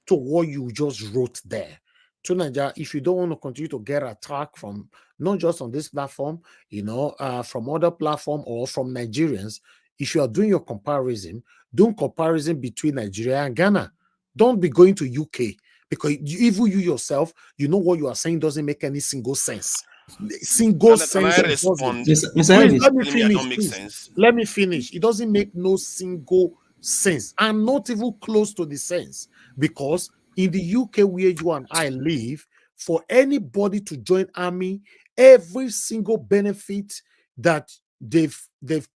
to what you just wrote there, Tunaja, if you don't want to continue to get attacked from not just on this platform, you know, from other platform or from Nigerians, if you are doing your comparison, do comparison between Nigeria and Ghana. Don't be going to UK, because even you yourself, you know what you are saying doesn't make any single sense. Single sense. Can I respond? Please, let me finish. Please. Let me finish. It doesn't make no single sense, and not even close to the sense, because in the UK where you and I live, for anybody to join army, every single benefit that they've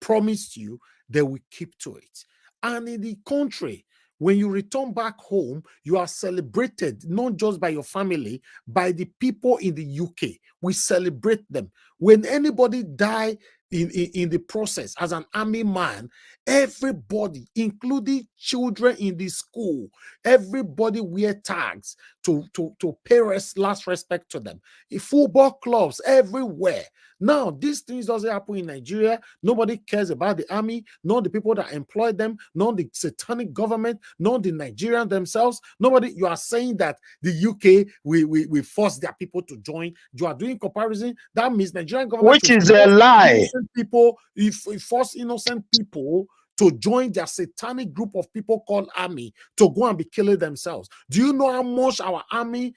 promised you, they will keep to it. And in the country, when you return back home, you are celebrated not just by your family, by the people in the UK. We celebrate them. When anybody die in the process as an army man, everybody, including children in the school, everybody wear tags to pay last respect to them. In football clubs everywhere. Now, these things doesn't happen in Nigeria. Nobody cares about the army, nor the people that employ them, nor the satanic government, nor the Nigerians themselves. Nobody. You are saying that the UK we force their people to join. You are doing comparison. That means Nigerian government, which is a lie. People, if force innocent people to join their satanic group of people called army to go and be killing themselves. Do you know how much our army,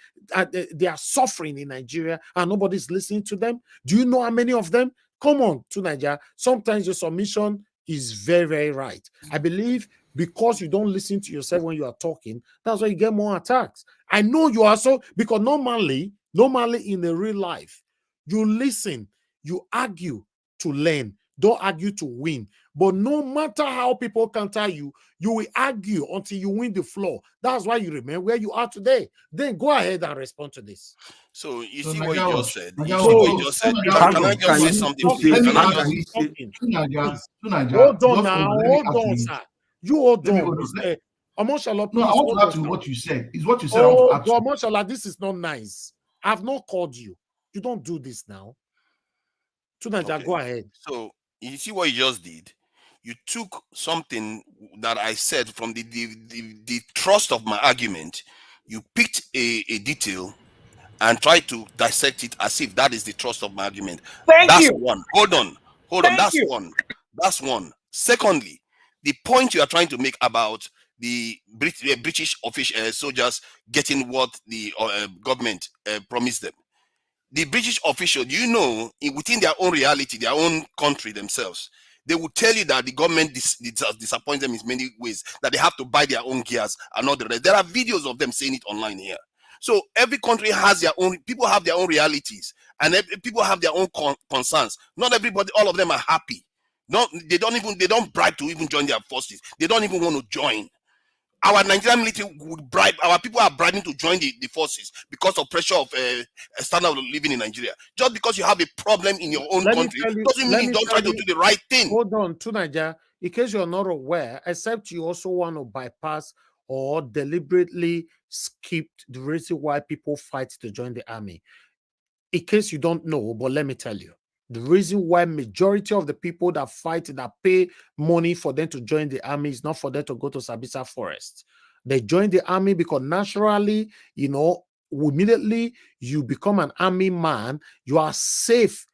they are suffering in Nigeria and nobody's listening to them? Do you know how many of them? Come on, to Nigeria. Sometimes your submission is very, very right. I believe because you don't listen to yourself when you are talking, that's why you get more attacks. I know you are so, because normally in the real life, you listen, you argue to learn, don't argue to win. But no matter how people counter you, you will argue until you win the floor. That's why you remain where you are today. Then go ahead and respond to this. So you see what you just said. You see what you just said. Can I just say something, please? Can I just hold on now? Hold on, sir. You hold on, Mr. Omoshala, please. No, I want to add to what you said. Is what you said. I want to add to. Omoshala, this is not nice. I've not called you. You don't do this now. Tunaja, go ahead. So you see what you just did. you took something that I said from the thrust of my argument, you picked a detail and tried to dissect it as if that is the thrust of my argument. Thank That's you. one. Hold on. Thank That's you. one. That's one. Secondly, the point you are trying to make about the British official soldiers getting what the government promised them. The British official, you know, within their own reality, their own country themselves, they will tell you that the government disappoints them in many ways, that they have to buy their own gears and all the rest. There are videos of them saying it online here. So every country has their own, people have their own realities, and people have their own concerns. Not everybody, all of them are happy. They don't bribe to even join their forces. They don't even want to join. Our Nigerian military would bribe, our people are bribing to join the forces because of pressure of standard of living in Nigeria. Just because you have a problem in your own country doesn't mean you don't try to do the right thing. Hold on, to Nigeria, in case you're not aware, except you also want to bypass or deliberately skip the reason why people fight to join the army. In case you don't know, but let me tell you, the reason why majority of the people that fight, that pay money for them to join the army is not for them to go to Sabisa Forest. They join the army because naturally, you know, immediately you become an army man, you are safe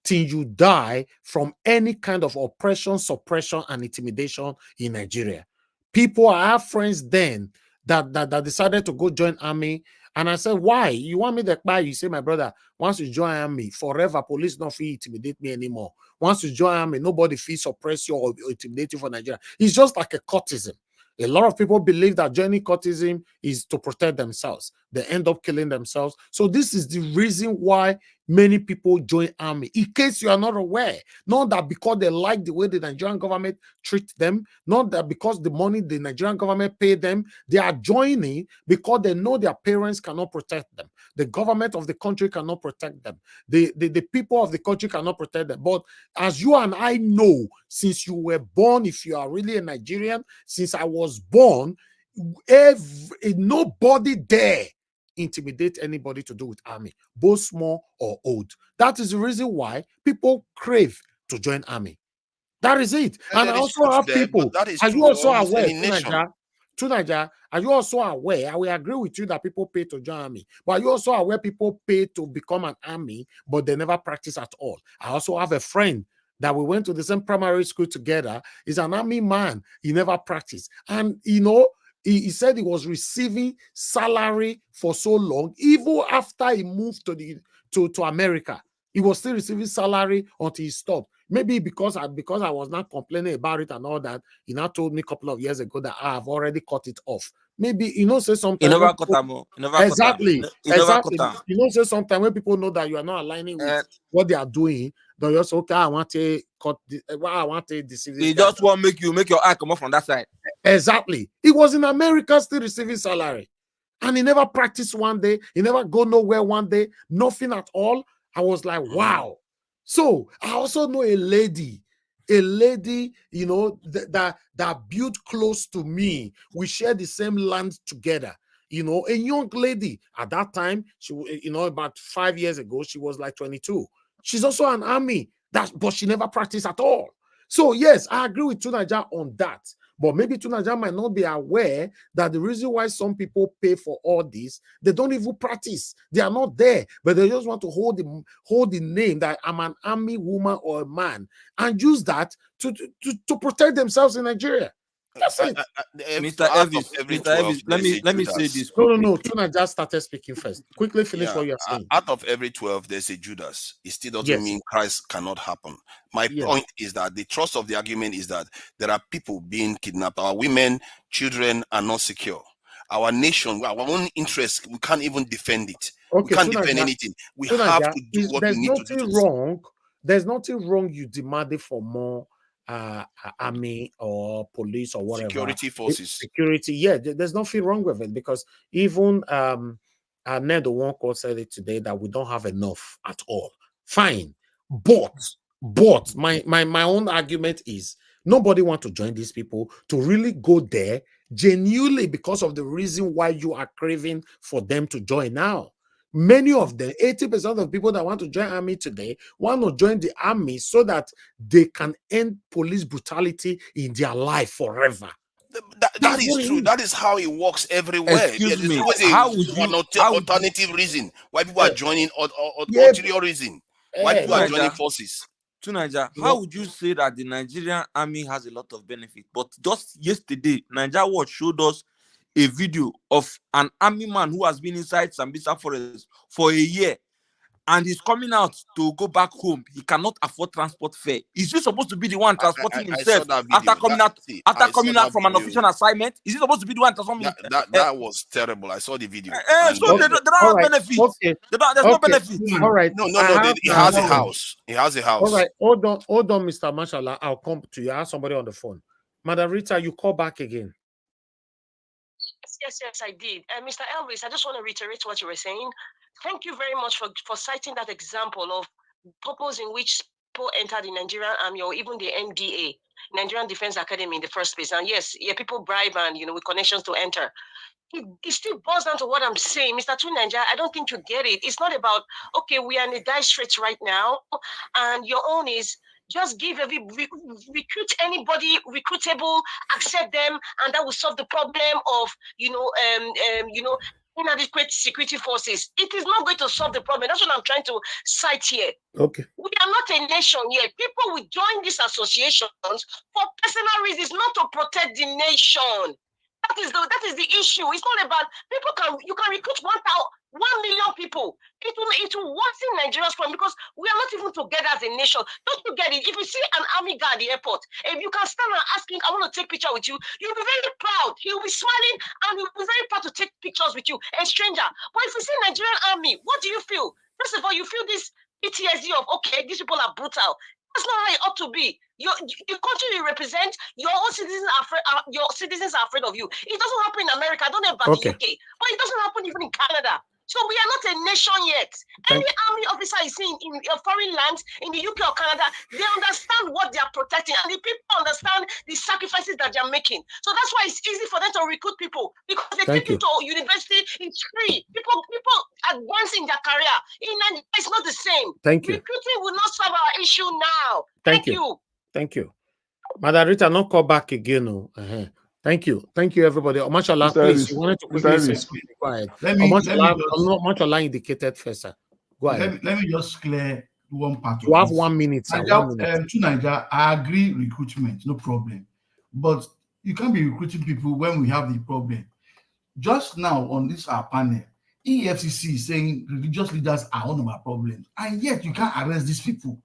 till you die from any kind of oppression, suppression, and intimidation in Nigeria. People, I have friends then that decided to go join army. And I said, why? You want me to buy? You say, my brother, once you join army, forever, police don't feel intimidate me anymore. Once you join army, nobody feels suppress you or intimidate you for Nigeria. It's just like a courtism. A lot of people believe that joining courtism is to protect themselves. They end up killing themselves. So this is the reason why many people join army. In case you are not aware, not that because they like the way the Nigerian government treat them, not that because the money the Nigerian government pay them, they are joining because they know their parents cannot protect them. The government of the country cannot protect them. The people of the country cannot protect them. But as you and I know, since you were born, if you are really a Nigerian, since I was born, nobody dare intimidate anybody to do with army, both small or old. That is the reason why people crave to join army. That is it. And I also have people. Are you also aware, Tunaja, are you also aware? I will agree with you that people pay to join army, but are you also aware people pay to become an army, but they never practice at all? I also have a friend that we went to the same primary school together. He's an army man. He never practiced. And, you know, he said he was receiving salary for so long, even after he moved to America. He was still receiving salary until he stopped. Maybe because I was not complaining about it and all that, he now told me a couple of years ago that I have already cut it off. Maybe, you know, say sometimes. Exactly. You know, say sometimes when people know that you are not aligning with what they are doing, they just okay, I want to cut this, I want to deceive this. They just want to make your eye come off from that side. Exactly. He was in America still receiving salary. And he never practiced one day. He never go nowhere one day. Nothing at all. I was like, wow. So I also know a lady, you know, that built close to me. We share the same land together. You know, a young lady at that time, she, you know, about 5 years ago, she was like 22. She's also an army, but she never practiced at all. So yes, I agree with Tunaja on that. But maybe Tunaja might not be aware that the reason why some people pay for all this, they don't even practice. They are not there, but they just want to hold the name that I'm an army woman or a man and use that to protect themselves in Nigeria. That's it. Mr. Elvis, let me say this quickly. No. Tuna just started speaking first. Quickly finish what you're saying. Out of every 12, there's a Judas. It still doesn't mean Christ cannot happen. My point is that the thrust of the argument is that there are people being kidnapped. Our women, children are not secure. Our nation, our own interests, we can't even defend it. Okay, we can't defend anything. We have to do what we need to do. There's nothing wrong you demanding for more army or police or whatever security forces. Security, there's nothing wrong with it, because even Ned Nwoko said it today that we don't have enough at all. Fine, but my own argument is nobody want to join these people to really go there genuinely because of the reason why you are craving for them to join now. Many of them, 80% of people that want to join army today want to join the army so that they can end police brutality in their life forever. That is true. That is how it works everywhere. Excuse There's me. always How would you? alternative reason why people are joining ulterior reason why people are joining forces. To Nigeria, how would you say that the Nigerian army has a lot of benefit? But just yesterday, Nigeria Watch showed us a video of an army man who has been inside Sambisa Forest for a year, and he's coming out to go back home. He cannot afford transport fare. Is he supposed to be the one transporting himself after coming out from an official assignment? Is he supposed to be the one transporting? That was terrible. I saw the video. So they don't have benefits. Okay. There's no benefits. All right. No. He has a house. He has a house. All right. Hold on, Mr. Mashallah. I'll come to you. I have somebody on the phone. Madam Rita, you call back again. Yes, I did. Mr. Elvis, I just want to reiterate what you were saying. Thank you very much for citing that example of purpose in which people enter the Nigerian Army or even the NDA, Nigerian Defense Academy in the first place. And yes, people bribe and, with connections to enter. It still boils down to what I'm saying, Mr. Tunanja. I don't think you get it. It's not about, okay, we are in a dire straits right now, and your own is just recruit anybody recruitable, accept them, and that will solve the problem of, inadequate security forces. It is not going to solve the problem. That's what I'm trying to cite here. Okay. We are not a nation yet. People will join these associations for personal reasons, not to protect the nation. That is the issue. It's not about you can recruit 1 million people. It will worsen Nigeria's problem because we are not even together as a nation. Don't you get it? If you see an army guard at the airport, if you can stand and ask him, I want to take a picture with you, you'll be very proud. He'll be smiling and he'll be very proud to take pictures with you, a stranger. But if you see Nigerian army, what do you feel? First of all, you feel this PTSD of, okay, these people are brutal. That's not how it ought to be. Your country you represent, your own citizens are afraid of you. It doesn't happen in America. I don't know about the UK, but it doesn't happen even in Canada. So we are not a nation yet. Any army officer is in foreign lands, in the UK or Canada, they understand what they are protecting, and the people understand the sacrifices that they are making. So that's why it's easy for them to recruit people, because they take you to university, it's free. People advance in their career. It's not the same. Thank you. Recruiting will not solve our issue now. Thank you. Thank you. Madam Rita, not call back again. No. Thank you, everybody. Mashallah, please. You wanted to quickly say something. Go ahead. Mashallah indicated first, sir. Go ahead. Let me just clear one part. You have 1 minute, sir. 1 minute. To Nigeria, I agree, recruitment, no problem. But you can't be recruiting people when we have the problem. Just now on this our panel, EFCC is saying religious leaders are one of our problems, and yet you can't arrest these people.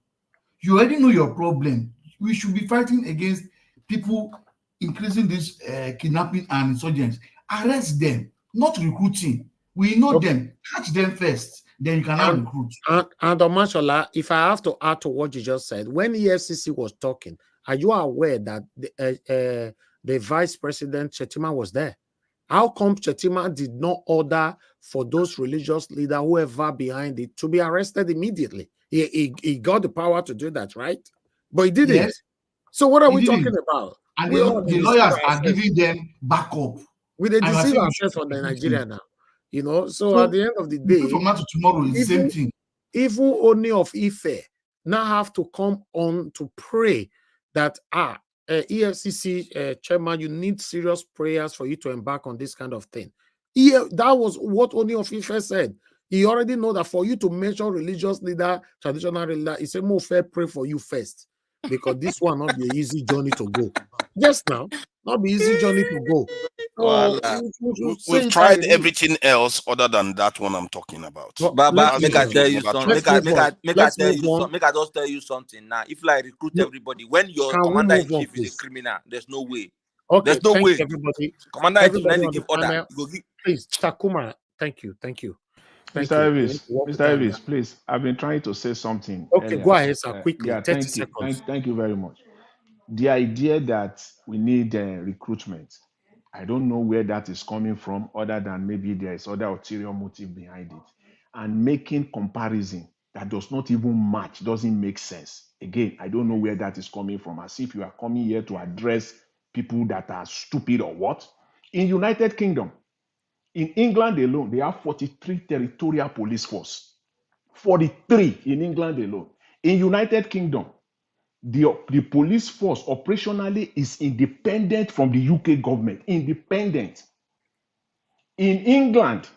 You already know your problem. We should be fighting against people increasing this kidnapping and insurgents. Arrest them, not recruiting. We know them. Catch them first, then you cannot recruit. And Mashallah, if I have to add to what you just said, when EFCC was talking, are you aware that the Vice President Chetima was there? How come Chetima did not order for those religious leaders, whoever behind it, to be arrested immediately? He got the power to do that, right? But he didn't. Yes. So what are we talking about? And the lawyers are giving them backup. We deceive ourselves on the Nigeria now. So at the end of the day, from now to tomorrow is the same thing. Even only of Ife now have to come on to pray that EFCC chairman, you need serious prayers for you to embark on this kind of thing. That was what only of Ife said. He already know that for you to mention religious leader, traditional leader, he said, more fair pray for you first. Because this one not be an easy journey to go. Just now, not be easy journey to go. We've tried everything else other than that one I'm talking about. Baba, make I tell you something. Make I just tell you something now. If like recruit everybody, when your commander in chief is a criminal, there's no way. Okay, there's no way. Everybody. Commander in chief give order. Please, Takuma. Thank you. Mr. Elvis, please. I've been trying to say something. Okay, earlier. Go ahead, sir. Quickly. 30 seconds. seconds. Thank you very much. The idea that we need recruitment, I don't know where that is coming from, other than maybe there is other ulterior motive behind it. And making comparison that does not even match, doesn't make sense. Again, I don't know where that is coming from, as if you are coming here to address people that are stupid or what. In United Kingdom, In England alone, they have 43 territorial police force. 43 in England alone. In United Kingdom, the police force operationally is independent from the UK government. Independent. In England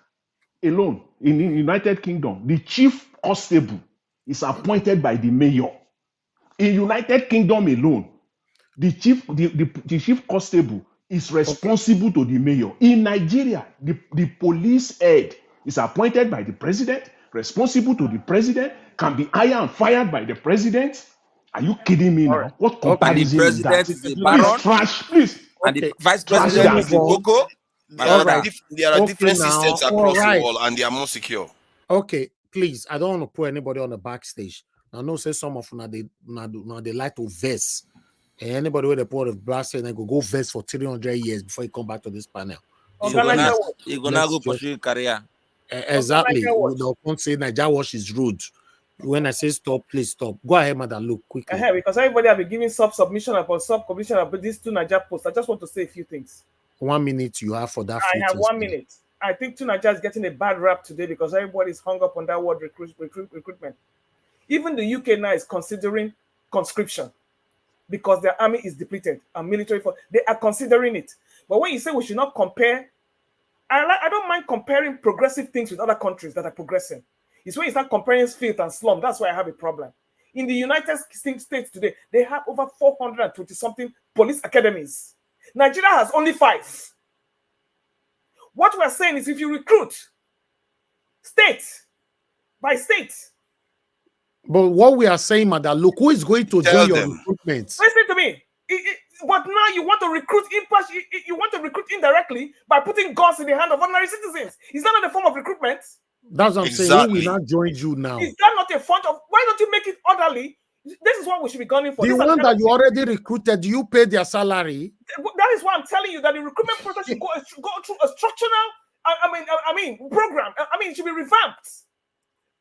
alone, in the United Kingdom, the chief constable is appointed by the mayor. In United Kingdom alone, the chief constable is responsible to the mayor. In Nigeria, the police head is appointed by the president, responsible to the president, can be hired and fired by the president. Are you kidding me now? What comparison is that? Is a Please baron. trash, please. And the vice Trash president that. is a Nwoko. There are different systems across the world, and they are more secure. Okay, please. I don't want to put anybody on the backstage. I know say some of they like to verse. And anybody with a put of blast and they go verse for 300 years before you come back to this panel. You're gonna go pursue your career. Exactly. The don't say Nigeria wash is rude. When I say stop, please stop. Go ahead, madam. Look quickly. Because everybody have been giving submission upon subcommission about these two Nigeria posts. I just want to say a few things. 1 minute you have for that. I have 1 minute. I think two Nigeria is getting a bad rap today because everybody's hung up on that word recruitment. Even the UK now is considering conscription because their army is depleted and military force. They are considering it. But when you say we should not compare, I don't mind comparing progressive things with other countries that are progressing. It's when you start comparing filth and slum. That's why I have a problem. In the United States today, they have over 420-something police academies. Nigeria has only 5. What we're saying is if you recruit state by state. But what we are saying, madam, look, who is going to join your recruitment? Listen to me. But now you want to recruit indirectly by putting guns in the hand of ordinary citizens. Is that not a form of recruitment? That's what I'm saying. We will not join you now. Is that not a front of? Why don't you make it orderly? This is what we should be gunning for. The one that you already recruited, do you pay their salary? That is why I'm telling you that the recruitment process should go through a structural, program. It should be revamped.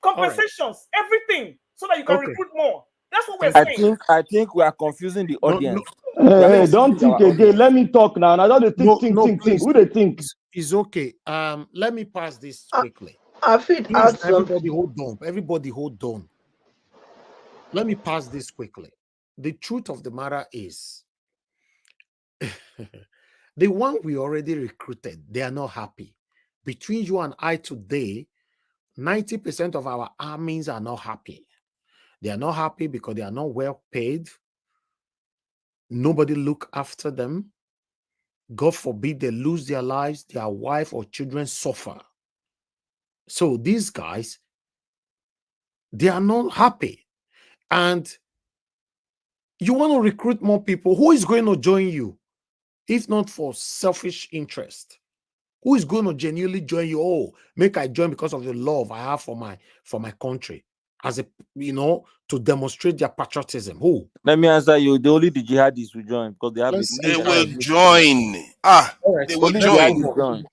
Compensations, everything, so that you can recruit more. That's what we're saying. I think we are confusing the audience. Hey, don't think again. Let me talk now. I don't think. Who they think? It's okay. Let me pass this quickly. I think everybody hold on. Everybody hold on. Let me pass this quickly. The truth of the matter is, the one we already recruited, they are not happy. Between you and I today, 90% of our armies are not happy. They are not happy because they are not well paid. Nobody look after them. God forbid they lose their lives, their wife or children suffer. So these guys, they are not happy. And you want to recruit more people. Who is going to join you? If not for selfish interest. Who is going to genuinely join you? Oh, make I join because of the love I have for my country. As a, to demonstrate their patriotism. Who? Let me answer you. The jihadists will join because they have. They will join. They will join.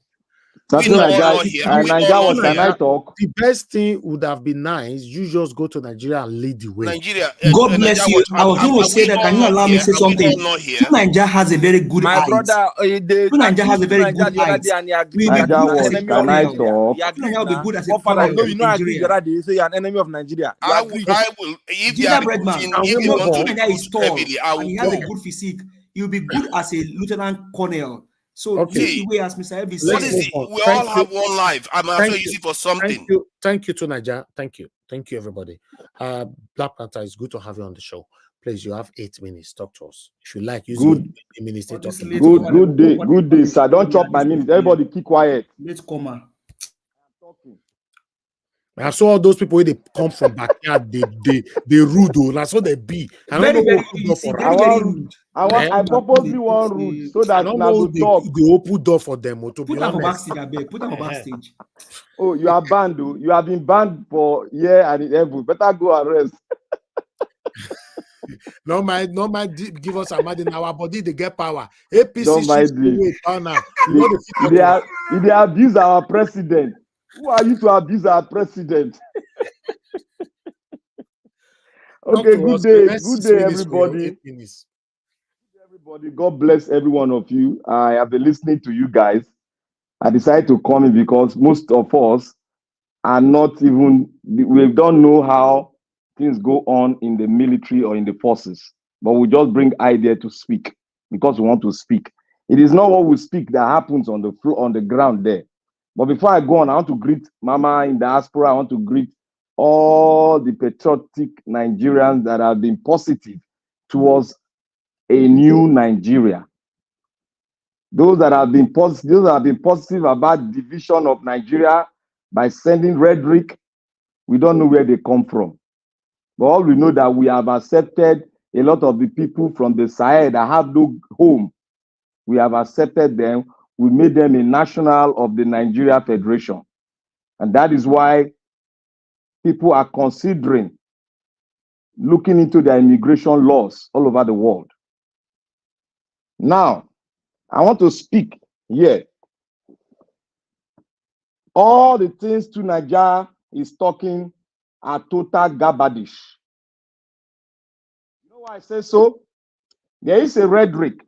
The best thing would have been nice. You just go to Nigeria and lead the way. Nigeria. God bless you. I was going to say that. Can you allow me to say something? Nigeria has a very good eye. My brother, Nigeria has a very good eye. Nigeria will be good as a foreigner. No, you know, you say you're an enemy of Nigeria. I will. If they are Nigeria is tall and he has a good physique, he'll be good as a lieutenant colonel. So this is where, as Mr. Elvis said, we all have one life. I'm also using for something. Thank you to Nigeria. Thank you, everybody. Black Panther, it's good to have you on the show. Please, you have 8 minutes. Talk to us. If you like, use good minutes. Good day, sir. Don't chop my minutes. Everybody keep quiet. Let's come. I saw all those people where they come from backyard, they rude, and I saw they be. I don't know I purposely want rude so that now to talk. They open door for them. Put them on backstage, Put them on backstage. Oh, you are banned, though. You have been banned for year and ever. Better go and rest. No mind, give us a mad in our body. They get power. APC they abuse our president. Who are you to abuse our president? Okay, good day, everybody. God bless every one of you. I have been listening to you guys. I decided to come in because most of us are not even, we don't know how things go on in the military or in the forces, but we just bring idea to speak because we want to speak. It is not what we speak that happens on the floor, on the ground there. But before I go on, I want to greet Mama in diaspora. I want to greet all the patriotic Nigerians that have been positive towards a new Nigeria. Those that have been positive about division of Nigeria by sending rhetoric, we don't know where they come from. But all we know that we have accepted a lot of the people from the Sahel that have no home. We have accepted them. We made them a national of the Nigeria Federation. And that is why people are considering looking into their immigration laws all over the world. Now, I want to speak here. All the things to Nigeria is talking are total garbage. You know why I say so? There is a rhetoric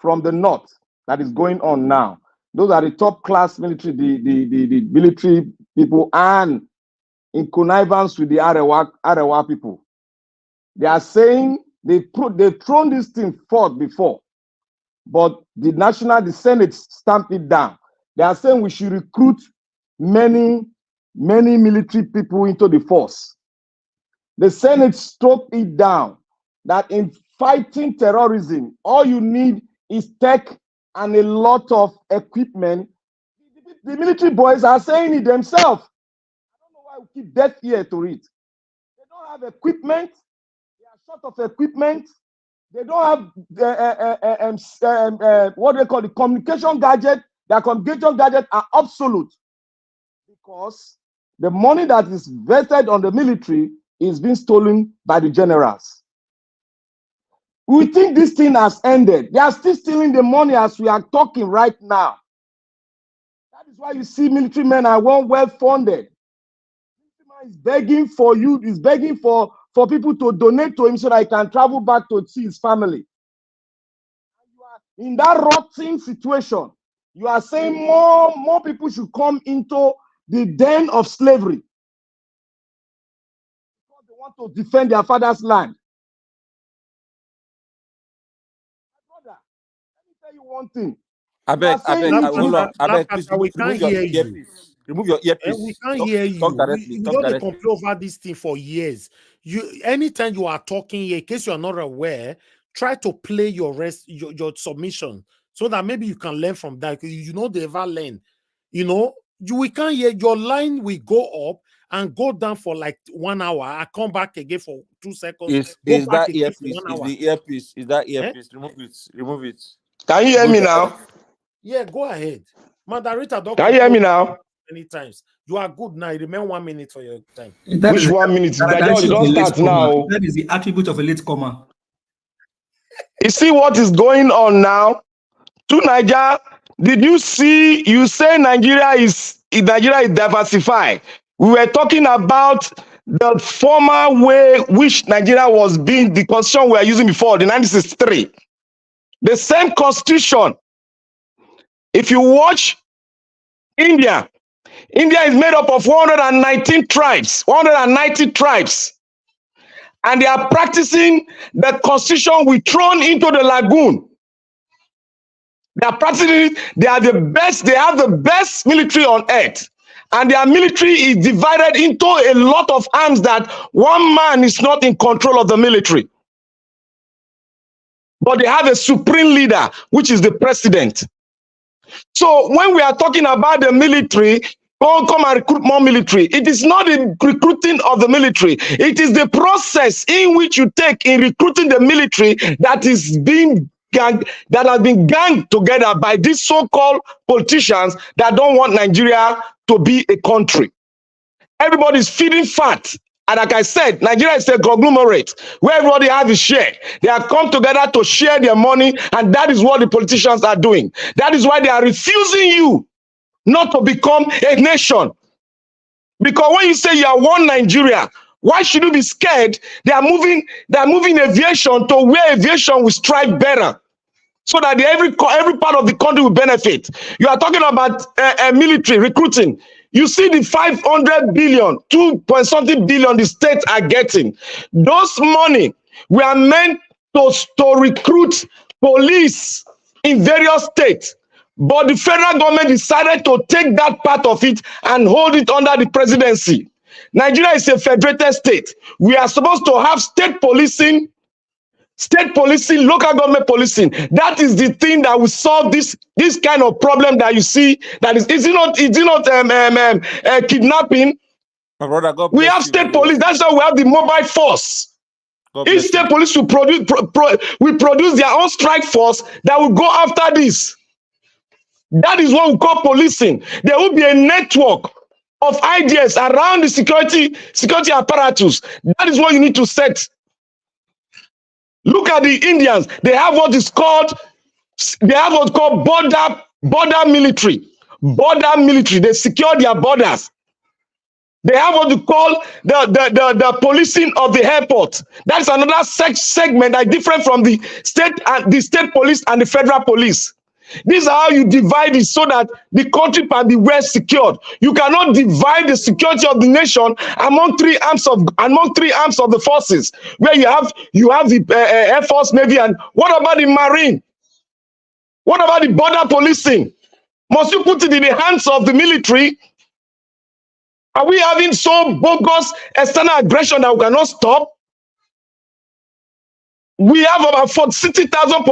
from the north that is going on now. Those are the top class military, the military people, and in connivance with the Arewa people. They are saying they've thrown this thing forth before, but the Senate stamped it down. They are saying we should recruit many military people into the force. The Senate struck it down that in fighting terrorism, all you need is tech and a lot of equipment. The military boys are saying it themselves. I don't know why we keep deaf ear to it. They don't have equipment. They are short of equipment. They don't have what they call the communication gadget. Their communication gadgets are obsolete because the money that is vested on the military is being stolen by the generals. We think this thing has ended. They are still stealing the money as we are talking right now. That is why you see military men are well funded. Military man is begging for you, is begging for people to donate to him so that he can travel back to see his family. You are in that rotting situation. You are saying more people should come into the den of slavery because they want to defend their father's land. One thing. I beg, please we can't hear you. Remove your earpiece. We can't hear you. Talk directly. We don't complain over this thing for years. Anytime you are talking here, in case you are not aware, try to play your submission so that maybe you can learn from that. You know they ever learn. You know, we can't hear your line will go up and go down for like 1 hour. I come back again for 2 seconds. Is that earpiece? Is the earpiece? Is that earpiece? Remove it. Remove it. Can you hear me now? Yeah, go ahead. Moderator, can you hear me now? Many times. You are good now. Remain 1 minute for your time. Which 1 minute? You don't start now. That is the attribute of a late comer. You see what is going on now? To Nigeria, did you see? You say Nigeria is diversified. We were talking about the former way which Nigeria was being, the constitution we were using before, the 1963. The same constitution. If you watch India is made up of 119 tribes, 190 tribes. And they are practicing the constitution we thrown into the lagoon. They are practicing it. They are the best. They have the best military on earth. And their military is divided into a lot of arms that one man is not in control of the military. But they have a supreme leader, which is the president. So when we are talking about the military, come and recruit more military. It is not the recruiting of the military. It is the process in which you take in recruiting the military that is being ganged, that has been ganged together by these so-called politicians that don't want Nigeria to be a country. Everybody's feeding fat. And like I said, Nigeria is a conglomerate where everybody has a share. They have come together to share their money, and that is what the politicians are doing. That is why they are refusing you not to become a nation. Because when you say you are one Nigeria, why should you be scared? They are moving aviation to where aviation will strive better. so that every part of the country will benefit. You are talking about military recruiting. You see the 500 billion, 2 point something billion the states are getting. Those money were meant to recruit police in various states. But the federal government decided to take that part of it and hold it under the presidency. Nigeria is a federated state. We are supposed to have state policing, local government policing. That is the thing that will solve this kind of problem that you see. That is it not kidnapping? My brother, God we bless have you state very police. well. That's why we have the mobile force. God Each bless state you. police will produce their own strike force that will go after this. That is what we call policing. There will be a network of ideas around the security apparatus. That is what you need to set. Look at the Indians. They have what's called border military. Border military. They secure their borders. They have what you call the policing of the airport. That's another segment that is different from the state police and the federal police. This is how you divide it so that the country can be well secured. You cannot divide the security of the nation among three arms of the forces, where you have the Air Force, Navy, and what about the Marine? What about the border policing? Must you put it in the hands of the military? Are we having so bogus external aggression that we cannot stop? We have about 60,000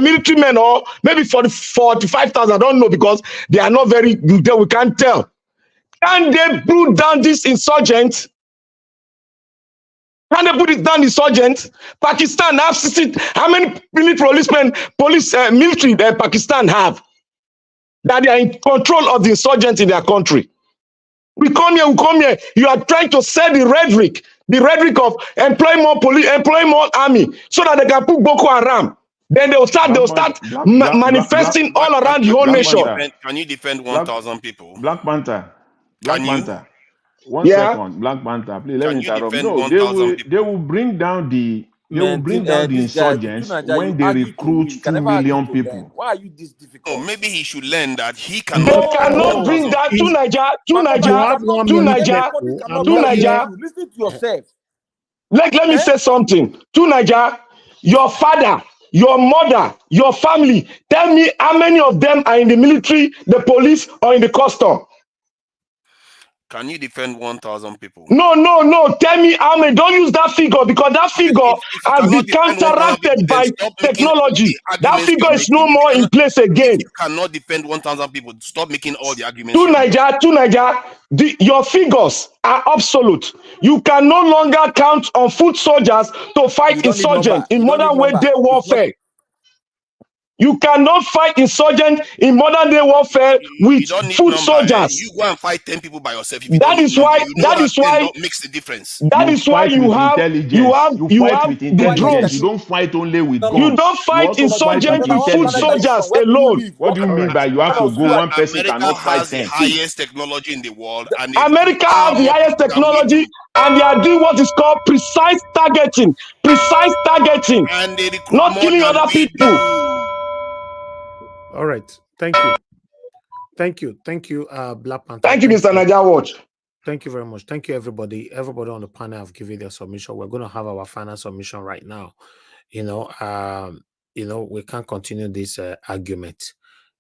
military men, or maybe 45,000. I don't know, because they are not very good. We can't tell. Can they put down this insurgent? Can they put it down, insurgent? Pakistan have 60. How many military Pakistan have that they are in control of the insurgents in their country? We come here. You are trying to sell the rhetoric of employ more army, so that they can put Boko Haram. Then they'll start manifesting all around the whole nation. Can you defend 1,000 people? Black Panther. One Yeah. second, Black Panther. Please let me interrupt. defend No, 1,000 people? they will bring down the This guy, insurgents Nigeria, when you they argue to recruit win. You 2 can never argue million to learn. people. Why are you this difficult? No, maybe he should learn that he They cannot cannot bring that to Nigeria. Listen to yourself. Let me say something. To Nigeria, your father, your mother, your family, tell me how many of them are in the military, the police, or in the custom? Can you defend 1,000 people? No. Tell me how many. Don't use that figure, because that figure has been counteracted by technology. That figure is no more in place again. You cannot defend 1,000 people. Stop making all the arguments. To Nigeria, your figures are absolute. You can no longer count on foot soldiers to fight insurgents in modern day warfare. You cannot fight insurgents in modern day warfare with foot soldiers. You go and fight 10 people by yourself. That is why makes the difference. That is why you have the drones. You don't fight only with guns. You don't fight insurgents with foot soldiers alone. What do you mean by you have to go? One person cannot fight 10. America has the highest technology in the world. And America has the highest technology, and they are doing what is called precise targeting. And they recruit not killing other people. All right. Thank you, Black Panther. Thank you, Mr. Nigeria Watch. Thank you very much. Thank you, everybody. Everybody on the panel have given their submission. We're going to have our final submission right now. We can't continue this argument.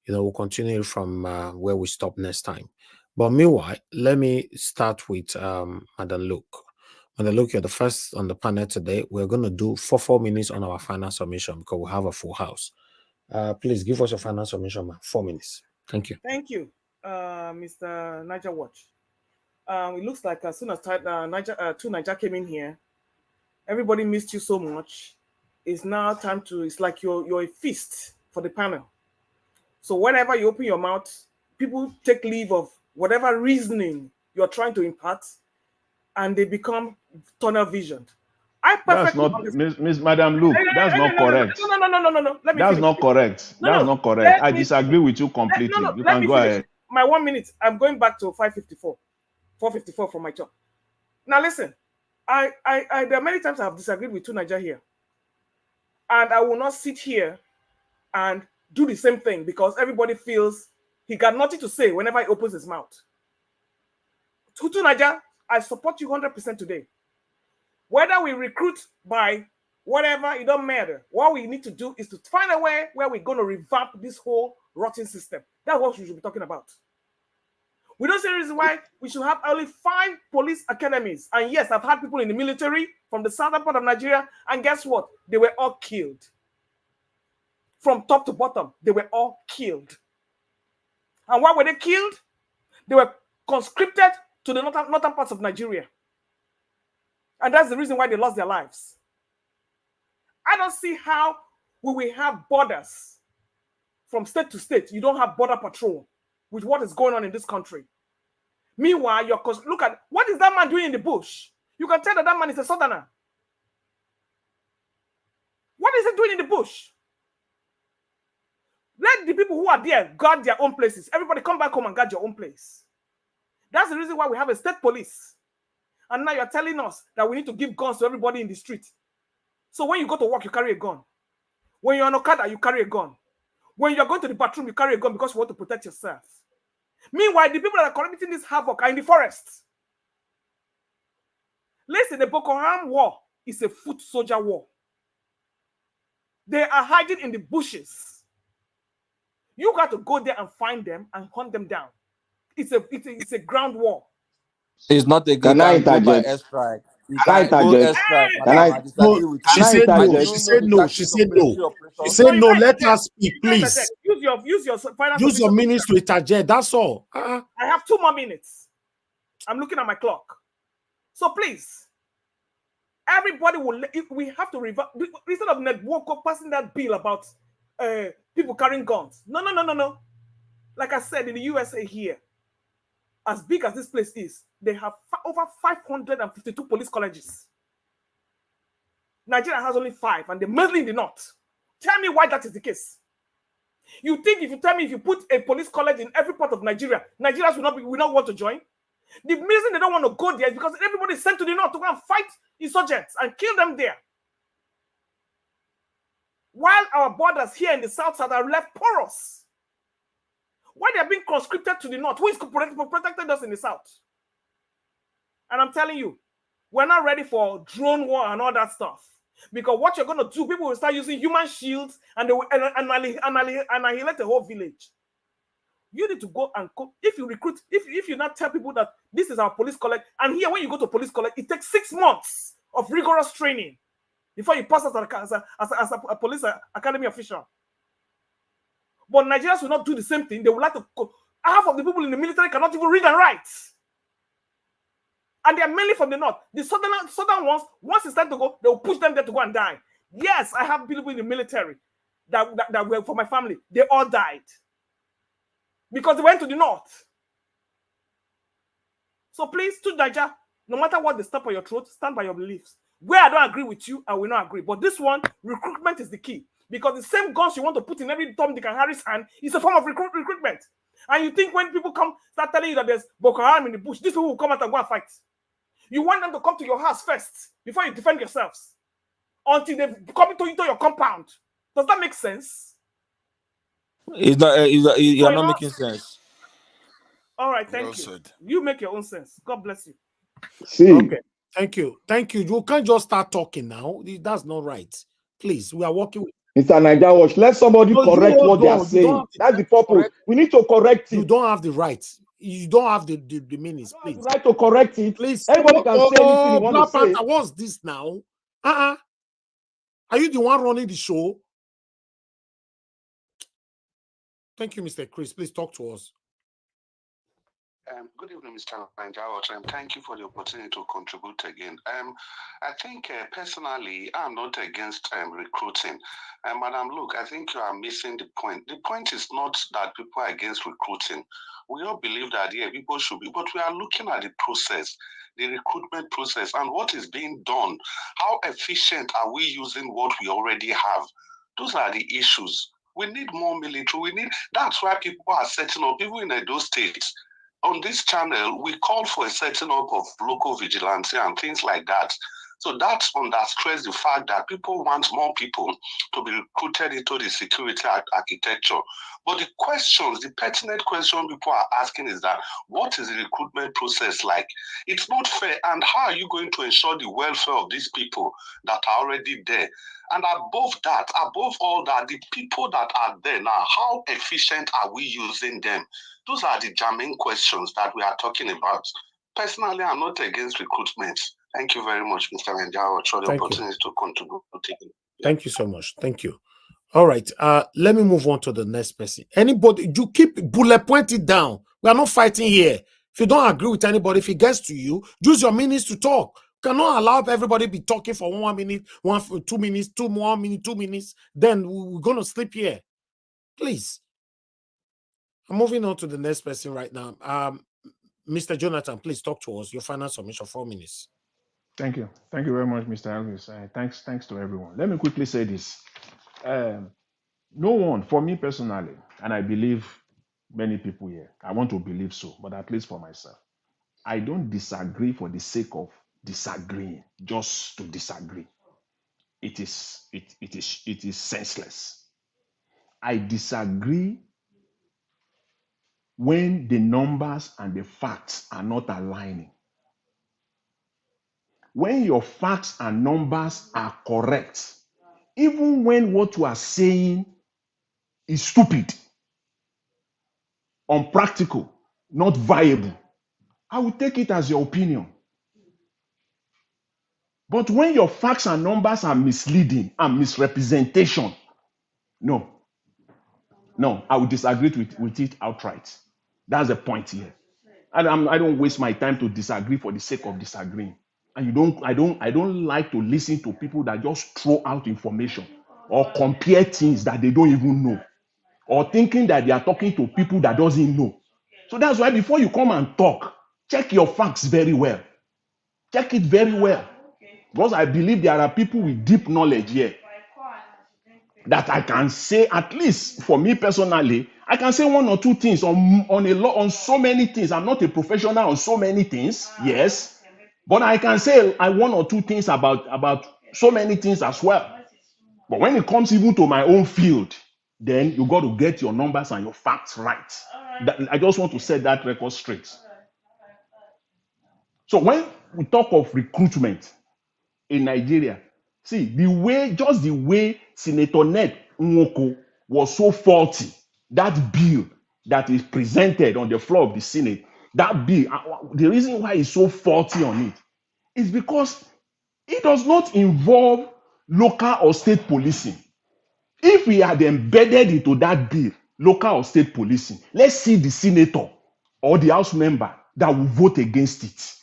We'll continue from where we stop next time. But meanwhile, let me start with Madam Luke. Madam Luke, you're the first on the panel today. We're going to do 4 minutes on our final submission, because we have a full house. Please give us your final submission, man. 4 minutes. Thank you. Thank you, Mr. Niger Watch. It looks like as soon as Niger came in here, everybody missed you so much. It's now time to. It's like you're a feast for the panel. So whenever you open your mouth, people take leave of whatever reasoning you're trying to impart, and they become tunnel visioned. That's not, Miss Madam Luke. That's not correct. No. That's not correct. That's not correct. I disagree with you completely. You can go ahead. My 1 minute. I'm going back to 454 from my job. Now listen, I there are many times I have disagreed with Niger here, and I will not sit here and do the same thing because everybody feels he got nothing to say whenever he opens his mouth. Tutu Naija, I support you 100% today. Whether we recruit by whatever, it don't matter. What we need to do is to find a way where we're going to revamp this whole rotten system. That's what we should be talking about. We don't see a reason why we should have only 5 police academies. And yes, I've had people in the military from the southern part of Nigeria, and guess what? They were all killed. From top to bottom, they were all killed. And why were they killed? They were conscripted to the northern parts of Nigeria. And that's the reason why they lost their lives. I don't see how we will have borders from state to state. You don't have border patrol with what is going on in this country. Meanwhile, look at what is that man doing in the bush? You can tell that man is a southerner. What is he doing in the bush? Let the people who are there guard their own places. Everybody come back home and guard your own place. That's the reason why we have a state police. And now you're telling us that we need to give guns to everybody in the street. So when you go to work, you carry a gun. When you're on Okada, you carry a gun. When you're going to the bathroom, you carry a gun because you want to protect yourself. Meanwhile, the people that are committing this havoc are in the forest. Listen, the Boko Haram war is a foot soldier war. They are hiding in the bushes. You got to go there and find them and hunt them down. It's a ground war. It's not a good time. Go by airstrike. You can go airstrike, madam. I disagree with you. She said no. She said no. She said no. She said no. Let her speak, please. Use your minutes to interject. That's all. I have 2 more minutes. I'm looking at my clock. So please, everybody will. We have to reverse instead of Nwoko passing that bill about people carrying guns. No. Like I said, in the USA here, as big as this place is, they have over 552 police colleges. Nigeria has only 5, and they're mainly in the north. Tell me why that is the case. You think if you tell me if you put a police college in every part of Nigeria, Nigerians will not want to join? The reason they don't want to go there is because everybody is sent to the north to go and fight insurgents and kill them there. While our borders here in the south side are left porous. Why they are being conscripted to the north? Who is protecting us in the south? And I'm telling you, we're not ready for drone war and all that stuff. Because what you're going to do, people will start using human shields and they will annihilate the whole village. You need to go and if you recruit, if you not tell people that this is our police college, and here when you go to police college, it takes 6 months of rigorous training before you pass as a police academy official. But Nigerians will not do the same thing. They would like to. Half of the people in the military cannot even read and write. And they are mainly from the north. The southern ones, once it's time to go, they will push them there to go and die. Yes, I have people in the military that were for my family. They all died. Because they went to the north. So please, to Nigeria, no matter what they stop on your throat, stand by your beliefs. Where I don't agree with you, I will not agree. But this one, recruitment is the key. Because the same guns you want to put in every Tom, Dick, and Harry's hand is a form of recruitment. And you think when people start telling you that there's Boko Haram in the bush, these people will come out and go and fight. You want them to come to your house first before you defend yourselves. Until they come into your compound. Does that make sense? You're not making sense. All right, thank you. You make your own sense. God bless you. See. Okay. Thank you. You can't just start talking now. That's not right. Please, we are working with Mr. Naija Watch, let somebody correct what they are saying. That's the purpose. We need to correct it. You don't have the right. You don't have the meanings, please. The right to correct it. Please. Everybody can say anything you want to say. What's this now? Are you the one running the show? Thank you, Mr. Chris. Please talk to us. Good evening, Mr. Naija, and thank you for the opportunity to contribute again. I think personally, I'm not against recruiting. Madam, look, I think you are missing the point. The point is not that people are against recruiting. We all believe that, yeah, people should be, but we are looking at the process, the recruitment process, and what is being done. How efficient are we using what we already have? Those are the issues. We need more military. That's why people are setting up, people in Edo State. On this channel, we call for a setting up of local vigilante and things like that. So that underscores the fact that people want more people to be recruited into the security architecture. But the questions, the pertinent question people are asking is that, what is the recruitment process like? It's not fair. And how are you going to ensure the welfare of these people that are already there? And above all that, the people that are there now, how efficient are we using them? Those are the germane questions that we are talking about. Personally, I'm not against recruitment. Thank you very much, Mr. Menjawa, for the opportunity to contribute. Thank you so much. Thank you. All right. Let me move on to the next person. Anybody, you keep bullet pointed down. We are not fighting here. If you don't agree with anybody, if it gets to you, use your minutes to talk. You cannot allow everybody be talking for 1 minute, 2 minutes, 2 minutes. Then we're going to sleep here. Please. I'm moving on to the next person right now. Mr. Jonathan, please talk to us. Your final submission, 4 minutes. Thank you. Thank you very much, Mr. Elvis. Thanks to everyone. Let me quickly say this. No one, for me personally, and I believe many people here, I want to believe so, but at least for myself, I don't disagree for the sake of disagreeing, just to disagree. It is senseless. I disagree when the numbers and the facts are not aligning. When your facts and numbers are correct, even when what you are saying is stupid, unpractical, not viable, I will take it as your opinion. But when your facts and numbers are misleading and misrepresentation, no, I will disagree with it outright. That's the point here. And I don't waste my time to disagree for the sake of disagreeing. And I don't like to listen to people that just throw out information or compare things that they don't even know, or thinking that they are talking to people that doesn't know. So that's why before you come and talk, check your facts very well. Check it very well. Because I believe there are people with deep knowledge here that I can say, at least for me personally, I can say 1 or 2 things on so many things. I'm not a professional on so many things, yes, but I can say 1 or 2 things about so many things as well. But when it comes even to my own field, then you got to get your numbers and your facts right. I just want to set that record straight. So when we talk of recruitment in Nigeria, see, the way Senator Ned Nwoko was so faulty, that bill that is presented on the floor of the Senate, that bill, the reason why it's so faulty on it is because it does not involve local or state policing. If we had embedded into that bill local or state policing, let's see the senator or the House member that will vote against it.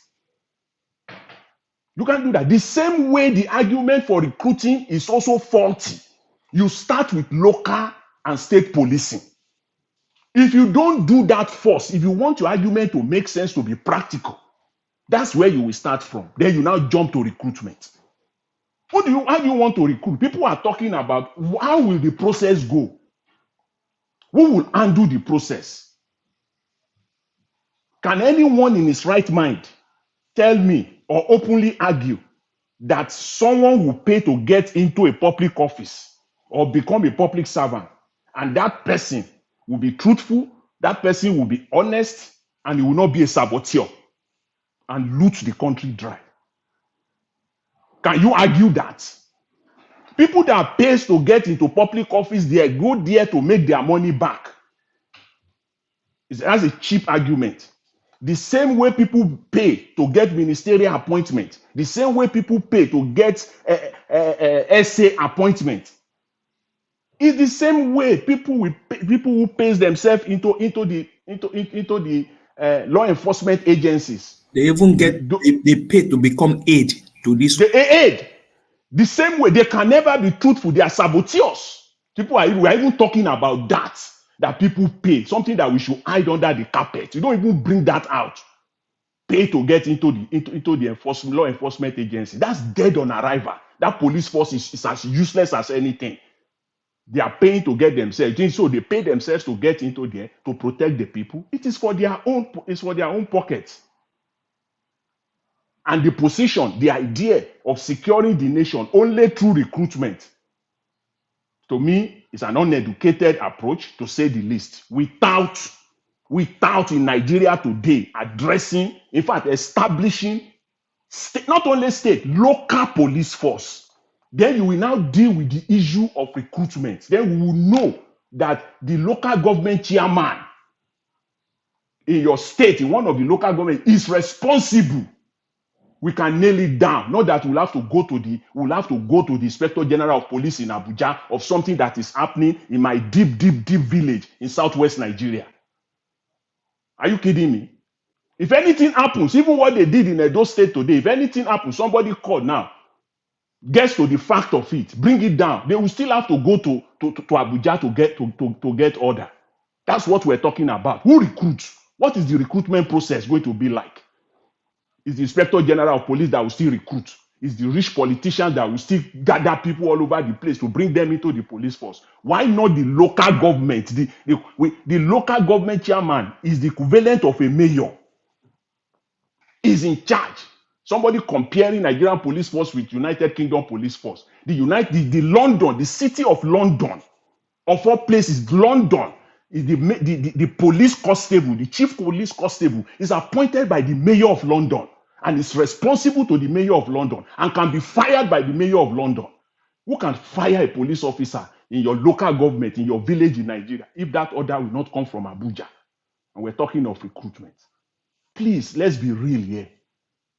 You can't do that. The same way the argument for recruiting is also faulty. You start with local and state policing. If you don't do that first, if you want your argument to make sense, to be practical, that's where you will start from. Then you now jump to recruitment. How do you want to recruit? People are talking about how will the process go? Who will undo the process? Can anyone in his right mind tell me or openly argue that someone will pay to get into a public office or become a public servant, and that person will be truthful, that person will be honest, and he will not be a saboteur and loot the country dry? Can you argue that? People that pay to get into public office, they go there to make their money back. That's a cheap argument. The same way people pay to get ministerial appointment, the same way people pay to get SA appointment, is the same way people who pays themselves into the law enforcement agencies. They even they pay to become aid to this. Aid. The same way, they can never be truthful. They are saboteurs. We are even talking about that people pay, something that we should hide under the carpet. You don't even bring that out. Pay to get into the law enforcement agency. That's dead on arrival. That police force is as useless as anything. They are paying to get themselves. So they pay themselves to get into there to protect the people. It is for their own. It's for their own pockets. and the position, the idea of securing the nation only through recruitment, to me, is an uneducated approach, to say the least. Without in Nigeria today addressing, in fact, establishing not only state, local police force, then you will now deal with the issue of recruitment. Then we will know that the local government chairman in your state, in one of the local government, is responsible. We can nail it down. Not that we'll have to go to the Inspector General of Police in Abuja of something that is happening in my deep village in southwest Nigeria. Are you kidding me? If anything happens, even what they did in Edo State today, if anything happens, somebody called now, gets to the fact of it, bring it down, they will still have to go to Abuja to get order. That's what we're talking about. Who recruits? What is the recruitment process going to be like? Is the Inspector General of Police that will still recruit? Is the rich politician that will still gather people all over the place to bring them into the police force? Why not the local government? The local government chairman is the equivalent of a mayor. Is in charge. Somebody comparing Nigerian police force with United Kingdom police force. The city of London, of all places, London, is the police constable, the chief police constable is appointed by the mayor of London and is responsible to the mayor of London and can be fired by the mayor of London. Who can fire a police officer in your local government, in your village in Nigeria, if that order will not come from Abuja? And we're talking of recruitment. Please, let's be real here.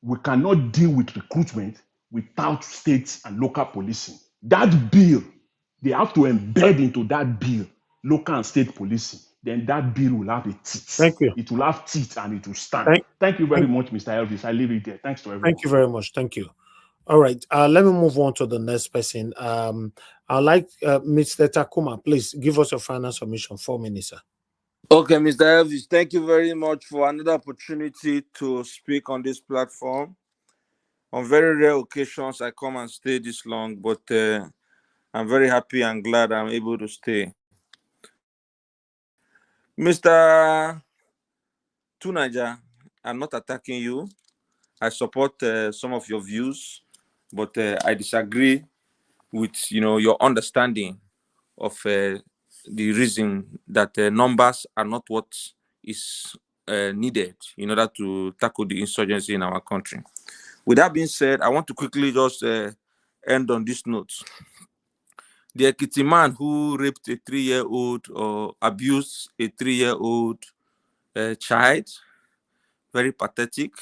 We cannot deal with recruitment without states and local policing. That bill, they have to embed into that bill local and state policing. Then that bill will have a teeth. Thank you. It will have teeth and it will stand. Thank you very much, Mr. Elvis. I leave it there. Thanks to everyone. Thank you very much. Thank you. All right. Let me move on to the next person. I'd like Mr. Takuma, please give us your final submission. 4 minutes, sir. Okay, Mr. Elvis, thank you very much for another opportunity to speak on this platform. On very rare occasions, I come and stay this long, but I'm very happy and glad I'm able to stay. Mr. Tunaja, I'm not attacking you. I support some of your views, but I disagree with your understanding of the reason that numbers are not what is needed in order to tackle the insurgency in our country. With that being said, I want to quickly just end on this note. The Ekiti man who raped a 3-year-old or abused a 3-year-old child, very pathetic.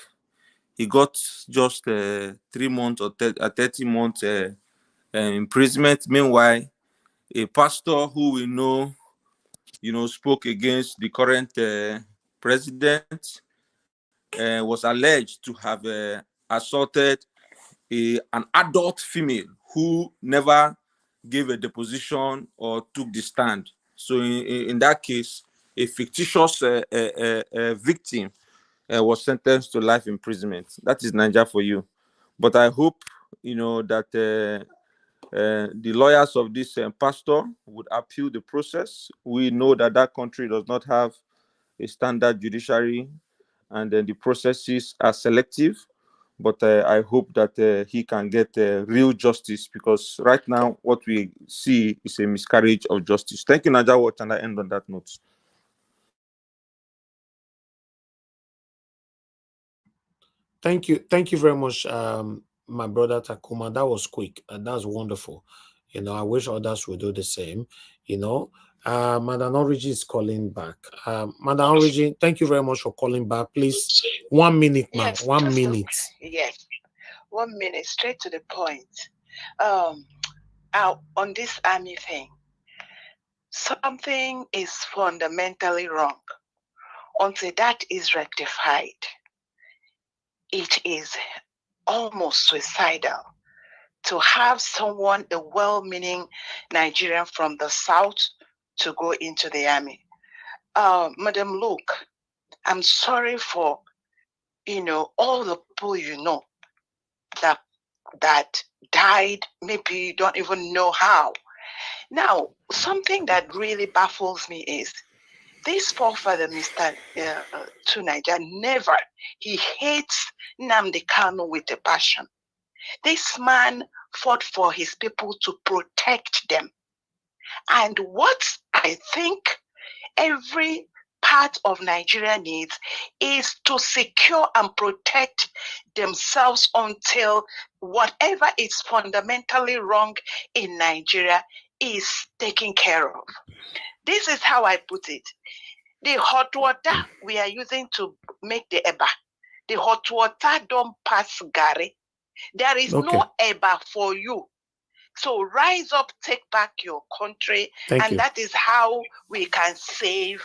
He got just 3 months or 30 months imprisonment. Meanwhile, a pastor who we know, spoke against the current president, was alleged to have assaulted an adult female who never gave a deposition or took the stand. So in that case, a fictitious victim was sentenced to life imprisonment. That is Nigeria for you. But I hope, that the lawyers of this pastor would appeal the process. We know that country does not have a standard judiciary, and then the processes are selective. But I hope that he can get real justice, because right now what we see is a miscarriage of justice. Thank you, Naija Watch, and I end on that note. Thank you very much, my brother Takuma. That was quick, and that's wonderful. I wish others would do the same. Madam Origin is calling back. Madam Origin, thank you very much for calling back. Please, 1 minute, ma'am. Yes, 1 minute. Yes, 1 minute, straight to the point. On this army thing, something is fundamentally wrong. Until that is rectified, it is almost suicidal to have someone, a well-meaning Nigerian from the South, to go into the army. Madam Luke, I'm sorry for, all the people that died. Maybe you don't even know how. Now, something that really baffles me is This forefather, Mr. Tunaja, never, he hates Nnamdi Kanu with a passion. This man fought for his people to protect them. And what I think every part of Nigeria needs is to secure and protect themselves until whatever is fundamentally wrong in Nigeria is taken care of. This is how I put it. The hot water we are using to make the eba, the hot water don't pass Gary. There is no eba for you. So rise up, take back your country, and that is how we can save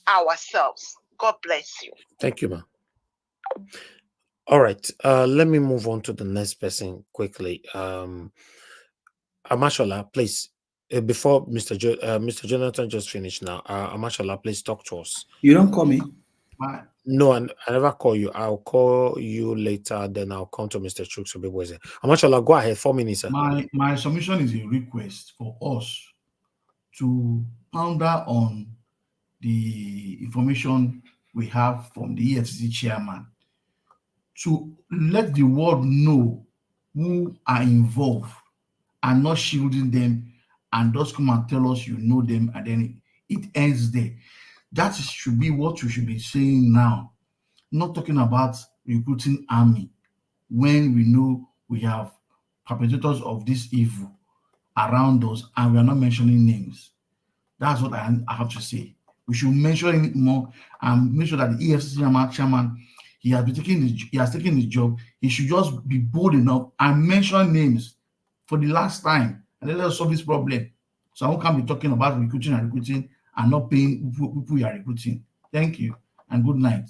ourselves. God bless you. Thank you, ma'am. All right. Let me move on to the next person quickly. Amashola, please. Before Mr. Mr. Jonathan just finished now, Amashola, please talk to us. You don't call me? No, I never call you. I'll call you later, then I'll come to Mr. Chooks. Amashola, go ahead. 4 minutes, sir. My submission is a request for us to ponder on the information we have from the EFCC chairman to let the world know who are involved and not shielding them and just come and tell us you know them and then it ends there. That should be what we should be saying now, not talking about recruiting army when we know we have perpetrators of this evil around us and we are not mentioning names. That's what I have to say. We should mention it more and make sure that the EFCC chairman, he has taken the job. He should just be bold enough and mention names for the last time, and then let us solve this problem. So I can't be talking about recruiting and not paying people you are recruiting. Thank you and good night.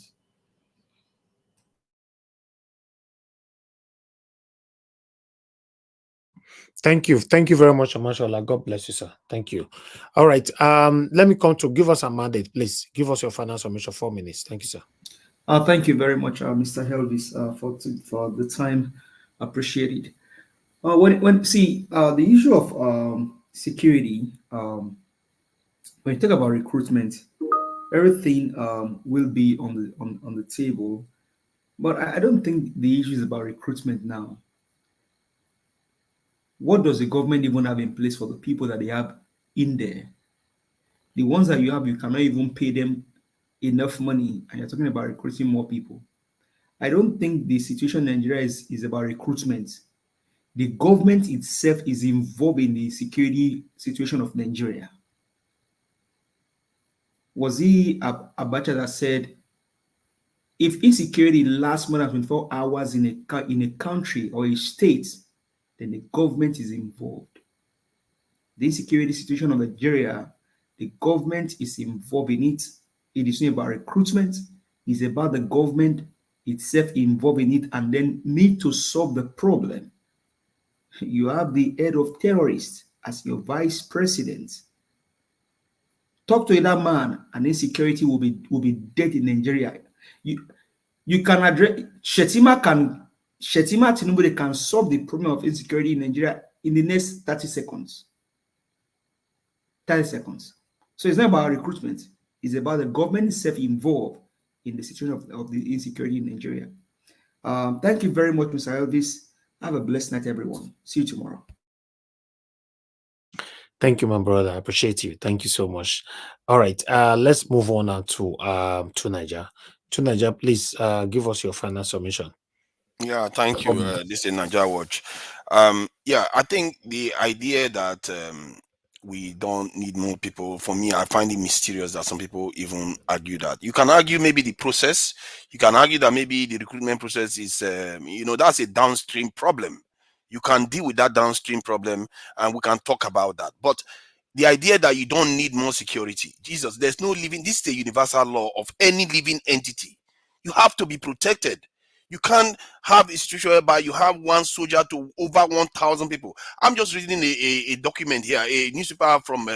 Thank you. Thank you very much, Amashola. God bless you, sir. Thank you. All right. Let me come to give us a mandate, please. Give us your final submission, 4 minutes. Thank you, sir. Thank you very much, Mr. Helvis, for the time. Appreciate it. The issue of security, when you talk about recruitment, everything will be on the table, but I don't think the issue is about recruitment now. What does the government even have in place for the people that they have in there? The ones that you have, you cannot even pay them enough money, and you're talking about recruiting more people. I don't think the situation in Nigeria is about recruitment. The government itself is involved in the security situation of Nigeria. Was he Abacha that said, if insecurity lasts more than 24 hours in a country or a state, then the government is involved. The insecurity situation of Nigeria, the government is involved in it. It is not about recruitment. It's about the government itself involved in it and then need to solve the problem. You have the head of terrorists as your vice president. Talk to that man and insecurity will be dead in Nigeria. You can address Shetima Tinubu can solve the problem of insecurity in Nigeria in the next 30 seconds. 30 seconds. So it's not about recruitment. It's about the government itself involved in the situation of the insecurity in Nigeria. Thank you very much, Mr. Elvis. Have a blessed night, everyone. See you tomorrow. Thank you, my brother. I appreciate you. Thank you so much. All right. Let's move on now to Niger. To Niger, please give us your final submission. Yeah, thank you. This is Niger Watch. Yeah, I think the idea that we don't need more people, for me, I find it mysterious that some people even argue that. You can argue maybe the process. You can argue that maybe the recruitment process is, that's a downstream problem. You can deal with that downstream problem and we can talk about that. But the idea that you don't need more security, Jesus, there's no living, this is a universal law of any living entity. You have to be protected. You can't have a situation whereby you have one soldier to over 1,000 people. I'm just reading a document here, a newspaper from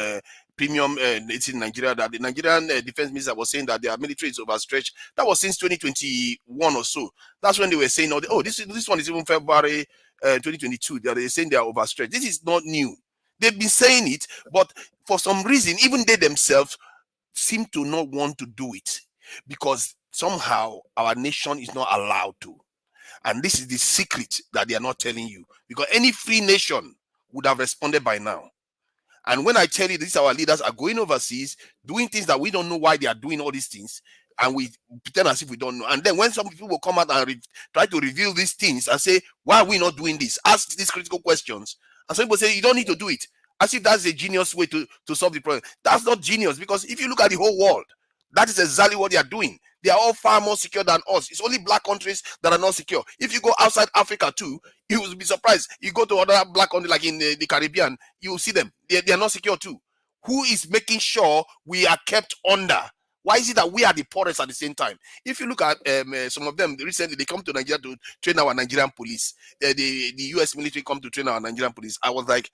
Premium, it's in Nigeria, that the Nigerian defense minister was saying that their military is overstretched. That was since 2021 or so. That's when they were saying, this one is even February 2022. They're saying they are overstretched. This is not new. They've been saying it, but for some reason, even they themselves, seem to not want to do it because somehow our nation is not allowed to. And this is the secret that they are not telling you, because any free nation would have responded by now. And when I tell you these our leaders are going overseas, doing things that we don't know why they are doing all these things, and we pretend as if we don't know. And then when some people will come out and try to reveal these things and say, why are we not doing this? Ask these critical questions. And some people say, you don't need to do it. As if that's a genius way to solve the problem. That's not genius, because if you look at the whole world, that is exactly what they are doing. They are all far more secure than us. It's only black countries that are not secure. If you go outside Africa too, you will be surprised. You go to other black countries like in the Caribbean, you will see them. They are not secure too. Who is making sure we are kept under? Why is it that we are the poorest at the same time? If you look at some of them recently, they come to Nigeria to train our Nigerian police. The US military come to train our Nigerian police. I was like,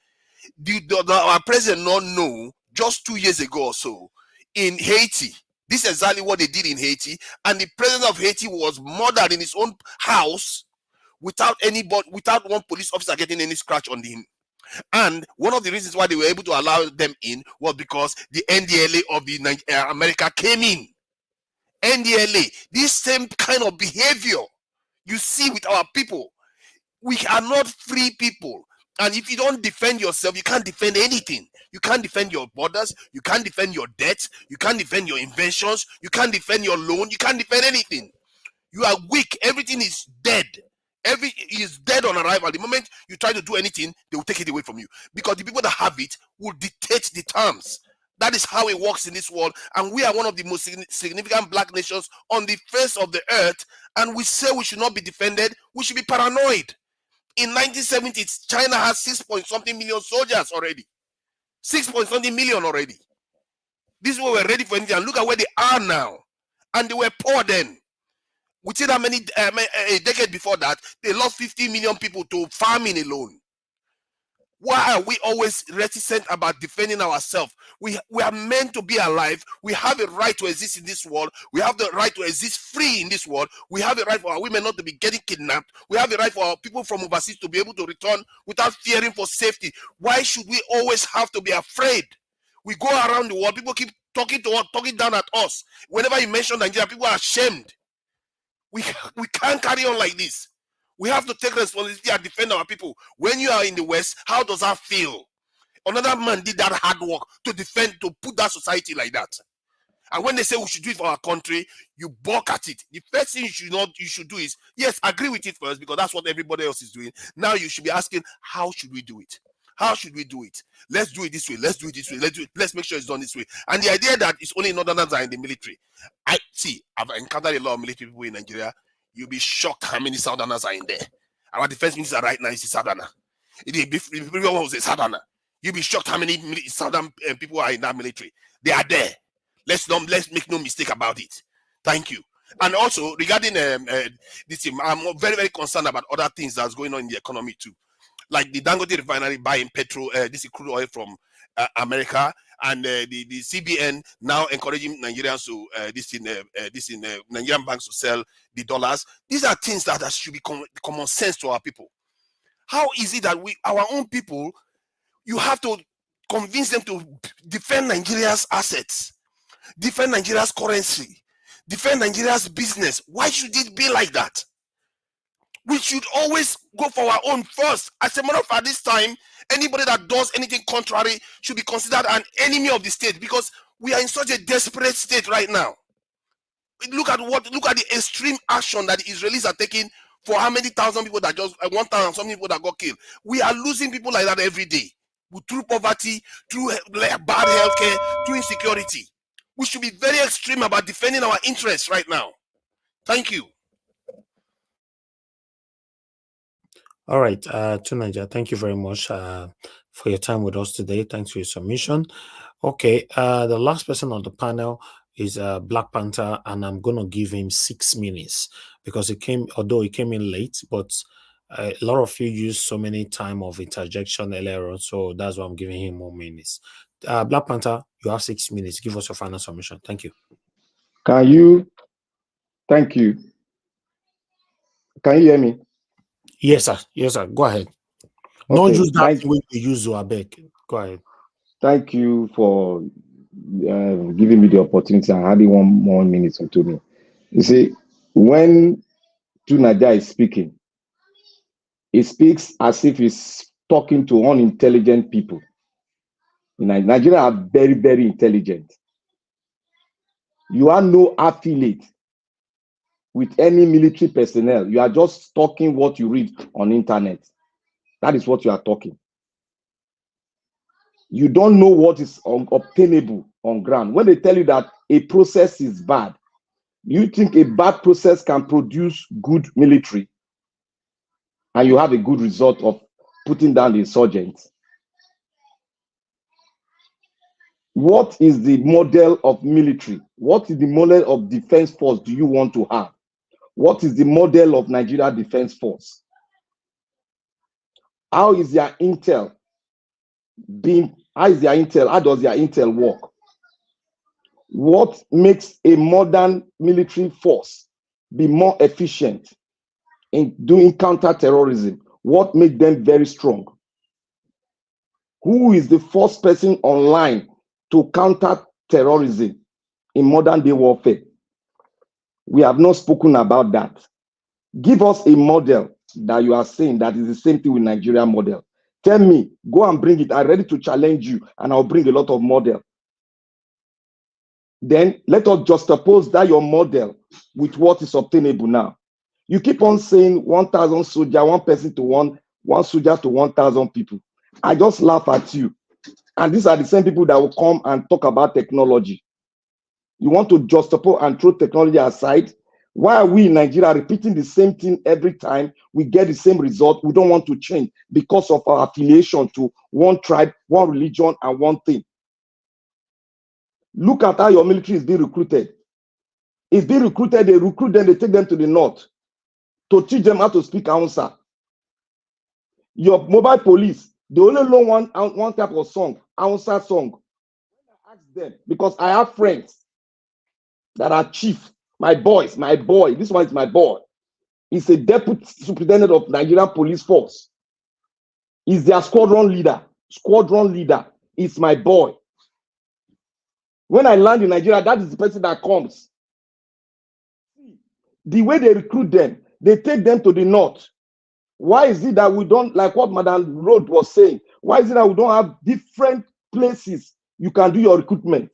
our president not know just 2 years ago or so in Haiti? This is exactly what they did in Haiti, and the president of Haiti was murdered in his own house without one police officer getting any scratch on him. And one of the reasons why they were able to allow them in was because the NDLA of the America came in. NDLA, this same kind of behavior you see with our people. We are not free people. And if you don't defend yourself, you can't defend anything. You can't defend your borders. You can't defend your debts. You can't defend your inventions. You can't defend your loan. You can't defend anything. You are weak. Everything is dead. Is dead on arrival. The moment you try to do anything, they will take it away from you. Because the people that have it will dictate the terms. That is how it works in this world. And we are one of the most significant black nations on the face of the earth. And we say we should not be defended. We should be paranoid. In 1970, China has 6-point-something million soldiers already. 6-point-something million already. These people were ready for anything. And look at where they are now. And they were poor then. We see that a decade before that, they lost 50 million people to farming alone. Why are we always reticent about defending ourselves? We are meant to be alive. We have a right to exist in this world. We have the right to exist free in this world. We have a right for our women not to be getting kidnapped. We have a right for our people from overseas to be able to return without fearing for safety. Why should we always have to be afraid? We go around the world, people keep talking to us, talking down at us. Whenever you mention Nigeria, people are ashamed. We can't carry on like this. We have to take responsibility and defend our people. When you are in the West, how does that feel? Another man did that hard work to defend, to put that society like that. And when they say we should do it for our country, you balk at it. The first thing you should do is, yes, agree with it first, because that's what everybody else is doing. Now you should be asking, how should we do it? How should we do it? Let's do it this way. Let's do it this way. Let's make sure it's done this way. And the idea that it's only Northerners are in the military. I've encountered a lot of military people in Nigeria. You'll be shocked how many Southerners are in there. Our defense minister right now is a Southerner. The previous one was a Southerner. You'll be shocked how many Southern people are in that military. They are there. Let's make no mistake about it. Thank you. And also regarding this team, I'm very, very concerned about other things that's going on in the economy too. Like the Dangote refinery buying petrol, this is crude oil from America, and the CBN now encouraging Nigerians to Nigerian banks to sell the dollars. These are things that should be common sense to our people. How is it that our own people, you have to convince them to defend Nigeria's assets, defend Nigeria's currency, defend Nigeria's business? Why should it be like that? We should always go for our own first. As a matter of fact, this time, anybody that does anything contrary should be considered an enemy of the state, because we are in such a desperate state right now. Look at the extreme action that the Israelis are taking for how many thousand people that just 1,000 something people that got killed. We are losing people like that every day, through poverty, through bad healthcare, through insecurity. We should be very extreme about defending our interests right now. Thank you. All right, Tunaja, thank you very much for your time with us today. Thanks for your submission. Okay, the last person on the panel is Black Panther, and I'm going to give him 6 minutes because although he came in late, but a lot of you used so many time of interjection earlier on, so that's why I'm giving him more minutes. Black Panther, you have 6 minutes. Give us your final submission. Thank you. Thank you. Can you hear me? Yes, sir. Yes, sir. Go ahead. Okay, not use that way you use Zoabek. Go ahead. Thank you for giving me the opportunity and adding one more minute to me. You see, when Tunaja is speaking, he speaks as if he's talking to unintelligent people. Nigeria are very, very intelligent. You are no affiliate with any military personnel. You are just talking what you read on internet. That is what you are talking. You don't know what is obtainable on ground. When they tell you that a process is bad, you think a bad process can produce good military, and you have a good result of putting down the insurgents. What is the model of military? What is the model of defense force do you want to have? What is the model of Nigeria Defense Force? How is their intel being? How does their intel work? What makes a modern military force be more efficient in doing counter-terrorism? What makes them very strong? Who is the first person online to counter terrorism in modern day warfare? We have not spoken about that. Give us a model that you are saying that is the same thing with Nigeria model. Tell me, go and bring it. I'm ready to challenge you, and I'll bring a lot of model. Then let us juxtapose that your model with what is obtainable now. You keep on saying 1,000 soldiers, one person to one soldier to 1,000 people. I just laugh at you. And these are the same people that will come and talk about technology. You want to juxtapose and throw technology aside? Why are we in Nigeria repeating the same thing every time we get the same result? We don't want to change because of our affiliation to one tribe, one religion, and one thing. Look at how your military is being recruited. It's being recruited, they recruit them, they take them to the north to teach them how to speak Hausa. Your mobile police, they only know one type of song, Hausa song. When I ask them, because I have friends that are chief, my boy, this one is my boy. He's a deputy superintendent of Nigerian Police Force. He's their squadron leader. Squadron leader is my boy. When I land in Nigeria, that is the person that comes. The way they recruit them, they take them to the north. Why is it that we don't, like what Madam Road was saying, why is it that we don't have different places you can do your recruitment?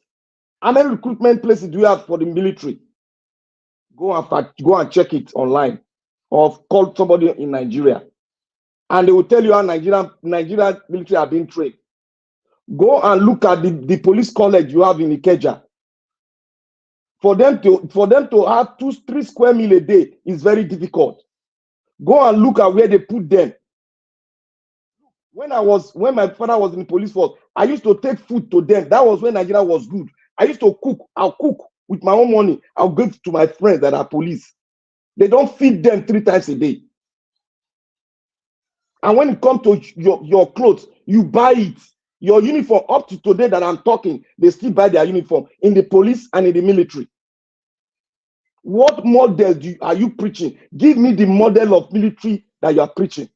How many recruitment places do you have for the military? Go and check it online, or call somebody in Nigeria, and they will tell you how Nigeria military are being trained. Go and look at the police college you have in Ikeja. For them to have 2-3 square meal a day is very difficult. Go and look at where they put them. When my father was in the police force, I used to take food to them. That was when Nigeria was good. I used to cook. I'll cook with my own money. I'll give it to my friends that are police. They don't feed them 3 times a day. And when it comes to your clothes, you buy it. Your uniform, up to today that I'm talking, they still buy their uniform in the police and in the military. What model are you preaching? Give me the model of military that you are preaching.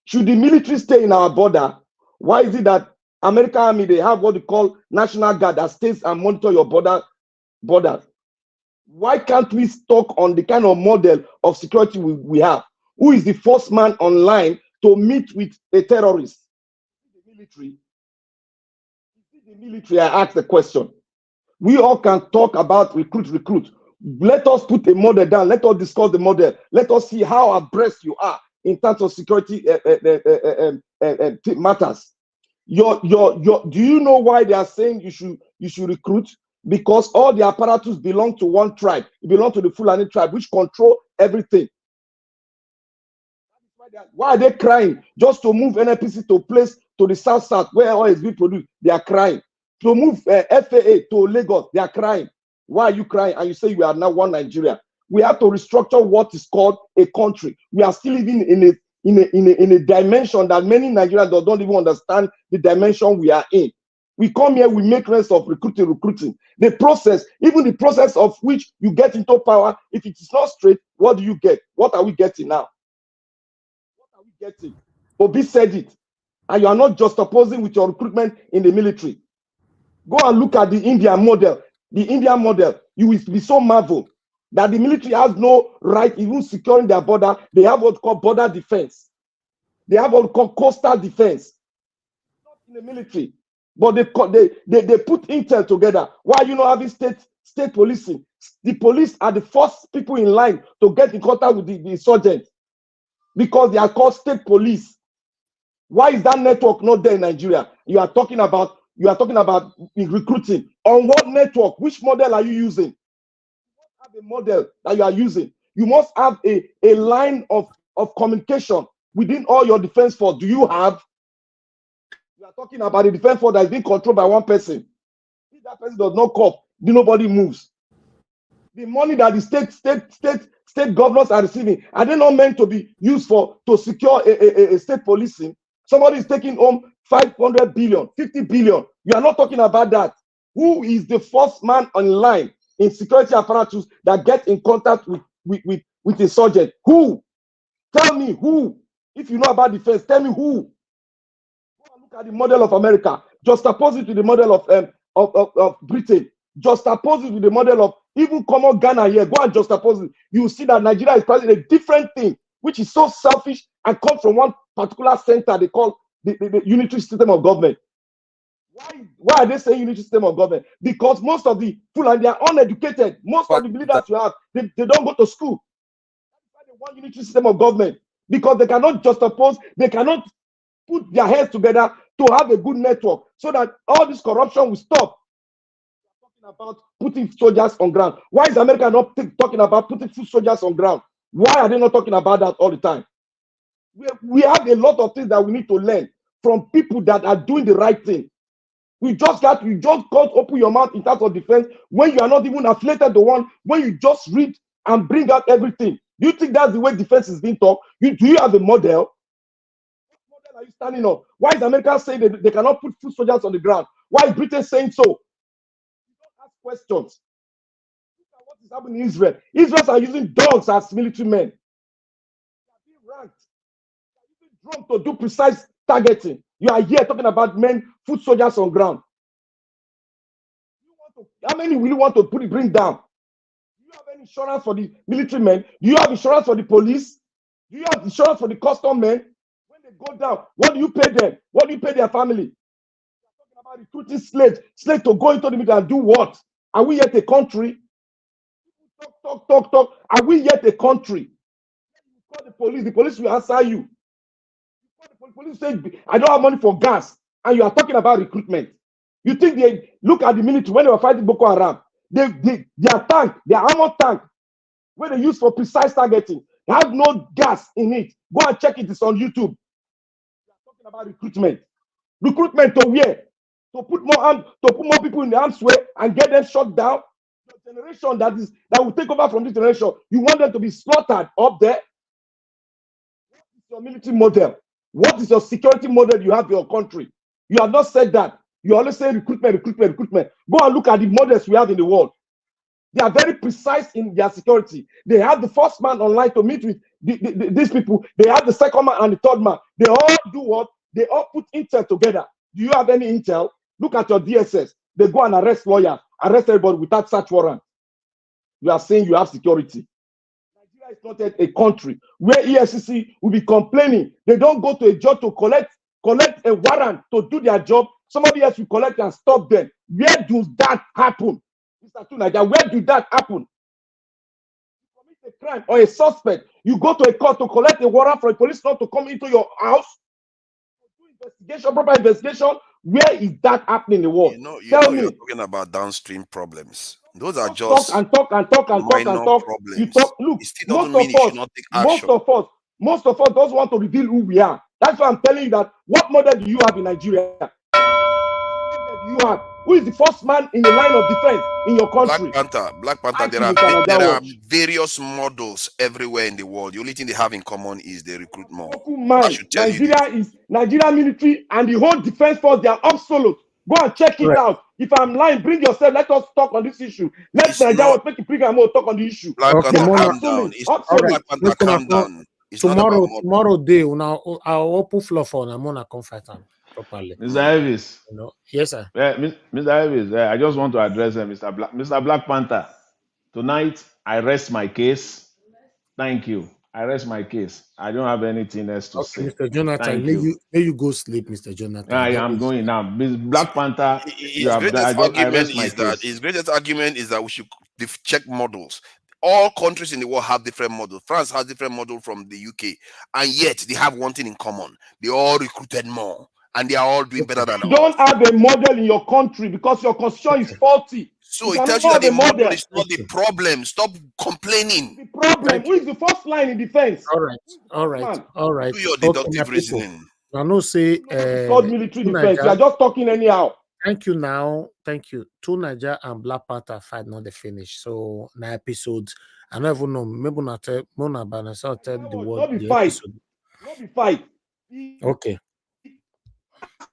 Should the military stay in our border? Why is it that American Army, they have what they call National Guard that stays and monitor your borders? Why can't we talk on the kind of model of security we have? Who is the first man online to meet with a terrorist? The military. The military, I ask the question. We all can talk about recruit. Let us put a model down. Let us discuss the model. Let us see how abreast you are in terms of security matters. Do you know why they are saying you should recruit? Because all the apparatus belong to one tribe. It belongs to the Fulani tribe, which control everything. Why are they crying? Just to move NNPC to place to the south where oil is being produced, they are crying. To move FAA to Lagos, they are crying. Why are you crying? And you say you are now one Nigeria. We have to restructure what is called a country. We are still living in a dimension that many Nigerians don't even understand the dimension we are in. We come here, we make sense of recruiting. The process, even the process of which you get into power, if it is not straight, what do you get? What are we getting now? What are we getting? Obi said it. And you are not just opposing with your recruitment in the military. Go and look at the Indian model. The Indian model, you will be so marveled that the military has no right even securing their border. They have what's called border defense. They have what called coastal defense. Not in the military, but they put intel together. Why are you not having state policing? The police are the first people in line to get in contact with the insurgents because they are called state police. Why is that network not there in Nigeria? You are talking about recruiting. On what network? Which model are you using? You must have a model that you are using. You must have a line of communication within all your defense force. Do you have? You are talking about a defense force that is being controlled by one person. If that person does not cough, nobody moves. The money that the state governors are receiving, are they not meant to be used to secure a state policing? Somebody is taking home 500 billion, 50 billion. You are not talking about that. Who is the first man on line in security apparatus that gets in contact with insurgents? Who? Tell me who. If you know about defense, tell me who. Go and look at the model of America. Just oppose it to the model of Britain. Just oppose it with the model of even common Ghana here. Go and just oppose it. You will see that Nigeria is probably a different thing, which is so selfish and comes from one particular center they call the unitary system of government. Why are they saying unitary system of government? Because most of the Fulani, they are uneducated. Most of the leaders you have, they don't go to school. That's why they want unitary system of government. Because they cannot just oppose, they cannot put their heads together to have a good network so that all this corruption will stop. Talking about putting soldiers on ground. Why is America not talking about putting soldiers on ground? Why are they not talking about that all the time? We have a lot of things that we need to learn from people that are doing the right thing. You just can't open your mouth in terms of defense when you are not even affiliated to one, when you just read and bring out everything. Do you think that's the way defense is being taught? Do you have a model? What model are you standing on? Why is America saying that they cannot put foot soldiers on the ground? Why is Britain saying so? You don't ask questions. Look at what is happening in Israel. Israelites are using dogs as military men. They are being ranked. They are using drones to do precise targeting. You are here talking about men, foot soldiers on ground. How many will you want to bring down? Do you have any insurance for the military men? Do you have insurance for the police? Do you have insurance for the custom men? When they go down, what do you pay them? What do you pay their family? We are talking about recruiting slaves to go into the military and do what? Are we yet a country? Talk. Are we yet a country? You call the police will answer you. The police say, I don't have money for gas, and you are talking about recruitment. You think they look at the military when they were fighting Boko Haram? Their tank, their armor tank, where they use for precise targeting, they have no gas in it. Go and check it. It's on YouTube. We are talking about recruitment. Recruitment to where? To put more people in the arms way and get them shut down. The generation that will take over from this generation, you want them to be slaughtered up there. What is your military model? What is your security model you have for your country? You have not said that. You always say recruitment. Go and look at the models we have in the world. They are very precise in their security. They have the first man online to meet with these people. They have the second man and the third man. They all do what? They all put intel together. Do you have any intel? Look at your DSS. They go and arrest lawyers, arrest everybody without search warrant. You are saying you have security. Nigeria is not yet a country where EFCC will be complaining. They don't go to a judge to collect a warrant to do their job. Somebody else will collect and stop them. Where does that happen? Mr. Tunaja, where did that happen? You commit a crime or a suspect, you go to a court to collect a warrant for a police not to come into your house to do investigation, proper investigation. Where is that happening in the world? Tell me. You're talking about downstream problems. Those are just talk and talk. problems. You talk. Look, most of us don't want to reveal who we are. That's why I'm telling you that. What model do you have in Nigeria? Who is the first man in the line of defense in your country? Black Panther. There are various models everywhere in the world. The only thing they have in common is they recruit more. Nigeria military and the whole defense force, they are absolute. Go and check it out. If I'm lying, bring yourself. Let us talk on this issue. Let Nigeria make a bring and more talk on the issue. Black Panther, calm down. Black Panther, calm down. Tomorrow day, I'll open floor for Namona comfort. properly. Mr. Elvis. You know, yes, sir. Mr. Elvis, I just want to address Mr. Black Panther. Tonight, I rest my case. Thank you. I rest my case. I don't have anything else to Okay, say. Mr. Jonathan, Thank you. may you go sleep, Mr. Jonathan. I am going now. Black Panther, His greatest I rest my case. His greatest argument is that we should check models. All countries in the world have different models. France has different model from the UK, and yet they have one thing in common: they all recruited more, and they are all doing better than us. You don't have a model in your country because your constitution is faulty. So it tells you that the model is not the problem. Stop complaining. The problem. Who is the first line in defense? All right. Do your deductive reasoning. I know say called military defense. You are just talking anyhow. Thank you now. Thank you. Two Niger and Black Panther fight not the finish. So na episodes. I don't even know. Maybe not tell Mona Banasa tell the world. Not be fight. Not be fight. Okay.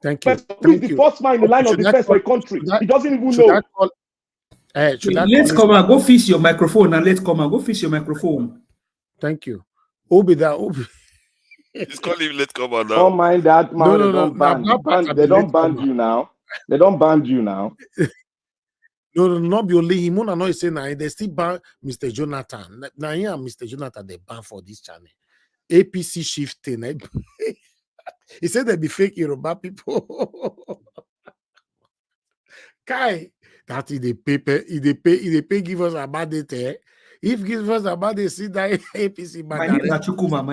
Thank you. Who is the first man in the line of defense for a country? He doesn't even know. Let's come and go fix your microphone and let's come and go fix your microphone. Thank you. Obi. It's called him let's come on now. Don't mind that man. They don't ban you now. They don't ban you now. No, not be only him. No, no, say now they still ban Mr. Jonathan. Now here Mr. Jonathan they ban for this channel. APC shifting. He said they be fake Yoruba people. Kai, that is the paper. They pay give us about it. If give us about it, see that APC. My name is Chukuma.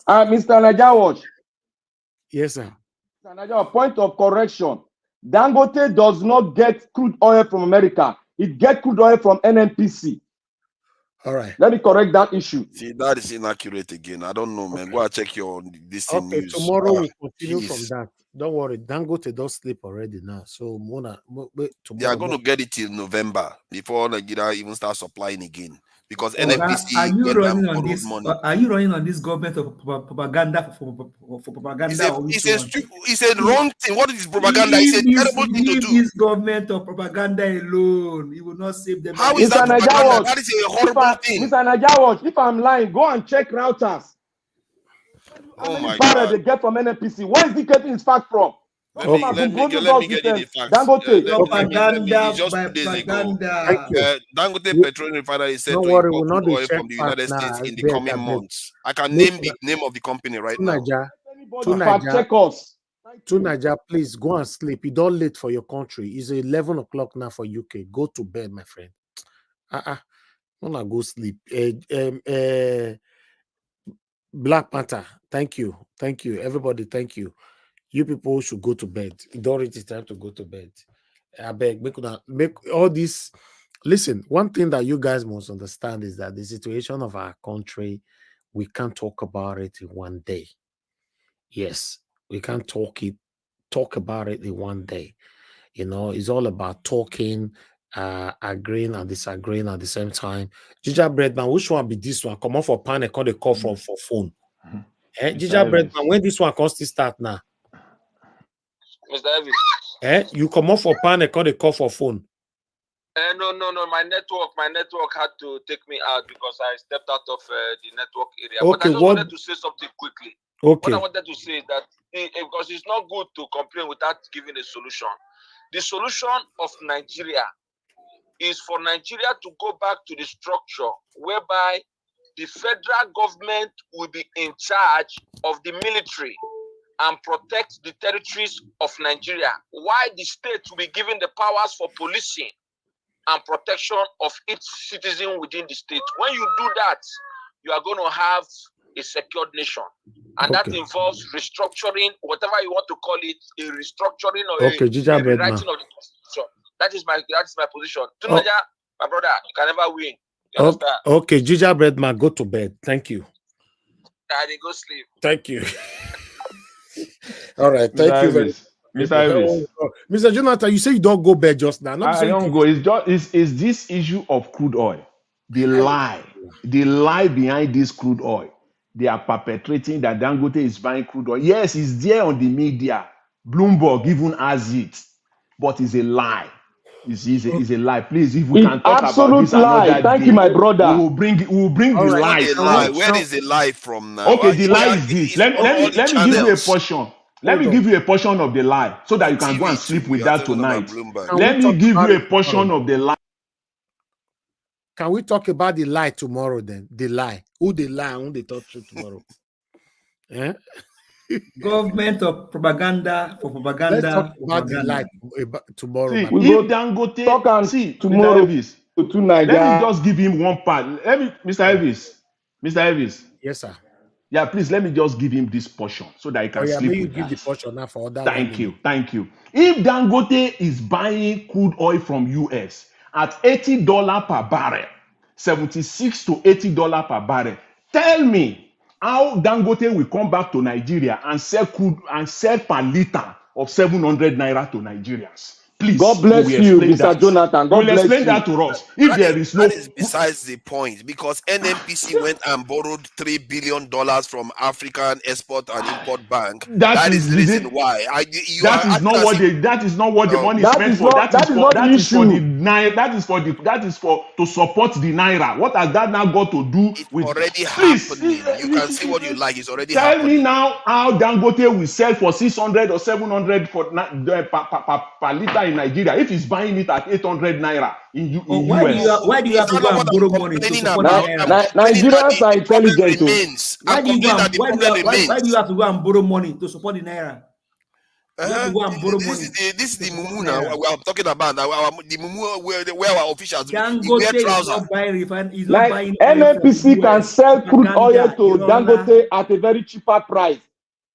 Mr. Najawaj. Yes, sir. Mr. Najawaj, point of correction. Dangote does not get crude oil from America. It gets crude oil from NNPC. All right. Let me correct that issue. See, that is inaccurate again. I don't know, man. Go and check your this news. Tomorrow we'll continue from that. Don't worry. Dangote don't sleep already now. So tomorrow they are going to get it till November before Nigeria even start supplying again. Because NNPC are you running on this? Money. Are you running on this government of propaganda for propaganda? It's a wrong thing. What is propaganda? It's a terrible thing to do. This government of propaganda alone, he will not save them. How is that propaganda? That is a horrible thing. Mr. Najawaj, if I'm lying, go and check routers. Oh my God! They get from NNPC. Where is he getting his fact from? Let me get you the facts. Dangote Petroleum Refinery is said to import crude oil from the United States in the coming months. I can name the name of the company right now. To Niger, please go and sleep. You don't late for your country. It's 11 o'clock now for UK. Go to bed, my friend. Wanna go sleep. Black Panther, thank you. Everybody, thank you. You people should go to bed. It's already time to go to bed. I beg, make all this. Listen, one thing that you guys must understand is that the situation of our country, we can't talk about it in one day. Yes, we can't talk about it in one day. You know, it's all about talking, agreeing and disagreeing at the same time. Ginger Breadman, which one be this one? Come on for panic, call the call for phone. Ginger Breadman, when this one comes to start now? Mr. Evans. You come off for pan and call the call for phone. No. My network had to take me out because I stepped out of the network area. Okay, but I just wanted to say something quickly. Okay. What I wanted to say is that because it's not good to complain without giving a solution. The solution of Nigeria is for Nigeria to go back to the structure whereby the federal government will be in charge of the military and protect the territories of Nigeria, while the state will be given the powers for policing and protection of its citizen within the state. When you do that, you are going to have a secured nation. And that involves restructuring, whatever you want to call it, a restructuring or a rewriting of the constitution. That is my position. Tunaja, my brother, you can never win. You understand? Okay, Ginger Breadman, go to bed. Thank you. I didn't go sleep. Thank you. All right, thank you very much. Mr. Jonathan, you say you don't go bed just now. I don't go. It's this issue of crude oil. The lie behind this crude oil. They are perpetrating that Dangote is buying crude oil. Yes, it's there on the media. Bloomberg even has it, but it's a lie. Is a lie. Please, if we It's can talk about absolute this lie. another Thank day, you, my brother. we will bring All the It's right. not lie a lie. forth. Where is the lie from now? Okay, the lie is this. It's Let all the me give you a channels. portion. Let Hold me on. give you a portion of the lie so that On you can go and TV sleep too. with You are that talking about tonight. Bloomberg. Can Let we me talk give about you a it portion tomorrow? of the lie. Can we talk about the lie tomorrow then? The lie. Who the lie and who they talk to tomorrow? Eh? Government of propaganda for propaganda. Let's talk for about the propaganda. lie tomorrow, See, madam. if Dangote, see, Mr. Elvis, let me just give him one part. Mr. Elvis. Yes, sir. Yeah, please let me just give him this portion so that he Oh can yeah, may sleep you with give the that. portion now for other 1 Thank minute. you. If Dangote is buying crude oil from US at $80 per barrel, $76 to $80 per barrel, tell me how Dangote will come back to Nigeria and sell crude and sell per liter of 700 naira to Nigerians. Please, God bless you will you, explain Mr. that. Jonathan. You God will bless explain you. that to us. If there is no, That is besides the point, because NNPC went and borrowed $3 billion from African Export and Import Bank. that That is is the reason why. You are acting not as what if that is not what the money is That meant is for. not the issue. That is for to support the naira. What has that now got to do it's with? already Please, happening. You can see what you like. It's already tell me happening. now how Dangote will sell for 600 or 700 per liter in Nigeria if he's buying it at 800 naira in Why do US. you have to go and borrow money to support the naira? I'm complaining that Nigerians are the problem intelligent. remains. Why I'm do you go complaining that and the problem why do you remains. have to go and borrow money to support the naira? You have to go and borrow This money is to the support mumu now. naira. We are talking about now. The mumu where our officials wear Dangote is trousers. not buying refine. He's not Like buying oil from NNPC the can US. sell crude oil Propaganda, to Irola. Dangote at a very cheaper price.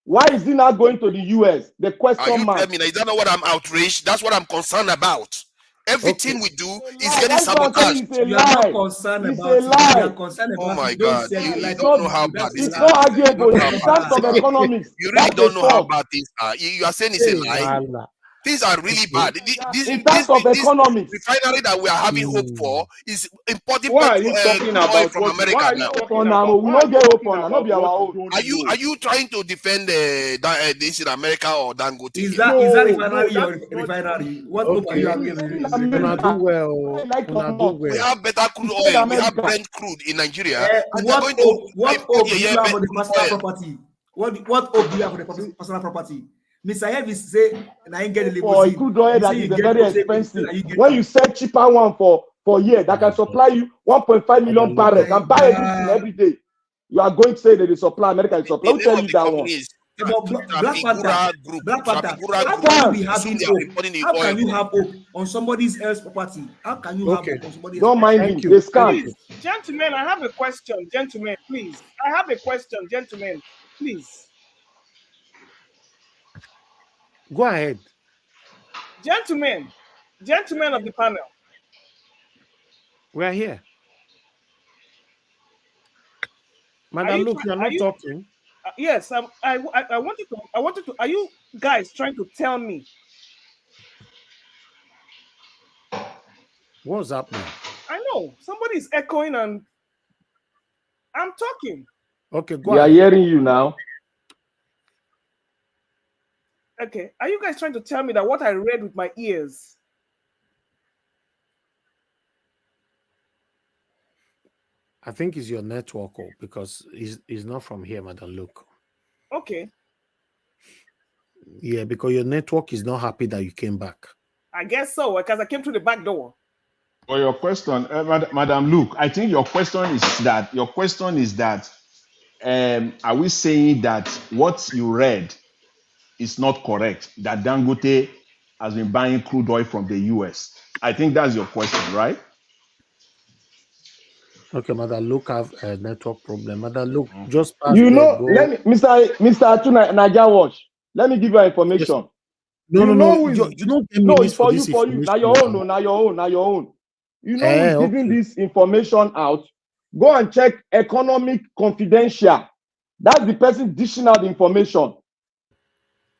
Why is it not going to the US? The Are question you mark. telling me that? Is that not what I'm outraged? That's what I'm concerned about. Everything we do is Lie. getting That's what I'm telling sabotaged. you. It's a You are not lie. concerned It's about a it. If you are lie. concerned Oh about my it, don't God. share the You light It's with don't not. know how people. bad That's a these It's things not lie. are. You don't arguable. know It's how in bad terms things of are. economics. You really That's the don't know how fact. bad things are. You are saying it's a lie. Things are really bad. In terms of This economics. refinery that we are having hope for is importing Why are you talking crude oil about from what? Why America are you now. talking We about? Why are not you get talking open. Not about be our what you own. don't know? Are you trying to defend this in America or Dangote Is here? that No, refinery that your is not the refinery? issue. What hope are you Okay. having Made in in Una do refinery? America. well. Like Una do We well. have better crude It's made in oil. We have America. Brent crude in Nigeria, and they're going to What import hope do you have for the crude personal oil. property? What hope do you have for the personal property? Mr. Elvis say, and I ain't get the For a limousine. crude oil You that say you is a get very hope, say expensive. you get When it. you sell cheaper one for a year that can supply you 1.5 million barrels and buy everything every day, you are going to say that the supply America is supply. The Who name tell of you the that one? company is But Black Panther, Trafigura Group. Black Panther, Trafigura how Group. can you be I assume having they are hope? importing the How oil can you from. have hope on somebody's else property? How can you have Okay. hope on somebody's Don't mind Thank him. you. They Thank scam. you. Please, gentlemen, I have a question. Gentlemen, please. I have a question, gentlemen. Please. Go ahead. Gentlemen of the panel. We are here. Are Madam, you look, you are not talking. yes, I wanted to, are you guys trying to tell me? What's happening? I know somebody is echoing and I'm talking. Okay, go They are ahead. hearing you now. Okay, are you guys trying to tell me that what I read with my ears? I think it's your network because it's not from here, Madam Luke. Okay. Yeah, because your network is not happy that you came back. I guess so, because I came through the back door. For your question, Madam Luke, I think your question is that are we saying that what you read is not correct, that Dangote has been buying crude oil from the US? I think that's your question, right? Okay, Madam Luke have a network problem. Madam Luke, just pass You there, know, go. let me, Mr. Atuna Naija Watch. Let me give you information. Yes. No, you no, know no. who is, You don't get no, minutes it's for you, this information. Now your own, now your own. You know who is giving this information out? Go and check Economic Confidential. That's the person dishing out the information.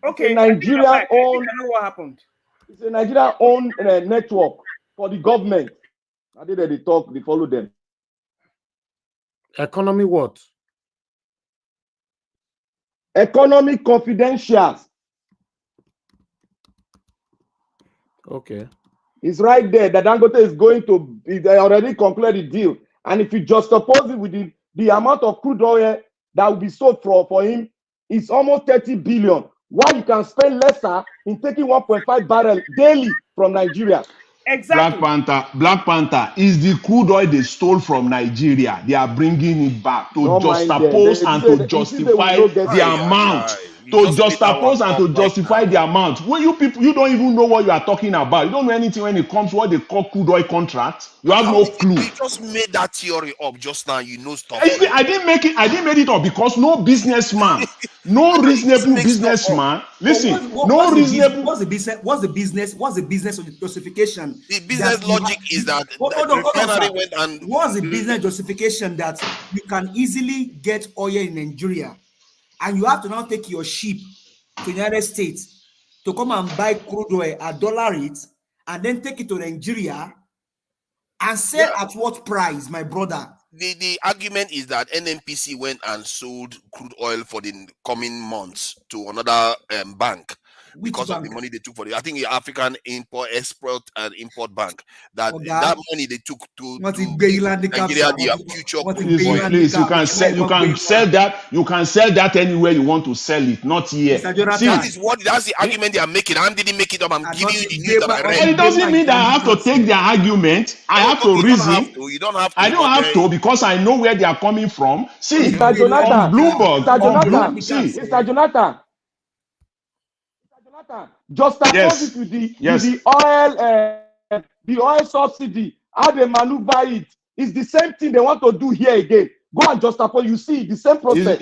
Okay, it's a Nigeria owned. I know what happened. It's a Nigeria owned network for the government. I did they talk, they follow them. Economy what? Economic Confidential. Okay. It's right there that Dangote is going to, they already concluded the deal. And if you just oppose it with the amount of crude oil that will be sold for him, it's almost 30 billion. Why you can spend lesser in taking 1.5 barrel daily from Nigeria? Exactly. Black Panther is the crude oil they stole from Nigeria. They are bringing it back to juxtapose and to justify the amount. To juxtapose and to justify the amount. When you people, you don't even know what you are talking about. You don't know anything when it comes to what they call crude oil contract. You have no clue. You just made that theory up just now. You know stuff. I didn't make it up because no businessman, no reasonable businessman. Listen, what's the business justification? The business logic is that what's the business justification that you can easily get oil in Nigeria, and you have to now take your ship to the United States to come and buy crude oil at dollar rate, and then take it to Nigeria and sell at what price, my brother? The argument is that NNPC went and sold crude oil for the coming months to another bank. Because of the money they took for it. I think the African Export and Import Bank. That money they took to Nigeria their future. Please, you can sell that anywhere you want to sell it, not here. That's the argument they are making. I didn't make it up. I'm giving you the news that I read. It doesn't mean that I have to take their argument. I have to reason. You don't have to. I don't have to because I know where they are coming from. See, Mr. Jonathan, on Bloomberg, Mr. Jonathan, just oppose it with the oil subsidy, how they maneuver it. It's the same thing they want to do here again. Go and just oppose. You see the same process.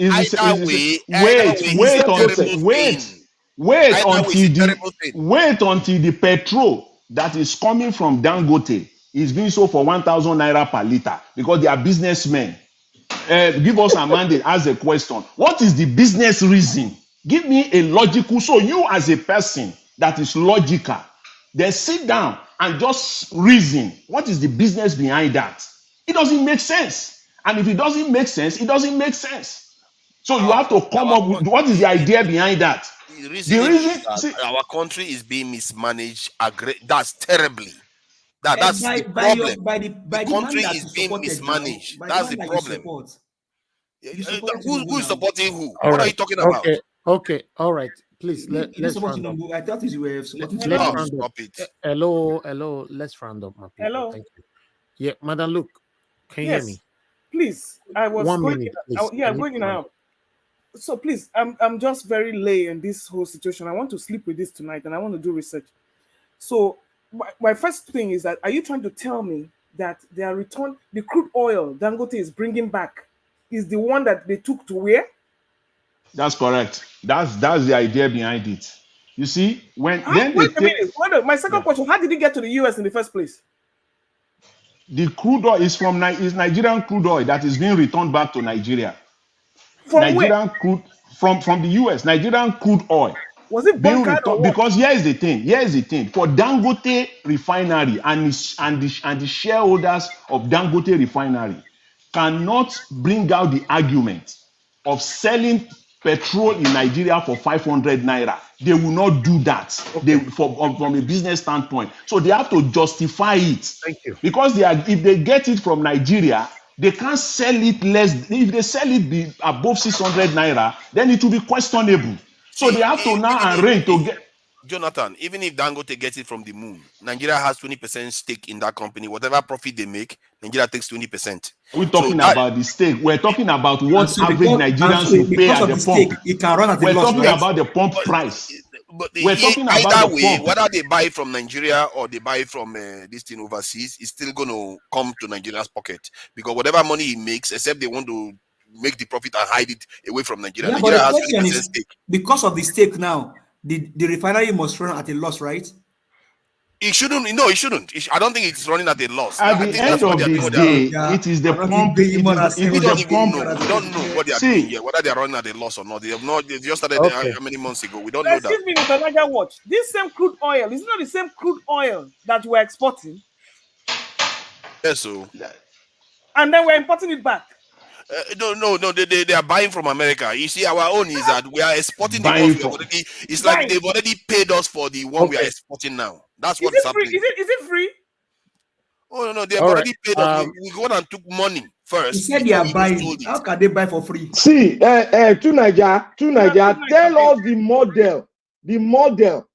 Wait until the petrol that is coming from Dangote is being sold for 1,000 naira per liter because they are businessmen. Give us a mandate. Ask a question. What is the business reason? Give me a logical. So you as a person that is logical, then sit down and just reason. What is the business behind that? It doesn't make sense. And if it doesn't make sense, it doesn't make sense. So you have to come up with what is the idea behind that. The reason is our country is being mismanaged. That's terribly. That's the problem. The country is being mismanaged. That's the problem. Who is supporting who? What are you talking about? Okay, all right. Please let's round up. I thought you were supporting. Stop it. Hello. Let's round up, my people. Hello. Thank you. Yeah, Madam Luke, can you hear me? Please. I was 1 going minute. I'm going in and out. So please, I'm just very late in this whole situation. I want to sleep with this tonight, and I want to do research. So my first thing is that, are you trying to tell me that the crude oil Dangote is bringing back is the one that they took to where? That's correct. That's the idea behind it. You see, wait a minute. My second question: how did it get to the US in the first place? The crude oil is Nigerian crude oil that is being returned back to Nigeria. From Nigerian where? crude from the US. Nigerian crude oil. Was it being bunkered or what? Because here's the thing. For Dangote refinery and the shareholders of Dangote refinery cannot bring out the argument of selling petrol in Nigeria for 500 naira. They will not do that. From a business standpoint. So they have to justify it. Thank you. Because if they get it from Nigeria, they can't sell it less. If they sell it above 600 naira, then it will be questionable. So they have to now arrange to get. Jonathan, even if Dangote gets it from the moon, Nigeria has 20% stake in that company. Whatever profit they make, Nigeria takes 20%. We're talking about the stake. We're talking about what average Nigerians will pay at the pump. It can run at the We're loss, talking right? about the pump price. But We're talking about either the way, pump. whether they buy it from Nigeria or they buy it from this thing overseas, it's still going to come to Nigeria's pocket. Because whatever money he makes, except they want to make the profit and hide it away from Nigeria. Yeah, Nigeria but has the question 20% is, stake. because of the stake now, the refinery must run at a loss, right? It shouldn't. No, it shouldn't. I don't think it's running at a loss. At the end of the day, it is the pump. We don't know what they are doing here, whether they are running at a loss or not. They just started how many months ago. We don't know that. Excuse me, Mr. Niger Watch. This same crude oil is not the same crude oil that we're exporting. Yes, so. And then we're importing it back. No. They are buying from America. You see, our own is that we are exporting the Buying ones we have from already. It's like Buying. they've already paid us for the one we are Okay. exporting now. That's Is what is it free? happening. Is it free? Oh no, they've All right. already paid us. We went and took money He first said they before are we even buying. sold it. How can they buy for free? See, to Niger, tell us the model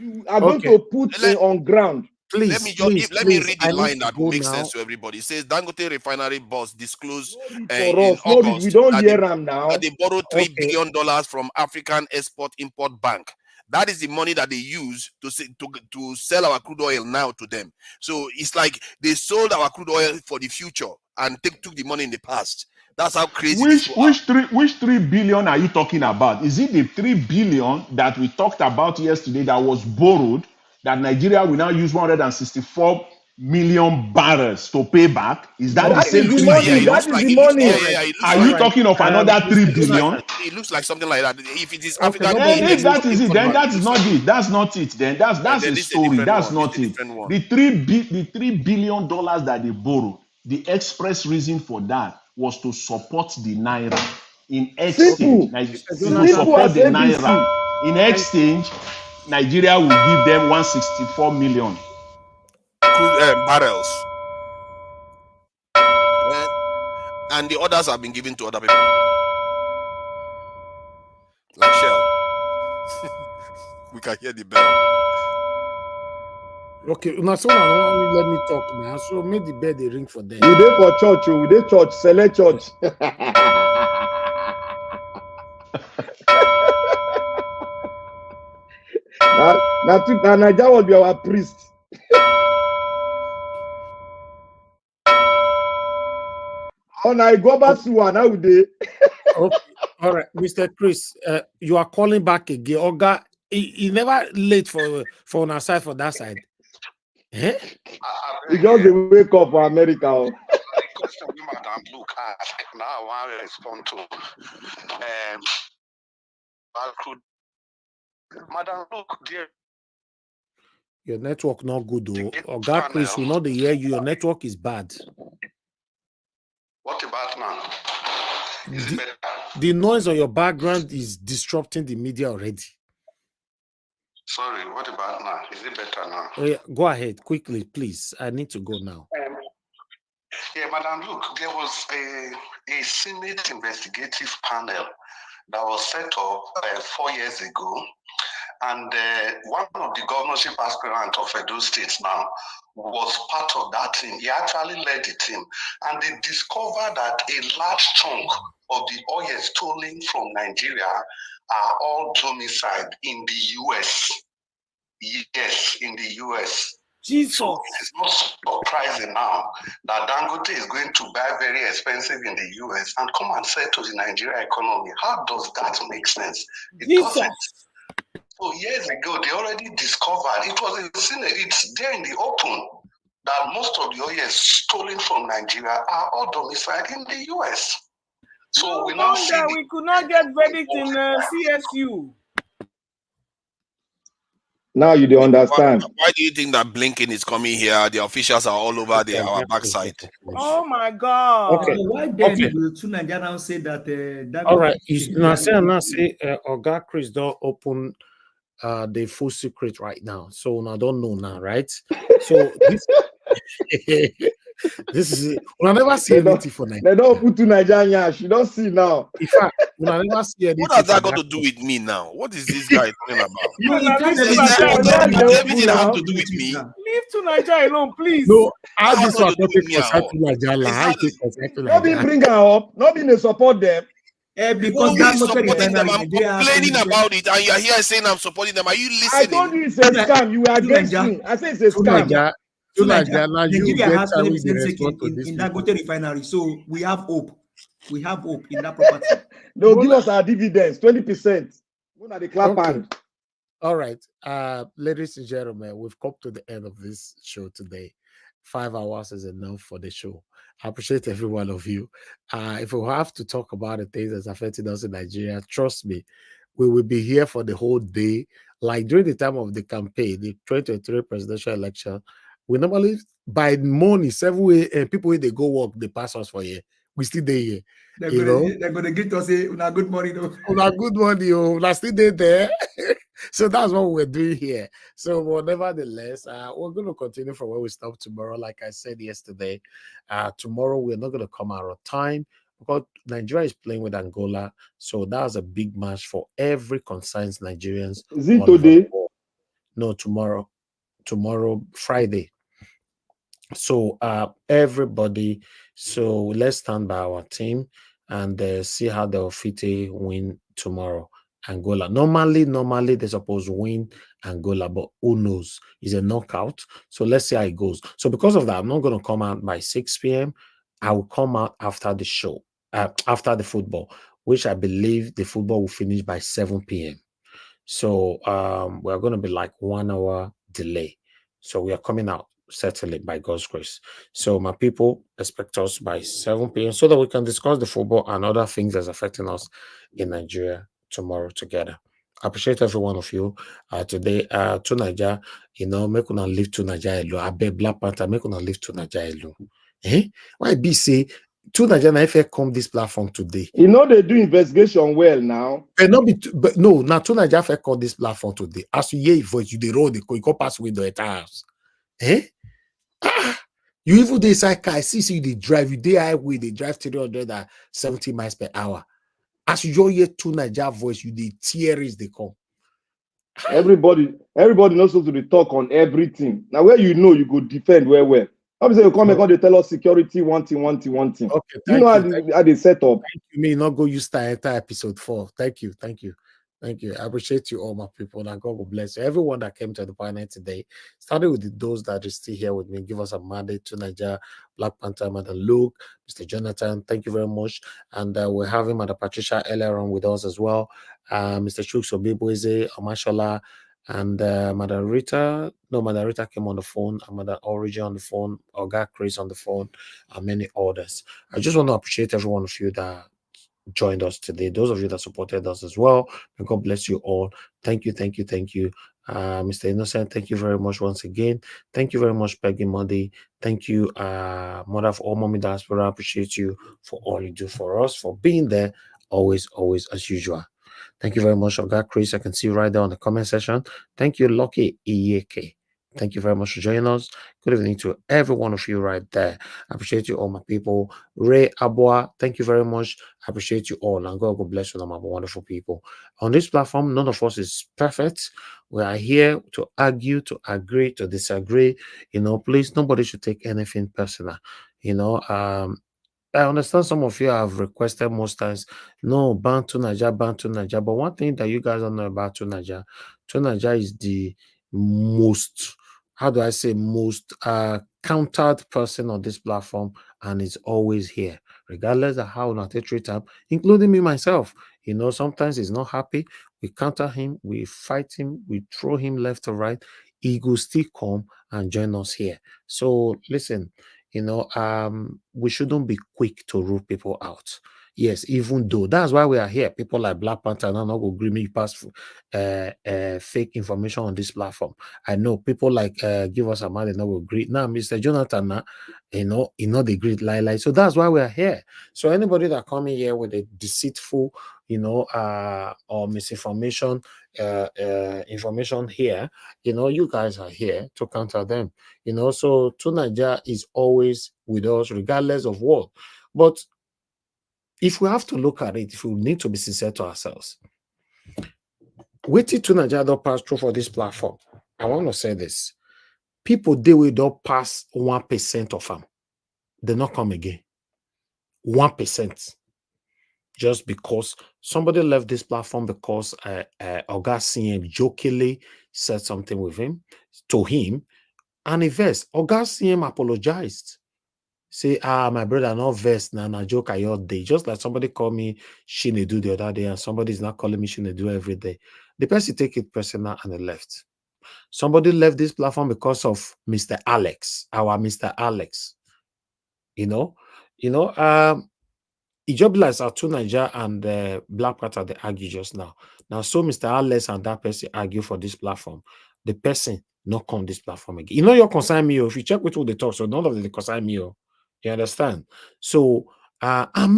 you are going to put on ground. Let me read the line that will make sense to everybody. It says Dangote refinery boss disclosed in August we don't that hear them now. they borrowed $3 billion from African Export-Import Bank. That is the money that they use to sell our crude oil now to them. So it's like they sold our crude oil for the future and took the money in the past. That's how crazy these people are. Which 3 billion are you talking about? Is it the 3 billion that we talked about yesterday that was borrowed, that Nigeria will now use 164 million barrels to pay back? Is that the same 3 billion? Are you talking of another 3 billion? It looks like something like that. If it is And African, if that is it, then that is not it. That's not it. Then that's then a this is a story. different That's one. not This is a it. different one. The $3 billion that they borrowed, the express reason for that was to support the naira. In exchange, to support the naira. In exchange, Nigeria will give them 164 million barrels. And the others have been given to other people. Like Shell. We can hear the bell. Okay, now someone let me talk now. So make the bell they ring for them. We dey for church, we dey church, select church. Now Nigeria will be our priest. Oh, now go back to one now we Okay. All right, Mr. Chris, you are calling back again. Oga, he never late for on our side for that side. Eh? We just dey wake up for America. The question we Madam Luke ask now I want to respond to. Madam Luke, dear. Your network not good though. Oga Chris, we know they hear you. Your network is bad. What about now? Is it better? The noise on your background is disrupting the media already. Sorry, what about now? Is it better now? Oh, yeah, go ahead quickly, please. I need to go now. Yeah, Madam, look, there was a Senate investigative panel that was set up 4 years ago. And one of the governorship aspirants of Edo State now was part of that team. He actually led the team. And they discovered that a large chunk of the oil stolen from Nigeria are all domiciled in the US. Yes, in the US. Jesus. So it's not surprising now that Dangote is going to buy very expensive in the US and come and sell to the Nigeria economy. How does that make sense? It doesn't. So years ago, they already discovered, it was in the Senate, it's there in the open, that most of the oil stolen from Nigeria are all domiciled in the US. So we now see we could not get verdict in CSU. Now you don't understand. Why do you think that Blinken is coming here? The officials are all over our backside. Oh my God. Okay. Why then will two Nigerians say that? All right. Now say Oga Chris don't open the full secret right now. So I don't know now, right? So this this is I never see anything for Nigeria. They don't put to Nigeria. You don't see now. In fact, I never see anything. What has that got to do with me now? What is this guy talking about? Everything have to do with me. Leave to Nigeria alone, please. No, I just want to take contact to Nigeria. Nobody bring her up. Nobody support them. Because that's supporting them. I'm complaining about it, and you're here saying I'm supporting them. Are you listening? I told you it's a scam. You were against me. I said it's a scam. Nigeria has 20% in Dangote refinery, so we have hope. We have hope in that property. They'll give us our dividends, 20%. The clap hand. All right, ladies and gentlemen, we've come to the end of this show today. 5 hours is enough for the show. I appreciate every one of you. If we have to talk about the things that's affecting us in Nigeria, trust me, we will be here for the whole day. Like during the time of the campaign, the 2023 presidential election, we normally by morning 7 a.m. people when they go work, they pass us for here. we still there here. They're You gonna know, they're gonna get us a good morning though. good morning, we still there. So that's what we're doing here. So, well, nevertheless, we're going to continue from where we stopped tomorrow. Like I said yesterday, tomorrow we're not going to come out of time because Nigeria is playing with Angola. So that's a big match for every concerned Nigerians. Is it today? No, tomorrow. Tomorrow, Friday. So everybody, so let's stand by our team and see how they'll fit win tomorrow. Angola. Normally they're supposed to win Angola, but who knows? It's a knockout. So let's see how it goes. So because of that, I'm not going to come out by 6 p.m. I will come out after the show, after the football, which I believe the football will finish by 7 p.m. So we're going to be like 1 hour delay. So we are coming out certainly by God's grace. So my people, expect us by 7 p.m. so that we can discuss the football and other things that's affecting us in Nigeria tomorrow together. I appreciate every one of you today. To Nigeria, make una live to Nigeria alone. I bet Black Panther, make una live to Nigeria alone. Why be say to Nigeria if I come this platform today? They do investigation well now. But no, now to Nigeria if I call this platform today. As you hear voice, you the road, you go pass with the entire house. You even dey inside car, I see they drive, you dey highway, they drive 370 miles per hour. As you just hear to Nigeria voice, you the tears they come. Everybody knows supposed to be talk on everything. Now where you go defend well. Obviously you come and they tell us security one thing. Okay, you know how they set up. You may not go use that entire episode 4. Thank you. I appreciate you all, my people, and God will bless you. Everyone that came to the panel today, started with those that are still here with me. Give us a mandate to Nigeria, Black Panther, Madam Luke, Mr. Jonathan. Thank you very much. And we're having Madam Patricia earlier on with us as well. Mr. Chuks Obibweze, Amashola, and Madam Rita. No, Madam Rita came on the phone, and Madam Origin on the phone, Oga Chris on the phone, and many others. I just want to appreciate every one of you that joined us today. Those of you that supported us as well, may God bless you all. Thank you. Mr. Innocent, thank you very much once again. Thank you very much, Peggy Muddy. Thank you, Mother of all Mommy Diaspora. I appreciate you for all you do for us, for being there always as usual. Thank you very much, Oga Chris. I can see you right there on the comment section. Thank you, Lucky Iyeke. Thank you very much for joining us. Good evening to every one of you right there. I appreciate you all, my people. Ray Abua, thank you very much. I appreciate you all. And God bless you all, my wonderful people. On this platform, none of us is perfect. We are here to argue, to agree, to disagree. Please, nobody should take anything personal. I understand some of you have requested most times, no, ban to Niger. But one thing that you guys don't know about to Niger is the most, how do I say, most countered person on this platform, and is always here, regardless of how not treat him, including me myself. Sometimes he's not happy. We counter him, we fight him, we throw him left or right. He will still come and join us here. So listen, we shouldn't be quick to rule people out. Yes, even though that's why we are here. People like Black Panther now not go agree me pass fake information on this platform. I know people like Give Us a Man, they not will agree. Now, Mr. Jonathan, now, the great lie. So that's why we are here. So anybody that come in here with a deceitful, or misinformation, information here, you guys are here to counter them. So Tunaja is always with us, regardless of what. But if we have to look at it, if we need to be sincere to ourselves, waiting Tunaja don't pass through for this platform. I want to say this: people they will don't pass 1% of them, they not come again. 1%. Just because somebody left this platform because Oga CM jokingly said something with him, to him, and he versed. Oga CM apologized. Say, my brother, not versed, na joke I all day. Just like somebody called me Shinedu the other day, and somebody's not calling me Shinedu every day. The person take it personal and they left. Somebody left this platform because of Mr. Alex, our Mr. Alex. It just like Atu Niger and Black Panther, they argue just now. Now, so Mr. Alex and that person argue for this platform. The person not come this platform again. You're concerned me. If you check with who they talk, so none of them concern me. You understand? So And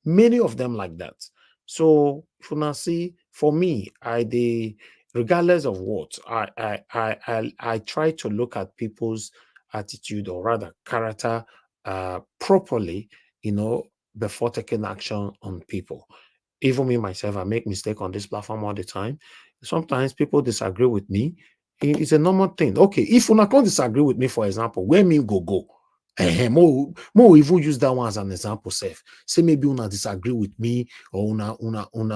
many of them like that. So if you now see, for me, regardless of what, I try to look at people's attitude, or rather character, properly, before taking action on people. Even me myself, I make mistake on this platform all the time. Sometimes people disagree with me. It's a normal thing. Okay, if you can't disagree with me, for example, where me go. More even use that one as an example. Self, say maybe una disagree with me, or una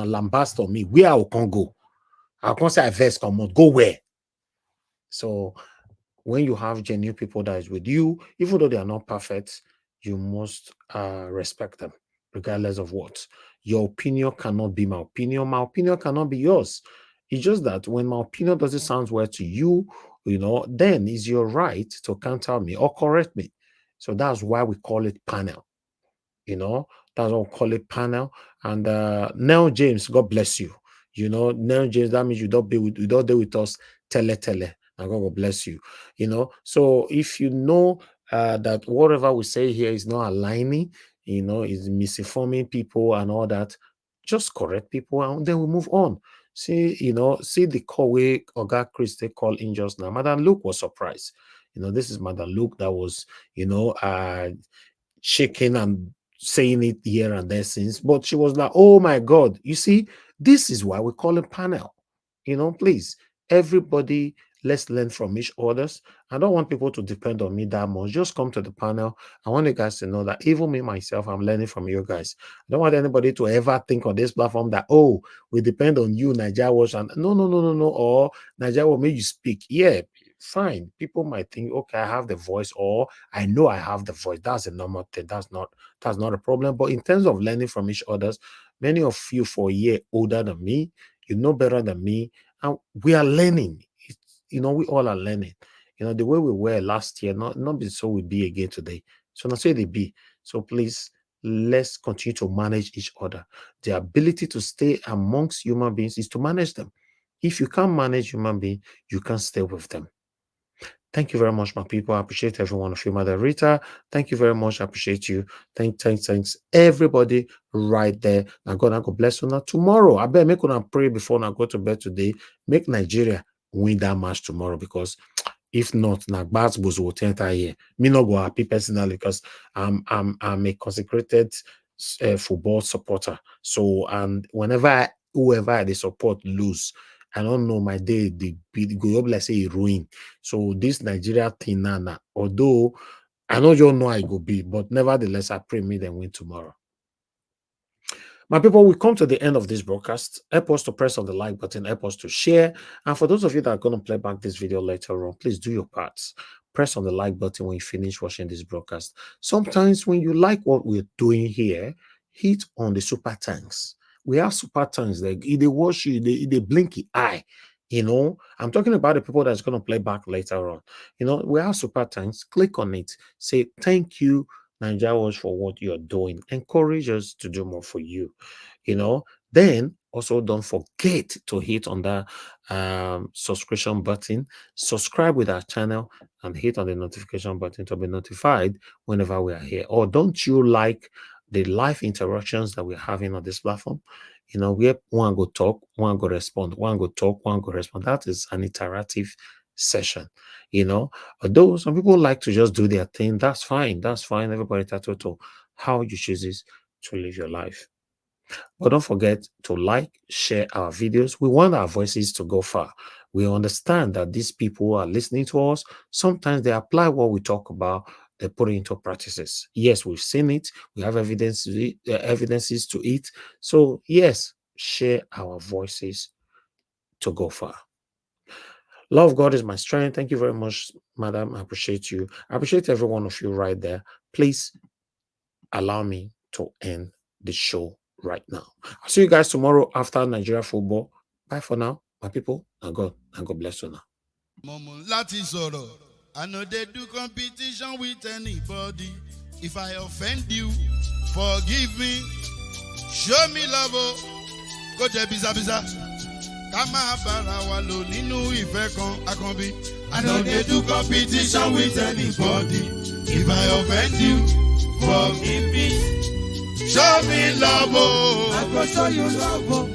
lambast on me. Where I can go? I can't say I vex come out. Go where? So when you have genuine people that is with you, even though they are not perfect, you must respect them, regardless of what. Your opinion cannot be my opinion. My opinion cannot be yours. It's just that when my opinion doesn't sound well to you, then it's your right to counter me or correct me. So that's why we call it panel. That's what we call it, panel. And Nell James, God bless you. Nell James, that means you don't deal with us, tele. And God will bless you. So if you know that whatever we say here is not aligning, is misinforming people and all that, just correct people and then we move on. See the call way Oga Chris they call in just now. Madam Luke was surprised. This is Madam Luke that was, shaking and saying it here and there since, but she was like, oh my God, you see, this is why we call it panel. Please, everybody, let's learn from each others. I don't want people to depend on me that much. Just come to the panel. I want you guys to know that even me, myself, I'm learning from you guys. I don't want anybody to ever think on this platform that, oh, we depend on you, Nigeria, and no, or Nigeria will make you speak. Yeah, fine. People might think, okay, I have the voice, or I know I have the voice. That's a normal thing. That's not a problem. But in terms of learning from each other, many of you for a year older than me, you know better than me, and we are learning. We all are learning. The way we were last year, not be so we be again today. So not say they be. So please, let's continue to manage each other. The ability to stay amongst human beings is to manage them. If you can't manage human beings, you can't stay with them. Thank you very much, my people. I appreciate every one of you. Mother Rita, thank you very much. I appreciate you. Thanks, everybody right there. Now God bless you. Now tomorrow, I better make una pray before I go to bed today. Make Nigeria win that match tomorrow, because if not, Nagbaz will enter here. Me not go happy personally, because I'm a consecrated football supporter. So, and whoever they support lose, I don't know, my day, they go up, let's say, ruin. So this Nigeria thing, although I know you know I go be, but nevertheless, I pray me then win tomorrow. My people, we come to the end of this broadcast. Help us to press on the like button, help us to share. And for those of you that are going to play back this video later on, please do your parts. Press on the like button when you finish watching this broadcast. Sometimes when you like what we're doing here, hit on the super thanks. We have super thanks. They watch you, they blinky eye. I'm talking about the people that's going to play back later on. We have super thanks. Click on it. Say thank you, Nigerians, for what you're doing. Encourage us to do more for you. Then also don't forget to hit on that subscription button, subscribe with our channel, and hit on the notification button to be notified whenever we are here. Or don't you like the live interactions that we're having on this platform? Where one go talk, one go respond, one go talk, one go respond. That is an interactive session. Although some people like to just do their thing, that's fine. Everybody entitled to how you choose to live your life. But don't forget to like, share our videos. We want our voices to go far. We understand that these people are listening to us. Sometimes they apply what we talk about, they put it into practices. Yes, we've seen it. We have evidences to it. So yes, share our voices to go far. Love God is my strength. Thank you very much, madam. I appreciate you. I appreciate every one of you right there. Please allow me to end the show right now. I'll see you guys tomorrow after Nigeria football. Bye for now, my people, and God bless you now. I know they do competition with anybody. If I offend you, forgive me. Show me love, go to biza. Kama bara walo ninu ife kan akanbi. I know they do competition with anybody. If I offend you, forgive me. Show me love, oh. I go show you love, oh.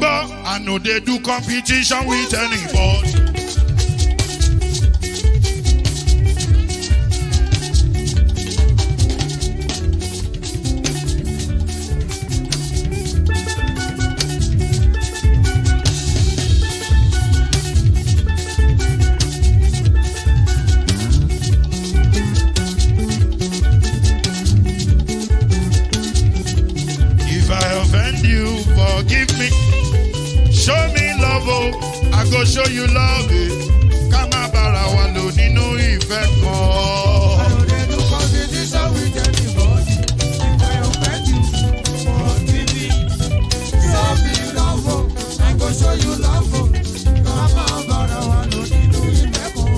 But I know they do competition with anybody. Forgive me, show me love, oh, I go show you love, Kama bara wa lo nínú ìfẹ́ kan. I know they do competition with anybody. If I offend you, forgive me. Show me love, oh, I go show you love, oh, Kama bara wa lo nínú ìfẹ́ kan.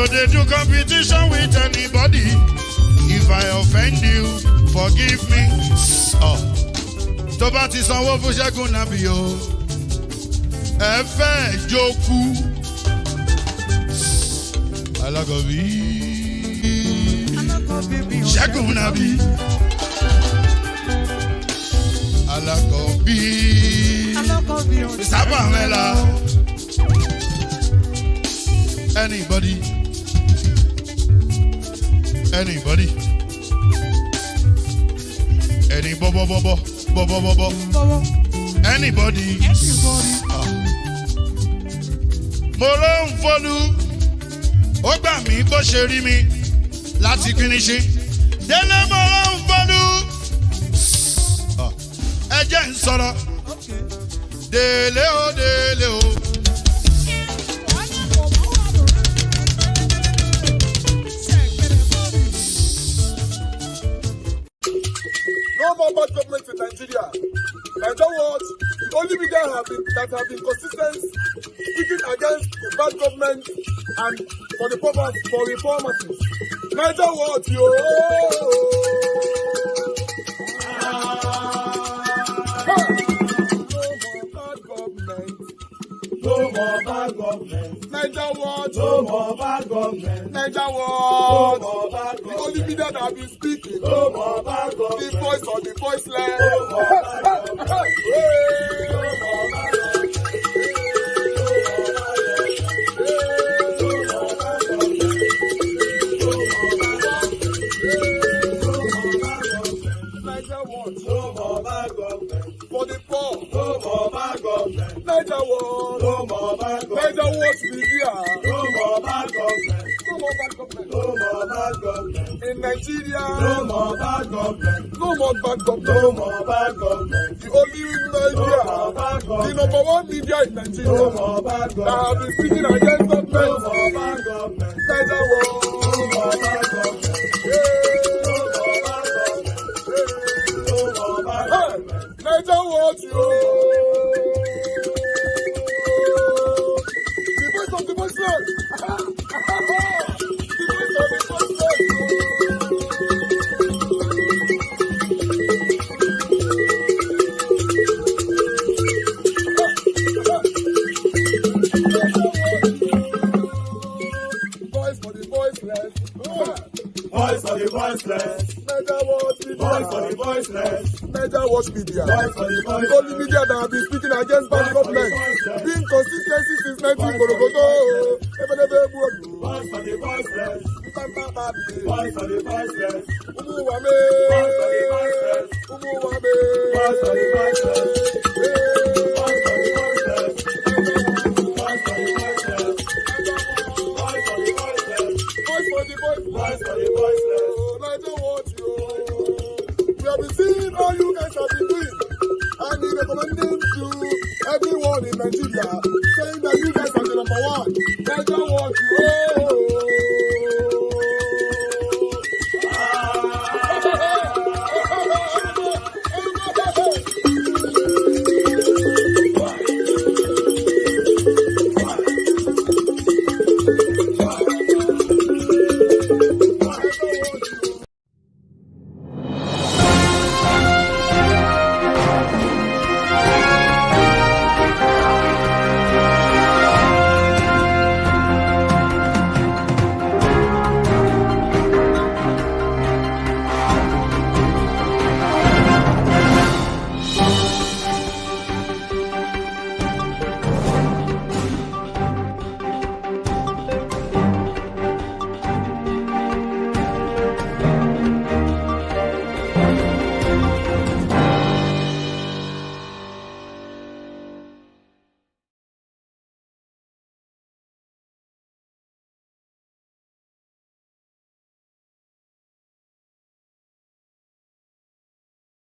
They do competition with anybody. If I offend you, forgive me. Oh, tó bá ti sanwó fún Ṣẹ́gun Nàbí o, ẹ fẹ́ jókòó. Alákọ̀bí Ṣẹ́gun Nàbí. Alákọ̀bí Sábà Mẹ́la. Anybody? Anybody? Any bobo. Anybody? Mo ló ń fọlú, ó gbà mí bó ṣe rí mi láti finishi. Délé mo ló ń fọlú, ẹ jẹ́ ń sọ̀rọ̀. Délé o. No more bad government in Nigeria. Nigeria what? The only media that have been consistent speaking against the bad government and for the purpose for reformers. Nigeria what? Yo! No more bad government. Nigeria what? No more bad government. Nigeria what? No more bad government. The only media that have been speaking. No more bad government. The voice of the voiceless. No more bad government. For the poor, no more bad government. Niger war, no more bad government. Niger watch media, no more bad government. No more bad government. No more bad government. In Nigeria, no more bad government. No more bad government. No more bad government. The only media, the number one media in Nigeria, no more bad government. That have been speaking against government. No more bad government. Niger war, no more bad government. Niger watch you. The voice of the voiceless. The voice of the voiceless. Voice for the voiceless. Voice for the voiceless. Niger watch media. Voice for the voiceless. Niger watch media. Voice for the voiceless. The only media that have been speaking against bad government. Being consistency since 19 Gorogodo. Voice for the voiceless. Voice for the voiceless. Umuwame. Voice for the voiceless. Umuwame. Voice for the voiceless. Voice for the voiceless. Voice for the voiceless. Voice for the voiceless. Voice for the voiceless. Voice for the voiceless. Niger watch you. We have been seeing all you guys have been doing. And we recommend to everyone in Nigeria.